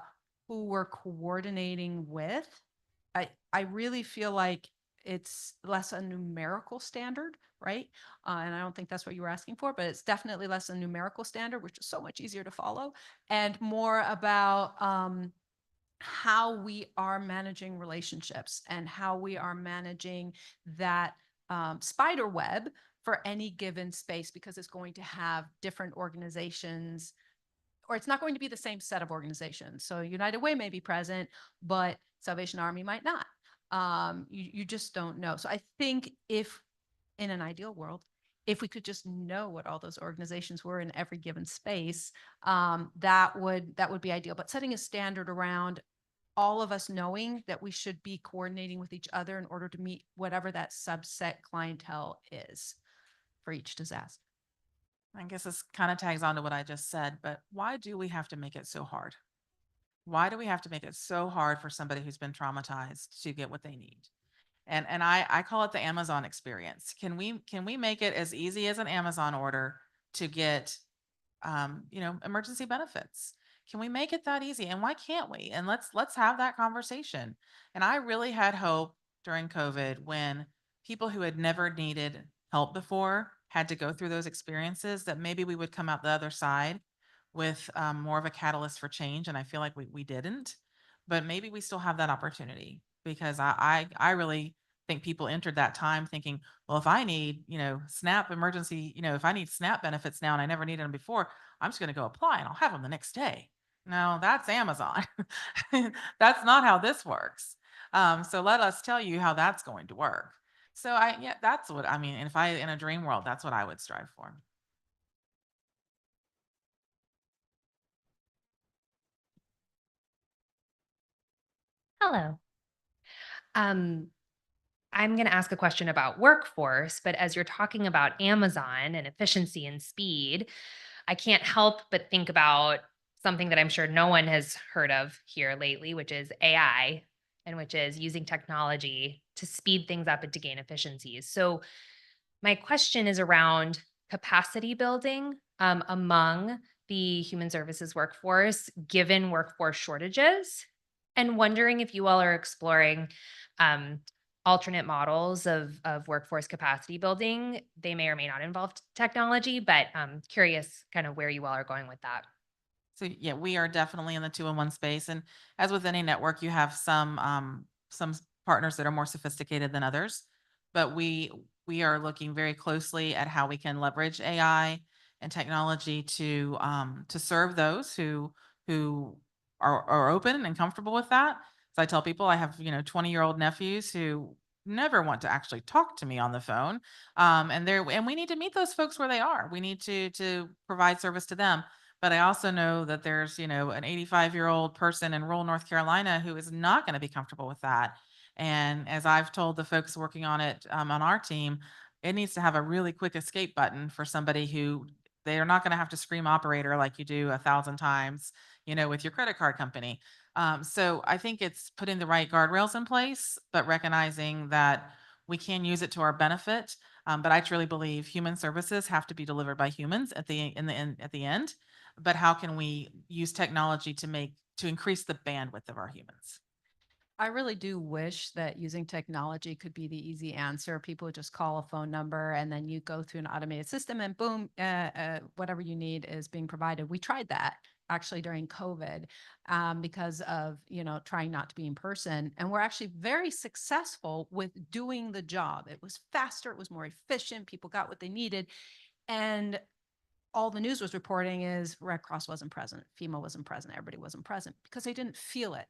who we're coordinating with, I really feel like it's less a numerical standard, right? And I don't think that's what you were asking for, but it's definitely less a numerical standard, which is so much easier to follow, and more about how we are managing relationships and how we are managing that spider web for any given space, because it's going to have different organizations, or it's not going to be the same set of organizations. So United Way may be present, but Salvation Army might not. You just don't know. So I think if in an ideal world, if we could just know what all those organizations were in every given space, that would be ideal. But setting a standard around all of us knowing that we should be coordinating with each other in order to meet whatever that subset clientele is for each disaster. I guess this kind of tags on to what I just said, but why do we have to make it so hard? Why do we have to make it so hard for somebody who's been traumatized to get what they need? And I call it the Amazon experience. Can we make it as easy as an Amazon order to get emergency benefits? Can we make it that easy? And why can't we? And let's have that conversation. And I really had hope during COVID when people who had never needed help before had to go through those experiences, that maybe we would come out the other side with more of a catalyst for change. And I feel like we didn't, but maybe we still have that opportunity, because I really think people entered that time thinking, well, if I need, SNAP emergency, if I need SNAP benefits now and I never needed them before, I'm just going to go apply and I'll have them the next day. No, that's Amazon. That's not how this works. So let us tell you how that's going to work. So that's what I mean. And if I, in a dream world, that's what I would strive for. Hello. I'm going to ask a question about workforce, but as you're talking about Amazon and efficiency and speed, I can't help but think about something that I'm sure no one has heard of here lately, which is AI, and which is using technology to speed things up and to gain efficiencies. So my question is around capacity building among the human services workforce, given workforce shortages, and wondering if you all are exploring alternate models of workforce capacity building. They may or may not involve technology, but I'm curious kind of where you all are going with that. So yeah, we are definitely in the 2-in-1 space. And as with any network, you have some partners that are more sophisticated than others. But we are looking very closely at how we can leverage AI and technology to serve those who are open and comfortable with that. So I tell people I have 20-year-old nephews who never want to actually talk to me on the phone, and we need to meet those folks where they are. We need to provide service to them. But I also know that there's an 85-year-old person in rural North Carolina who is not going to be comfortable with that. And as I've told the folks working on it on our team, it needs to have a really quick escape button for somebody who they are not going to have to scream operator like you do 1,000 times, with your credit card company. So I think it's putting the right guardrails in place, but recognizing that we can use it to our benefit. But I truly believe human services have to be delivered by humans at the end. But how can we use technology to increase the bandwidth of our humans? I really do wish that using technology could be the easy answer. People just call a phone number and then you go through an automated system and boom, whatever you need is being provided. We tried that actually during COVID, because of, trying not to be in person. And we're actually very successful with doing the job. It was faster, it was more efficient, people got what they needed. And all the news was reporting is Red Cross wasn't present, FEMA wasn't present, everybody wasn't present because they didn't feel it.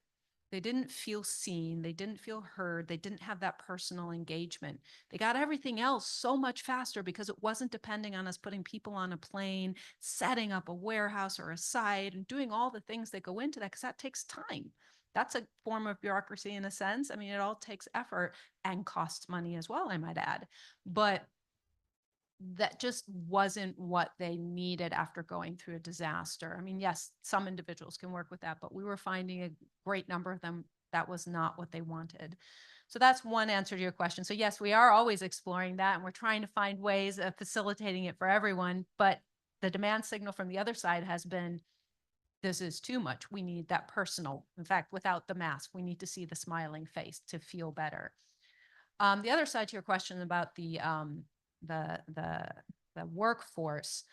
They didn't feel seen. They didn't feel heard. They didn't have that personal engagement. They got everything else so much faster because it wasn't depending on us putting people on a plane, setting up a warehouse or a site, and doing all the things that go into that, because that takes time. That's a form of bureaucracy in a sense. I mean, it all takes effort and costs money as well, I might add. But that just wasn't what they needed after going through a disaster. I mean, yes, some individuals can work with that, but we were finding a great number of them that was not what they wanted. So that's one answer to your question. So yes, we are always exploring that, and we're trying to find ways of facilitating it for everyone. But the demand signal from the other side has been, this is too much. We need that personal. In fact, without the mask, we need to see the smiling face to feel better. The other side to your question about the workforce,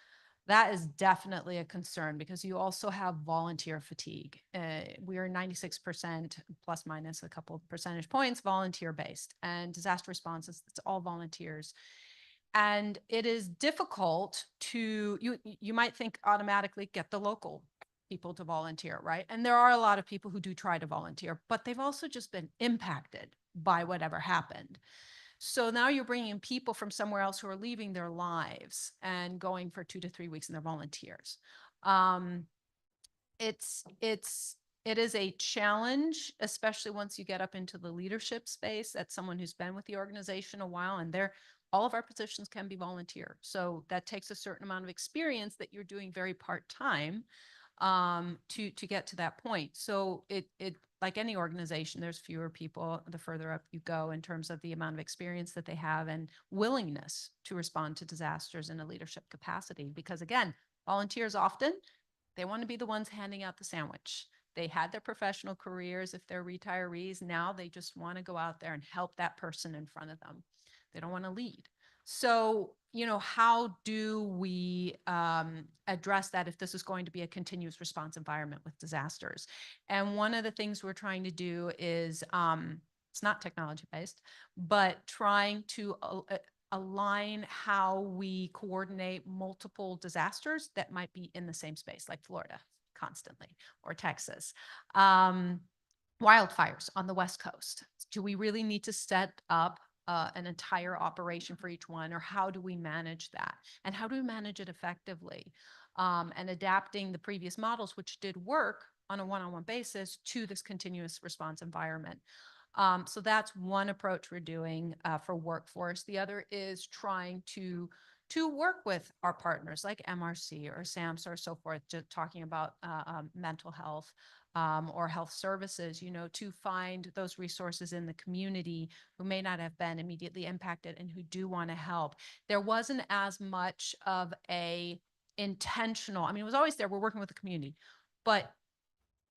that is definitely a concern because you also have volunteer fatigue. We are 96% plus minus a couple of percentage points volunteer based, and disaster responses, it's all volunteers. And it is difficult to, you might think automatically get the local people to volunteer, right? And there are a lot of people who do try to volunteer, but they've also just been impacted by whatever happened. So now you're bringing people from somewhere else who are leaving their lives and going for 2 to 3 weeks, and they're volunteers. It is a challenge, especially once you get up into the leadership space. That's someone who's been with the organization a while, and all of our positions can be volunteer. So that takes a certain amount of experience that you're doing very part-time to get to that point. So it like any organization, there's fewer people the further up you go in terms of the amount of experience that they have and willingness to respond to disasters in a leadership capacity. Because again, volunteers often, they want to be the ones handing out the sandwich. They had their professional careers. If they're retirees, now they just want to go out there and help that person in front of them. They don't want to lead. So, how do we address that if this is going to be a continuous response environment with disasters? And one of the things we're trying to do is, it's not technology based, but trying to align how we coordinate multiple disasters that might be in the same space, like Florida constantly, or Texas. Wildfires on the West Coast. Do we really need to set up an entire operation for each one, or how do we manage that? And how do we manage it effectively? And adapting the previous models, which did work on a one-on-one basis, to this continuous response environment. So that's one approach we're doing for workforce. The other is trying to work with our partners like MRC or SAMHSA or so forth, just talking about mental health or health services, to find those resources in the community who may not have been immediately impacted and who do want to help. There wasn't as much of a intentional, I mean, it was always there, we're working with the community, but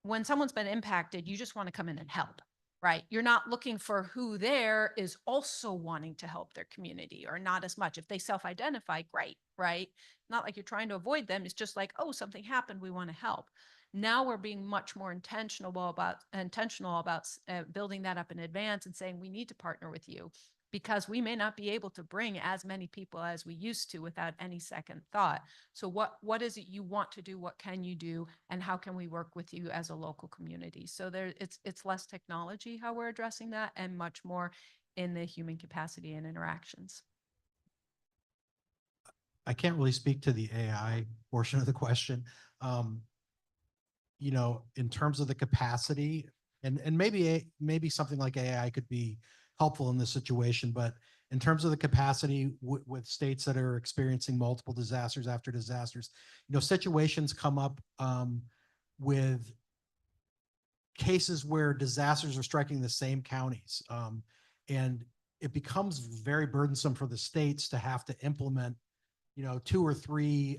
when someone's been impacted, you just want to come in and help, right? You're not looking for who there is also wanting to help their community, or not as much. If they self-identify, great, right? Not like you're trying to avoid them. It's just like, oh, something happened, we want to help. Now we're being much more intentional about building that up in advance and saying, we need to partner with you because we may not be able to bring as many people as we used to without any second thought. So what is it you want to do? What can you do? And how can we work with you as a local community? So it's less technology, how we're addressing that, and much more in the human capacity and interactions. I can't really speak to the AI portion of the question. In terms of the capacity, and maybe something like AI could be helpful in this situation, but in terms of the capacity with states that are experiencing multiple disasters after disasters, situations come up with cases where disasters are striking the same counties. And it becomes very burdensome for the states to have to implement, 2 or 3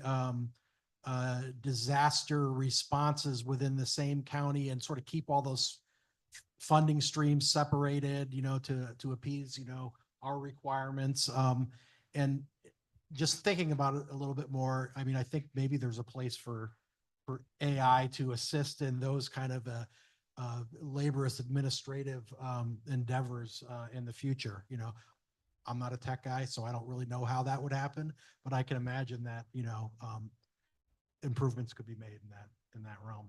disaster responses within the same county and sort of keep all those funding streams separated, to appease, our requirements. And just thinking about it a little bit more, I mean, I think maybe there's a place for for AI to assist in those kind of laborious administrative endeavors in the future. You know, I'm not a tech guy, so I don't really know how that would happen, but I can imagine that, you know, improvements could be made in that realm.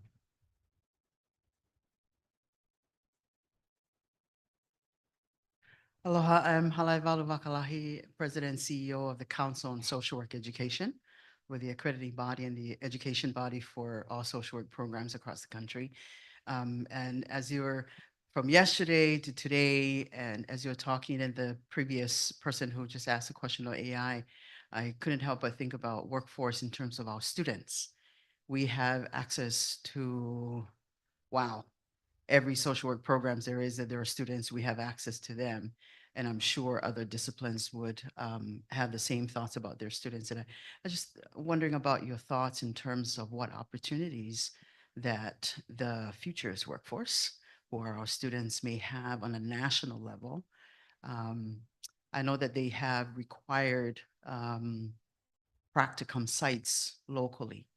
Aloha, I'm Halaivalu Vakalahi, President and CEO of the Council on Social Work Education. We're the accrediting body and the education body for all social work programs across the country. And as you're from yesterday to today, and as you're talking and the previous person who just asked a question on AI, I couldn't help but think about workforce in terms of our students. We have access to, wow, every social work programs there is, that there are students, we have access to them. And I'm sure other disciplines would have the same thoughts about their students. And I just wondering about your thoughts in terms of what opportunities that the futures workforce or our students may have on a national level. I know that they have required practicum sites locally,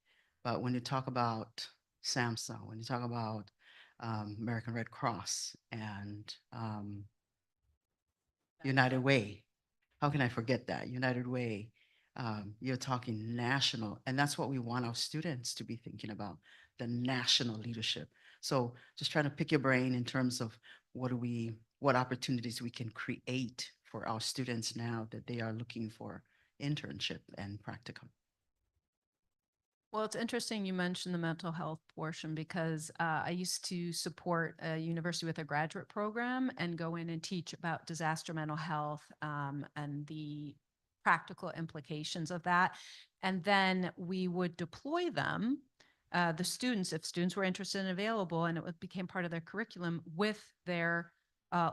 but when you talk about SAMHSA, when you talk about American Red Cross and United Way. How can I forget that? United Way, you're talking national, and that's what we want our students to be thinking about, the national leadership. So just trying to pick your brain in terms of what opportunities we can create for our students now that they are looking for internship and practicum. Well, it's interesting you mentioned the mental health portion because I used to support a university with a graduate program and go in and teach about disaster mental health and the practical implications of that. And then we would deploy them, the students, if students were interested and available, and it became part of their curriculum with their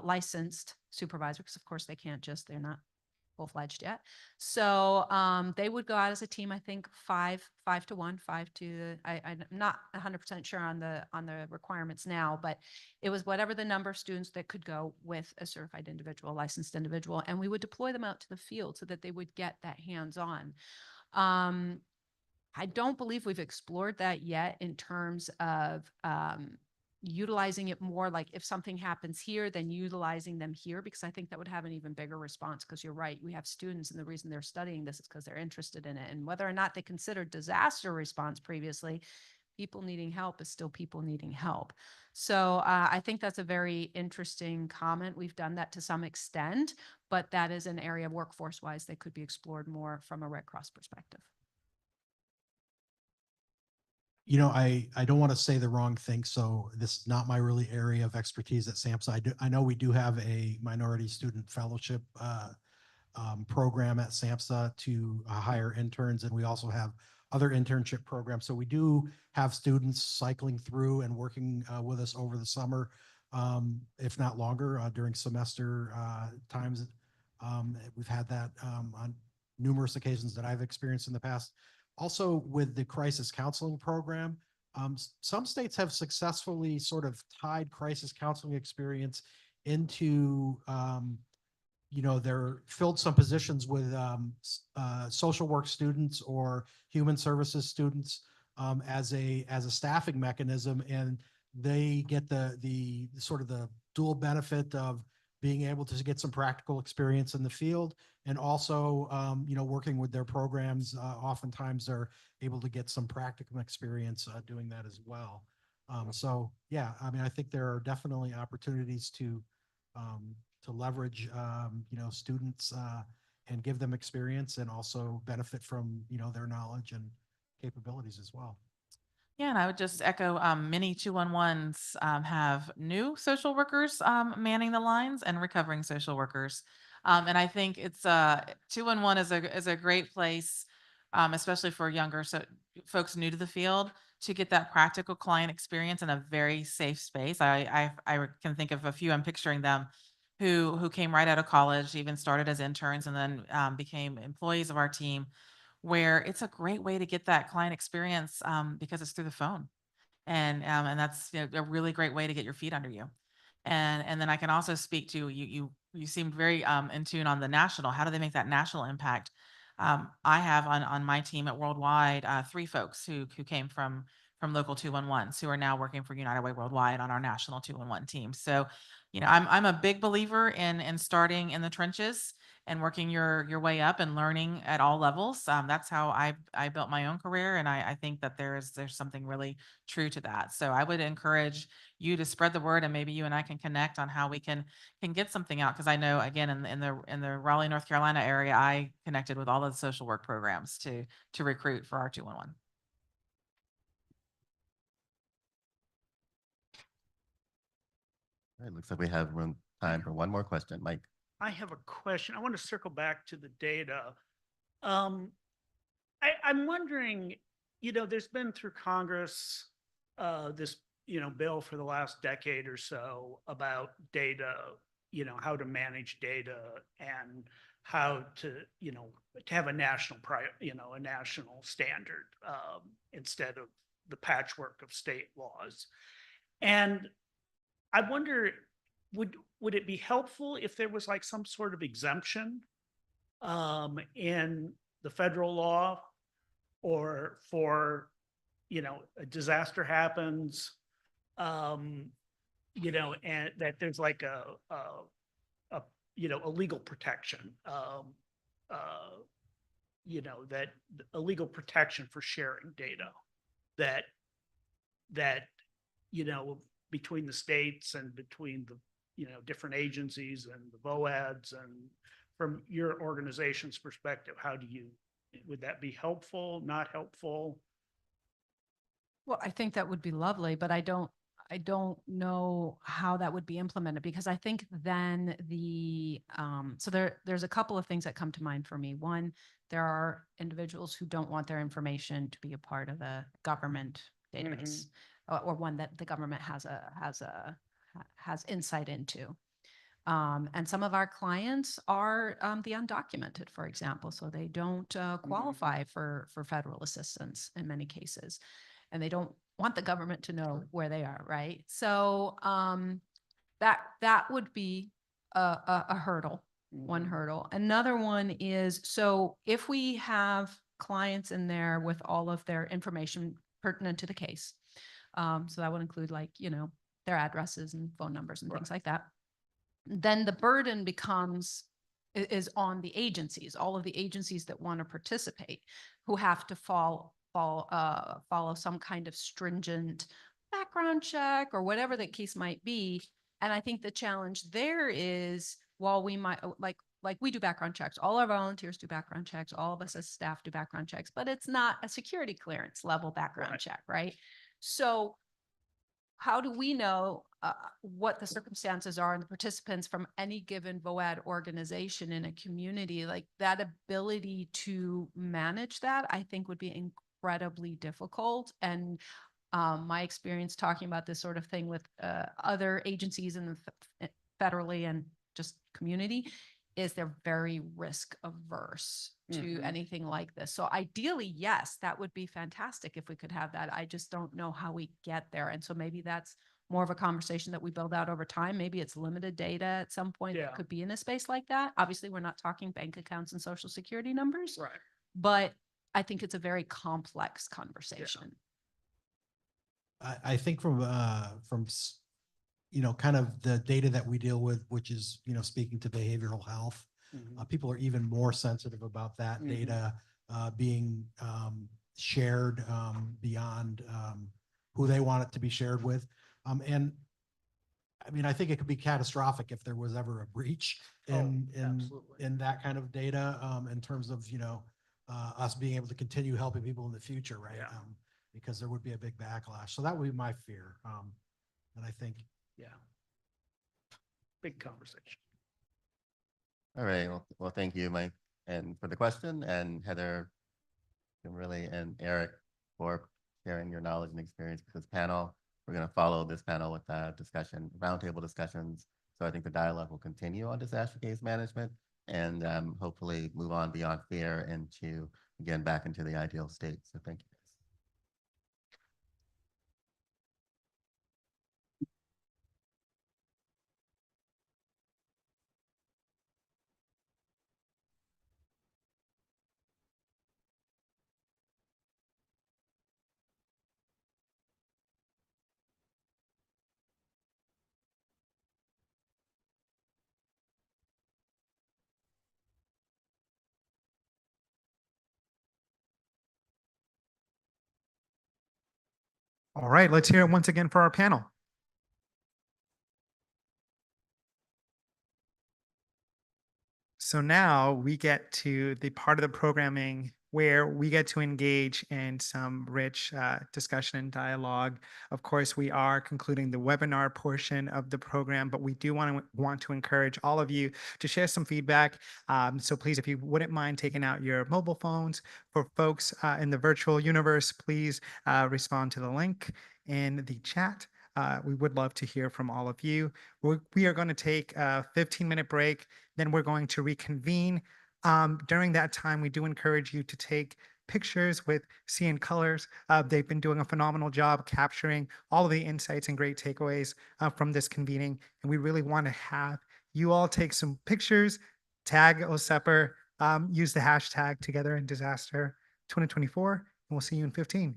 licensed supervisor, because of course they're not full-fledged yet. So they would go out as a team, I think 5 to 1, 5 to, I'm not 100% sure on the requirements now, but it was whatever the number of students that could go with a certified individual, licensed individual, and we would deploy them out to the field so that they would get that hands-on. I don't believe we've explored that yet in terms of utilizing it more, like if something happens here, then utilizing them here, because I think that would have an even bigger response. Because you're right, we have students, and the reason they're studying this is because they're interested in it. And whether or not they considered disaster response previously, people needing help is still people needing help. So I think that's a very interesting comment. We've done that to some extent, but that is an area workforce-wise that could be explored more from a Red Cross perspective. You know, I don't want to say the wrong thing, so this is not my really area of expertise at SAMHSA. I know we do have a minority student fellowship program at SAMHSA to hire interns, and we also have other internship programs. So we do have students cycling through and working with us over the summer, if not longer, during semester times. We've had that on numerous occasions that I've experienced in the past. Also, with the crisis counseling program, some states have successfully sort of tied crisis counseling experience into, you know, they're filled some positions with social work students or human services students as a staffing mechanism, and they get the sort of the dual benefit of being able to get some practical experience in the field, and also, you know, working with their programs. Oftentimes they're able to get some practical experience doing that as well. So yeah, I mean, I think there are definitely opportunities to leverage, you know, students and give them experience, and also benefit from, you know, their knowledge and capabilities as well. Yeah, and I would just echo, many 211s have new social workers manning the lines and recovering social workers. And I think it's 211 is a great place, especially for younger folks new to the field, to get that practical client experience in a very safe space. I can think of a few. I'm picturing them who came right out of college, even started as interns, and then became employees of our team, where it's a great way to get that client experience because it's through the phone. And that's, you know, a really great way to get your feet under you. And then I can also speak to you seemed very in tune on the national. How do they make that national impact? I have on my team at Worldwide 3 folks who came from from local 211s who are now working for United Way Worldwide on our national 211 team. So, I'm a big believer in starting in the trenches and working your way up and learning at all levels. That's how I built my own career, and I think that there's something really true to that. So I would encourage you to spread the word, and maybe you and I can connect on how we can get something out. Because I know, again, in the Raleigh, North Carolina area, I connected with all of the social work programs to recruit for our 211. All right, looks like we have time for one more question. Mike. I have a question. I want to circle back to the data. I'm wondering, there's been through Congress this, bill for the last decade or so about data, how to manage data and how to have a national a national standard instead of the patchwork of state laws. And I wonder, would it be helpful if there was like some sort of exemption in the federal law, or for, a disaster happens, and that there's like a legal protection, that a legal protection for sharing data that between the states and between the different agencies and the VOADs. And from your organization's perspective, would that be helpful, not helpful? Well, I think that would be lovely, but I don't know how that would be implemented, because I think then there's a couple of things that come to mind for me. One, there are individuals who don't want their information to be a part of a government database, or one that the government has insight into. And some of our clients are the undocumented, for example, so they don't qualify for federal assistance in many cases, and they don't want the government to know where they are, right? So that would be a hurdle, one hurdle. Another one is, so if we have clients in there with all of their information pertinent to the case, so that would include their addresses and phone numbers and things like that, then the burden is on the agencies, all of the agencies that want to participate, who have to follow some kind of stringent background check or whatever the case might be. And I think the challenge there is, while we might like we do background checks, all our volunteers do background checks, all of us as staff do background checks, but it's not a security clearance level background check, right? So how do we know what the circumstances are and the participants from any given VOAD organization in a community? Like, that ability to manage that, I think, would be incredibly difficult. And my experience talking about this sort of thing with other agencies in the federally and just community is they're very risk averse to anything like this. So ideally, yes, that would be fantastic if we could have that. I just don't know how we get there. And so maybe that's more of a conversation that we build out over time. Maybe it's limited data at some point that could be in a space like that. Obviously, we're not talking bank accounts and social security numbers, Right. but I think it's a very complex conversation. I think from kind of the data that we deal with, which is, speaking to behavioral health, people are even more sensitive about that data being shared beyond who they want it to be shared with. And I mean, I think it could be catastrophic if there was ever a breach in that kind of data, in terms of, us being able to continue helping people in the future, right? Because there would be a big backlash. So that would be my fear. And I think, big conversation. All right. Well, thank you, Mike, and for the question, and Heather, Kimberly, and Eric for sharing your knowledge and experience with this panel. We're going to follow this panel with discussion, roundtable discussions. So I think the dialogue will continue on disaster case management, and hopefully move on beyond fear into, again, back into the ideal state. So thank you. All right, let's hear it once again for our panel. So now we get to the part of the programming where we get to engage in some rich discussion and dialogue. Of course, we are concluding the webinar portion of the program, but we do want to encourage all of you to share some feedback. So please, if you wouldn't mind taking out your mobile phones, for folks in the virtual universe, please respond to the link in the chat. We would love to hear from all of you. We are going to take a 15-minute break. Then we're going to reconvene. During that time, we do encourage you to take pictures with CN Colors. They've been doing a phenomenal job capturing all of the insights and great takeaways from this convening. And we really want to have you all take some pictures, tag OHSEPR, use the hashtag Together in Disaster 2024, and we'll see you in 15.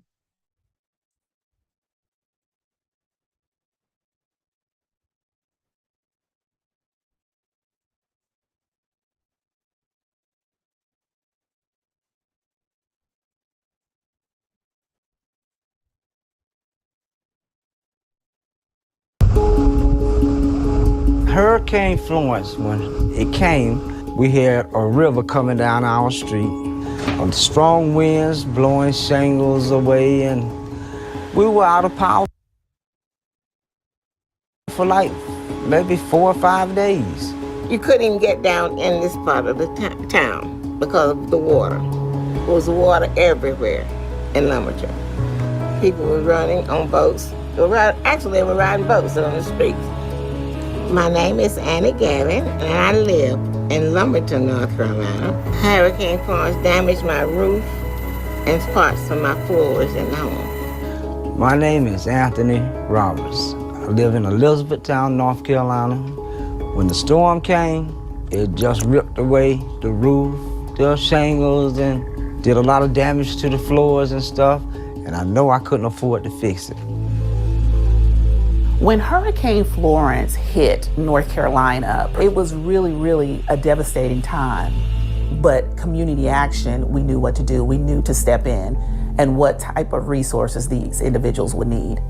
Hurricane Florence, when it came, we had a river coming down our street, strong winds blowing shingles away, and we were out of power for like maybe 4 or 5 days. You couldn't even get down in this part of the town because of the water. There was water everywhere in Lumberton. People were running on boats. They were riding boats on the streets. My name is Annie Gavin, and I live in Lumberton, North Carolina. Hurricane Florence damaged my roof and parts of my floors in the home. My name is Anthony Roberts. I live in Elizabethtown, North Carolina. When the storm came, it just ripped away the roof, the shingles, and did a lot of damage to the floors and stuff, and I know I couldn't afford to fix it. When Hurricane Florence hit North Carolina, it was really a devastating time. But community action, we knew what to do. We knew to step in and what type of resources these individuals would need.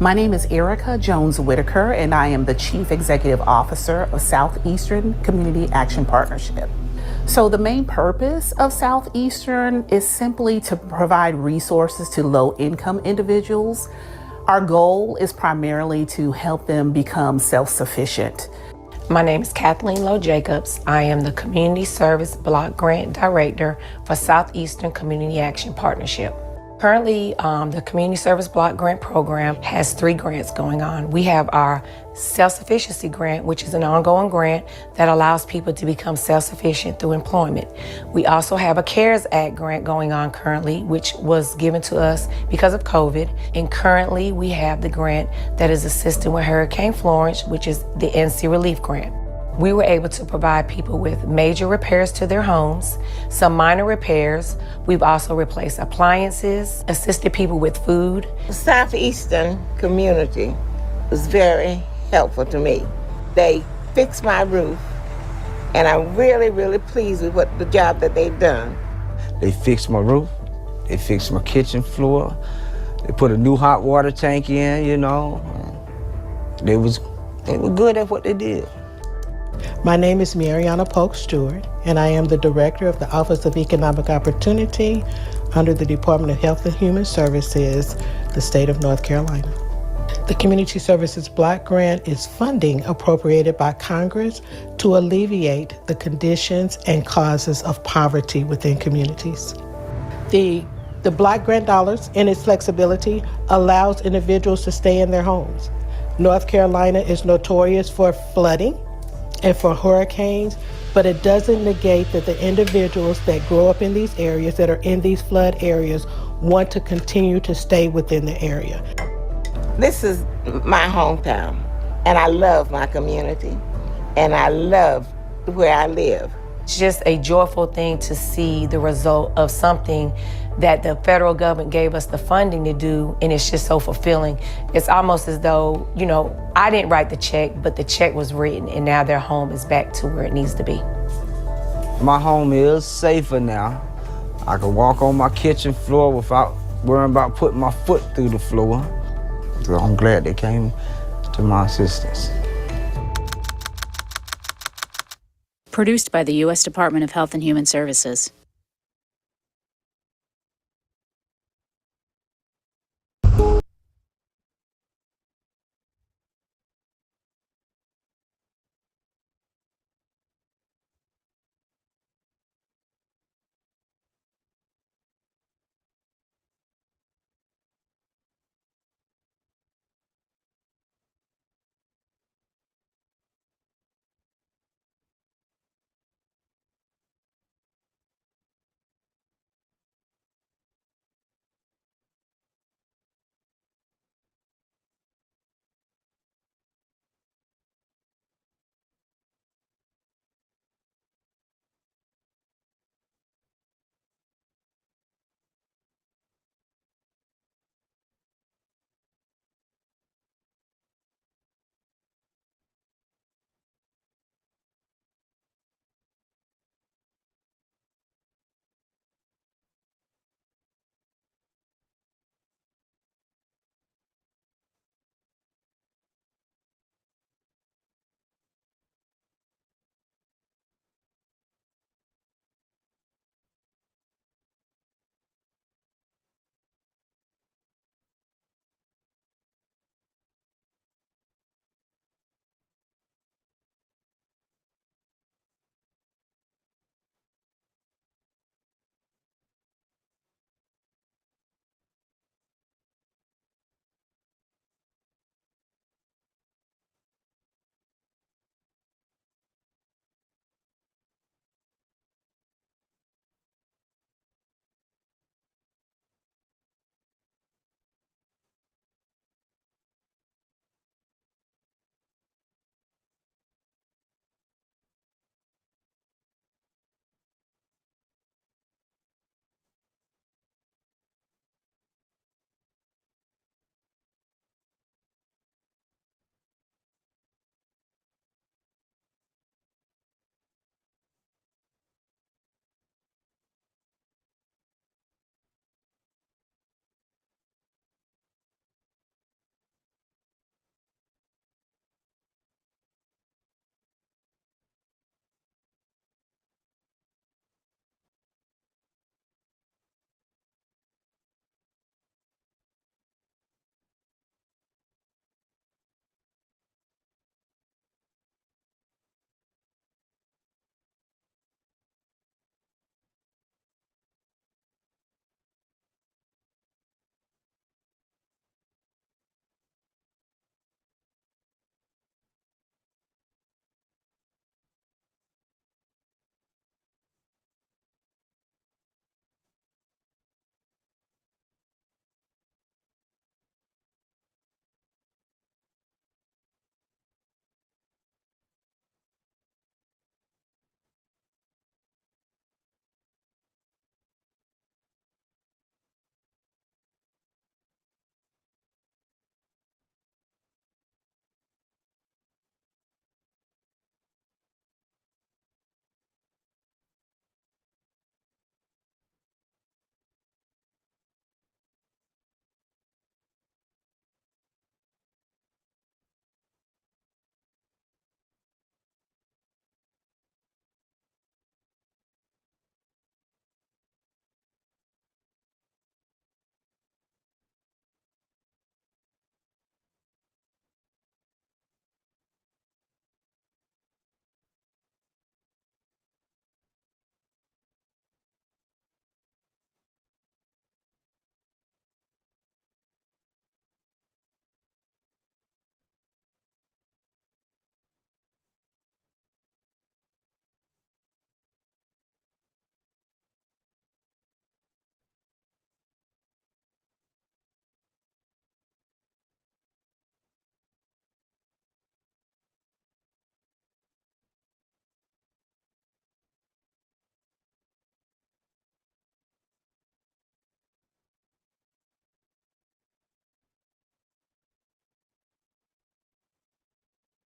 My name is Erica Jones-Whitaker, and I am the Chief Executive Officer of Southeastern Community Action Partnership. So the main purpose of Southeastern is simply to provide resources to low-income individuals. Our goal is primarily to help them become self-sufficient. My name is Kathleen Lowe Jacobs. I am the Community Service Block Grant Director for Southeastern Community Action Partnership. Currently, the Community Service Block Grant Program has 3 grants going on. We have our Self-Sufficiency Grant, which is an ongoing grant that allows people to become self-sufficient through employment. We also have a CARES Act grant going on currently, which was given to us because of COVID. And currently, we have the grant that is assisting with Hurricane Florence, which is the NC Relief Grant. We were able to provide people with major repairs to their homes, some minor repairs. We've also replaced appliances, assisted people with food. The Southeastern community was very helpful to me. They fixed my roof, and I'm really pleased with the job that they've done. They fixed my roof, they fixed my kitchen floor, they put a new hot water tank in, you know. They were good at what they did. My name is Mariana Polk Stewart, and I am the Director of the Office of Economic Opportunity under the Department of Health and Human Services, the state of North Carolina. The Community Services Block Grant is funding appropriated by Congress to alleviate the conditions and causes of poverty within communities. The Block Grant dollars, in its flexibility, allows individuals to stay in their homes. North Carolina is notorious for flooding and for hurricanes, but it doesn't negate that the individuals that grow up in these areas, that are in these flood areas, want to continue to stay within the area. This is my hometown, and I love my community, and I love where I live. It's just a joyful thing to see the result of something that the federal government gave us the funding to do, and it's just so fulfilling. It's almost as though, you know, I didn't write the check, but the check was written, and now their home is back to where it needs to be. My home is safer now. I can walk on my kitchen floor without worrying about putting my foot through the floor. So I'm glad they came to my assistance. Produced by the U.S. Department of Health and Human Services.